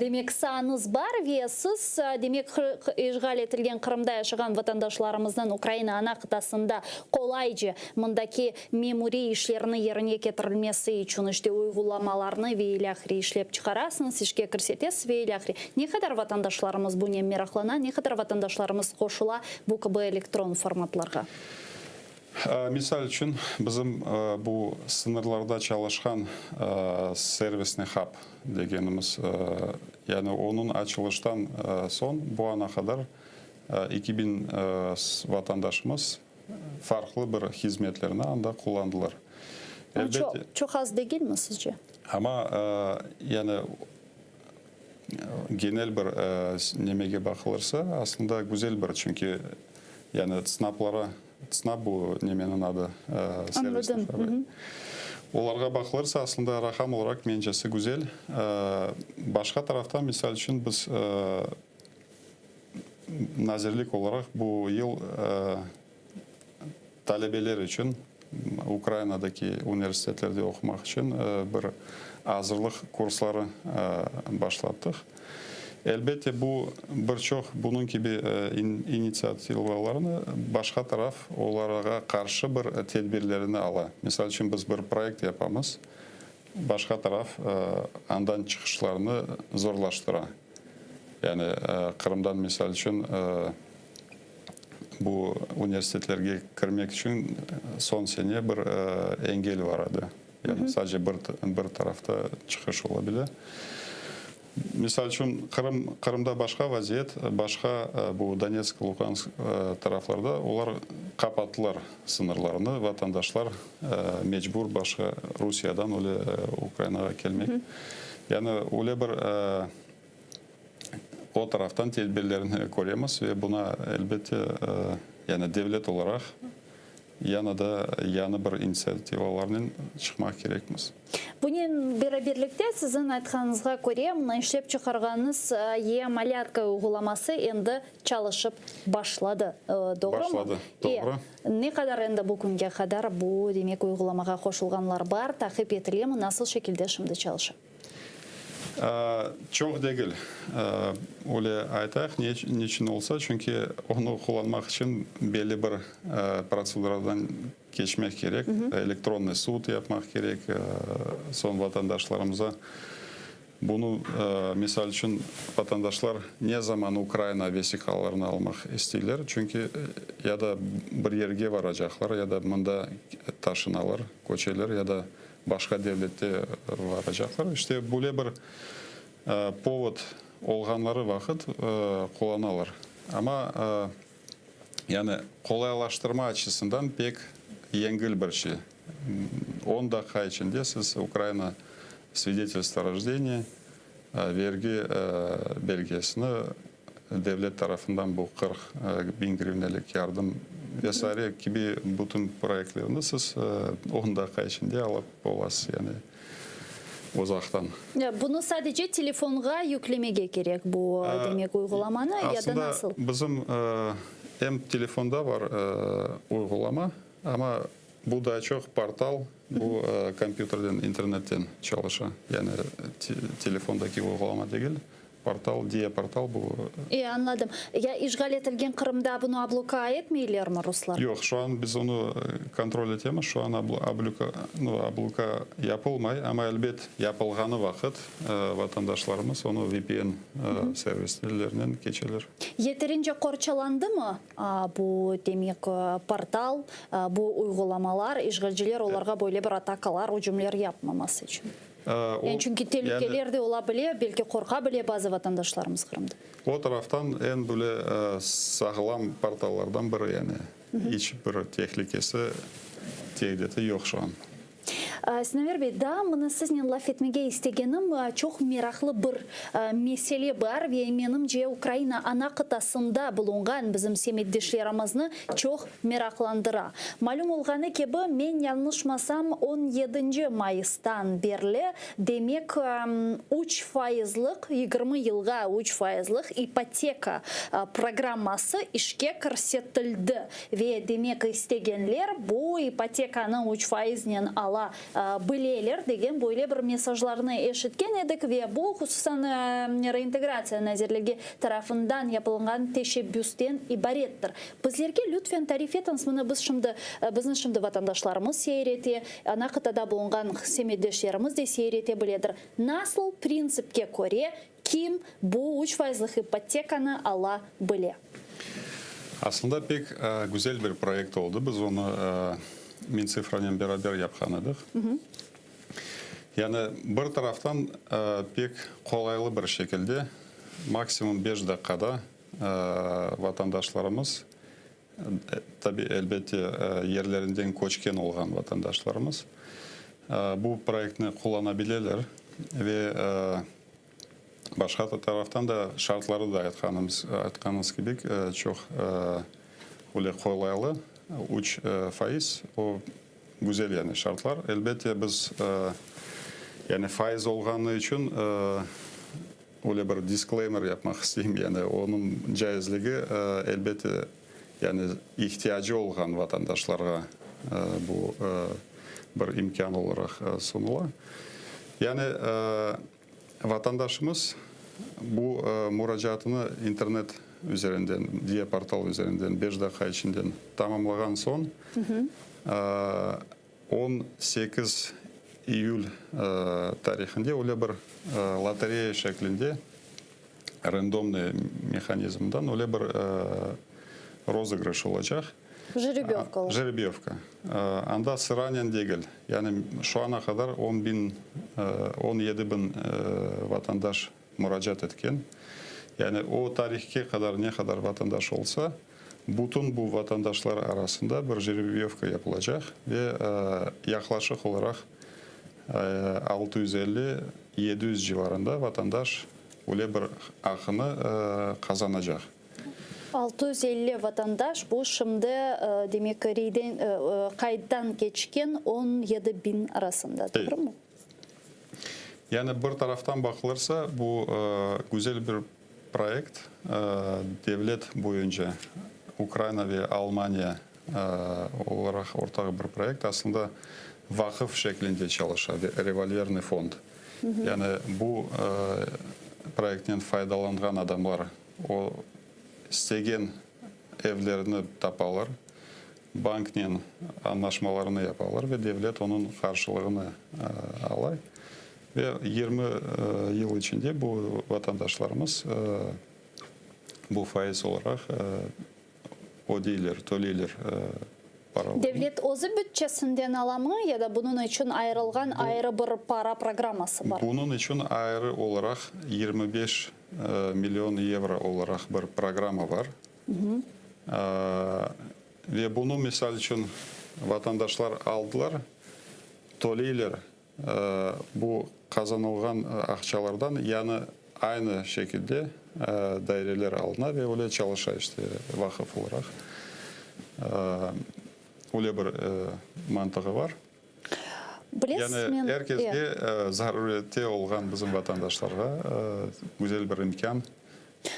demek sağınız var ve siz demek işgal etilgen Kırım'da yaşayan vatandaşlarımızdan Ukrayna ana kıtasında kolayca mındaki memuri işlerini yerine getirilmesi için işte uygulamalarını ve ilahri işlep çıkarasınız, işe kirsetesiz ve ilahri. Ne kadar vatandaşlarımız bu meraklana, ne kadar vatandaşlarımız koşula bu gibi elektron formatlarga? Misal için bizim bu sınırlarda çalışan servisni hub degenimiz yani onun açılıştan son bu ana kadar 2000 vatandaşımız farklı bir hizmetlerini anda kullandılar. Çok az değil mi sizce? Ama yani genel bir nemege bakılırsa aslında güzel bir çünkü yani SNAP bu nemenin adı servisler. Onlarga bakılırsa aslında rakam olarak mencesi güzel. Başka taraftan misal için biz nazirlik olarak bu yıl talebeler için Ukrayna'daki üniversitelerde okumak için bir hazırlık kursları başlattık. Әлбетте бұл бір чоқ бұның кебе инициативаларыны башқа тараф оларға қаршы бір тедбирлеріні ала. Misal үшін біз бір проект yapamыз, башқа тараф андан чықышларыны зорлаштыра. Яғни Қырымдан misal үшін бұл университетлерге кірмек үшін сон сене бір engel var еді. Яғни sadece бір тарафта чықыш ола біле. Misal үшін Қырымда башқа вазиет, башқа бұл Донецк, Луганск тарафларда олар қапаттылар сынырларыны, ватандашлар мечбур башқа Русиядан оле Украинаға келмек. Яғни оле бір о тарафтан тедбирлерін көреміз ve buna elbette yani devlet olarak яны бір инициативаларынан шықмақ керекміз. Бұнен бераберлікте сіздің айтқаныңызға көре, мұны ішлеп шығарғаныңыз малятка ұғыламасы енді çalışып башлады. Башлады, doğru. Не қадар енді бұл күнге қадар бұл демек ұғыламаға қошылғанлар бар, тақып етілемі, насыл шекілде шымды çalışып? Çok değil. Öyle айтақ, niçin olsa çünkü onu kullanmak için belli bir proseduradan geçmek gerek. Elektronlu sud yapmak gerek. Son vatandaşlarımıza bunu misal için vatandaşlar ne zaman Ukrayna vesikalarını almak istiyorlar. Çünkü ya da bir yerge varacaklar ya da bunda taşınalar, koçeler ya da başka devlette varacaklar. İşte böyle bir повод olğanları vakit kullanalar. Ama yani kolaylaştırma açısından pek yengil bir şey. 10 dakika içinde siz Ukrayna свидетельство о рождении, vergi belgesini devlet tarafından bu 40 bin grivnelik yardım vesaire gibi bütün projelerini siz 10 dakika içinde alıp olasınız yani uzaktan. Bunu sadece telefonga yüklemege gerek bu demek uygulamanı ya da nasıl? Aslında bizim hem telefonda var uygulama ama bu da çok portal, bu kompüterden, internetten çalışan. Yani telefondaki uygulama değil. Portal diye portal bu. Anladım. Ya işgal edilen Kırım'da bunu abluka etmiyorlar mı Ruslar? Yok, şu an biz onu kontrol edemiz. Şu an abluka yapılmay ama elbet yapılğanı vakit vatandaşlarımız onu VPN servislerinden geçilir. Yeterince korçalandı mı bu demek portal, bu uygulamalar, işgalciler onlara böyle bir atakalar, hücumlar yapmaması için? Yani çünkü tehlikeler de olabilir, belki korkabilir bazı vatandaşlarımız Kırım'da. O taraftan en böyle sağlam portallardan biri yani. Hiç bir tehlikesi, tehdidi yok şu an. Синавер Бey, да, мұны сізден лаф етмеге істегенім çok мерақлы бір меселе бар ve менімше Украина ана қытасында бұлынған bizim семейдештерімізні çok мерақландыра. Малум olғаны кебі, мен yanlışmasam 17 Mayıs'tan berli demek 3%'lık 20 yılға 3%'lık ipoteka programması işke көрсетілді ve demek istegenler bu ipotekanın 3%'nen ala білелер деген böyle bir mesajlarını eşitken edik ve bu hususan reintegrasiya nazirligi tarafından yapılған teşebbüsten ibarettir. Bizlerge lütfen tarif etiniz bunu bizning şimdi vatandaşlarımız seyrete, ana kıtada bulungan semeydeşlerimiz de seyrete biledir. Nasıl prinsipke göre kim bu 3%'lık ipotekаны ala bile? Aslında pek güzel bir proje oldu. Biz onu Mintsifra'yla beraber yapkan edik. Yani bir taraftan pek kolaylı bir şekilde maksimum 5 dakikada vatandaşlarımız tabi elbette yerlerinden koçken olgan vatandaşlarımız bu projektini kullanabilirler ve başka taraftan da şartları da aytkanımız gibi çok kolaylı. 3% o güzel yani şartlar. Elbette biz yani faiz olğanlığı için öyle bir disclaimer yapmak isteyeyim yani onun caizliği elbette yani ihtiyacı olğan vatandaşlara bu bir imkan olarak sunula. Yani vatandaşımız bu müracaatını internet üzerinden, diye portal üzerinden 5 dakika içinden tamamlagan son 18 iyul tarihinde öyle bir lotereya şeklinde randомный mexanizmden öyle bir розыгрыш olacak. Жеребьевка olacak. Жеребьевка. Anda sıranyen değil. Yani şu ana kadar 17 bin vatandaş müracaat etken. Yani o tarihke kadar ne kadar vatandaş olsa bütün bu vatandaşlar arasında bir жеребьевка yapılacak ve yaklaşık olarak 650-700 civarında vatandaş öyle bir akını kazanacak. 650 vatandaş bu şimdi demek kayıttan geçken 17 bin arasında, doğru mu? Yani bir taraftan bakılırsa bu güzel bir proyekt. Devlet boyunca Ukrayna ve Almanya olarak ortak bir proyekt. Aslında vakıf şeklinde çalışan revolverный fond. Yani bu proyektten faydalangan adamlar o istegen evlerini taparlar, banknen anlaşmalarını yaparlar ve devlet onun karşılığını alır. Ve 20 yıl içinde bu vatandaşlarımız bu faiz olarak ödeyler paralarını. Devlet özü bütçesinden alar mı ya da bunun için ayrılgan ayrı bir para programması var? Bunun için ayrı olarak 25 milyon euro olarak bir programı var. Ve bunu misal için vatandaşlar aldılar, төлейлер bu kazanılgan akçalardan yani aynı şekilde daireler alına ve öyle çalışıyor işte vakıf olarak. Öyle bir mantığı var. Yani herkese zaruriyeti olan bizim vatandaşlara güzel bir imkan.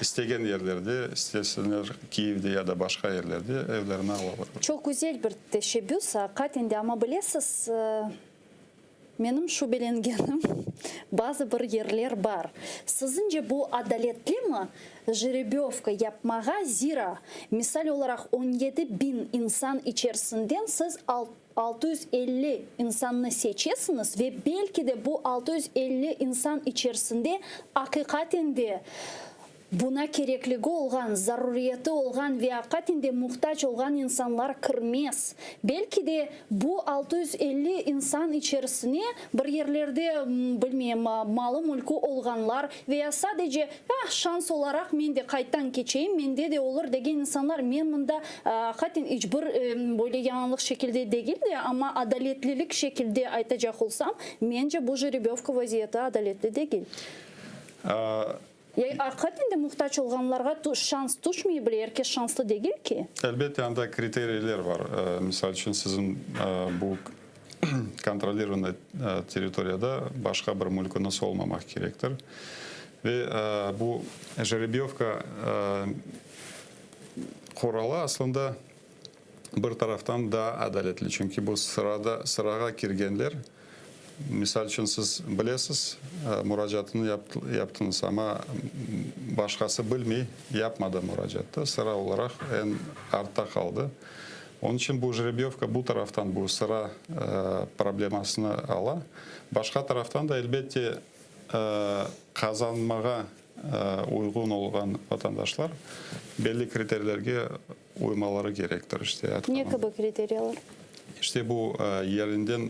İstegen yerlerde, istesinler Kiev'de ya da başka yerlerde evlerini alırlar. Çok güzel bir teşebbüs hakikaten de ama bilesiz benim şüphelengenim bazı bir yerler var. Sizce bu adaletli mi? Жеребьевка yapmağa zira misal olarak 17 bin insan içerisinden siz 650 insanı seçesiniz ve belki de bu 650 insan içerisinde hakikaten de buna gerekligi olgan, zaruriyeti olgan ve hakikaten muhtaç olgan insanlar kırmaz. Belki de bu 650 insan içerisine bir yerlerde bilmeyeyim malı mülkü olganlar veya sadece şans olarak men de kayıttan geçeyim, mende de olur degen insanlar men bunda hakikaten hiçbir böyle yanlış şekilde değil de ama adaletlilik şekilde aytacak olsam bence bu жеребьевка vaziyeti adaletli değil. Hakikaten de muhtaç olanlarga şans düşmüyor bile. Herkes şanslı değil ki. Elbette anda kriterler var. Misal için sizin bu kontrollirованный territoriyada başka bir mülkünüz olmamak gerektir. Ve bu жеребьевка kuralı aslında bir taraftan daha adaletli. Çünkü bu sıraga girgenler misal için siz bilesiz müracaatını yaptınız ama başkası bilmey yapmadı müracaatı. Sıra olarak en artta kaldı. Onun için bu жеребьевка bu taraftan bu sıra problemasını ala. Başka taraftan da elbette kazanmağa uygun olan vatandaşlar belli kriterlerge uymaları gerektir. İşte ne gibi kriterler? İşte bu yerinden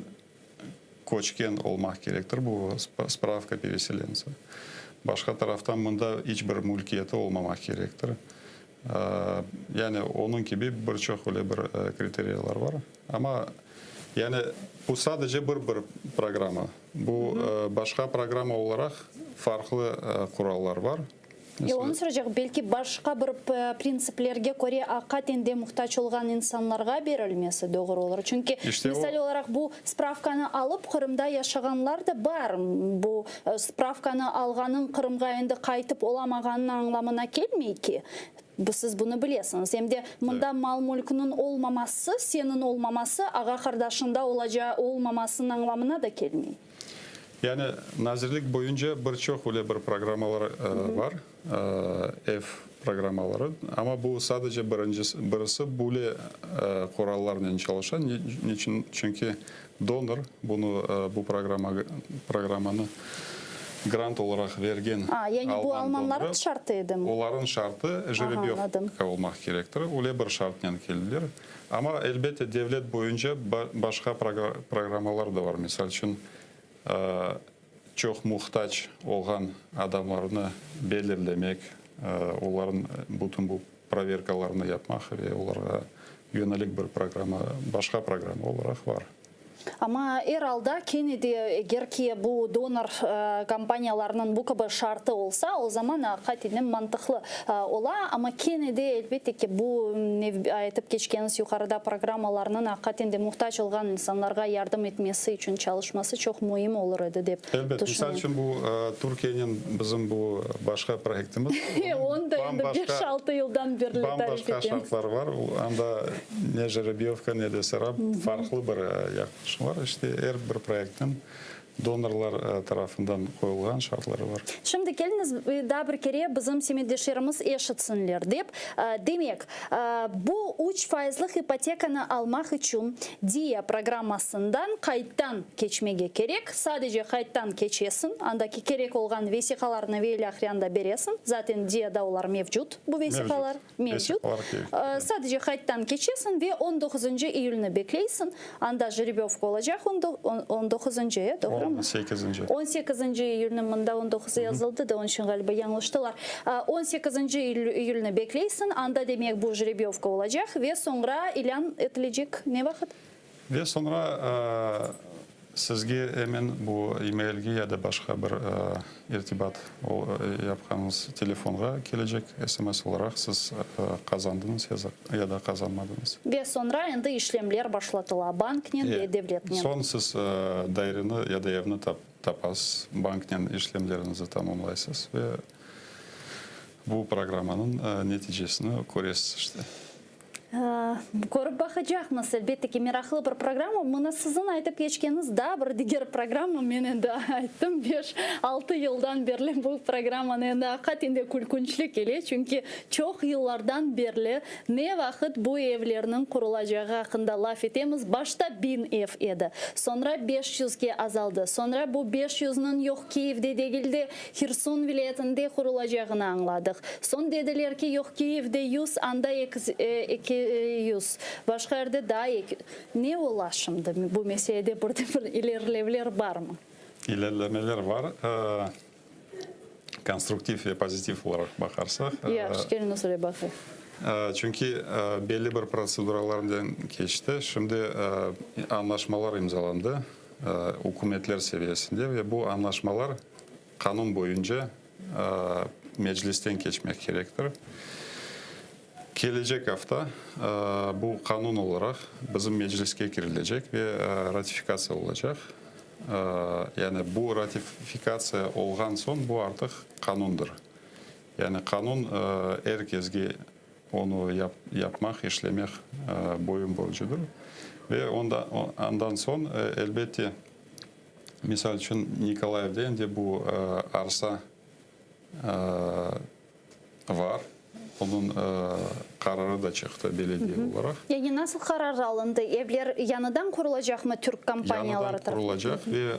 koçken olmak gerektir. Bu spravka переселенца. Başka taraftan bunda hiçbir mülkiyeti olmamak gerektir. Yani onun gibi birçok öyle bir kriterler var. Ama yani bu sadece bir programı. Bu başka program olarak farklı kurallar var. Onu soracak belki başka bir prensiplerge göre hakikaten de muhtaç olan insanlarga verilmesi doğru olur. Çünkü işte misal olarak bu spravkаны alıp Kırım'da yaşaganlar da var. Bu spravkаны alganın Kırım'a endi kaytıp olamaganın anlamına gelmiyor ki. Siz bunu biliyorsunuz. Hem de bunda mal mülkünün olmaması, senin olmaması, ağa kardeşinde olacağı olmamasının anlamına da gelmiyor. Yani nazirlik boyunca birçok öyle bir programmalar var. F programmaları. Ama bu sadece birisi böyle kurallarla çalışan. Niçin? Çünkü donor bu programını grant olarak vergen Yani bu Almanların şartıydı mı? Onların şartı жеребьевка olmak gerektir. Öyle bir şartla geldiler. Ama elbette devlet boyunca başka programmalar da var. Misal için çok muhtaç olan adamlarını belirlemek, onların bütün bu proverkalarını yapmak ve onlara yönelik bir başka program olarak var. Ama herhalde Kennedy gerçi bu donor kampanyalarının bu kadar şartı olsa o zaman hakikaten mantıklı ola. Ama Kennedy elbette ki bu ayıtıp geçkeniz yukarıda programmalarının hakikaten de muhtaç olan insanlara yardım etmesi için çalışması çok mühim olur dedi. Elbette. Misal için bu Türkiye'nin bizim bu başka projektimiz. Onda 5-6 yıldan beri bambaşka şartlar var. Anda ne жеребьевка ne de serap farklı bir yaklaşım var. İşte her bir projektin donorlar tarafından koyulan şartları var. Şimdi geliniz daha bir kere bizim semiddeşlerimiz eşitsinler deyip demek bu 3%'lık hipotekаны almak için DIA programmasından kayıttan geçmeye gerek. Sadece kayıttan geçesin. Andaki gerek olan vesikalarını ve ahriyanda beresin. Zaten DIA'da onlar mevcut. Bu vesikalar mevcut. Sadece kayıttan geçesin ve 19. Eylül'ünü bekleysin. Anda жеребьевка olacak 19'ya doğru. 18. Eylül'ün mında 19 yazıldı da onun için galiba yanlıştılar. 18. Eylül'ünü bekleysin. Anda demek bu жеребьевка olacak ve sonra ilan edilecek ne vakit? Ve sonra sizge hemen bu e-mailge ya da başka bir irtibat yapkanız telefonga gelecek SMS olarak siz kazandınız ya da kazanmadınız. Ve sonra endi işlemler başlatıla banknen ve devletnen. Son siz daireni ya da evini tapas, banknen işlemlerinizi tamamlaysınız ve bu programmanın neticesini görürsünüz işte. Көріп бақыжақмыз әлбетте ки мирақлы бір программа. Мұны сіздің айтып geçkeniz да бір дигер программа мен енді айттым 5-6 yıldan beri bu programmаны енді hakikaten күлкіншілік келе. Çünkü çok yıllardan beri ne vakit bu evlerinin kurulacağı hakkında laf etemiz. Başta 1000 ev edi. Sonra 500'ge azaldı. Sonra bu 500'ның yok Kiev'de değildi. Kherson vilayetinde kurulacağını anladık. Son dediler ki yok Kiev'de 100, anda 200. Başka yerde daha ne ulaşımdı bu meselede burada bir ilerlemeler var mı? İlerlemeler var. Konstruktif ve pozitif olarak bakarsak. Gelin öyle bakayım. Çünkü belli bir proseduralardan geçti. Şimdi anlaşmalar imzalandı hükümetler seviyesinde ve bu anlaşmalar kanun boyunca meclisten geçmek gerektir. Gelecek hafta bu kanun olarak bizim meclise girilecek ve ratifikasyon olacak. Yani bu ratifikasyon olgan son bu artık kanundur. Yani kanun herkesge onu yapmak, işlemek boyun borcudur. Ve ondan son elbette misal için Nikolaev'de bu arsa var. Onun kararı da çıktı belediye olarak. Yani nasıl karar alındı? Evler yanıdan kurulacak mı Türk kampanyaları tarafından? Yanıdan kurulacak ve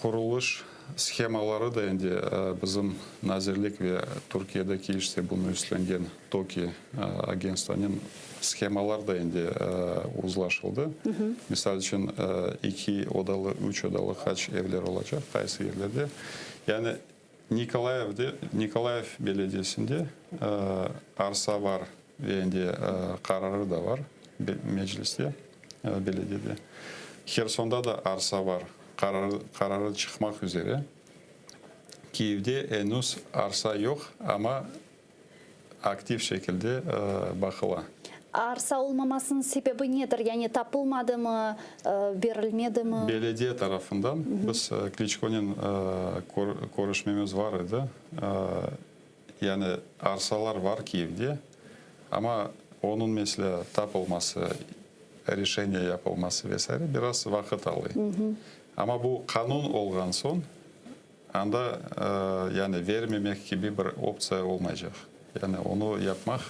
kuruluş schemaları da şimdi bizim nazirlik ve Türkiye'deki işte bunu üstlengen TOKİ agentstvanın schemalar da şimdi uzlaşıldı. Misal için 2 odalı, 3 odalı kaç evler olacak, kaysı yerlerde. Yani Nikolaev Belediyesi'nde arsa var ve kararı da var mecliste, belediyede. Kherson'da da arsa var, kararı çıkmak üzere. Kiev'de henüz arsa yok ama aktif şekilde bakıla. Arsa olmamasının sebebi nedir? Yani tapılmadı mı, verilmedi mi? Belediye tarafından biz Klitschko'nun görüşmemiz var idi. Yani arsalar var Kiev'de ama onun mesela tapılması, решение yapılması vesaire biraz vakit alıyor. Ама бұл қанун олған соң, анда яғни вермемек кеби бір опция олмай жақ. Яғни оны yapmaq,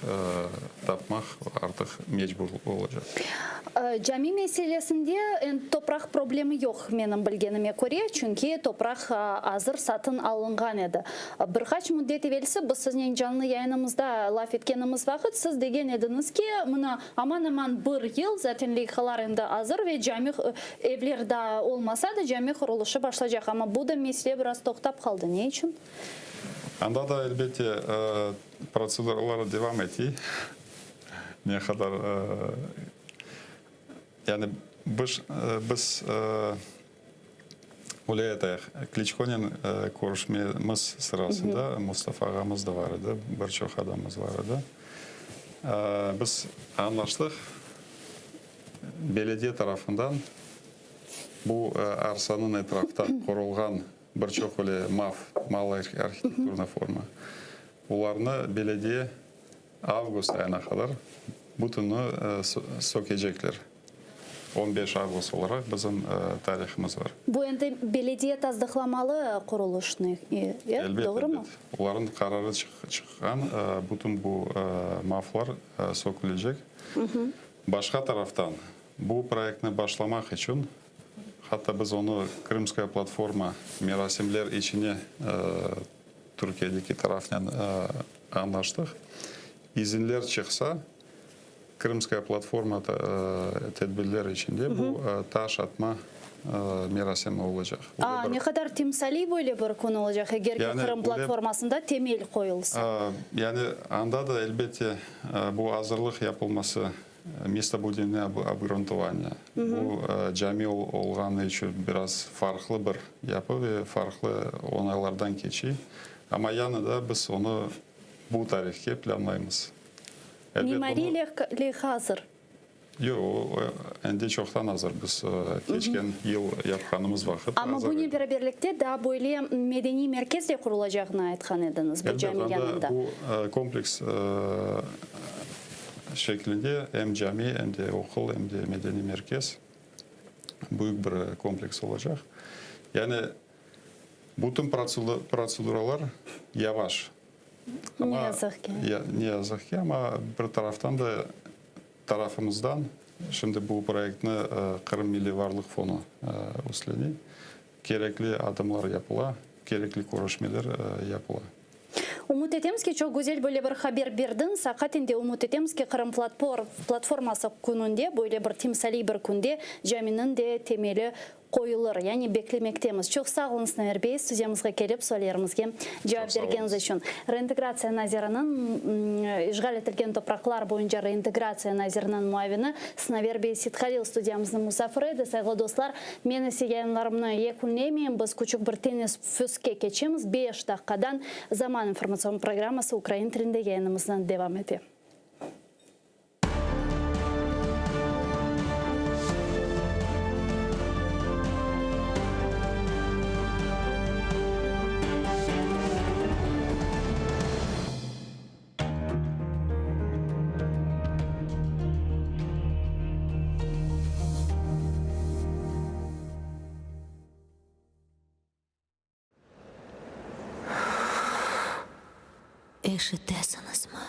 тапmaq артық мечбур olacak. Жами мәселесінде топрақ проблемы жоқ менің білгеніме көре, чүнки топрақ азыр сатын алынған еді. Бірқач мүддеті велісі, біз сізнен жанлы яйнымызда лаф еткеніміз вақыт, сіз деген едіңіз ке, мұны аман-аман бір ел зәтінлік қаларында азыр, ве жами евлерда олмаса да жами құрылышы башлажақ. Ама бұл да мәселе біраз тоқтап қалды. Не үшін? Анда да әлбетте процедуралар девам ети. Не қадар яғни біз ойлайтайық, Кличконен көрішмеміз сырасында Мұстафа ағамыз да бар еді, бір чоқ адамымыз бар еді. Біз анлаштық беледие тарафындан бұл арсанын этрafta құрылған бір чоқ мал архитектурна форма. Оларны беледие август айына қадар бұтыны сөкежеклер. 15 август оларақ біздің тарихымыз бар. Бұл енді беледие таздықламалы құрылышны, doğru mu? Олардың қарары шыққан, бұтын бұл мафлар сөкілежек. Башқа тарафтан, бұл проектны башламақ үшін, hatta biz onu Kırımskaya platforma merasimler içine Türkiye'deki tarafından anlaştık. İzinler çıksa Kırımskaya platforma tedbirler içinde bu taş atma merasimi olacak. Ne kadar timsali böyle bir konu olacak eğer ki Kırım platformasında temel koyulsa? Yani anda da elbette bu hazırlık yapılması местобудивное обґрунтування. Bu cami olğanı için biraz farklı bir yapı ve farklı onaylardan geçiyor. Ama yanında biz onu bu tarihte planlayımız. Mimariyle hazır? Yok, endi çoktan hazır. Biz geçen yıl yapkanımız vakit. Ama bu birlikte daha böyle medeni merkezle kurulacağını aytkan ediniz bu cami yanında. Bu kompleks şeklinde hem cami hem de okul hem de medeni merkez büyük bir kompleks olacak. Yani bütün proseduralar yavaş. Ne yazık ki. Ne yazık ki ama bir taraftan da tarafımızdan şimdi bu projektini Kırım Milli Varlık Fonu üstleniyor. Gerekli adımlar yapıla, gerekli görüşmeler yapıla. Umut etemiz ki çok güzel böyle bir haber verdin. Sakat indi umut etemiz ki Kırım platforması gününde böyle bir timsali bir günde caminin de temeli koyulur. Yani beklemektemiz. Çok sağ olun Naver Bey. Stüdyamızga kelip sorularımızga cevap vergeniz için. Reintegratsiya nazirinin işgal etilgen topraklar boyunca reintegratsiya nazirinin muavini Naver Bey Sithalil stüdyamızın musafiri. Sayılı dostlar, meni segenlerimni yekunlemeyin. Biz küçük bir tenis füske geçemiz. 5 dakikadan Zaman informasyon programması Ukrayna tilinde yayınımızdan devam ediyor. Ишітесіңіз ма?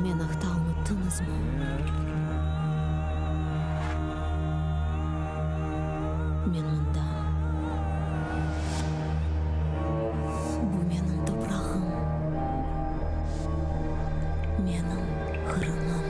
Мен ақтау ұмыттыңыз ма? Мен мұнда. Бұл менің топрағым. Менің Қырымым.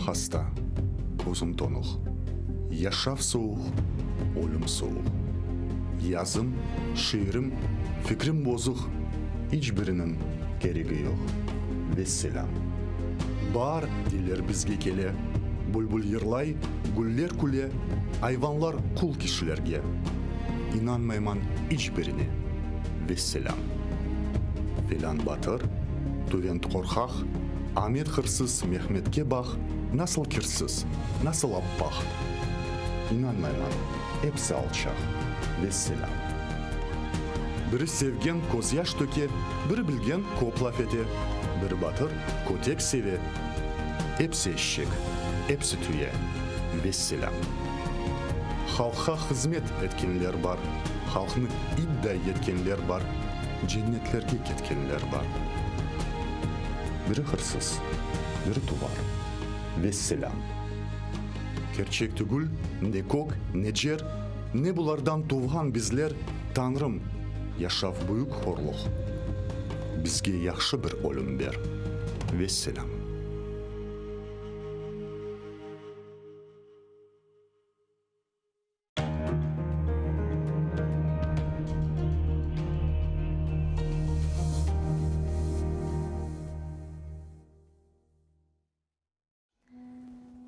хаста, көзім тонық. Яшав соғ, олым соғ. Язым, шиырым, фикрим бозық, ичбірінің керегі жоқ. Весселам. Бар дейлер бізге келе, бұлбұл ерлай, гүллер күле, айванлар құл кишілерге. İnanmayman ичбіріне. Весселам. Филан батыр, Тувент қорқақ, Амет қырсыз, Мехметке бақ, насыл кірсіз, насыл аппақ. İnanmayman, әпсі алчақ. Весселам. Бірі севген көз яш төке, бірі білген көп лаф ете, бірі батыр көтек севе. Әпсі ешшек, әпсі түйе. Весселам. Халққа қызмет еткенлер бар, халқыны идда еткенлер бар, женнетлерге кеткенлер бар. Бірі қырсыз, бірі тувар. Весселам. Керчек түгіл, не көк, не жер, не бұлардан туған bizler, Tanrım, yaşaf büyük horluq. Bizge yaxşı bir ölüm ber. Vesselam.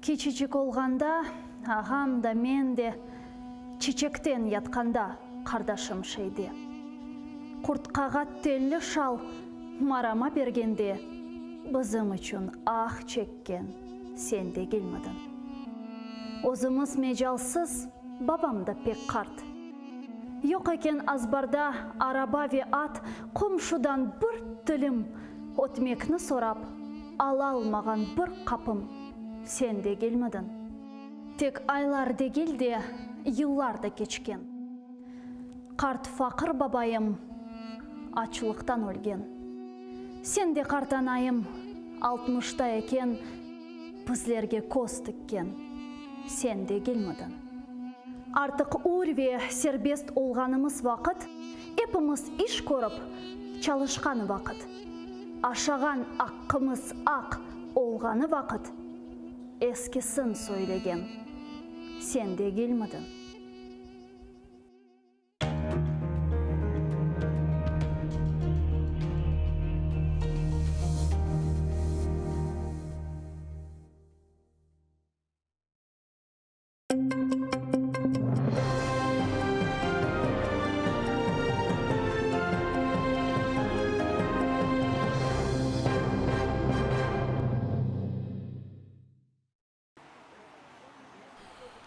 Кичичик олғанда, ағам да мен де чечектен ятқанда қардашым шейде. Құртқағат телі шал марама бергенде, бізім үшін ақ чеккен сен де келмедің. Озымыз межалсыз, бабам да пек қарт. Йоқ екен азбарда араба ве ат, құмшудан бір тілім, отмекні сорап, ала алмаған бір қапым. Сен де келмедің. Тек айлар де келде, yıllar da geçken. Қарт фақыр бабайым, açlıktan өлген. Сен де қартанайым, 60-та екен, біздерге көз тіккен. Сен де келмедің. Артық үрве сербест олғанымыз вақыт, епіміз іш көріп, çalışқаны вақыт. Ашаған аққымыз ақ олғаны вақыт, ескісін сөйлеген. Сен де келмедің.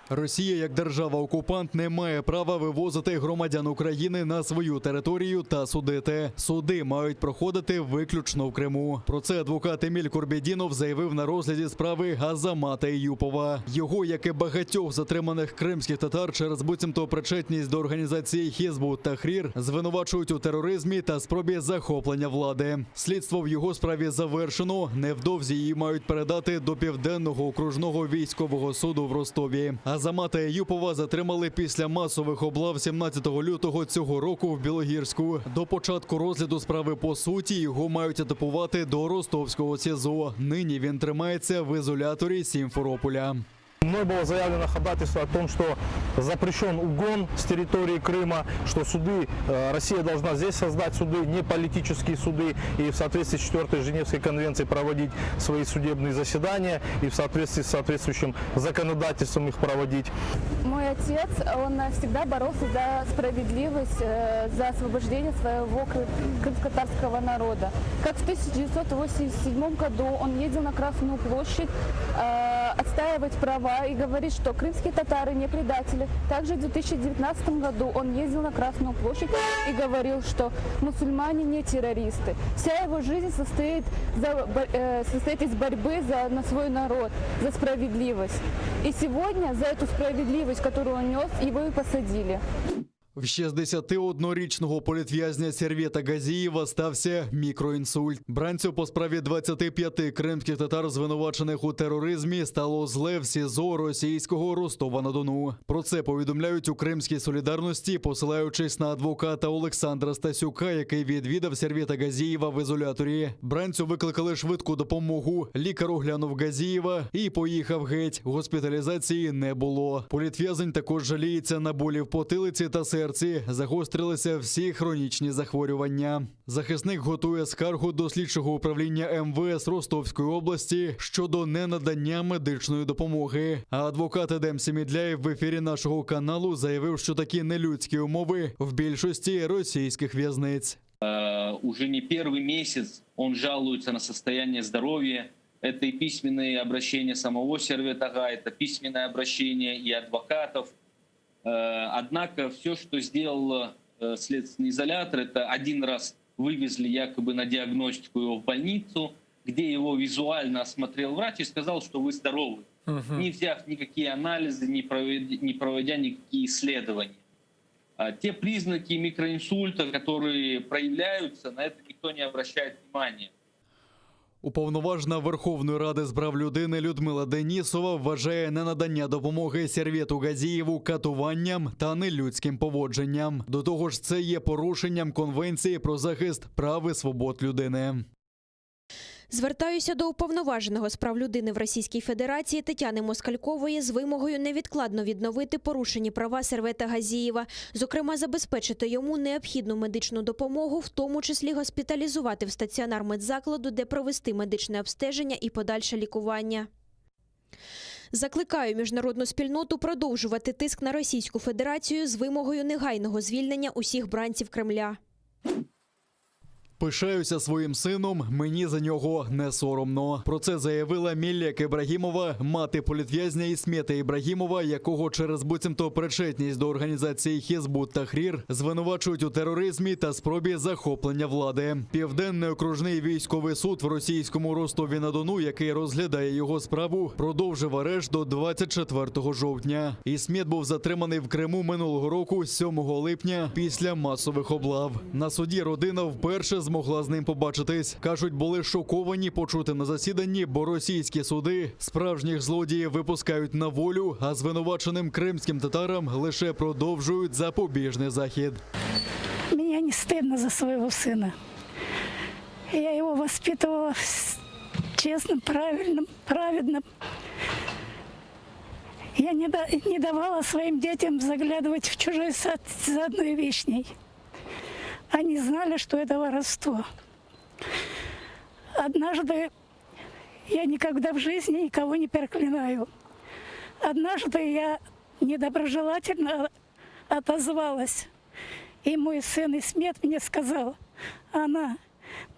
Росія, як держава-окупант, не має права вивозити громадян України на свою територію та судити. Суди мають проходити виключно в Криму. Про це адвокат Еміль Курбєдінов заявив на розгляді справи Газамата Еюпова. Його, як і багатьох затриманих кримських татар через буцімто причетність до організації Хізбут Тахрір, звинувачують у тероризмі та спробі захоплення влади. Слідство в його справі завершено. Невдовзі її мають передати до Південного окружного військового суду в Ростові. Газамата Еюпова затримали після масових облав 17 лютого цього року в Білогірську. До початку розгляду справи по суті його мають етапувати до Ростовського СІЗО. Нині він тримається в ізоляторі Сімферополя. Мной было заявлено ходатайство о том, что запрещен угон с территории Крыма, что суды, Россия должна здесь создать суды, не политические суды, и в соответствии с 4-й Женевской конвенцией проводить свои судебные заседания, и в соответствии с соответствующим законодательством их проводить. Мой отец, он всегда боролся за справедливость, за освобождение своего крымско-татарского народа. Как в 1987 году он ездил на Красную площадь отстаивать права и говорит, что крымские татары не предатели. Также в 2019 году он ездил на Красную площадь и говорил, что мусульмане не террористы. Вся его жизнь состоит из борьбы на свой народ, за справедливость. И сегодня за эту справедливость, которую он нес, его и посадили. В 61-річного політв'язня Сервета Газієва стався мікроінсульт. Бранцю по справі 25 кримських татар, звинувачених у тероризмі, стало зле в СІЗО російського Ростова-на-Дону. Про це повідомляють у Кримській Солідарності, посилаючись на адвоката Олександра Стасюка, який відвідав Сервета Газієва в ізоляторі. Бранцю викликали швидку допомогу. Лікар оглянув Газієва і поїхав геть. Госпіталізації не було. Політв'язень також жаліється на болі в потилиці та серці. Загострилися всі хронічні захворювання. Захисник готує скаргу до слідчого управління МВС Ростовської області щодо ненадання медичної допомоги. А адвокат Едем Семідляєв в ефірі нашого каналу заявив, що такі нелюдські умови в більшості російських в'язниць. Уже не первый месяц он жалуется на состояние здоровья. Это и письменные обращения самого Серветага, это письменное обращение и адвокатов. Однако все, что сделал следственный изолятор, это один раз вывезли якобы на диагностику его в больницу, где его визуально осмотрел врач и сказал, что вы здоровы, не взяв никакие анализы, не проводя никакие исследования. Те признаки микроинсульта, которые проявляются, на это никто не обращает внимания. Уповноважена Верховної Ради з прав людини Людмила Денісова вважає ненадання допомоги Сервету Газієву катуванням та нелюдським поводженням. До того ж, це є порушенням Конвенції про захист прав і свобод людини. Звертаюся до уповноваженого з прав людини в Російській Федерації Тетяни Москалькової з вимогою невідкладно відновити порушені права Сервета Газієва, зокрема забезпечити йому необхідну медичну допомогу, в тому числі госпіталізувати в стаціонар медзакладу, де провести медичне обстеження і подальше лікування. Закликаю міжнародну спільноту продовжувати тиск на Російську Федерацію з вимогою негайного звільнення усіх бранців Кремля. Пишаюся своїм сином, мені за нього не соромно. Про це заявила Мілек Ібрагімова, мати політв'язня Ісмета Ібрагімова, якого через буцімто причетність до організації Хізбут Тахрір звинувачують у тероризмі та спробі захоплення влади. Південний окружний військовий суд в російському Ростові-на-Дону, який розглядає його справу, продовжив арешт до 24 жовтня. Ісмет був затриманий в Криму минулого року, 7 липня, після масових облав. На суді родина вперше змогла з ним побачитись. Кажуть, були шоковані почути на засіданні, бо російські суди справжніх злодіїв випускають на волю, а звинуваченим кримським татарам лише продовжують запобіжний захід. Мені не стидно за свого сина. Я його воспитувала чесним, праведним. Я не давала своим детям заглядывать в чужой сад за одной вишней. Они знали, что это воровство. Однажды, я никогда в жизни никого не проклинаю. Однажды я недоброжелательно отозвалась. И мой сын Исмет мне сказал: Анна,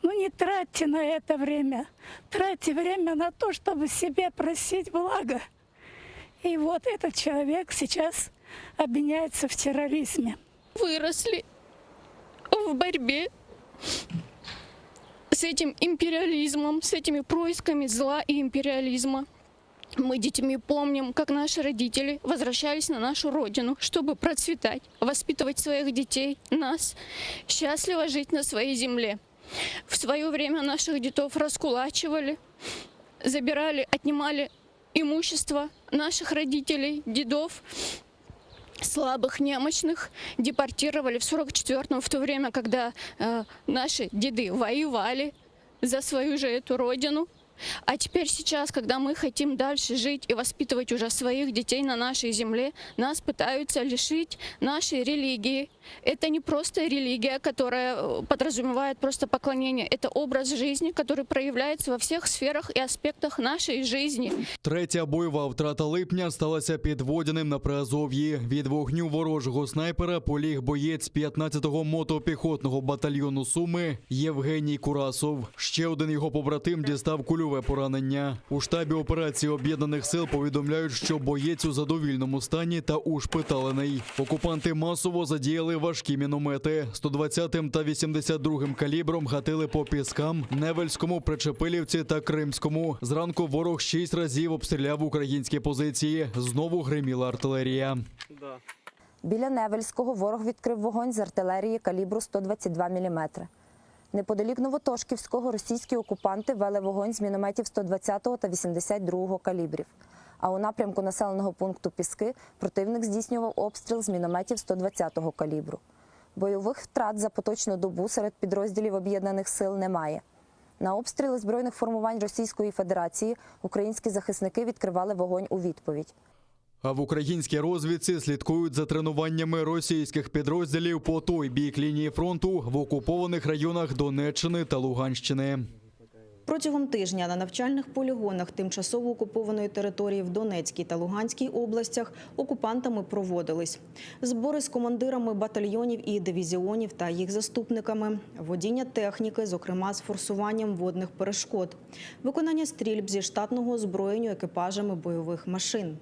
ну не тратьте на это время. Тратьте время на то, чтобы себе просить блага. И вот этот человек сейчас обвиняется в терроризме. Выросли в борьбе с этим империализмом, с этими происками зла и империализма. Мы детьми помним, как наши родители возвращались на нашу родину, чтобы процветать, воспитывать своих детей, нас, счастливо жить на своей земле. В свое время наших детов раскулачивали, забирали, отнимали имущество наших родителей, дедов, слабых, немощных, депортировали в 44-м, в то время, когда наши деды воевали за свою же эту родину. А теперь сейчас, когда мы хотим дальше жить и воспитывать уже своих детей на нашей земле, нас пытаются лишить нашей религии. Это не просто религия, которая подразумевает просто поклонение. Это образ жизни, который проявляется во всех сферах и аспектах нашей жизни. Третя бойова втрата липня сталася під Водяним на Приазов'ї. Від вогню ворожого снайпера поліг боєць 15-го мотопіхотного батальйону Суми Євгеній Курасов. Ще один його побратим дістав кульове поранення. У штабі операції Об'єднаних сил повідомляють, що боєць у задовільному стані та ушпиталений. Окупанти масово задіяли важкі міномети. 120-м та 82-м калібром гатили по Піскам, Невельському, Причепилівці та Кримському. Зранку ворог 6 разів обстріляв українські позиції. Знову гриміла артилерія. Біля Невельського ворог відкрив вогонь з артилерії калібру 122 мм. Неподалік Новотошківського російські окупанти вели вогонь з мінометів 120 та 82 калібрів. А у напрямку населеного пункту Піски противник здійснював обстріл з мінометів 120 калібру. Бойових втрат за поточну добу серед підрозділів Об'єднаних сил немає. На обстріли збройних формувань Російської Федерації українські захисники відкривали вогонь у відповідь. А в українській розвідці слідкують за тренуваннями російських підрозділів по той бік лінії фронту в окупованих районах Донеччини та Луганщини. Протягом тижня на навчальних полігонах тимчасово окупованої території в Донецькій та Луганській областях окупантами проводились збори з командирами батальйонів і дивізіонів та їх заступниками, водіння техніки, зокрема з форсуванням водних перешкод, виконання стрільб зі штатного озброєння екіпажами бойових машин,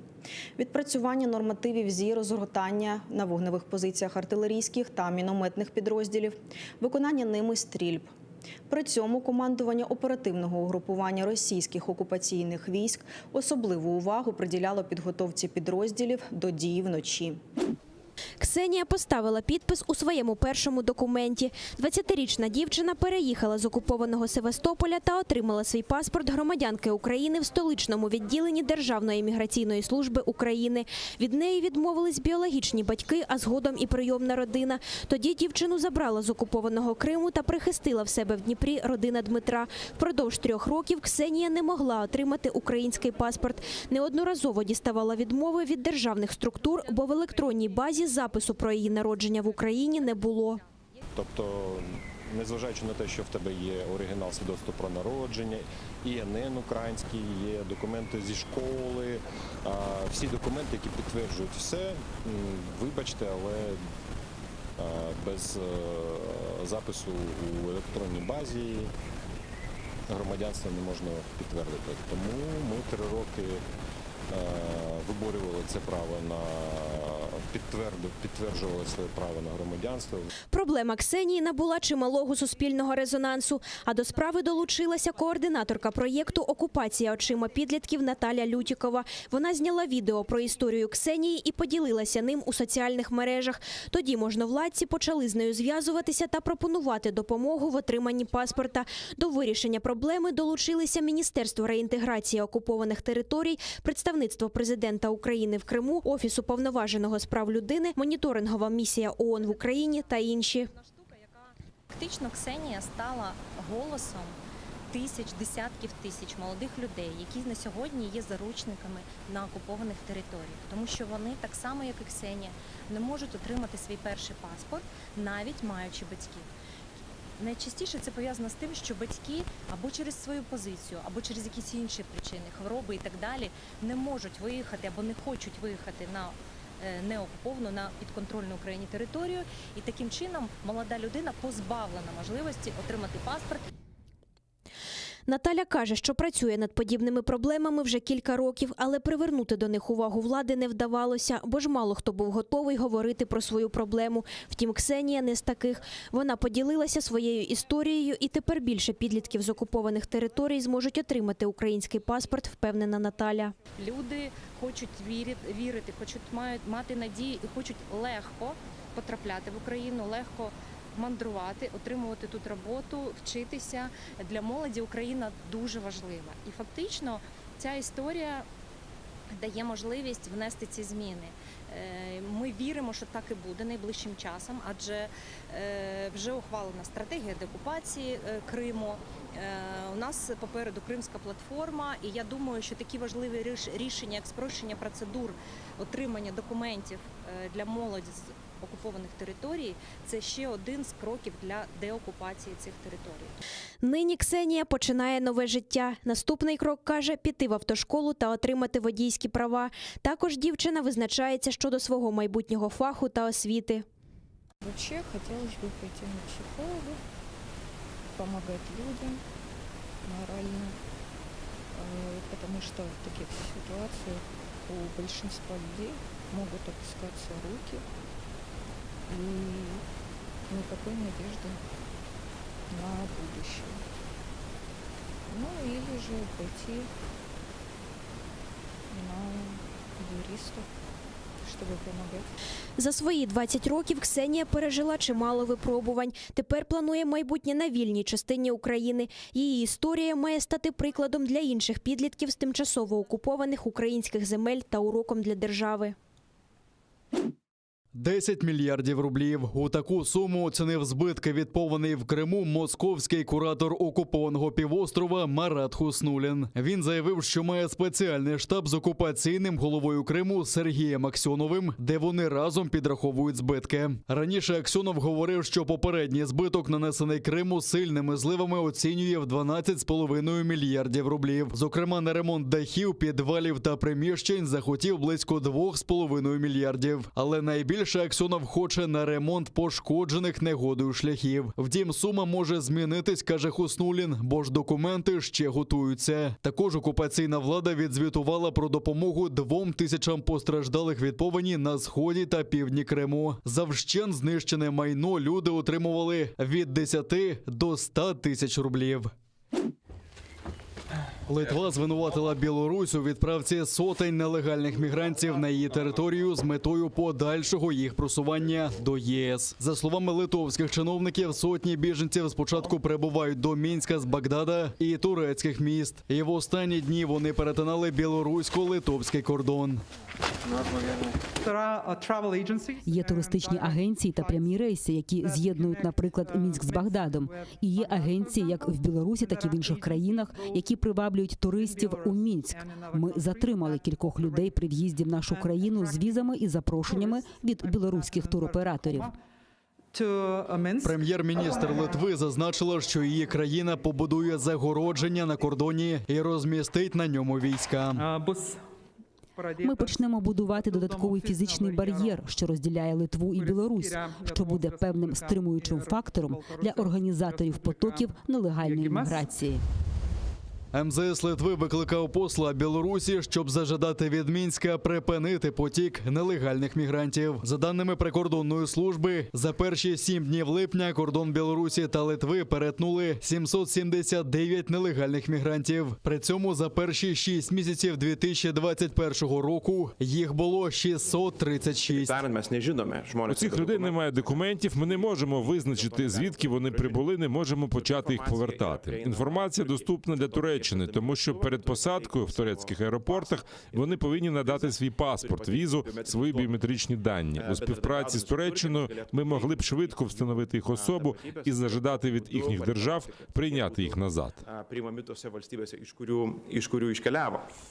відпрацювання нормативів зі розгортання на вогневих позиціях артилерійських та мінометних підрозділів, виконання ними стрільб. При цьому командування оперативного угрупування російських окупаційних військ особливу увагу приділяло підготовці підрозділів до дії вночі. Ксенія поставила підпис у своєму першому документі. 20-річна дівчина переїхала з окупованого Севастополя та отримала свій паспорт громадянки України в столичному відділенні Державної міграційної служби України. Від неї відмовились біологічні батьки, а згодом і прийомна родина. Тоді дівчину забрала з окупованого Криму та прихистила в себе в Дніпрі родина Дмитра. Впродовж 3 років Ксенія не могла отримати український паспорт. Неодноразово діставала відмови від державних структур, бо в електронній базі запису про її народження в Україні не було. Тобто, незважаючи на те, що в тебе є оригінал свідоцтва про народження, ІНН український, є документи зі школи, всі документи, які підтверджують все, вибачте, але без запису у електронній базі громадянство не можна підтвердити. Тому ми 3 роки виборювали це право підтверджували своє право на громадянство. Проблема Ксенії набула чималого суспільного резонансу, а до справи долучилася координаторка проєкту «Окупація очима підлітків» Наталя Лютікова. Вона зняла відео про історію Ксенії і поділилася ним у соціальних мережах. Тоді можновладці почали з нею зв'язуватися та пропонувати допомогу в отриманні паспорта. До вирішення проблеми долучилися Міністерство реінтеграції окупованих територій, Представництво президента України в Криму, Офіс уповноваженого з прав людини, Моніторингова місія ООН в Україні та інші. Фактично Ксенія стала голосом десятків тисяч молодих людей, які на сьогодні є заручниками на окупованих територіях. Тому що вони, так само як і Ксенія, не можуть отримати свій перший паспорт, навіть маючи батьків. Найчастіше це пов'язано з тим, що батьки або через свою позицію, або через якісь інші причини, хвороби і так далі, не можуть виїхати або не хочуть виїхати на неокуповану, на підконтрольну Україні територію. І таким чином молода людина позбавлена можливості отримати паспорт. Наталя каже, що працює над подібними проблемами вже кілька років, але привернути до них увагу влади не вдавалося, бо ж мало хто був готовий говорити про свою проблему. Втім, Ксенія не з таких. Вона поділилася своєю історією, і тепер більше підлітків з окупованих територій зможуть отримати український паспорт, впевнена Наталя. Люди хочуть вірити, хочуть мати надію і хочуть легко потрапляти в Україну, легко мандрувати, отримувати тут роботу, вчитися. Для молоді Україна дуже важлива. І фактично ця історія дає можливість внести ці зміни. Ми віримо, що так і буде найближчим часом, адже вже ухвалена стратегія деокупації Криму. У нас попереду Кримська платформа, і я думаю, що такі важливі рішення, як спрощення процедур отримання документів для молоді з окупованих територій – це ще один з кроків для деокупації цих територій. Нині Ксенія починає нове життя. Наступний крок, каже, піти в автошколу та отримати водійські права. Також дівчина визначається щодо свого майбутнього фаху та освіти. Вообще хотелось бы пойти на психолога, помогать людям морально, потому что в таких ситуациях у большинства людей могут опускаться руки и никакой надежды на будущее. Ну или же пойти на юриста, чтобы помогать. За свої 20 років Ксенія пережила чимало випробувань. Тепер планує майбутнє на вільній частині України. Її історія має стати прикладом для інших підлітків з тимчасово окупованих українських земель та уроком для держави. 10 мільярдів рублів. У таку суму оцінив збитки від повеней в Криму московський куратор окупованого півострова Марат Хуснуллін. Він заявив, що має спеціальний штаб з окупаційним головою Криму Сергієм Аксьоновим, де вони разом підраховують збитки. Раніше Аксьонов говорив, що попередній збиток, нанесений Криму сильними зливами, оцінює в 12,5 мільярдів рублів. Зокрема, на ремонт дахів, підвалів та приміщень захотів близько 2,5 мільярдів. Але найбільше Аксьонов хоче на ремонт пошкоджених негодою шляхів. Втім, сума може змінитись, каже Хуснуллін, бо ж документи ще готуються. Також окупаційна влада відзвітувала про допомогу 2000 постраждалих від повені на сході та півдні Криму. За вщент знищене майно люди отримували від 10 до 100 тисяч рублів. Литва звинуватила Білорусь у відправці сотень нелегальних мігрантів на її територію з метою подальшого їх просування до ЄС. За словами литовських чиновників, сотні біженців спочатку прибувають до Мінська з Багдада і турецьких міст. І в останні дні вони перетинали білорусько-литовський кордон. Є туристичні агенції та прямі рейси, які з'єднують, наприклад, Мінськ з Багдадом. І є агенції як в Білорусі, так і в інших країнах, які приваблюють туристів у Мінськ. Ми затримали кількох людей при в'їзді в нашу країну з візами і запрошеннями від білоруських туроператорів. Прем'єр-міністр Литви зазначила, що її країна побудує загородження на кордоні і розмістить на ньому війська. Ми почнемо будувати додатковий фізичний бар'єр, що розділяє Литву і Білорусь, що буде певним стримуючим фактором для організаторів потоків нелегальної міграції. МЗС Литви викликав посла Білорусі, щоб зажадати від Мінська припинити потік нелегальних мігрантів. За даними прикордонної служби, за перші 7 днів липня кордон Білорусі та Литви перетнули 779 нелегальних мігрантів. При цьому за перші 6 місяців 2021 року їх було 636. У цих людей немає документів, ми не можемо визначити, звідки вони прибули, не можемо почати їх повертати. Інформація доступна для Туреччини, тому що перед посадкою в турецьких аеропортах вони повинні надати свій паспорт, візу, свої біометричні дані. У співпраці з Туреччиною ми могли б швидко встановити їх особу і зажадати від їхніх держав прийняти їх назад.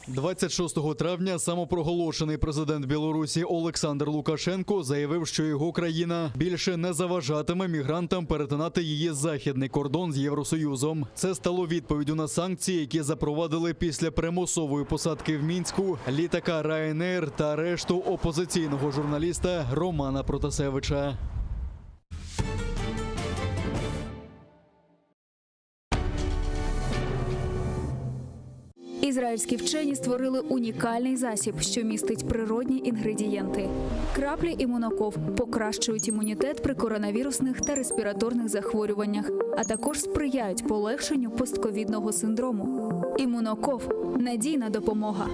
26 травня самопроголошений президент Білорусі Олександр Лукашенко заявив, що його країна більше не заважатиме мігрантам перетинати її західний кордон з Євросоюзом. Це стало відповіддю на санкції, які запровадили після примусової посадки в Мінську літака Ryanair та арешту опозиційного журналіста Романа Протасевича. Ізраїльські вчені створили унікальний засіб, що містить природні інгредієнти. Краплі імуноков покращують імунітет при коронавірусних та респіраторних захворюваннях, а також сприяють полегшенню постковідного синдрому. Імуноков – надійна допомога.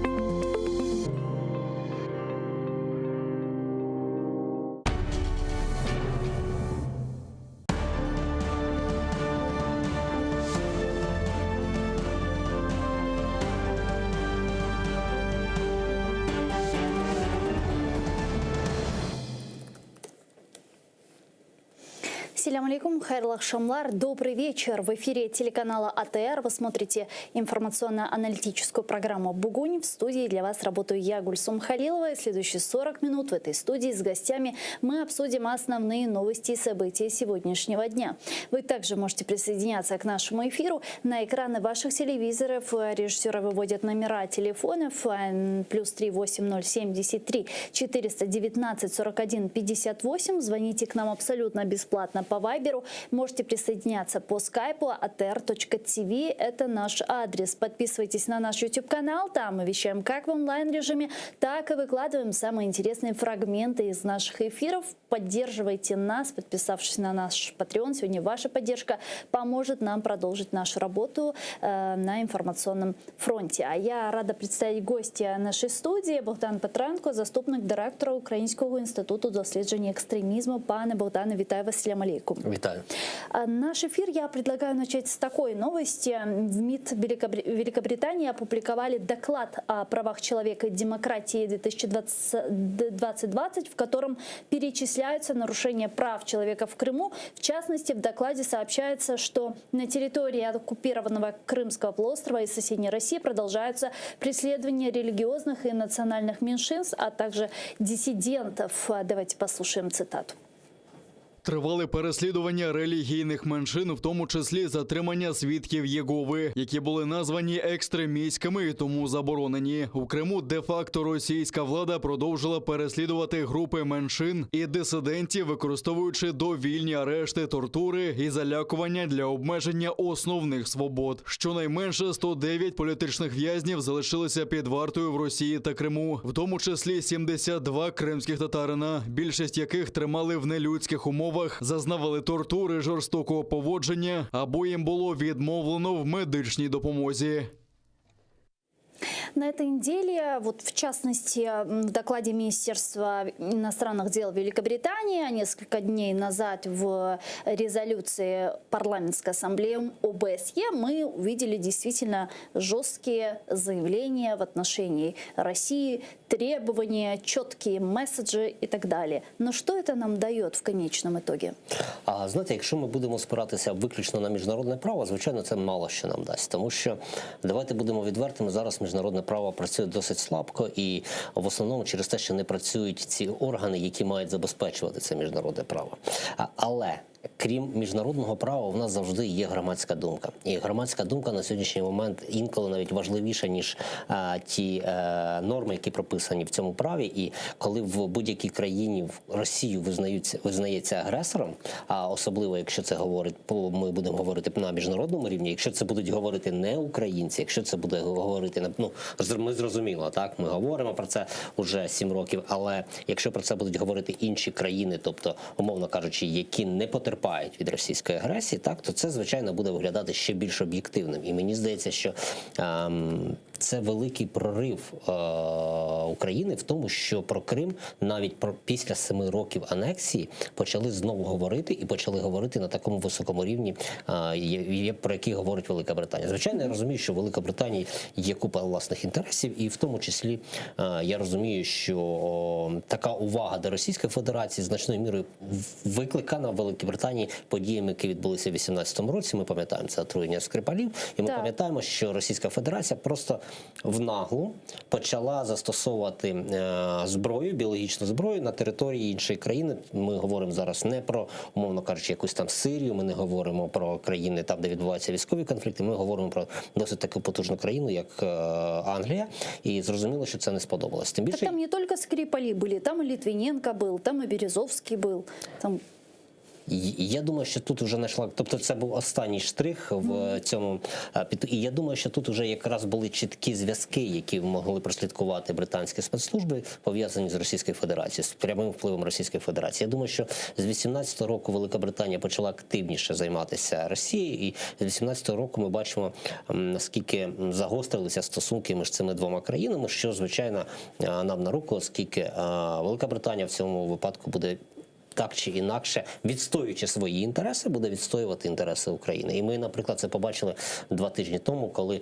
Ассаляму алейкум, хайрлах шамлар, добрый вечер. В эфире телеканала АТР вы смотрите информационно-аналитическую программу «Бугунь». В студии для вас работаю я, Гульсум Халилова. И следующие 40 минут в этой студии с гостями мы обсудим основные новости и события сегодняшнего дня. Вы также можете присоединяться к нашему эфиру. На экраны ваших телевизоров режиссеры выводят номера телефонов +3 8073 419 41 58. Звоните к нам абсолютно бесплатно по Вайберу. Можете присоединяться по скайпу atr.tv. Это наш адрес. Подписывайтесь на наш YouTube-канал. Там мы вещаем как в онлайн-режиме, так и выкладываем самые интересные фрагменты из наших эфиров. Поддерживайте нас, подписавшись на наш Patreon. Сегодня ваша поддержка поможет нам продолжить нашу работу на информационном фронте. А я рада представить гостя нашей студии Богдан Петренко, заступник директора Українського інституту дослідження екстремізму. Пане Богдане, вітаю вас, ассаляму алейкум. Вітаю. Наш эфир я предлагаю начать с такой новости. В МИД Великобритании опубликовали доклад о правах человека и демократии 2020, в котором перечисляются нарушения прав человека в Крыму. В частности, в докладе сообщается, что на территории оккупированного Крымского полуострова и соседней России продолжаются преследования религиозных и национальных меньшинств, а также диссидентов. Давайте послушаем цитату. Тривали переслідування релігійних меншин, в тому числі затримання свідків Єгови, які були названі екстремістськими і тому заборонені. У Криму де-факто російська влада продовжила переслідувати групи меншин і дисидентів, використовуючи довільні арешти, тортури і залякування для обмеження основних свобод. Щонайменше 109 політичних в'язнів залишилися під вартою в Росії та Криму, в тому числі 72 кримських татарина, більшість яких тримали в нелюдських умовах, зазнавали тортури, жорстокого поводження або їм було відмовлено в медичній допомозі. На этой неделе, вот в частности, в докладе Министерства иностранных дел Великобритании, а несколько дней назад в резолюции парламентской ассамблеи ОБСЕ, мы увидели действительно жесткие заявления в отношении России, требования, четкие месседжи и так далее. Но что это нам дает в конечном итоге? А знаєте, якщо ми будемо спиратися виключно на міжнародне право, звичайно, це мало що нам дасть. Тому що, давайте будемо відвертими, зараз міжнародне право працює досить слабко і в основному через те, що не працюють ці органи, які мають забезпечувати це міжнародне право. Але крім міжнародного права, в нас завжди є громадська думка. І громадська думка на сьогоднішній момент інколи навіть важливіша, ніж ті норми, які прописані в цьому праві. І коли в будь-якій країні Росію визнається агресором, а особливо, якщо це ми будемо говорити на міжнародному рівні, якщо це будуть говорити не українці, якщо це буде говорити, ми зрозуміло, так, ми говоримо про це вже 7 років, але якщо про це будуть говорити інші країни, тобто, умовно кажучи, які не потерпають від російської агресії, так, то це, звичайно, буде виглядати ще більш об'єктивним. І мені здається, що це великий прорив України в тому, що про Крим навіть після 7 років анексії почали знову говорити, і почали говорити на такому високому рівні, про який говорить Велика Британія. Звичайно, я розумію, що в Велика Британії є купа власних інтересів, і в тому числі я розумію, що така увага до Російської Федерації значною мірою викликана в Великій Британії подіями, які відбулися в 2018 році. Ми пам'ятаємо це отруєння Скрипалів, і ми пам'ятаємо, що Російська Федерація просто в наглу почала застосовувати зброю, біологічну зброю на території іншої країни. Ми говоримо зараз не про, умовно кажучи, якусь там Сирію, ми не говоримо про країни там, де відбуваються військові конфлікти, ми говоримо про досить таку потужну країну, як Англія, і зрозуміло, що це не сподобалось. Тим більше... Так там не тільки Скрипалі були, там і Литвиненко був, там і Березовський був, там... Я думаю, що тут вже знайшла, тобто це був останній штрих в цьому, і я думаю, що тут вже якраз були чіткі зв'язки, які могли прослідкувати британські спецслужби, пов'язані з Російською Федерацією, з прямим впливом Російської Федерації. Я думаю, що з 2018 року Велика Британія почала активніше займатися Росією, і з 2018 року ми бачимо, наскільки загострилися стосунки між цими двома країнами, що, звичайно, нам на руку, оскільки Велика Британія в цьому випадку буде так чи інакше, відстоюючи свої інтереси, буде відстоювати інтереси України. І ми, наприклад, це побачили 2 тижні тому, коли,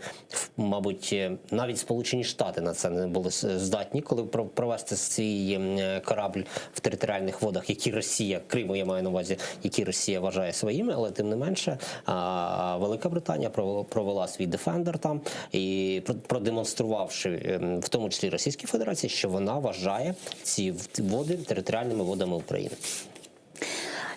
мабуть, навіть Сполучені Штати на це не були здатні, коли провести свій корабль в територіальних водах, які Росія, Криму я маю на увазі, які Росія вважає своїми, але тим не менше Велика Британія провела свій Defender там і продемонструвавши, в тому числі Російській Федерації, що вона вважає ці води територіальними водами України.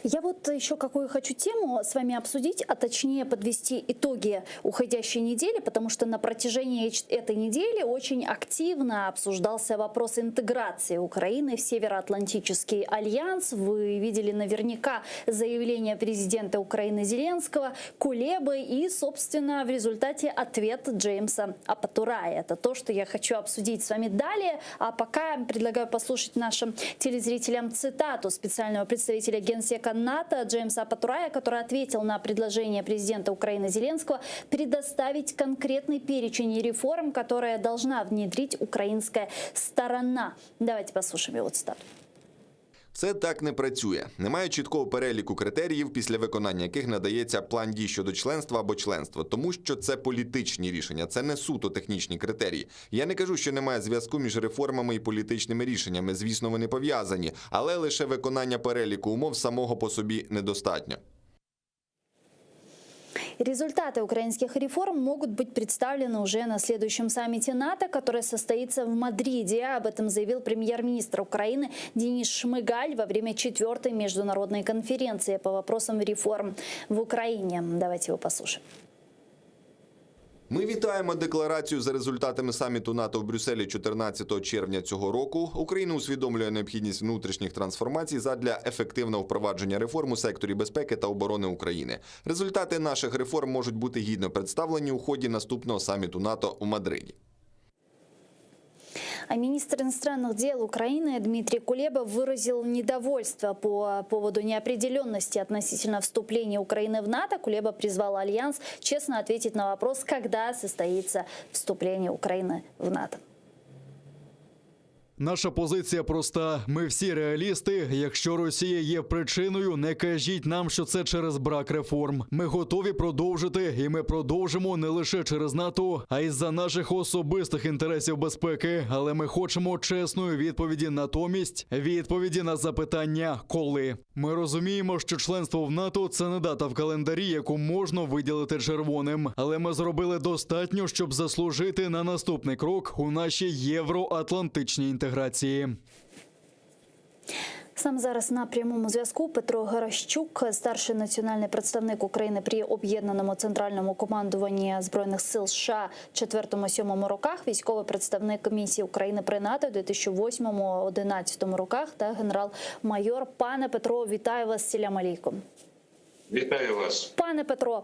Я вот еще какую хочу тему с вами обсудить, а точнее подвести итоги уходящей недели, потому что на протяжении этой недели очень активно обсуждался вопрос интеграции Украины в Североатлантический альянс. Вы видели наверняка заявление президента Украины Зеленского, Кулебы и, собственно, в результате ответ Джеймса Апатурая. Это то, что я хочу обсудить с вами далее. А пока предлагаю послушать нашим телезрителям цитату специального представителя Генсека НАТО Джеймса Апатурая, который ответил на предложение президента Украины Зеленского предоставить конкретный перечень реформ, которые должна внедрить украинская сторона. Давайте послушаем его цитату. Все так не працює. Немає чіткого переліку критеріїв, після виконання яких надається план дій щодо членства або членства. Тому що це політичні рішення, це не суто технічні критерії. Я не кажу, що немає зв'язку між реформами і політичними рішеннями. Звісно, вони пов'язані. Але лише виконання переліку умов самого по собі недостатньо. Результаты украинских реформ могут быть представлены уже на следующем саммите НАТО, который состоится в Мадриде. Об этом заявил премьер-министр Украины Денис Шмыгаль во время 4-й международной конференции по вопросам реформ в Украине. Давайте его послушаем. Ми вітаємо декларацію за результатами саміту НАТО в Брюсселі 14 червня цього року. Україна усвідомлює необхідність внутрішніх трансформацій задля ефективного впровадження реформ у секторі безпеки та оборони України. Результати наших реформ можуть бути гідно представлені у ході наступного саміту НАТО у Мадриді. А министр иностранных дел Украины Дмитрий Кулеба выразил недовольство по поводу неопределенности относительно вступления Украины в НАТО. Кулеба призвал Альянс честно ответить на вопрос, когда состоится вступление Украины в НАТО. Наша позиція проста. Ми всі реалісти. Якщо Росія є причиною, не кажіть нам, що це через брак реформ. Ми готові продовжити, і ми продовжимо не лише через НАТО, а й за наших особистих інтересів безпеки. Але ми хочемо чесної відповіді, натомість відповіді на запитання «коли?». Ми розуміємо, що членство в НАТО – це не дата в календарі, яку можна виділити червоним. Але ми зробили достатньо, щоб заслужити на наступний крок у нашій євроатлантичній інтеграції. Сам зараз на прямому зв'язку Петро Гаращук, старший національний представник України при Об'єднаному центральному командуванні Збройних сил США 4-7 роках, військовий представник місії України при НАТО 2008-2011 роках та генерал-майор. Пане Петро, вітаю вас, селям алейкум. Витаю вас. Пане Петро,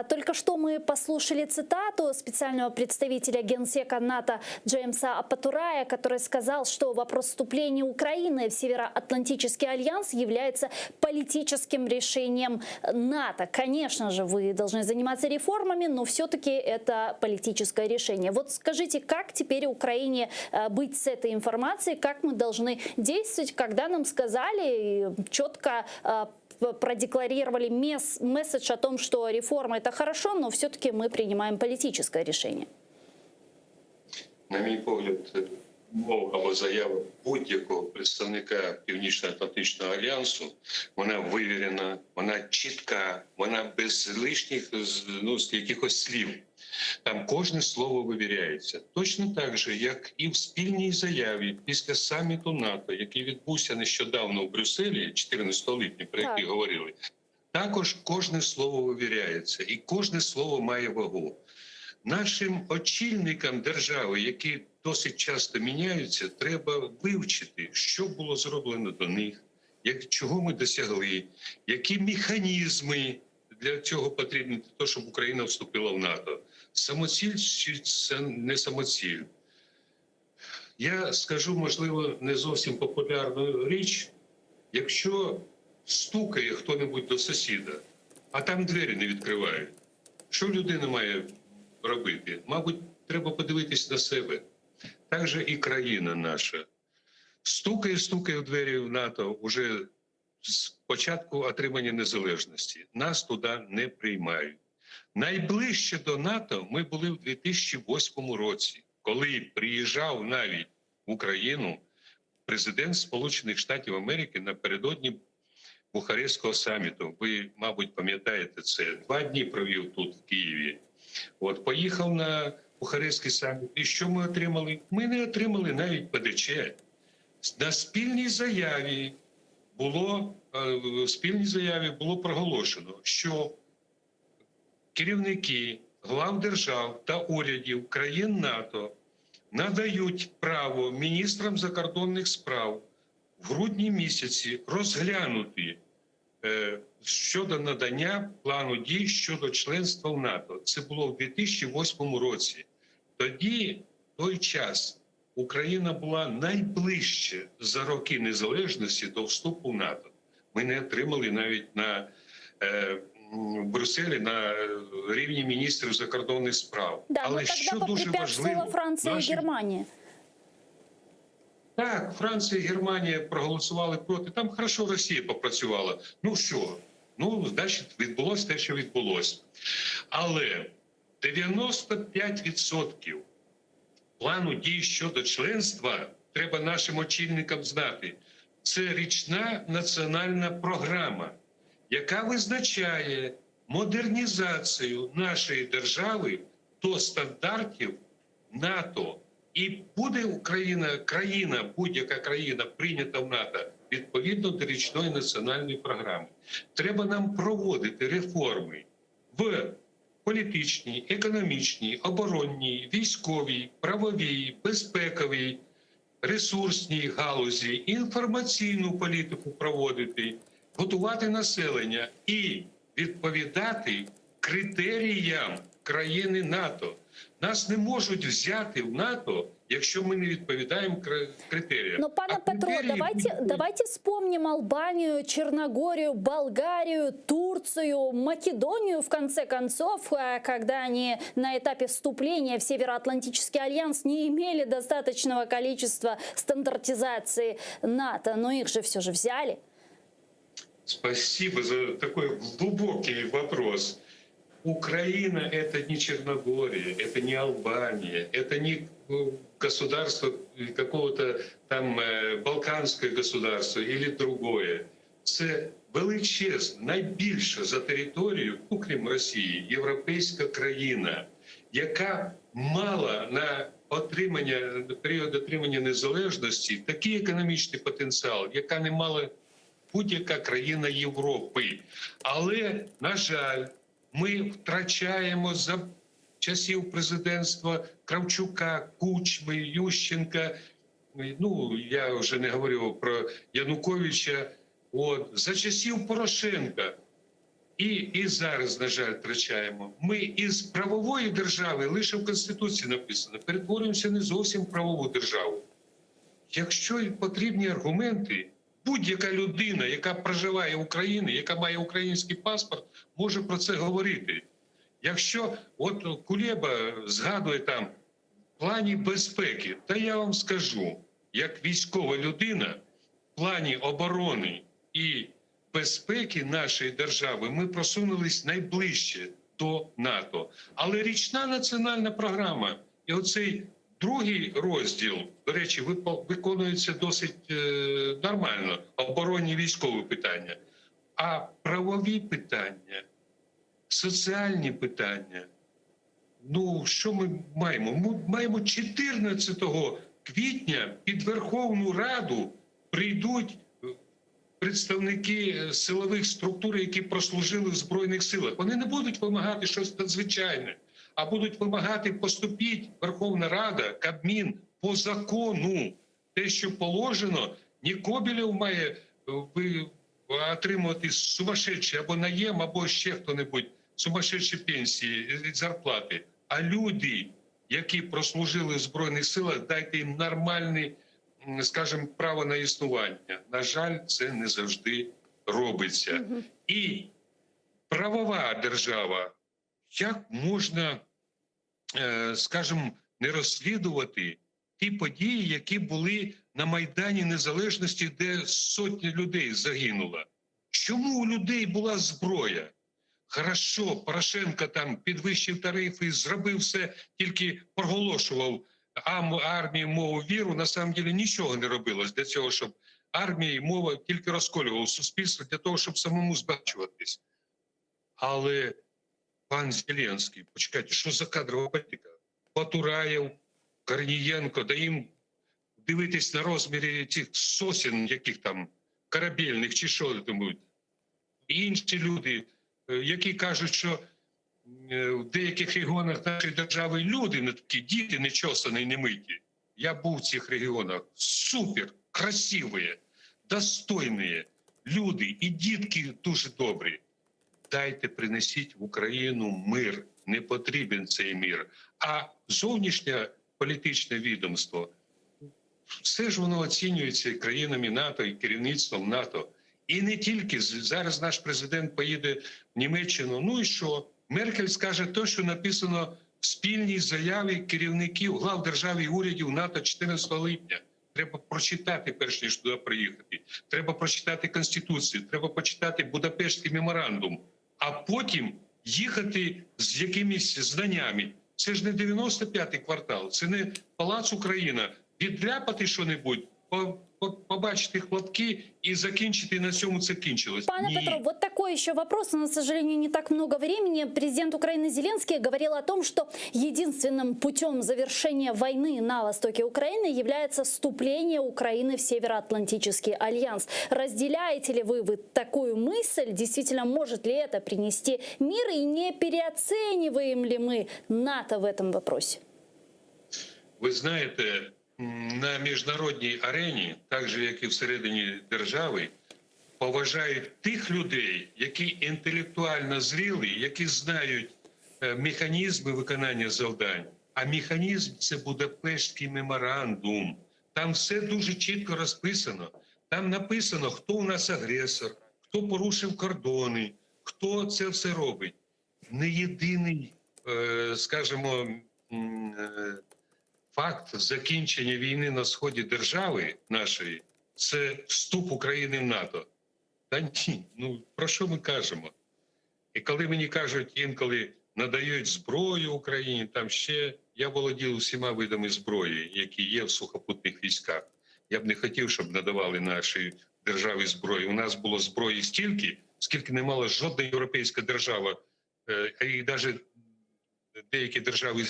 только что мы послушали цитату специального представителя Генсека НАТО Джеймса Апатурая, который сказал, что вопрос вступления Украины в Североатлантический альянс является политическим решением НАТО. Конечно же, вы должны заниматься реформами, но все-таки это политическое решение. Вот скажите, как теперь Украине быть с этой информацией, как мы должны действовать, когда нам сказали четко продекларировали месседж о том, что реформа – это хорошо, но все-таки мы принимаем политическое решение? На мій погляд, мова або заява будь-якого представника Північно-Атлантичного альянсу, вона вивірена, вона чітка, вона без лишніх якихось слів. Там кожне слово вивіряється. Точно так же, як і в спільній заяві після саміту НАТО, який відбувся нещодавно у Брюсселі, 14 липня, про який говорили, також кожне слово вивіряється і кожне слово має вагу. Нашим очільникам держави, які досить часто міняються, треба вивчити, що було зроблено до них, чого ми досягли, які механізми для цього потрібні, для того, щоб Україна вступила в НАТО. Самоціль чи це не самоціль? Я скажу, можливо, не зовсім популярну річ. Якщо стукає хто-небудь до сусіда, а там двері не відкривають, що людина має робити? Мабуть, треба подивитись на себе. Так же і країна наша. Стукає в двері в НАТО уже з початку отримання незалежності. Нас туди не приймають. Найближче до НАТО ми були в 2008 році, коли приїжджав навіть в Україну президент Сполучених Штатів Америки напередодні Бухарестського саміту. Ви, мабуть, пам'ятаєте це. 2 дні провів тут, в Києві. От, поїхав на Бухарестський саміт. І що ми отримали? Ми не отримали навіть ПДЧ. На спільній заяві було в спільній заяві було проголошено, що керівники глав держав та урядів країн НАТО надають право міністрам закордонних справ в грудні місяці розглянути щодо надання плану дій щодо членства в НАТО. Це було в 2008 році. Тоді, в той час, Україна була найближче за роки незалежності до вступу в НАТО. Ми не отримали навіть в Брюсселі на рівні міністрів закордонних справ. Да, але що дуже важливо, Франція і Германія. Так, Франція і Германія проголосували проти. Там хорошо Росія попрацювала. Ну що? Ну, значить, відбулося те, що відбулося. Але 95% плану дій щодо членства, треба нашим очільникам знати, це річна національна програма, яка визначає модернізацію нашої держави до стандартів НАТО. І буде будь-яка країна прийнята в НАТО відповідно до річної національної програми. Треба нам проводити реформи в політичній, економічній, оборонній, військовій, правовій, безпековій, ресурсній галузі, інформаційну політику проводити, готувати населення і відповідати критеріям країни НАТО. Нас не можуть взяти в НАТО, якщо мы не відповідаємо критериям. Но, пане Петро, давайте вспомним Албанию, Черногорию, Болгарию, Турцию, Македонию, в конце концов, когда они на этапе вступления в Североатлантический альянс не имели достаточного количества стандартизации НАТО, но их же все же взяли. Спасибо за такой глубокий вопрос. Украина – это не Черногория, это не Албания, это не государство какого-то там балканское государство или другое. Це величезна, найбільша за територію, окрім Росії, європейська країна, яка мала на період отримання незалежності такий економічний потенціал, яка не мала будь-яка країна Європи. Але, на жаль, ми втрачаємо за часів президентства Кравчука, Кучми, Ющенка, ну, я вже не говорю про Януковича, за часів Порошенка. І зараз, на жаль, втрачаємо. Ми із правової держави, лише в Конституції написано, перетворюємося не зовсім в правову державу. Якщо потрібні аргументи, будь-яка людина, яка проживає в Україні, яка має український паспорт, може про це говорити. Якщо Кулеба згадує там в плані безпеки, то я вам скажу, як військова людина, в плані оборони і безпеки нашої держави ми просунулись найближче до НАТО. Але річна національна програма і оцей другий розділ, до речі, виконується досить нормально, оборонні військові питання. А правові питання, соціальні питання, ну що ми маємо? Ми маємо 14 квітня під Верховну Раду прийдуть представники силових структур, які прослужили в Збройних силах. Вони не будуть вимагати щось надзвичайне, а будуть вимагати поступіть Верховна Рада, Кабмін по закону. Те, що положено, не Коболєв має отримувати сумасшедші або наєм, або ще хто-небудь сумасшедші пенсії, зарплати. А люди, які прослужили в Збройних силах, дайте їм нормальне, скажімо, право на існування. На жаль, це не завжди робиться. І правова держава, як можна, скажімо, не розслідувати ті події, які були на Майдані Незалежності, де сотні людей загинуло? Чому у людей була зброя? Хорошо, Порошенко там підвищив тарифи, зробив все, тільки проголошував армії, мову, віру. На самом деле нічого не робилось для цього, щоб армія і мова тільки розколював суспільство для того, щоб самому збагачуватись. Але пан Зеленський, почекайте, що за кадрова політика? Батураєв, Корнієнко, да їм дивитись на розмірі цих сосен, яких там корабельних чи що там, і інші люди, які кажуть, що в деяких регіонах нашої держави люди не такі, діти не чосані, не миті. Я був в цих регіонах. Супер, красиві, достойні люди і дітки дуже добрі. Дайте, принесіть в Україну мир. Не потрібен цей мир. А зовнішнє політичне відомство, все ж воно оцінюється і країнами НАТО, і керівництвом НАТО. І не тільки. Зараз наш президент поїде в Німеччину. Ну і що? Меркель скаже те, що написано в спільній заяві керівників глав держав і урядів НАТО 14 липня. Треба прочитати, перш ніж туди приїхати. Треба прочитати Конституцію, треба почитати Будапештський меморандум, а потім їхати з якимись знаннями. Це ж не 95-й квартал, це не Палац Україна. Відляпати що-небудь, побачити хлопки і закінчити, на цьому це кінчилось. Пане Петров, вот такой еще вопрос. У нас, к сожалению, не так много времени. Президент Украины Зеленский говорил о том, что единственным путем завершения войны на востоке Украины является вступление Украины в Североатлантический альянс. Разделяете ли вы такую мысль? Действительно, может ли это принести мир? И не переоцениваем ли мы НАТО в этом вопросе? Ви знаєте, на міжнародній арені, так же, як і всередині держави, поважають тих людей, які інтелектуально зрілі, які знають механізми виконання завдань. А механізм – це Будапештський меморандум. Там все дуже чітко розписано. Там написано, хто у нас агресор, хто порушив кордони, хто це все робить. Не єдиний, скажімо, факт закінчення війни на сході держави нашої – це вступ України в НАТО. Та ні, ну про що ми кажемо? І коли мені кажуть, інколи надають зброю Україні, там ще, я володів усіма видами зброї, які є в сухопутних військах. Я б не хотів, щоб надавали нашій державі зброю. У нас було зброї стільки, скільки не мала жодна європейська держава, і навіть деякі держави,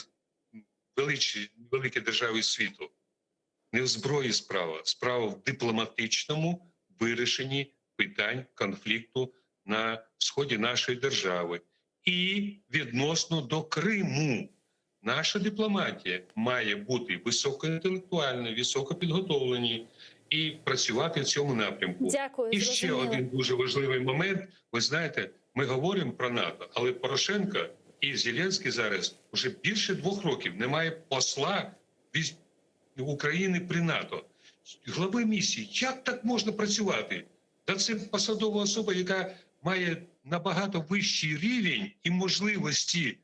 великі держави світу. Не в зброї справа. Справа в дипломатичному вирішенні питань конфлікту на сході нашої держави. І відносно до Криму. Наша дипломатія має бути високоінтелектуальна, високопідготовлені і працювати в цьому напрямку. Дякую, і ще один дуже важливий момент. Ви знаєте, ми говоримо про НАТО, але Порошенко і Зеленський зараз вже більше 2 років немає посла України при НАТО. Глави місії, як так можна працювати? Та це посадова особа, яка має набагато вищий рівень і можливості,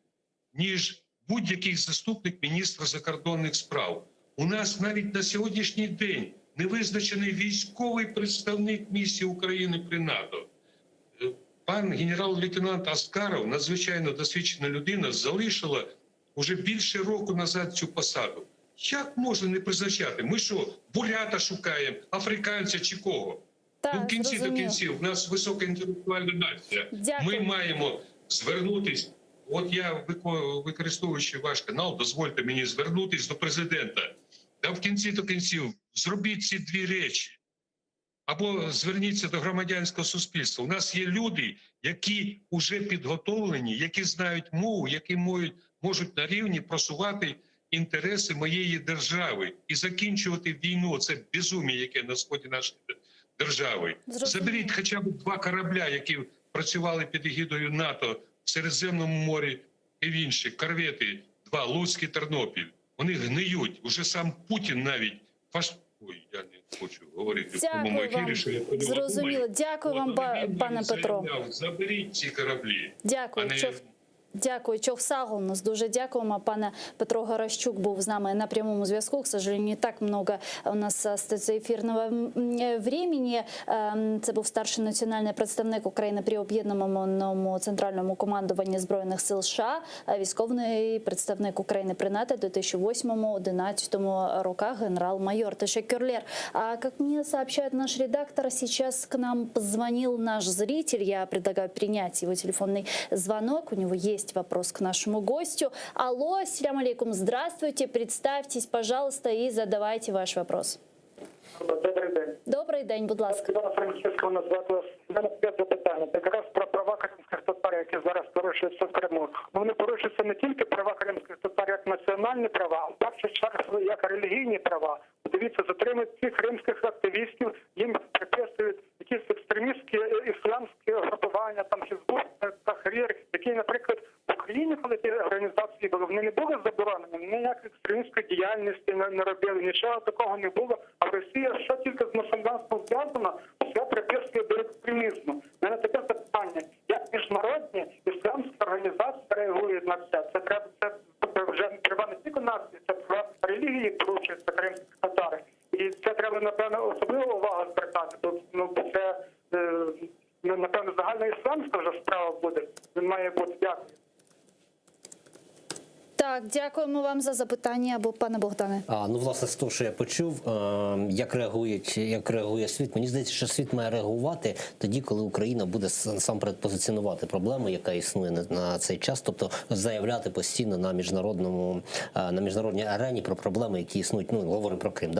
ніж будь-який заступник міністра закордонних справ. У нас навіть на сьогоднішній день не визначений військовий представник місії України при НАТО. Пан генерал-лейтенант Аскаров, надзвичайно досвідчена людина, залишила вже більше року назад цю посаду. Як можна не призначати? Ми що, бурята шукаємо, африканця чи кого? Так, в кінці до кінців, у нас висока інтелектуальна нація. Дякую. Ми маємо звернутись. От я, використовуючи ваш канал, дозвольте мені звернутись до президента. Та в кінці до кінців зробіть ці 2 речі. Або зверніться до громадянського суспільства. У нас є люди, які вже підготовлені, які знають мову, які можуть на рівні просувати інтереси моєї держави і закінчувати війну. Це безум'я, яке на сході нашої держави. Заберіть хоча б 2 корабля, які працювали під егідою НАТО в Середземному морі і в інших. Корвети 2, Луцький, Тернопіль. Вони гниють. Уже сам Путін навіть... Ой, я не хочу говорити в прямому ефірі, що я про нього думаю. Зрозуміло. Дякую вам, пане Петро. Заберіть ці кораблі. Дякую. Дякую, Чохсагл. Нас дуже дякуємо. Пане Петро Гаращук був з нами на прямому зв'язку. К сожалению, не так много у нас остається ефірного времени. Це був старший національний представник України при об'єднаному центральному командуванні Збройних сил США, військовий представник України при НАТО в 2008-2011 роках генерал-майор Тешекюрлер. А как мне сообщает наш редактор, сейчас к нам позвонил наш зритель. Я предлагаю принять его телефонный звонок. У него есть вопрос к нашему гостю. Алло, ассаляму алейкум, здравствуйте, представьтесь, пожалуйста, и задавайте ваш вопрос. Добрий день. Добрий день, будь ласка. Івана Франківського назвати вас. У мене таке запитання. Якраз про права кримських татар, які зараз порушуються в Криму. Вони порушуються не тільки права кримських татар як національні права, а також як релігійні права. Дивіться, затримують цих кримських активістів, їм приписують якісь екстремістські ісламські групування, там Хізбут, Тахрір, які, наприклад, в Україні, коли ті організації були, вони не були заборонені, ніякої екстремістської діяльності не робили, нічого такого не було. А в Росії, що тільки з мусульманством зв'язано, все приписує до екстремізму. У мене таке запитання, як міжнародні ісламські організації реагують на це? Це треба, це вже права не тільки нації, це права релігії порушуються кримських татар. І це треба, напевно, особливу увагу звертати. Це, напевно, загальноісламська вже справа буде. Він має бути. Дякую. Так, дякуємо вам за запитання, або пане Богдане. Ну, власне, з того, що я почув, як реагує світ. Мені здається, що світ має реагувати тоді, коли Україна буде насамперед позиціонувати проблему, яка існує на цей час, тобто заявляти постійно на міжнародній арені про проблеми, які існують, говоримо про Крим,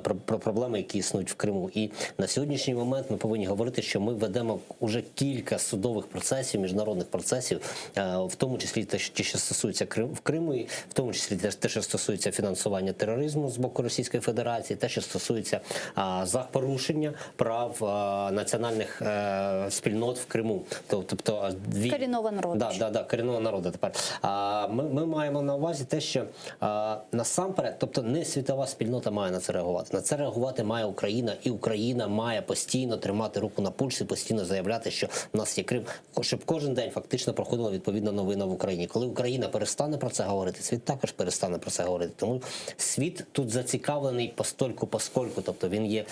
про проблеми, які існують в Криму. І на сьогоднішній момент ми повинні говорити, що ми ведемо уже кілька судових процесів, міжнародних процесів, в тому числі ті, що стосуються Криму, і в тому числі те, що стосується фінансування тероризму з боку Російської Федерації, те, що стосується порушення прав національних спільнот в Криму. Тобто корінного народу. Корінного народу тепер. Ми маємо на увазі те, що насамперед, тобто не світова спільнота має на це реагувати. На це реагувати має Україна, і Україна має постійно тримати руку на пульсі, постійно заявляти, що в нас є Крим, щоб кожен день фактично проходила відповідна новина в Україні. Коли Україна перестане про це говорити, світ також перестане про це говорити. Тому світ тут зацікавлений постольку, тобто він є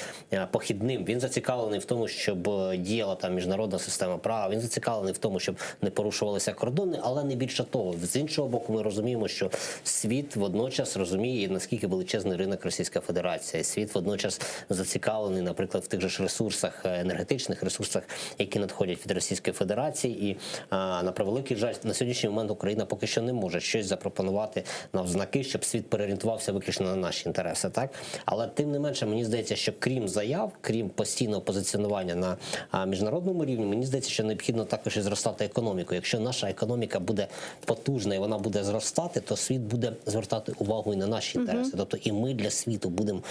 похідним. Він зацікавлений в тому, щоб діяла там міжнародна система права, він зацікавлений в тому, щоб не порушувалися кордони, але не більше того. З іншого боку, ми розуміємо, що світ водночас розуміє, наскільки величезний ринок Російська Федерація. Світ водночас зацікавлений, наприклад, в тих же ж ресурсах, енергетичних ресурсах, які надходять від Російської Федерації. І на превеликий жаль, на сьогоднішній момент Україна поки що не може щось запропонувати навзнаки, щоб світ переорієнтувався виключно на наші інтереси, так? Але тим не менше, мені здається, що крім заяв, крім постійного позиціонування на міжнародному рівні, мені здається, що необхідно також і зростати економіку. Якщо наша економіка буде потужна і вона буде зростати, то світ буде звертати увагу і на наші інтереси. Тобто і ми для світу будемо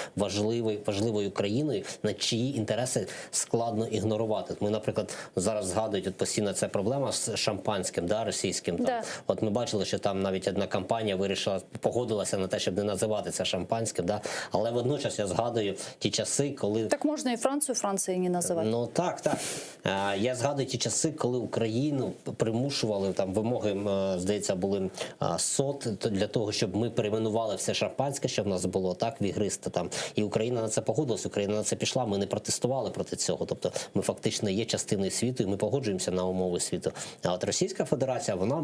важливою країною, на чиї інтереси складно ігнорувати. Ми, наприклад, зараз згадують постійно ця проблема з шампанським, російським. От ми бачили, що там навіть одна компанія погодилася на те, щоб не називати це шампанським, але водночас я згадую ті часи, коли... Так можна і Францію не називати. Ну так. Я згадую ті часи, коли Україну примушували, там вимоги, здається, були СОТ для того, щоб ми перейменували все шампанське, що в нас було, так, вігристе там. І Україна на це погодилась, Україна на це пішла, ми не протестували проти цього. Тобто ми фактично є частиною світу і ми погоджуємося на умови світу. А от Російська Федерація, вона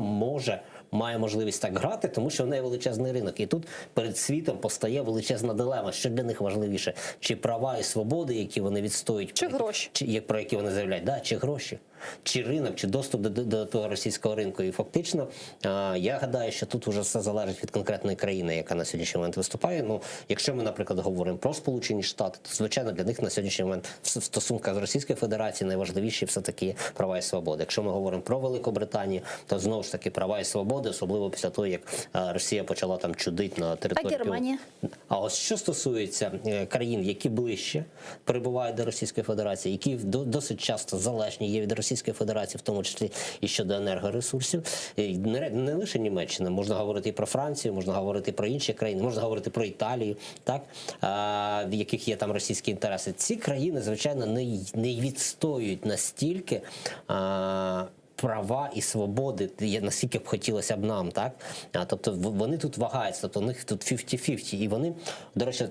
має можливість так грати, тому що в неї величезний ринок. І тут перед світом постає величезна дилема, що для них важливіше. Чи права і свободи, які вони відстоюють, чи гроші, про які вони заявляють, чи гроші, чи ринок, чи доступ до того російського ринку. І фактично, я гадаю, що тут вже все залежить від конкретної країни, яка на сьогоднішній момент виступає. Якщо ми, наприклад, говоримо про Сполучені Штати, то, звичайно, для них на сьогоднішній момент в стосунках з Російською Федерацією найважливіші все-таки права і свободи. Якщо ми говоримо про Великобританію, то знову ж таки права і свободи, особливо після того, як Росія почала там чудити на території. А Германія? А ось що стосується країн, які ближче перебувають до Російської Федерації, які досить часто залежні є від Російської Федерації, в тому числі і щодо енергоресурсів, не лише Німеччина, можна говорити і про Францію, можна говорити про інші країни, можна говорити про Італію, так, в яких є там російські інтереси. Ці країни, звичайно, не відстоюють настільки права і свободи, наскільки б хотілося б нам, так? Тобто вони тут вагаються, тобто у них тут 50-50, і вони, до речі,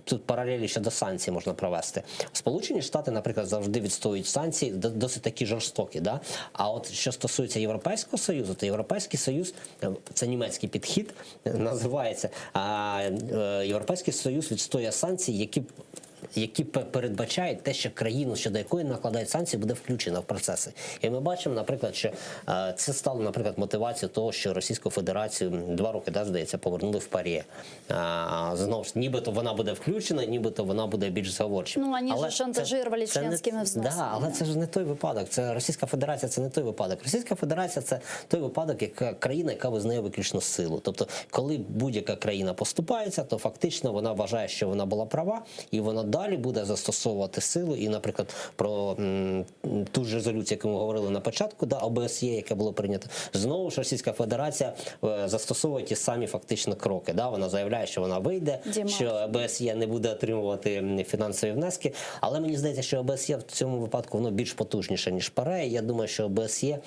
тут паралелі щодо санкцій можна провести. Сполучені Штати, наприклад, завжди відстоюють санкції, досить такі жорстокі, да? А от що стосується Європейського Союзу, то Європейський Союз, це німецький підхід, називається, Європейський Союз відстоює санкції, які передбачають те, що країну, щодо якої накладають санкції, буде включена в процеси. І ми бачимо, наприклад, що це стало, наприклад, мотивацією того, що Російську Федерацію 2 роки, здається, повернули в ПАРЄ. Знову ж, нібито вона буде включена, нібито вона буде більш зговорчива. Ну, вони ж шантажували членськими взносами. Да, але це ж не той випадок. Це Російська Федерація, це не той випадок. Російська Федерація – це той випадок, як країна, яка визнає виключно силу. Тобто, коли будь-яка країна поступається, то фактично вона вважає, що вона була права, і вона далі буде застосовувати силу. І, наприклад, про ту ж резолюцію, яку ми говорили на початку, ОБСЄ, яке було прийнято, знову ж Російська Федерація застосовує ті самі фактично кроки. Вона заявляє, що вона вийде, що ОБСЄ не буде отримувати фінансові внески. Але мені здається, що ОБСЄ в цьому випадку воно більш потужніше, ніж ПАРЄ. Я думаю, що ОБСЄ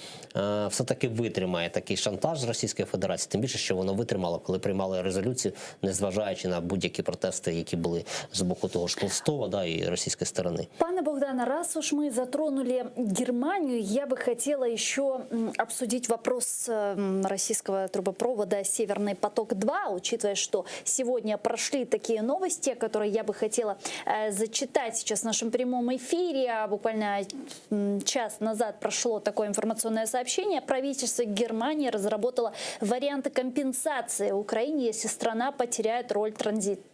все-таки витримає такий шантаж з Російської Федерації. Тим більше, що воно витримало, коли приймали резолюцію, незважаючи на будь-які протести, які були з боку того ж Толстого, і російської сторони. Пане Богдане, раз уж мы затронули Германию, я бы хотела еще обсудить вопрос российского трубопровода «Северный поток-2», учитывая, что сегодня прошли такие новости, которые я бы хотела зачитать сейчас в нашем прямом эфире. Буквально час назад прошло такое информационное сообщение. Правительство Германии разработало варианты компенсации Украине, если страна потеряет роль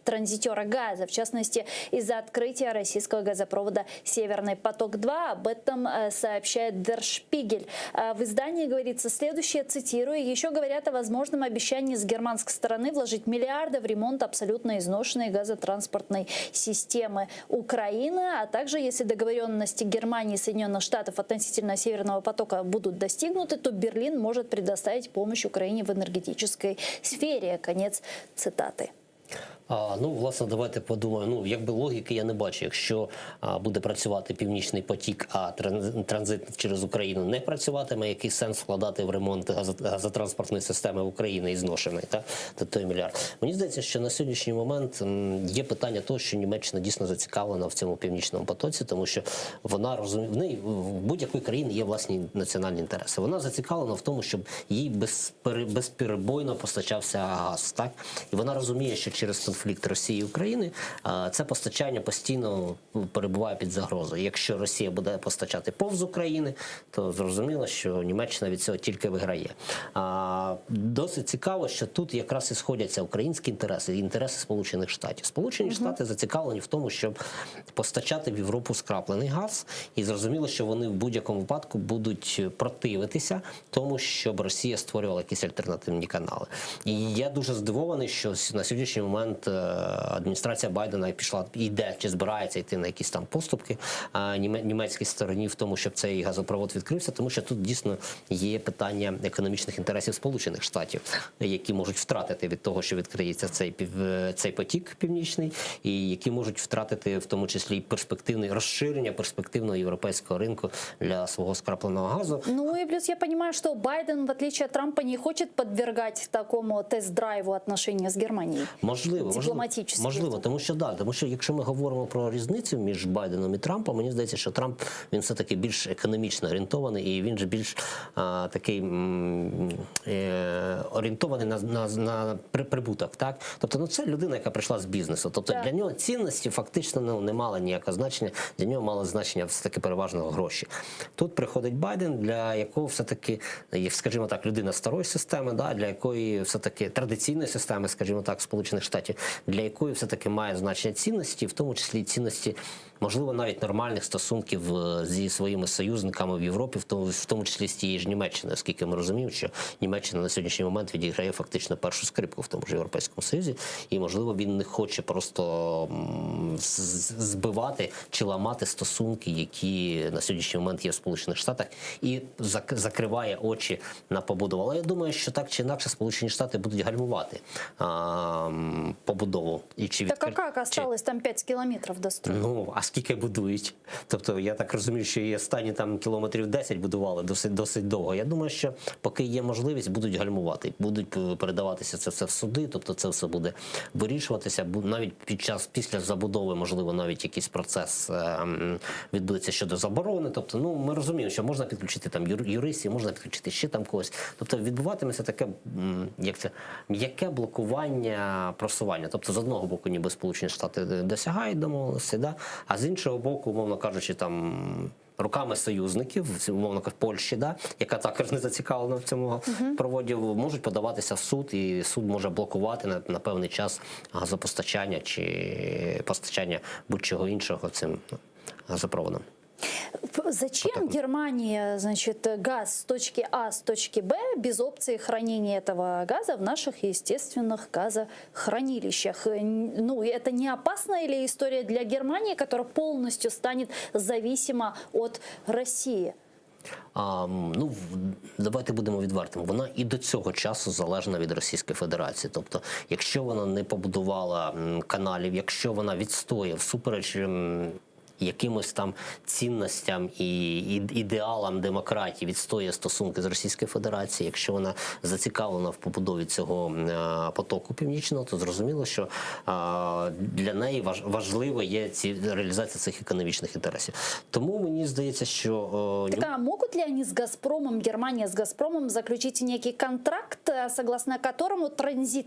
транзитера газа, в частности, из-за открытия российского газопровода «Северный поток-2». Об этом сообщает Der Spiegel. В издании говорится следующее, цитирую, «Еще говорят о возможном обещании с германской стороны вложить миллиарды в ремонт абсолютно изношенной газотранспортной системы Украины, а также, если договоренности Германии и Соединенных Штатов относительно Северного потока будут достигнуты, то Берлин может предоставить помощь Украине в энергетической сфере». Конец цитаты. Власне, давайте подумаємо. Якби логіки я не бачу. Якщо буде працювати Північний потік, а транзит через Україну не працюватиме, який сенс вкладати в ремонт газотранспортної системи в Україні і зношеної, той мільярд. Мені здається, що на сьогоднішній момент є питання того, що Німеччина дійсно зацікавлена в цьому Північному потоці, тому що вона розуміє, в неї в будь-якої країни є власні національні інтереси. Вона зацікавлена в тому, щоб їй безперебойно постачався газ, так? І вона розуміє, що через конфлікт Росії і України це постачання постійно перебуває під загрозою. Якщо Росія буде постачати повз України, то зрозуміло, що Німеччина від цього тільки виграє. Досить цікаво, що тут якраз і сходяться українські інтереси і інтереси Сполучених Штатів. Сполучені Штати зацікавлені в тому, щоб постачати в Європу скраплений газ, і зрозуміло, що вони в будь-якому випадку будуть противитися тому, щоб Росія створювала якісь альтернативні канали. І я дуже здивований, що на сьогоднішній момент адміністрація Байдена йде чи збирається йти на якісь там поступки німецькій стороні в тому, щоб цей газопровод відкрився, тому що тут дійсно є питання економічних інтересів Сполучених Штатів, які можуть втратити від того, що відкриється цей потік північний, і які можуть втратити в тому числі і розширення перспективного європейського ринку для свого скрапленого газу. Ну и плюс я понимаю, что Байден, в отличие от Трампа, не хочет подвергать такому тест-драйву отношения с Германией. Можливо, тому що якщо ми говоримо про різницю між Байденом і Трампом, мені здається, що Трамп, він все-таки більш економічно орієнтований, і він же більш такий орієнтований на прибуток, так? Тобто, це людина, яка прийшла з бізнесу. Тобто, для нього цінності фактично не мали ніякого значення, для нього мало значення все-таки переважно гроші. Тут приходить Байден, для якого все-таки, скажімо так, людина старої системи, для якої все-таки традиційної системи, скажімо так, Сполучених Штатів, для якої все-таки має значення цінності, в тому числі цінності, можливо, навіть нормальних стосунків зі своїми союзниками в Європі, в тому числі з тією ж Німеччиною, оскільки ми розуміємо, що Німеччина на сьогоднішній момент відіграє фактично першу скрипку в тому ж Європейському Союзі, і, можливо, він не хоче просто збивати чи ламати стосунки, які на сьогоднішній момент є в Сполучених Штатах, і закриває очі на побудову. Але я думаю, що так чи інакше Сполучені Штати будуть гальмувати побудову. Так а як осталось там 5 кілометрів до строю? А скільки будують? Тобто, я так розумію, що і останні там кілометрів 10 будували досить довго. Я думаю, що поки є можливість, будуть гальмувати. Будуть передаватися це все в суди, тобто це все буде вирішуватися. Навіть після забудови, можливо, навіть якийсь процес відбудеться щодо заборони. Тобто, ми розуміємо, що можна підключити там юристів, можна підключити ще там когось. Тобто, відбуватиметься таке, м'яке блокування просування розмежування. Тобто, з одного боку, ніби Сполучені Штати досягають домовленості, да? А з іншого боку, умовно кажучи, там руками союзників, умовно кажучи, Польщі, да, яка також не зацікавлена в цьому проводі, можуть подаватися в суд, і суд може блокувати на певний час газопостачання чи постачання будь-чого іншого цим газопроводом. Зачем Германии, значит, газ с точки А с точки Б без опции хранения этого газа в наших естественных газохранилищах? Ну, это не опасная ли история для Германии, которая полностью станет зависима от России? Ну, давайте будемо відвертими. Вона і до цього часу залежна від Російської Федерації. Тобто, якщо вона не побудувала каналів, якщо вона відстоює всупереч якимось там цінностям і ідеалам демократії, відстоює стосунки з Російською Федерацією, якщо вона зацікавлена в побудові цього потоку північного, то зрозуміло, що для неї важливо є реалізація цих економічних інтересів. Тому мені здається, що... Так а могут ли они с «Газпромом», Германия с «Газпромом» заключить некий контракт, согласно которому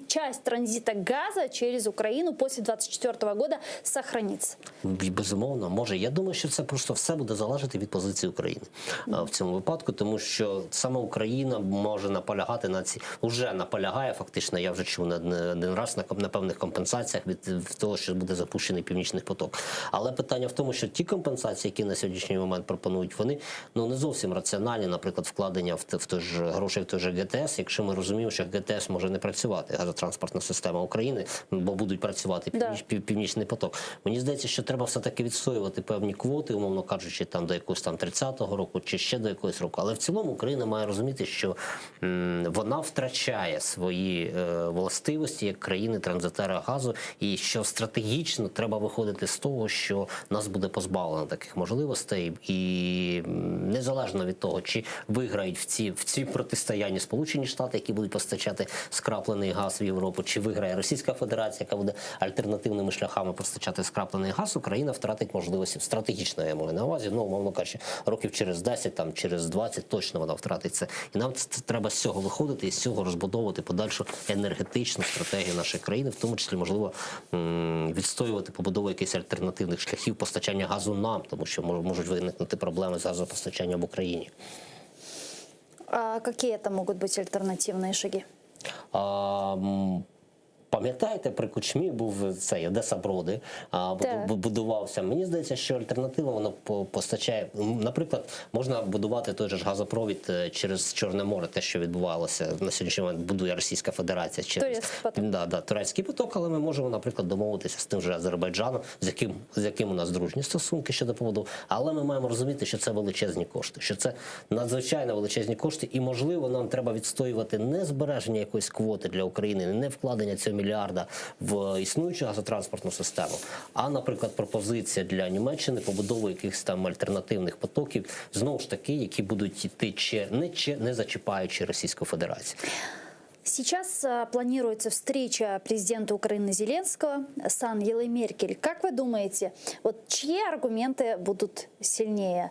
часть транзита газа через Украину после 2024 года сохранится? Безумовно, може. Я думаю, що це просто все буде залежати від позиції України в цьому випадку, тому що саме Україна може наполягати уже наполягає фактично, я вже чув не один раз на певних компенсаціях від того, що буде запущений Північний поток. Але питання в тому, що ті компенсації, які на сьогоднішній момент пропонують, вони не зовсім раціональні, наприклад, вкладення в той ж грошей в той же ГТС, якщо ми розуміємо, що ГТС може не працювати, газотранспортна система України, бо будуть працювати Північний поток. Мені здається, що треба все-таки відстоювати певні квоти, умовно кажучи, там до якогось там 30-го року чи ще до якогось року. Але в цілому Україна має розуміти, що вона втрачає свої властивості як країни-транзитера газу, і що стратегічно треба виходити з того, що нас буде позбавлено таких можливостей, і незалежно від того, чи виграють в ці протистоянні Сполучені Штати, які будуть постачати скраплений газ в Європу, чи виграє Російська Федерація, яка буде альтернативними шляхами постачати скраплений газ, Україна втратить можливості стратегічно, я маю на увазі, умовно кажучи, років через 10, там, через 20 точно вона втратить це. І нам треба з цього виходити і з цього розбудовувати подальшу енергетичну стратегію нашої країни, в тому числі, можливо, відстоювати побудову якихось альтернативних шляхів постачання газу нам, тому що можуть виникнути проблеми з газопостачанням в Україні. А які це можуть бути альтернативні шаги? Пам'ятаєте, при Кучмі був цей Одеса-Броди, будувався. Мені здається, що альтернатива вона постачає. Наприклад, можна будувати той же ж газопровід через Чорне море, те, що відбувалося на сьогоднішній момент, будує Російська Федерація через Турецький поток, але ми можемо, наприклад, домовитися з тим же Азербайджаном, з яким у нас дружні стосунки щодо побудови. Але ми маємо розуміти, що це величезні кошти, що це надзвичайно величезні кошти, і, можливо, нам треба відстоювати не збереження якоїсь квоти для України, не вкладення цього мільярда в існуючу газотранспортну систему, а, наприклад, пропозиція для Німеччини побудови якихось там альтернативних потоків, знову ж таки, які будуть йти не зачіпаючи Російську Федерацію. Сейчас планируется встреча президента Украины Зеленского с Ангелой Меркель. Как вы думаете, вот чьи аргументы будут сильнее?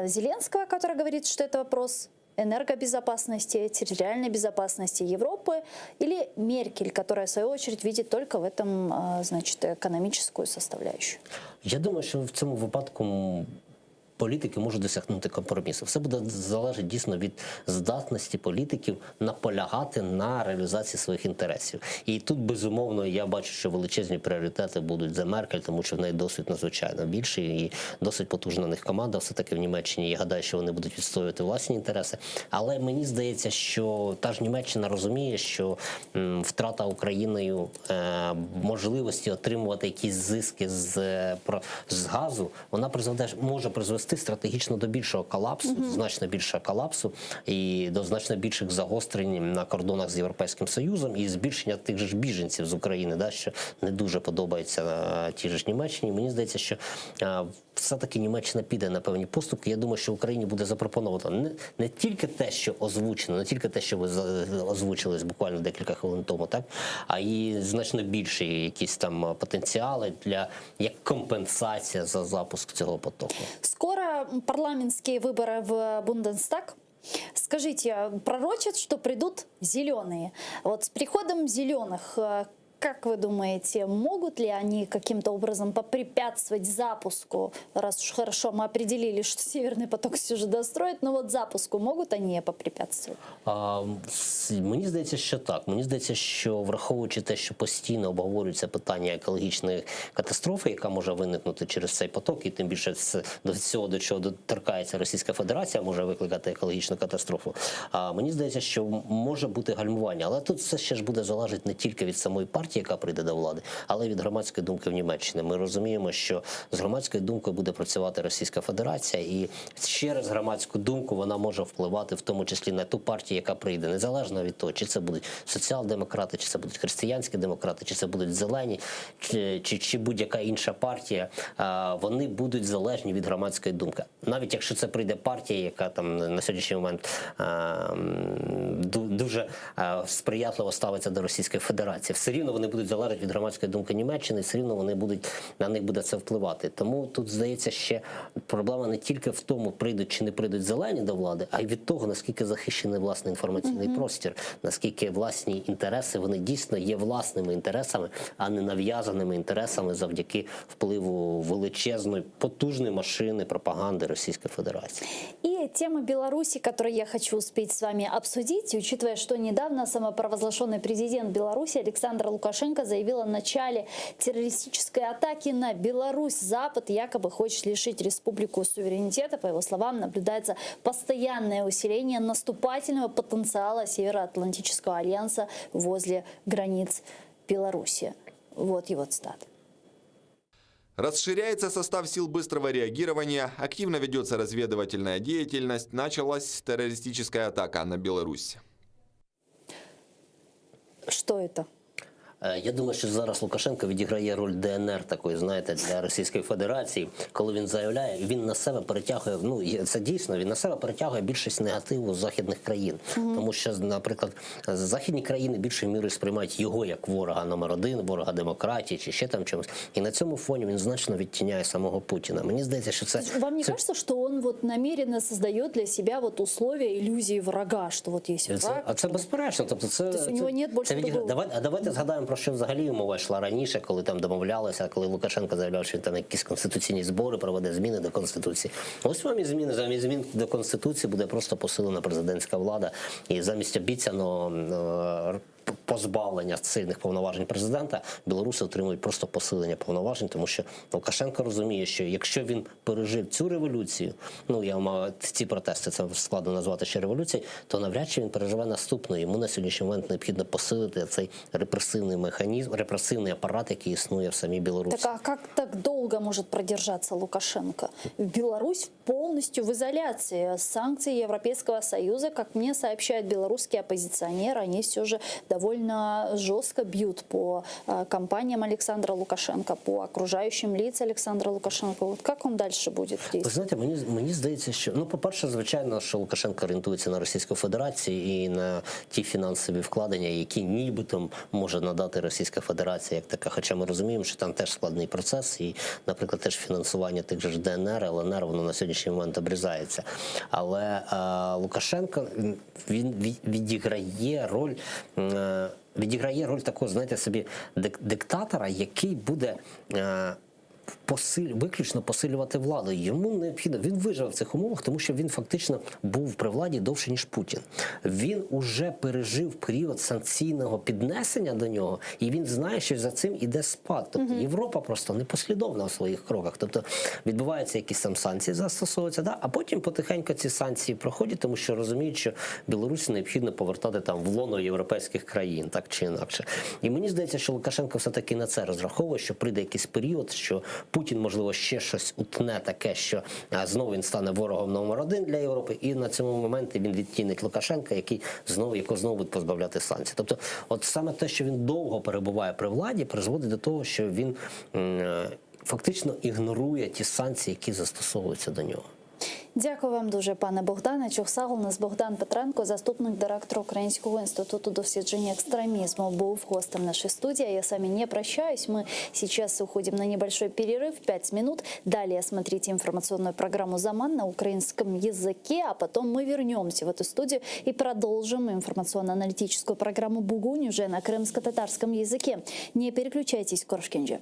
Зеленского, который говорит, что это вопрос энергобезопасности, территориальной безопасности Европы, или Меркель, которая, в свою очередь, видит только в этом, значит, экономическую составляющую? Я думаю, що в цьому випадку політики можуть досягнути компромісу. Все буде залежати дійсно від здатності політиків наполягати на реалізації своїх інтересів. І тут, безумовно, я бачу, що величезні пріоритети будуть за Меркель, тому що в неї досвід надзвичайно більший і досить потужна в них команда все-таки в Німеччині. Я гадаю, що вони будуть відстоювати власні інтереси. Але мені здається, що та ж Німеччина розуміє, що втрата Україною можливості отримувати якісь зиски з газу, вона може призвести стратегічно до більшого колапсу, значно більшого колапсу і до значно більших загострень на кордонах з Європейським Союзом і збільшення тих же ж біженців з України, що не дуже подобається тій ж Німеччині. Мені здається, що все-таки Німеччина піде на певні поступки. Я думаю, що Україні буде запропоновано не тільки те, що озвучено, не тільки те, що ви озвучили буквально декілька хвилин тому, так, а і значно більші якісь там потенціали як компенсація за запуск цього потоку. Скоро парламентские выборы в Бундестаг. Скажите, пророчат, что придут зеленые. Вот с приходом зеленых Как вы думаете, могут ли они каким-то образом попрепятствовать запуску, раз уж хорошо мы определили, что Северный поток все же достроят, но вот запуску могут они попрепятствовать? Мені здається, що так. Мені здається, що враховуючи те, що постійно обговорюється питання екологічної катастрофи, яка може виникнути через цей поток, і тим більше до всього, до чого доторкається Російська Федерація, може викликати екологічну катастрофу. Мені здається, що може бути гальмування. Але тут все ще ж буде залежати не тільки від самої партії, яка прийде до влади, але й від громадської думки в Німеччині. Ми розуміємо, що з громадською думкою буде працювати Російська Федерація, і через громадську думку вона може впливати в тому числі на ту партію, яка прийде, незалежно від того, чи це будуть соціал-демократи, чи це будуть християнські демократи, чи це будуть зелені, чи будь-яка інша партія, вони будуть залежні від громадської думки. Навіть якщо це прийде партія, яка там на сьогоднішній момент дуже сприятливо ставиться до Російської Федерації, все рівно вони будуть залежати від громадської думки Німеччини, все рівно на них буде це впливати. Тому тут, здається, ще проблема не тільки в тому, прийдуть чи не прийдуть зелені до влади, а й від того, наскільки захищений власний інформаційний простір, наскільки власні інтереси, вони дійсно є власними інтересами, а не нав'язаними інтересами завдяки впливу величезної, потужної машини пропаганди Російської Федерації. И тема Беларуси, которую я хочу успеть с вами обсудить, учитывая, что недавно самопровозглашенный президент Беларуси Александр Лукашенко заявил о начале террористической атаки на Беларусь. Запад якобы хочет лишить республику суверенитета. По его словам, наблюдается постоянное усиление наступательного потенциала Североатлантического альянса возле границ Беларуси. Вот его цитата. Расширяется состав сил быстрого реагирования, активно ведется разведывательная деятельность, началась террористическая атака на Беларусь. Что это? Я думаю, що зараз Лукашенко відіграє роль ДНР такої, знаєте, для Російської Федерації, коли він заявляє, він на себе перетягує, ну це дійсно, він на себе перетягує більшість негативу з західних країн. Тому що, наприклад, західні країни більшою мірою сприймають його як ворога номер один, ворога демократії чи ще там чимось. І на цьому фоні він значно відтіняє самого Путіна. Мені здається, що це... Вам не кажется, что он вот намеренно создает для себя вот условия, иллюзии врага, что вот есть враг? А це безперечно. Тобто це, То есть у него нет больше другого. Давайте згадаємо, про що взагалі мова йшла раніше, коли там домовлялися, коли Лукашенко заявляв, що він там якісь конституційні збори проведе, зміни до Конституції. Ось вам і зміни. Замість змін до Конституції буде просто посилена президентська влада. І замість обіцяного позбавлення сильних повноважень президента, білоруси отримують просто посилення повноважень, тому що Лукашенко розуміє, що якщо він пережив цю революцію, ну я маю ці протести, це складно назвати ще революцією, то навряд чи він переживе наступну. Йому на сьогоднішній момент необхідно посилити цей репресивний механізм, репресивний апарат, який існує в самій Білорусі. Так а как так долго может продержаться Лукашенко? Беларусь полностью в изоляции. Санкции Европейского Союза, как мне сообщают белорусские оппозиционеры, они все же довольно жестко бьют по компаниям Александра Лукашенко, по окружающим лицам Александра Лукашенко. Вот как он дальше будет действовать? Ви знаєте, мені здається, що, ну, по-перше, звичайно, що Лукашенко орієнтується на Російську Федерацію і на ті фінансові вкладення, які нібито може надати Російська Федерація як така. Хоча ми розуміємо, що там теж складний процес і, наприклад, теж фінансування тих же ДНР, ЛНР, воно на сьогоднішній момент обрізається. Але Лукашенко, він відіграє роль такого, знаєте, собі диктатора, який буде виключно посилювати владу. Йому необхідно, він вижив в цих умовах, тому що він фактично був при владі довше, ніж Путін. Він уже пережив період санкційного піднесення до нього, і він знає, що за цим іде спад. Тобто Європа просто непослідовна у своїх кроках. Тобто відбуваються якісь там санкції, застосовуються, да? А потім потихеньку ці санкції проходять, тому що розуміють, що Білорусі необхідно повертати там в лоно європейських країн, так чи інакше. І мені здається, що Лукашенко все-таки на це розраховує, що прийде якийсь період, що Путін, можливо, ще щось утне таке, що знову він стане ворогом номер один для Європи, і на цьому моменті він відтінить Лукашенка, якого знову будуть позбавляти санкцій. Тобто, от саме те, що він довго перебуває при владі, призводить до того, що він фактично ігнорує ті санкції, які застосовуються до нього. Дякую вам дуже, пане Богдане. Чухсал у нас Богдан Петренко, заступник директора Українського інституту дослідження экстремизма, был гостем нашей студии. Я с вами не прощаюсь. Мы сейчас уходим на небольшой перерыв, 5 минут. Далее смотрите информационную программу «Заман» на украинском языке, а потом мы вернемся в эту студию и продолжим информационно-аналитическую программу «Бугунь» уже на крымско-татарском языке. Не переключайтесь, Коршкенджи.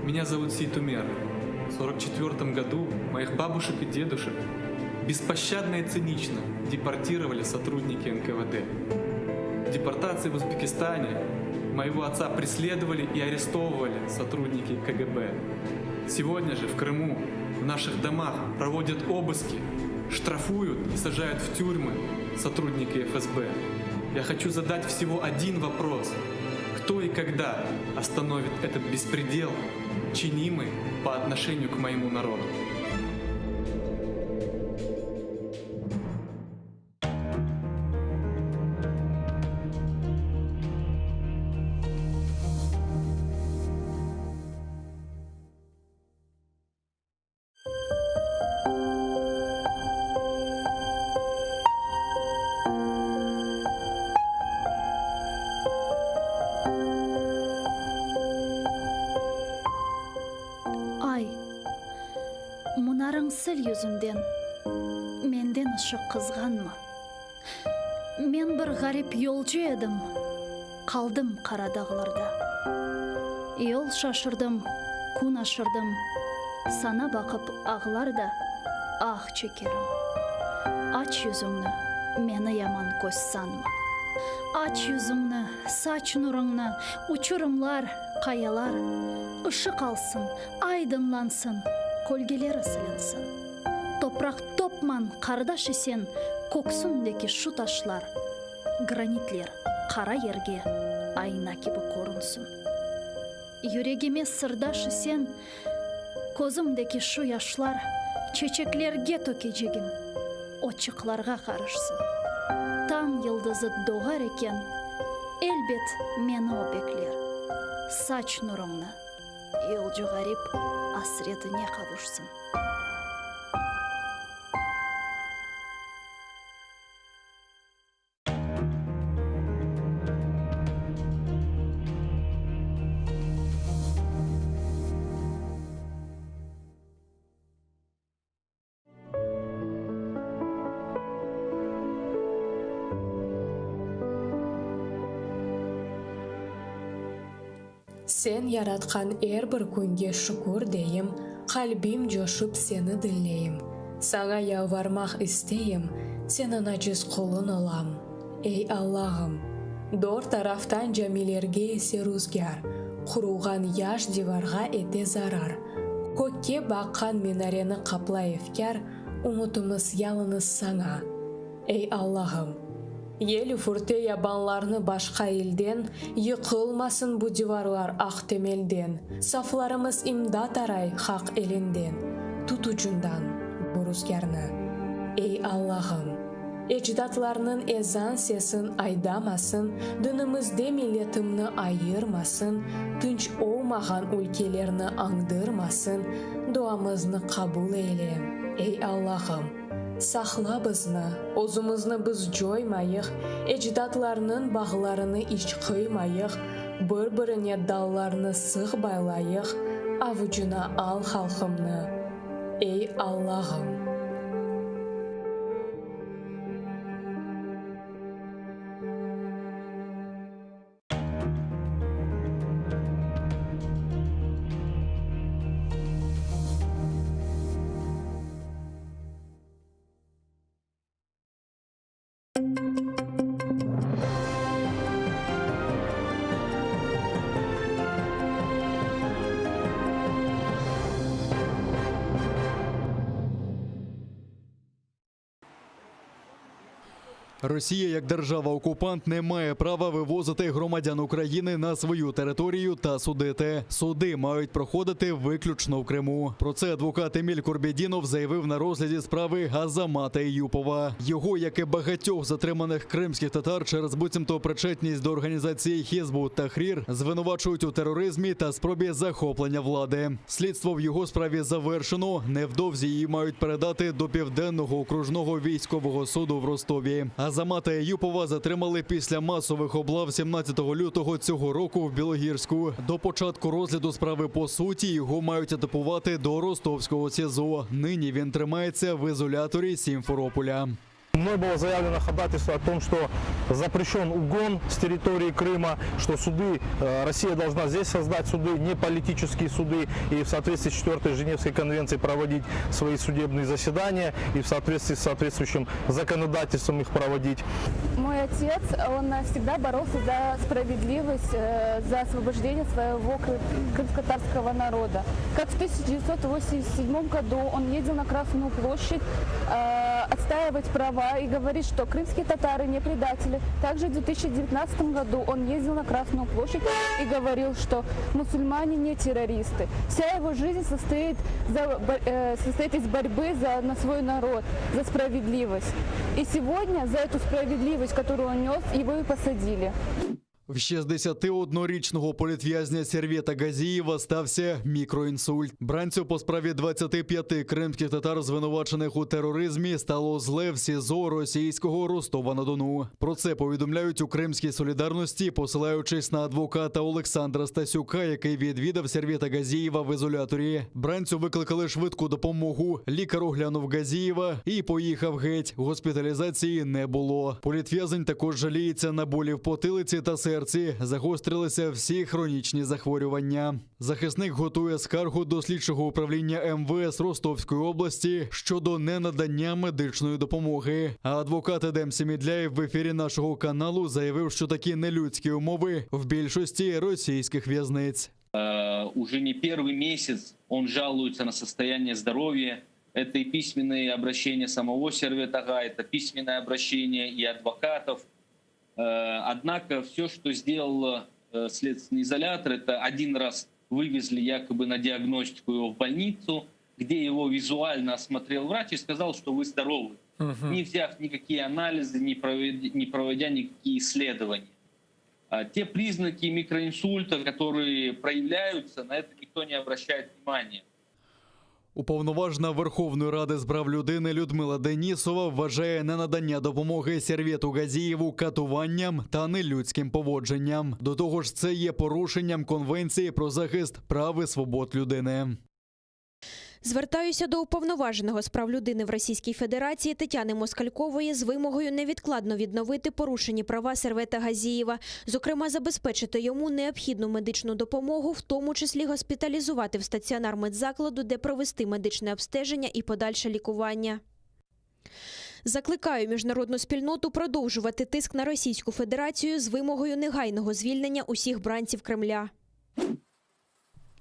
Меня зовут Сейтумер. В 1944 году моих бабушек и дедушек беспощадно и цинично депортировали сотрудники НКВД. В депортации в Узбекистане моего отца преследовали и арестовывали сотрудники КГБ. Сегодня же в Крыму в наших домах проводят обыски, штрафуют и сажают в тюрьмы сотрудники ФСБ. Я хочу задать всего один вопрос. Кто и когда остановит этот беспредел, чинимый по отношению к моему народу? Мұнарың сіл yüzünden, менден ұшы қызғанма. Мен бір ғарип yolcu едім, қалдым қарадағыларда. Yol шашырдым, күн ашырдым, сана бақып ағыларда, ақ чекерім. Ач yüzіңні, мені яман көз санма. Ач yüzіңні, сач нұрыңны, ұчырымлар, қаялар, ұшы қалсын, айдынлансын, көлгелері сілінсін. Топрақ топман қардашы сен, көксіндегі шу ташлар, гранитлер қара ерге айна кебі көрінсін. Юрегіме сырдашы сен, көзімдегі шу яшлар, чечеклерге төкежегім, отчықларға қарышсын. Таң йылдызы доғар екен, әлбет мені обеклер. Сач нұрыңны, елжу ғарип, асретіне қавушсын. Сен яратқан әрбір күнге шүкір дейім, қалбим жошып сені ділейім. Саңа ялвармақ істейім, сенің аджиз құлын олам. Ей Аллахым, дор тарафтан жәмилерге есе рүзгар, құруған яш диварға ете зарар. Көкке баққан минарені қапла ефкар, ұмытымыз ялыныз саңа. Ей Аллахым, ел фурте ябанларны башқа елден, йықылмасын бұ диварлар ақ темелден, сафларымыз имдат арай хақ елінден, тұт ұжындан бұрызгерні. Ей Аллахым, ечдатларының ezan сесін айдамасын, дінімізде миллетімні айырмасын, түнч олмаған өлкелерні аңдырмасын, дуамызны қабыл ейле. Ей Аллахым, сақла бізні, озымызны біз жоймайық, ечдатларының бағыларыны іш қоймайық, бір-біріне далларны сық байлайық, авыжына ал халқымны. Ей Аллахым! Росія як держава-окупант не має права вивозити громадян України на свою територію та судити. Суди мають проходити виключно в Криму. Про це адвокат Еміль Курбєдінов заявив на розгляді справи Азамата Єюпова. Його, як і багатьох затриманих кримських татар через буцімто причетність до організації Хізбут Тахрір, звинувачують у тероризмі та спробі захоплення влади. Слідство в його справі завершено. Невдовзі її мають передати до Південного окружного військового суду в Ростові. Азамата Єюпова затримали після масових облав 17 лютого цього року в Білогірську. До початку розгляду справи по суті його мають етапувати до Ростовського СІЗО. Нині він тримається в ізоляторі Сімферополя. Мной было заявлено ходатайство о том, что запрещен угон с территории Крыма, что суды, Россия должна здесь создать суды, не политические суды, и в соответствии с 4-й Женевской конвенцией проводить свои судебные заседания, и в соответствии с соответствующим законодательством их проводить. Мой отец, он всегда боролся за справедливость, за освобождение своего крымско-татарского народа. Как в 1987 году он ездил на Красную площадь отстаивать права и говорит, что крымские татары не предатели. Также в 2019 году он ездил на Красную площадь и говорил, что мусульмане не террористы. Вся его жизнь состоит из борьбы на свой народ, за справедливость. И сегодня за эту справедливость, которую он нес, его и посадили. В 61-річного політв'язня Сервета Газієва стався мікроінсульт. Бранцю по справі 25 кримських татар, звинувачених у тероризмі, стало зле в СІЗО російського Ростова-на-Дону. Про це повідомляють у Кримській солідарності, посилаючись на адвоката Олександра Стасюка, який відвідав Сервета Газієва в ізоляторі. Бранцю викликали швидку допомогу. Лікар оглянув Газієва і поїхав геть. Госпіталізації не було. Політв'язень також жаліється на болі в потилиці та серці. Загострилися всі хронічні захворювання. Захисник готує скаргу до слідчого управління МВС Ростовської області щодо ненадання медичної допомоги. А адвокат Едем Семідляєв в ефірі нашого каналу заявив, що такі нелюдські умови в більшості російських в'язниць. Уже не первый месяц он жалуется на состояние здоровья. Это и письменные обращения самого Серветага, это письменное обращение и адвокатов. Однако все, что сделал следственный изолятор, это один раз вывезли якобы на диагностику его в больницу, где его визуально осмотрел врач и сказал, что вы здоровы, не взяв никакие анализы, не проводя никакие исследования. Те признаки микроинсульта, которые проявляются, на это никто не обращает внимания. Уповноважена Верховної Ради з прав людини Людмила Денісова вважає ненадання допомоги Сервету Газієву катуванням та нелюдським поводженням. До того ж, це є порушенням Конвенції про захист прав і свобод людини. Звертаюся до уповноваженого з прав людини в Російській Федерації Тетяни Москалькової з вимогою невідкладно відновити порушені права Сервета Газієва, зокрема забезпечити йому необхідну медичну допомогу, в тому числі госпіталізувати в стаціонар медзакладу, де провести медичне обстеження і подальше лікування. Закликаю міжнародну спільноту продовжувати тиск на Російську Федерацію з вимогою негайного звільнення усіх бранців Кремля.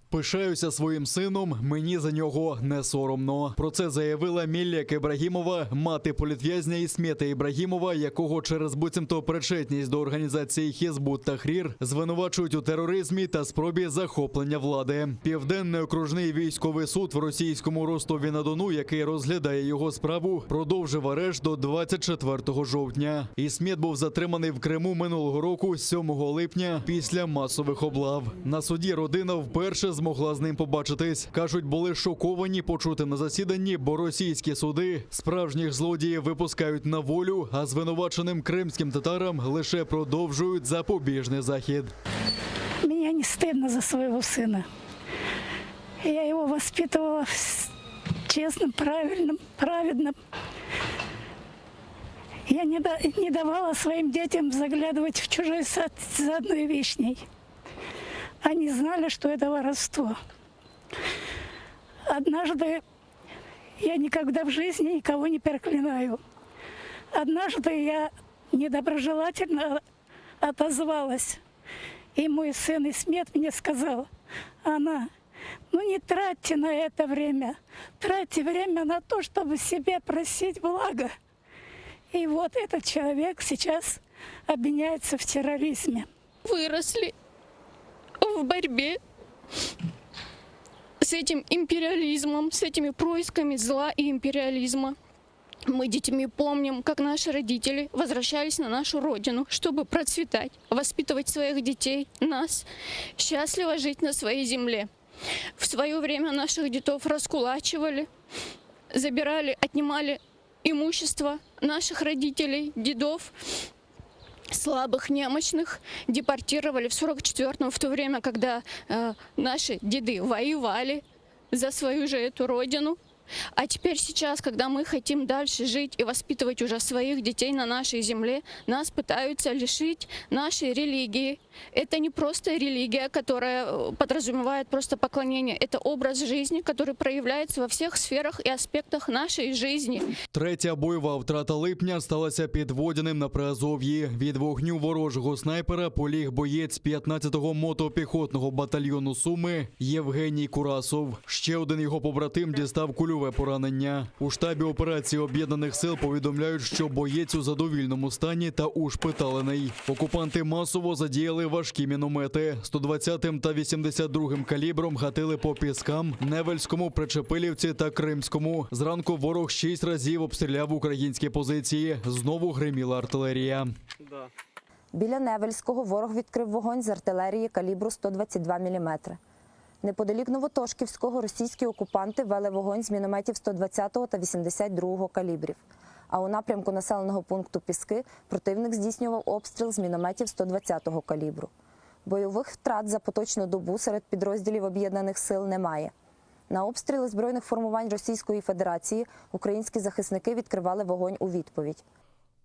Пишаюся своїм сином, мені за нього не соромно. Про це заявила Міллек Ібрагімова, мати політв'язня Ісмета Ібрагімова, якого через буцімто причетність до організації Хізбут Тахрір звинувачують у тероризмі та спробі захоплення влади. Південний окружний військовий суд в російському Ростові-на-Дону, який розглядає його справу, продовжив арешт до 24 жовтня. Ісмет був затриманий в Криму минулого року, 7 липня, після масових облав. На суді родина вперше змогла з ним побачитись. Кажуть, були шоковані почути на засіданні, бо російські суди справжніх злодіїв випускають на волю, а звинуваченим кримським татарам лише продовжують запобіжний захід. Мені не стидно за свого сина. Я його воспитувала чесним, праведним. Я не давала своим детям заглядывать в чужой сад за одной вишней. Они знали, что это воровство. Однажды, я никогда в жизни никого не проклинаю. Однажды я недоброжелательно отозвалась. И мой сын Исмет мне сказал: Анна, ну не тратьте на это время. Тратьте время на то, чтобы себе просить блага. И вот этот человек сейчас обвиняется в терроризме. Выросли в борьбе с этим империализмом, с этими происками зла и империализма. Мы детьми помним, как наши родители возвращались на нашу родину, чтобы процветать, воспитывать своих детей, нас, счастливо жить на своей земле. В свое время наших детов раскулачивали, забирали, отнимали имущество наших родителей, дедов, слабых, немощных, депортировали в 44-м, в то время, когда наши деды воевали за свою же эту родину. А теперь сейчас, когда мы хотим дальше жить и воспитывать уже своих детей на нашей земле, нас пытаются лишить нашей религии. Это не просто религия, которая подразумевает просто поклонение. Это образ жизни, который проявляется во всех сферах и аспектах нашей жизни. Третя бойова втрата липня сталася під Водяним на Приазов'ї. Від вогню ворожого снайпера поліг боєць 15-го мотопіхотного батальйону Суми Євгеній Курасов. Ще один його побратим дістав кульове поранення. У штабі операції Об'єднаних сил повідомляють, що боєць у задовільному стані та ушпиталений. Окупанти масово задіяли важкі міномети. 120-м та 82-м калібром гатили по Піскам, Невельському, Причепилівці та Кримському. Зранку ворог 6 разів обстріляв українські позиції. Знову гриміла артилерія. Біля Невельського ворог відкрив вогонь з артилерії калібру 122 мм. Неподалік Новотошківського російські окупанти вели вогонь з мінометів 120-го та 82-го калібрів. А у напрямку населеного пункту Піски противник здійснював обстріл з мінометів 120-го калібру. Бойових втрат за поточну добу серед підрозділів Об'єднаних сил немає. На обстріли збройних формувань Російської Федерації українські захисники відкривали вогонь у відповідь.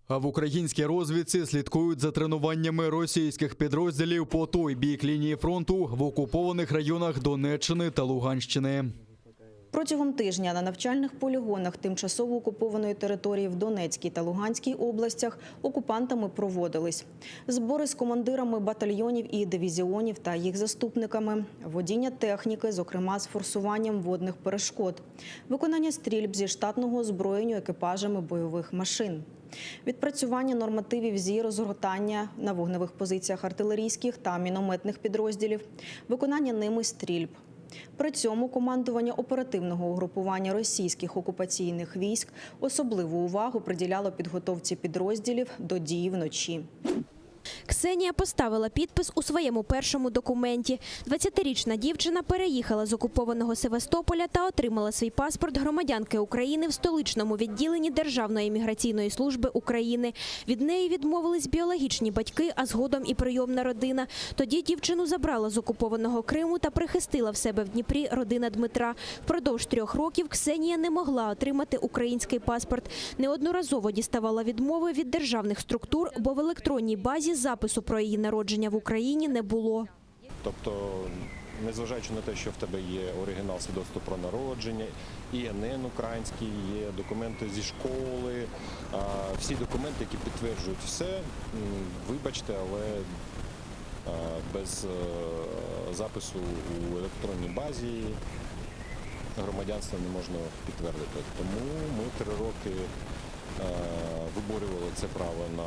А в українській розвідці слідкують за тренуваннями російських підрозділів по той бік лінії фронту в окупованих районах Донеччини та Луганщини. Протягом тижня на навчальних полігонах тимчасово окупованої території в Донецькій та Луганській областях окупантами проводились збори з командирами батальйонів і дивізіонів та їх заступниками, водіння техніки, зокрема з форсуванням водних перешкод, виконання стрільб зі штатного озброєння екіпажами бойових машин, відпрацювання нормативів зі розгортання на вогневих позиціях артилерійських та мінометних підрозділів, виконання ними стрільб. При цьому командування оперативного угрупування російських окупаційних військ особливу увагу приділяло підготовці підрозділів до дії вночі. Ксенія поставила підпис у своєму першому документі. 20-річна дівчина переїхала з окупованого Севастополя та отримала свій паспорт громадянки України в столичному відділенні Державної міграційної служби України. Від неї відмовились біологічні батьки, а згодом і прийомна родина. Тоді дівчину забрала з окупованого Криму та прихистила в себе в Дніпрі родина Дмитра. Впродовж 3 років Ксенія не могла отримати український паспорт. Неодноразово діставала відмови від державних структур, бо в електронній базі запису про її народження в Україні не було. Тобто, незважаючи на те, що в тебе є оригінал свідоцтва про народження, ІНН український, є документи зі школи, всі документи, які підтверджують все, вибачте, але без запису у електронній базі громадянство не можна підтвердити. Тому ми 3 роки виборювали це право на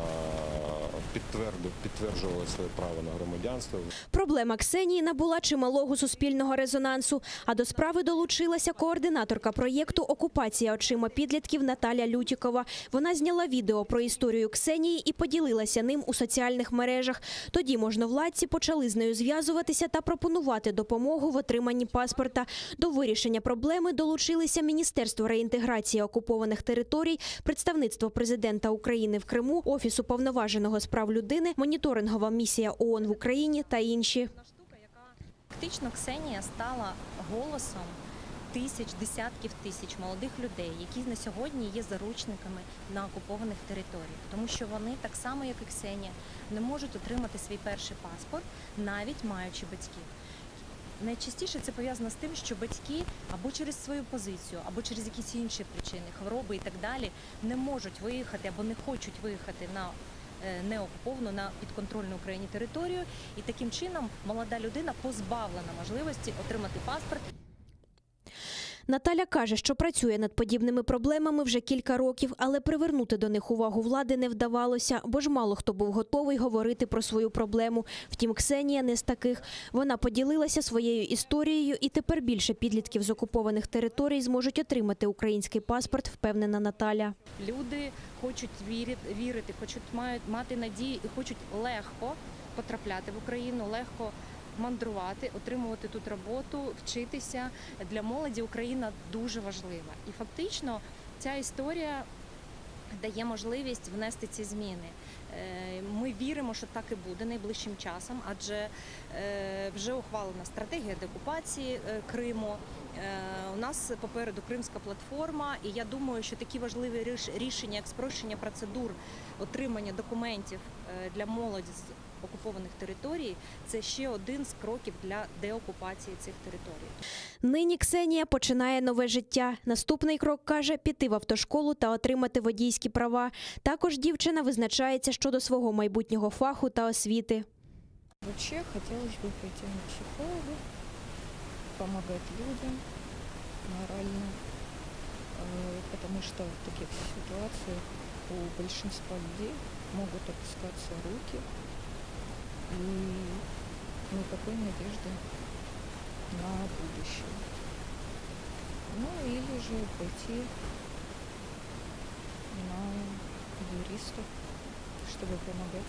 підтверджували своє право на громадянство. Проблема Ксенії набула чималого суспільного резонансу, а до справи долучилася координаторка проєкту «Окупація очима підлітків» Наталя Лютікова. Вона зняла відео про історію Ксенії і поділилася ним у соціальних мережах. Тоді можновладці почали з нею зв'язуватися та пропонувати допомогу в отриманні паспорта. До вирішення проблеми долучилися Міністерство реінтеграції окупованих територій, Представництво президента України в Криму, Офіс уповноваженого з прав людини, Моніторингова місія ООН в Україні та інші. Фактично Ксенія стала голосом тисяч, десятків тисяч молодих людей, які на сьогодні є заручниками на окупованих територіях. Тому що вони, так само як і Ксенія, не можуть отримати свій перший паспорт, навіть маючи батьків. Найчастіше це пов'язано з тим, що батьки або через свою позицію, або через якісь інші причини, хвороби і так далі, не можуть виїхати або не хочуть виїхати на неокуповану, на підконтрольну Україні територію. І таким чином молода людина позбавлена можливості отримати паспорт. Наталя каже, що працює над подібними проблемами вже кілька років, але привернути до них увагу влади не вдавалося, бо ж мало хто був готовий говорити про свою проблему. Втім, Ксенія не з таких. Вона поділилася своєю історією, і тепер більше підлітків з окупованих територій зможуть отримати український паспорт, впевнена Наталя. Люди хочуть вірити, хочуть мати надію і хочуть легко потрапляти в Україну, легко мандрувати, отримувати тут роботу, вчитися. Для молоді Україна дуже важлива. І фактично ця історія дає можливість внести ці зміни. Ми віримо, що так і буде найближчим часом, адже вже ухвалена стратегія деокупації Криму. У нас попереду Кримська платформа, і я думаю, що такі важливі рішення, як спрощення процедур отримання документів для молоді з окупованих територій, це ще один з кроків для деокупації цих територій. Нині Ксенія починає нове життя. Наступний крок, каже, піти в автошколу та отримати водійські права. Також дівчина визначається щодо свого майбутнього фаху та освіти. Вообще хотелось бы пойти на психолога, помогать людям морально, потому что в таких ситуациях у большинства людей могут опускаться руки и никакой надежды на будущее. Ну или же пойти на юристов, чтобы помогать.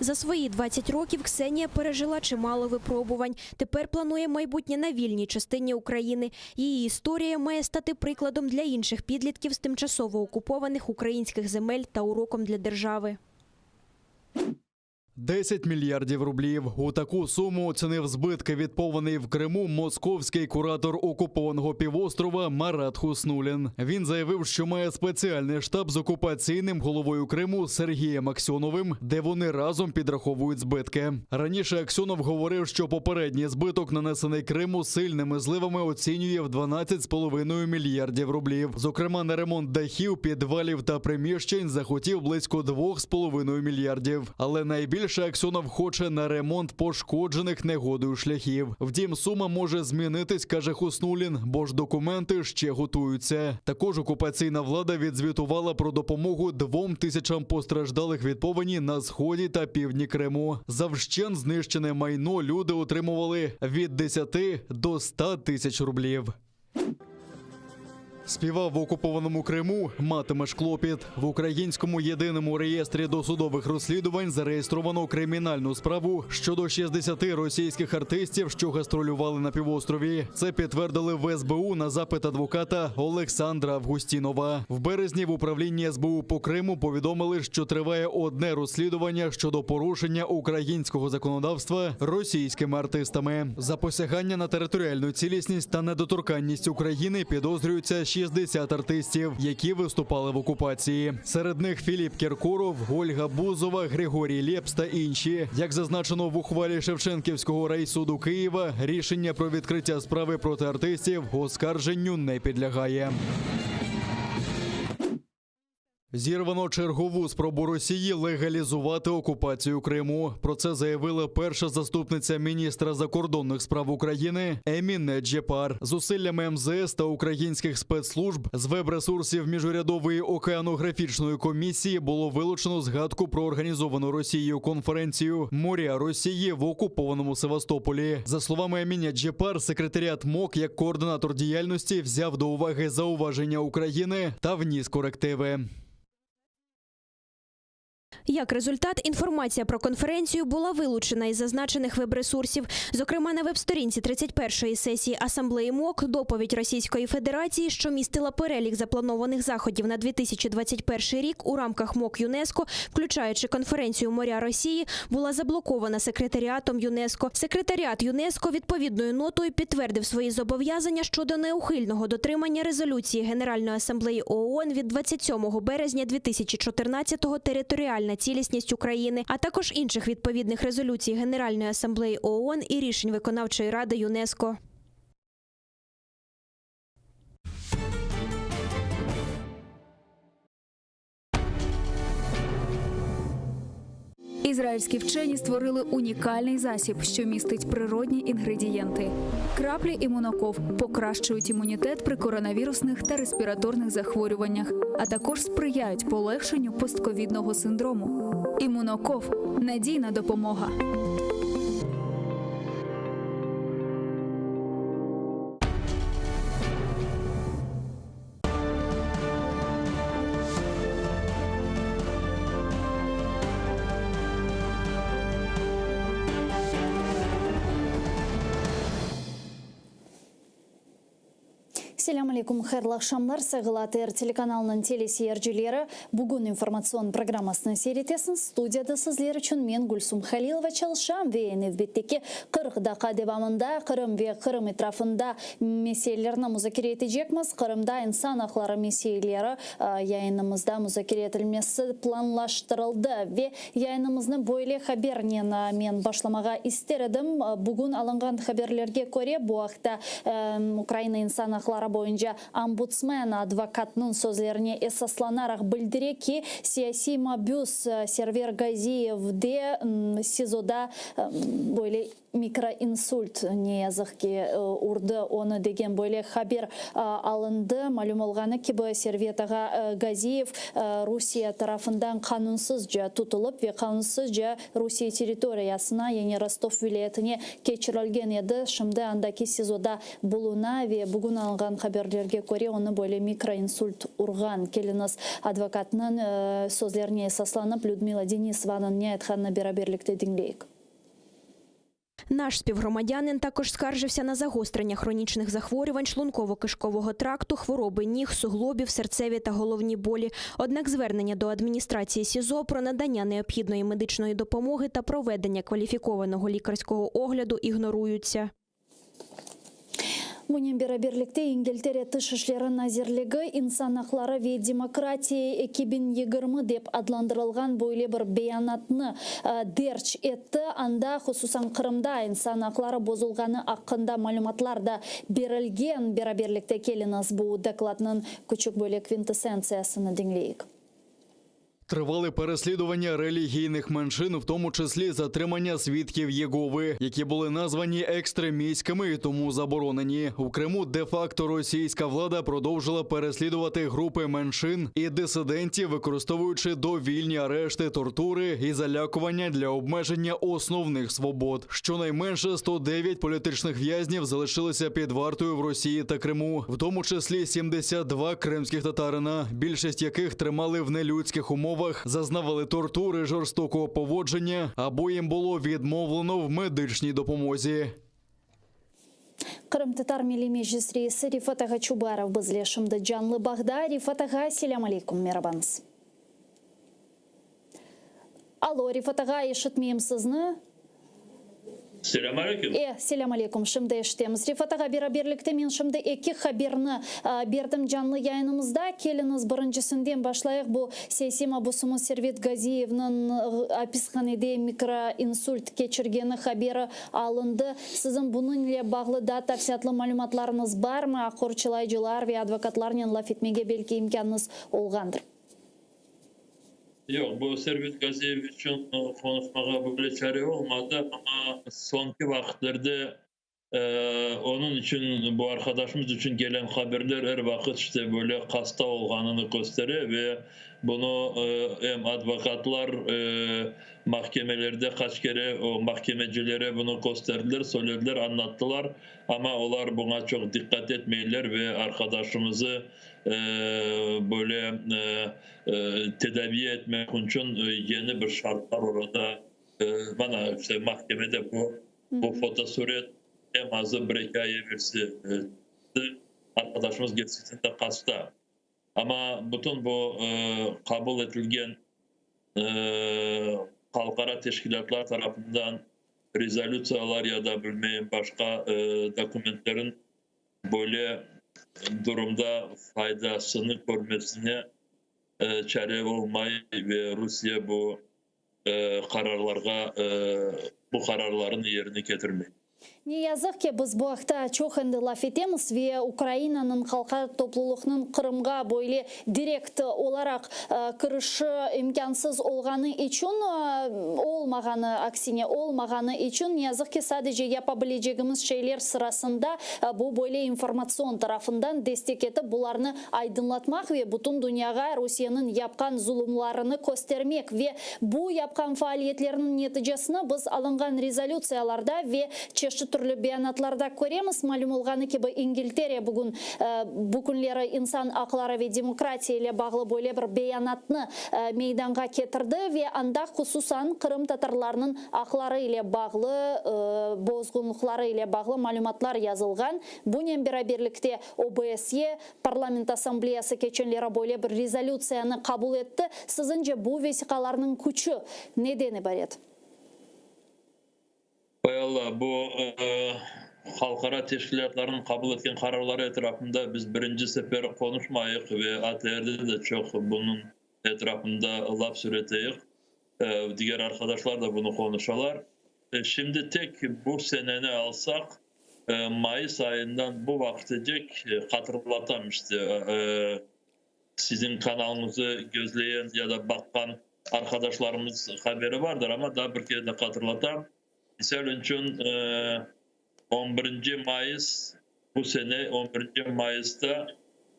За свої 20 років Ксенія пережила чимало випробувань. Тепер планує майбутнє на вільній частині України. Її історія має стати прикладом для інших підлітків з тимчасово окупованих українських земель та уроком для держави. 10 мільярдів рублів. У таку суму оцінив збитки відпований в Криму московський куратор окупованого півострова Марат Хуснулін. Він заявив, що має спеціальний штаб з окупаційним головою Криму Сергієм Аксьоновим, де вони разом підраховують збитки. Раніше Аксьонов говорив, що попередній збиток, нанесений Криму сильними зливами, оцінює в 12,5 мільярдів рублів. Зокрема, на ремонт дахів, підвалів та приміщень захотів близько 2,5 мільярдів. Але найбільше Аксьонов хоче на ремонт пошкоджених негодою шляхів. Втім, сума може змінитись, каже Хуснулін, бо ж документи ще готуються. Також окупаційна влада відзвітувала про допомогу 2000 постраждалих від повені на сході та півдні Криму. За вщент знищене майно люди отримували від 10 до 100 тисяч рублів. Співав в окупованому Криму, матимеш клопіт. В українському єдиному реєстрі досудових розслідувань зареєстровано кримінальну справу щодо 60 російських артистів, що гастролювали на півострові. Це підтвердили в СБУ на запит адвоката Олександра Августінова. В березні в управлінні СБУ по Криму повідомили, що триває одне розслідування щодо порушення українського законодавства російськими артистами. За посягання на територіальну цілісність та недоторканність України підозрюються 60 артистів, які виступали в окупації. Серед них Філіп Кіркоров, Ольга Бузова, Григорій Лепс та інші. Як зазначено в ухвалі Шевченківського райсуду Києва, рішення про відкриття справи проти артистів оскарженню не підлягає. Зірвано чергову спробу Росії легалізувати окупацію Криму. Про це заявила перша заступниця міністра закордонних справ України Еміне Джепар. Зусиллями МЗС та українських спецслужб з веб-ресурсів Міжурядової океанографічної комісії було вилучено згадку про організовану Росією конференцію «Моря Росії» в окупованому Севастополі. За словами Еміне Джепар, секретаріат МОК як координатор діяльності взяв до уваги зауваження України та вніс корективи. Як результат, інформація про конференцію була вилучена із зазначених веб-ресурсів. Зокрема, на веб-сторінці 31-ї сесії Асамблеї МОК доповідь Російської Федерації, що містила перелік запланованих заходів на 2021 рік у рамках МОК ЮНЕСКО, включаючи конференцію «Моря Росії», була заблокована секретаріатом ЮНЕСКО. Секретаріат ЮНЕСКО відповідною нотою підтвердив свої зобов'язання щодо неухильного дотримання резолюції Генеральної асамблеї ООН від 27 березня 2014-го «Територіальна цілісність України», а також інших відповідних резолюцій Генеральної асамблеї ООН і рішень Виконавчої ради ЮНЕСКО. Ізраїльські вчені створили унікальний засіб, що містить природні інгредієнти. Краплі імуноков покращують імунітет при коронавірусних та респіраторних захворюваннях, а також сприяють полегшенню постковідного синдрому. Імуноков – надійна допомога. Селям алейкум, хайрлы акшамлар, Сағылатыр телеканалының телесияржілері бүгін информацион программасының серетесін студияда сізлер үшін мен Гүлсум Халилова чалшам вейін евбеттеке Қырғдақа девамында Қырым ве Қырым етрафында меселеріні музакер етежекміз. Қырымда инсан ақлары меселері яйынымызда музакер етілмесі планлаштырылды ве яйынымызны бойле хабернен мен башламаға истердім. Бүгін алынған хаберлерге көре бұақта Украина инсан ақлары бойынша омбудсмен адвокатның сөзлеріне эсасланарақ білдіре ки сияси мабюс Сервер Газиевде СИЗОда бойле микроинсульт не язықке урды оны деген бойле хабер алынды. Малюм олғаны ки бұл Серветаға Газиев Русия тарафындан қанунсыз жа тұтылып ве қанунсыз жа Русия территориясына яғни Ростов вилаятіне кечірілген еді. Шымды андаки СИЗОда болуна ве бүгін алынған хаберлерге көре оны бойле микроинсульт урған. Келініз адвокатның сөзлеріне эсасланып Людмила Денисованың не айтқанына бераберлікті діңлейік. Наш співгромадянин також скаржився на загострення хронічних захворювань шлунково-кишкового тракту, хвороби ніг, суглобів, серцеві та головні болі. Однак звернення до адміністрації СІЗО про надання необхідної медичної допомоги та проведення кваліфікованого лікарського огляду ігноруються. Мұнен бераберлікте Ингелтере тышышлері назерлігі инсан ақлары ве демократия 2020 деп адландырылған бойле бір беянатны дерч етті. Анда хусусан Қырымда инсан ақлары бозылғаны ақында малюматларда берілген. Бераберлікте келініз бұл докладның күчік бөлі квинтэссенциясыны деңлейік. Тривали переслідування релігійних меншин, в тому числі затримання свідків Єгови, які були названі екстремістськими і тому заборонені. У Криму де-факто російська влада продовжила переслідувати групи меншин і дисидентів, використовуючи довільні арешти, тортури і залякування для обмеження основних свобод. Щонайменше 109 політичних в'язнів залишилися під вартою в Росії та Криму, в тому числі 72 кримських татарина, більшість яких тримали в нелюдських умовах, зазнавали тортури, жорстокого поводження або їм було відмовлено в медичній допомозі. Қырым татар милли межлис рейсі Рифат аға Чубаров бізле шымды жанлы бағда. Рифат аға, селям алейкум, мерабаныз. Алло, Рифат аға, ешітмейм сізні? Селям алейкум. Селям алейкум, шымды ештеміз. Рифат аға бераберлікті мен шымды екі хаберні бердім жанлы яйынымызда. Келіңіз біріншісінден башлайық. Бұл Сейсима Бусумы Сервет Газиевнің описқанеде микроинсульт кечіргені хабері алынды. Сіздің бұныңле бағлы да тапсиятлы малюматларыңыз бар ма? Ақорчылайжылар ве адвокатларнен лаф етмеге белки имканыңыз олғандыр. Yok, bu Servet Gaziyev için konuşmaya böyle çare olmadı ama sonki vakitlerde onun için, bu arkadaşımız için gelen haberler her vakit işte böyle hasta olganını gösteriyor ve bunu hem advokatlar mahkemelerde kaç kere o mahkemecilere bunu gösterdiler, söylediler, anlattılar ama onlar buna çok dikkat etmeyirler ve arkadaşımızı böyle tedavi etmek için yeni bir şartlar orada bana işte mahkemede bu fotosuret en azı bir hikaye versi arkadaşımız gerçekten hasta ama bütün bu kabul edilen halkara teşkilatlar tarafından rezolüsyalar ya da bilmeyen başka dokumentlerin böyle durumda faydasını görmesine çare olmayı ve Rusya bu kararlarga bu kararların yerini getirmeyi. Ne yazık ki biz bu hafta çok endi laf etemiz ve Ukrayna'nın halkı topluluğunun Kırım'a böyle direkt olarak kırışı imkansız olganı için olmaganı, aksine olmaganı için ne yazık ki sadece yapabileceğimiz şeyler sırasında bu böyle informasyon tarafından destek edip bunlarını aydınlatmak ve bütün dünyaya Rusya'nın yapkan zulümlerini göstermek ve bu yapkan faaliyetlerinin neticesini biz alıngan rezolüsiyalarda ve çeşitli türlü beyanatlarda göremiz. Malum olğanı gibi İngiltere bugün bu günleri insan hakları ve demokrasiya ile bağlı böyle bir beyanatını meydana getirdi ve anda hususan Kırım Tatarlarının hakları ile bağlı, bozgunlukları ile bağlı malumatlar yazılgan. Bununla beraberlikte OBSE Parlament Asambleyası geçenlere böyle bir rezolüsiyonu kabul etti. Sizce bu vesikalarının gücü nedeni baret? Allah bu halkara teşkilatların kabul etken kararları etrafında biz birinci sefer konuşmayık ve ATR'de de çok bunun etrafında laf süreteyik. Diğer arkadaşlar da bunu konuşalar. Şimdi tek bu seneni alsak Mayıs ayından bu vaktecek hatırlatam işte sizin kanalınızı gözleyen ya da bakan arkadaşlarımız haberi vardır ama daha bir kere de hatırlatam. Misal için 11. Mayıs bu sene 11. Mayıs'ta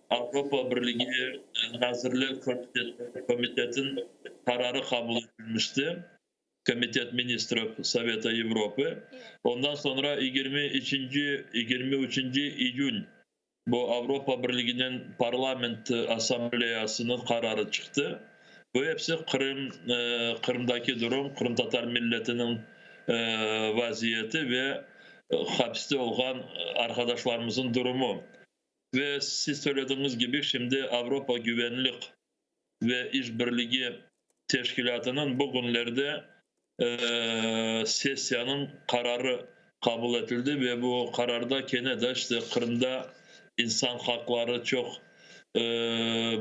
Avrupa Birliği Nazırlar Komitetin kararı kabul edilmişti. Komitet Ministrov Совета Европы. Ondan sonra 23. iyun bu Avrupa Birliği'nin Parlament Asambleyası'nın kararı çıktı. Bu hepsi Kırım'daki durum, Kırım Tatar milletinin vaziyeti ve hapiste olan arkadaşlarımızın durumu. Ve siz söylediğiniz gibi şimdi Avrupa Güvenlik ve İşbirliği Teşkilatı'nın bugünlerde sesyanın kararı kabul edildi ve bu kararda Kanada işte Kırım'da insan hakları çok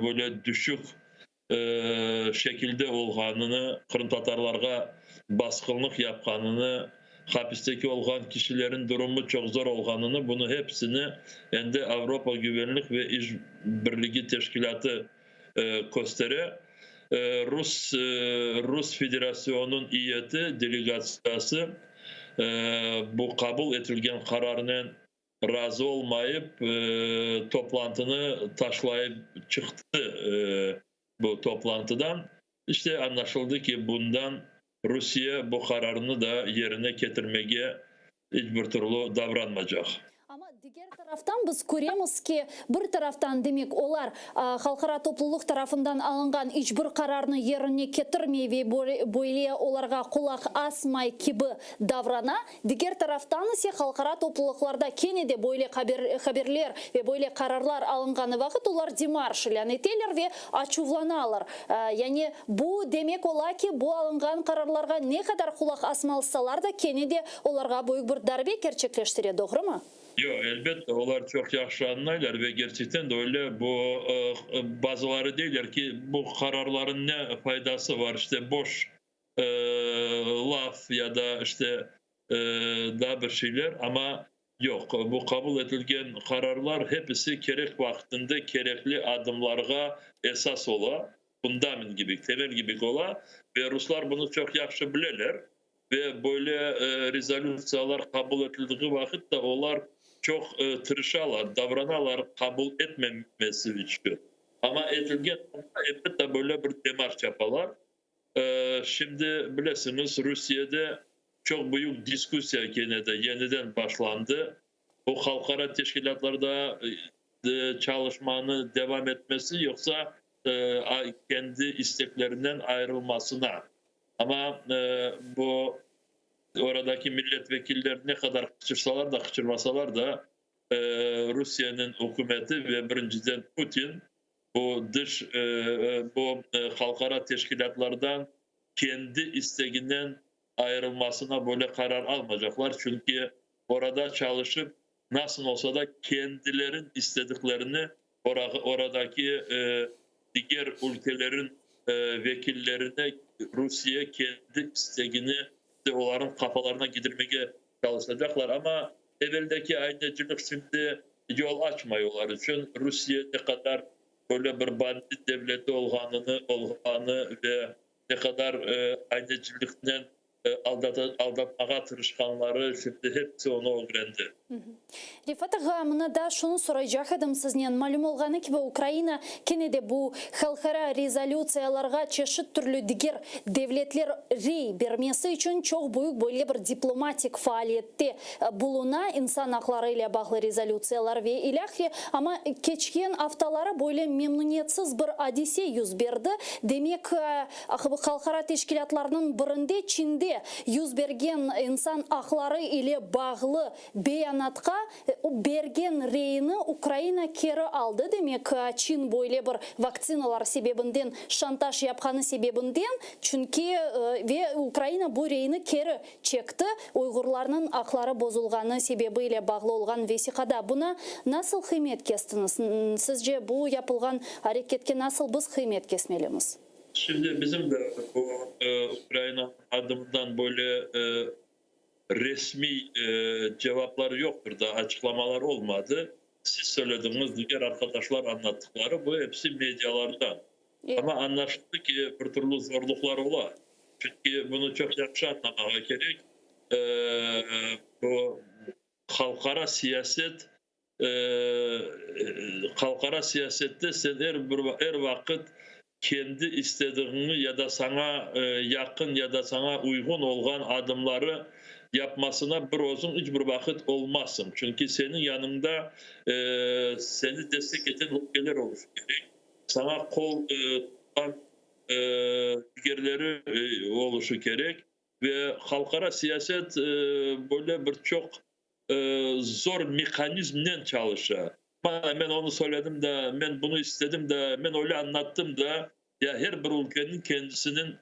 böyle düşük şekilde olganını, Kırım Tatarlarga baskınlık yapkanını, hapisteki olan kişilerin durumu çok zor olganını, bunu hepsini endi Avrupa Güvenlik ve İşbirliği Teşkilatı gösteriyor. Rus Federasyonu'nun iyiyeti, delegasyası bu kabul edilgen kararının razı olmayıp toplantını taşlayıp çıktı bu toplantıdan. İşte anlaşıldı ki bundan Rusya bu kararını da yerine getirmeye hiçbir türlü davranmayacak. Diğer taraftan biz göremiz ki bir taraftan demek olar halkara topluluk tarafından alıngan hiçbir kararını yerine getirmey ve böyle olarga kulak asmay gibi davrana. Diğer taraftan ise halkara topluluklarda kene de böyle haberler ve böyle kararlar alınganı vakit olar demarş ilan eteler ve açıklanalar. Yani bu demek ola ki bu alıngan kararlarga ne kadar kulak asmalsalar da kene de olarga büyük bir darbe gerçekleştirir, doğru mu? Yok, elbette onlar çok yaxşı anlayırlar ve gerçekten de öyle. Bu bazıları deyirler ki bu kararların ne faydası var, işte boş laf ya da işte daha bir şeyler, ama yok, bu kabul edilgen kararlar hepsi gerek vaktinde gerekli adımlarga esas ola, fundament gibi, temel gibi ola ve Ruslar bunu çok yaxşı bilirler ve böyle rezolüsiyalar kabul edildiği vakit de onlar çok tırışalar, davranalar kabul etmemesi için. Ama edilgen elbette böyle bir demarş yaparlar. Şimdi bilirsiniz Rusya'da çok büyük diskusya gene de yeniden başlandı. Bu halkara teşkilatlarda çalışmanın devam etmesi yoksa kendi isteklerinden ayrılmasına. Ama bu oradaki milletvekiller ne kadar kaçırsalar da kaçırmasalar da Rusya'nın hükümeti ve birinciden Putin bu halkara teşkilatlardan kendi isteğinden ayrılmasına böyle karar almayacaklar. Çünkü orada çalışıp nasıl olsa da kendilerin istediklerini oradaki diğer ülkelerin vekillerine Rusya kendi isteğini onların kafalarına gidirmeye çalışacaklar, ama evveldeki aynacılık şimdi yol açmıyorlar için Rusya ne kadar böyle bir bandit devleti olğanı ve ne kadar aynacılıkla aldatmağa tırışkanları şimdi hepsi onu öğrendi. Rifat ağa, mına da şunu soracak edim sizden. Malum olğanı ki Ukrayna kenede bu halkara rezolüsiyalarga çeşit türlü diğer devletler rey bermesi için çok büyük böyle bir diplomatik faaliyette buluna insan hakları ile bağlı rezolüsiyalar ve ilahi ama geçen haftalara böyle memnuniyetsiz bir hadise yüz berdi. Demek halkara teşkilatlarının birinde Çin'de yüz bergen insan hakları ile bağlı beyanatqa bergen reyini Ukrayna keri aldı. Demek Çin böyle bir vaksinalar sebebinden şantaj yapkanı sebebinden çünkü ve Ukrayna bu reyini keri çekti. Uygurlarının hakları bozulganı sebebiyle bağlı olan vesikada. Buna nasıl kıymet kestiniz? Sizce bu yapılgan hareketke nasıl biz kıymet kesmelimiz? Şimdi bizim de bu Ukrayna adımından böyle resmi cevapları yoktur da açıklamalar olmadı. Siz söylediğiniz diğer arkadaşlar anlattıkları bu hepsi medyalardan. Evet. Ama anlaşıldı ki bir türlü zorluklar ola. Çünkü bunu çok yaxşı anlamaya gerek. Bu halkara siyasette sen her vakit kendi istediğini ya da sana yakın ya da sana uygun olan adımları yapmasına bir olsun hiçbir vakit olmazsın. Çünkü senin yanında seni destek eden ülkeler oluşu gerek. Sana kol tutan diğerleri oluşu gerek. Ve halkara siyaset böyle birçok zor mekanizmden çalışır. Ben onu söyledim de, ben bunu istedim de, ben öyle anlattım da, ya her bir ülkenin kendisinin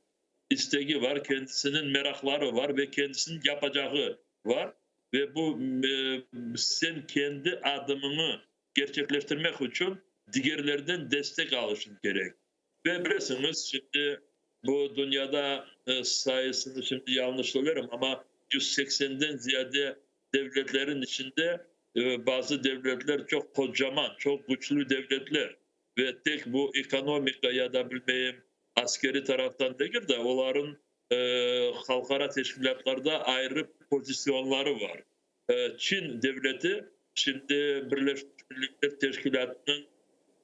isteği var, kendisinin merakları var ve kendisinin yapacağı var. Ve bu sen kendi adımını gerçekleştirmek için diğerlerden destek alışın gerek. Ve bilirsiniz şimdi bu dünyada sayısını şimdi yanlış söylerim ama 180'den ziyade devletlerin içinde bazı devletler çok kocaman, çok güçlü devletler ve tek bu ekonomika ya da bilmeyeyim askeri taraftan değil de onların halkara teşkilatlarda ayrı pozisyonları var. Çin devleti şimdi Birleşmiş Milletler Teşkilatı'nın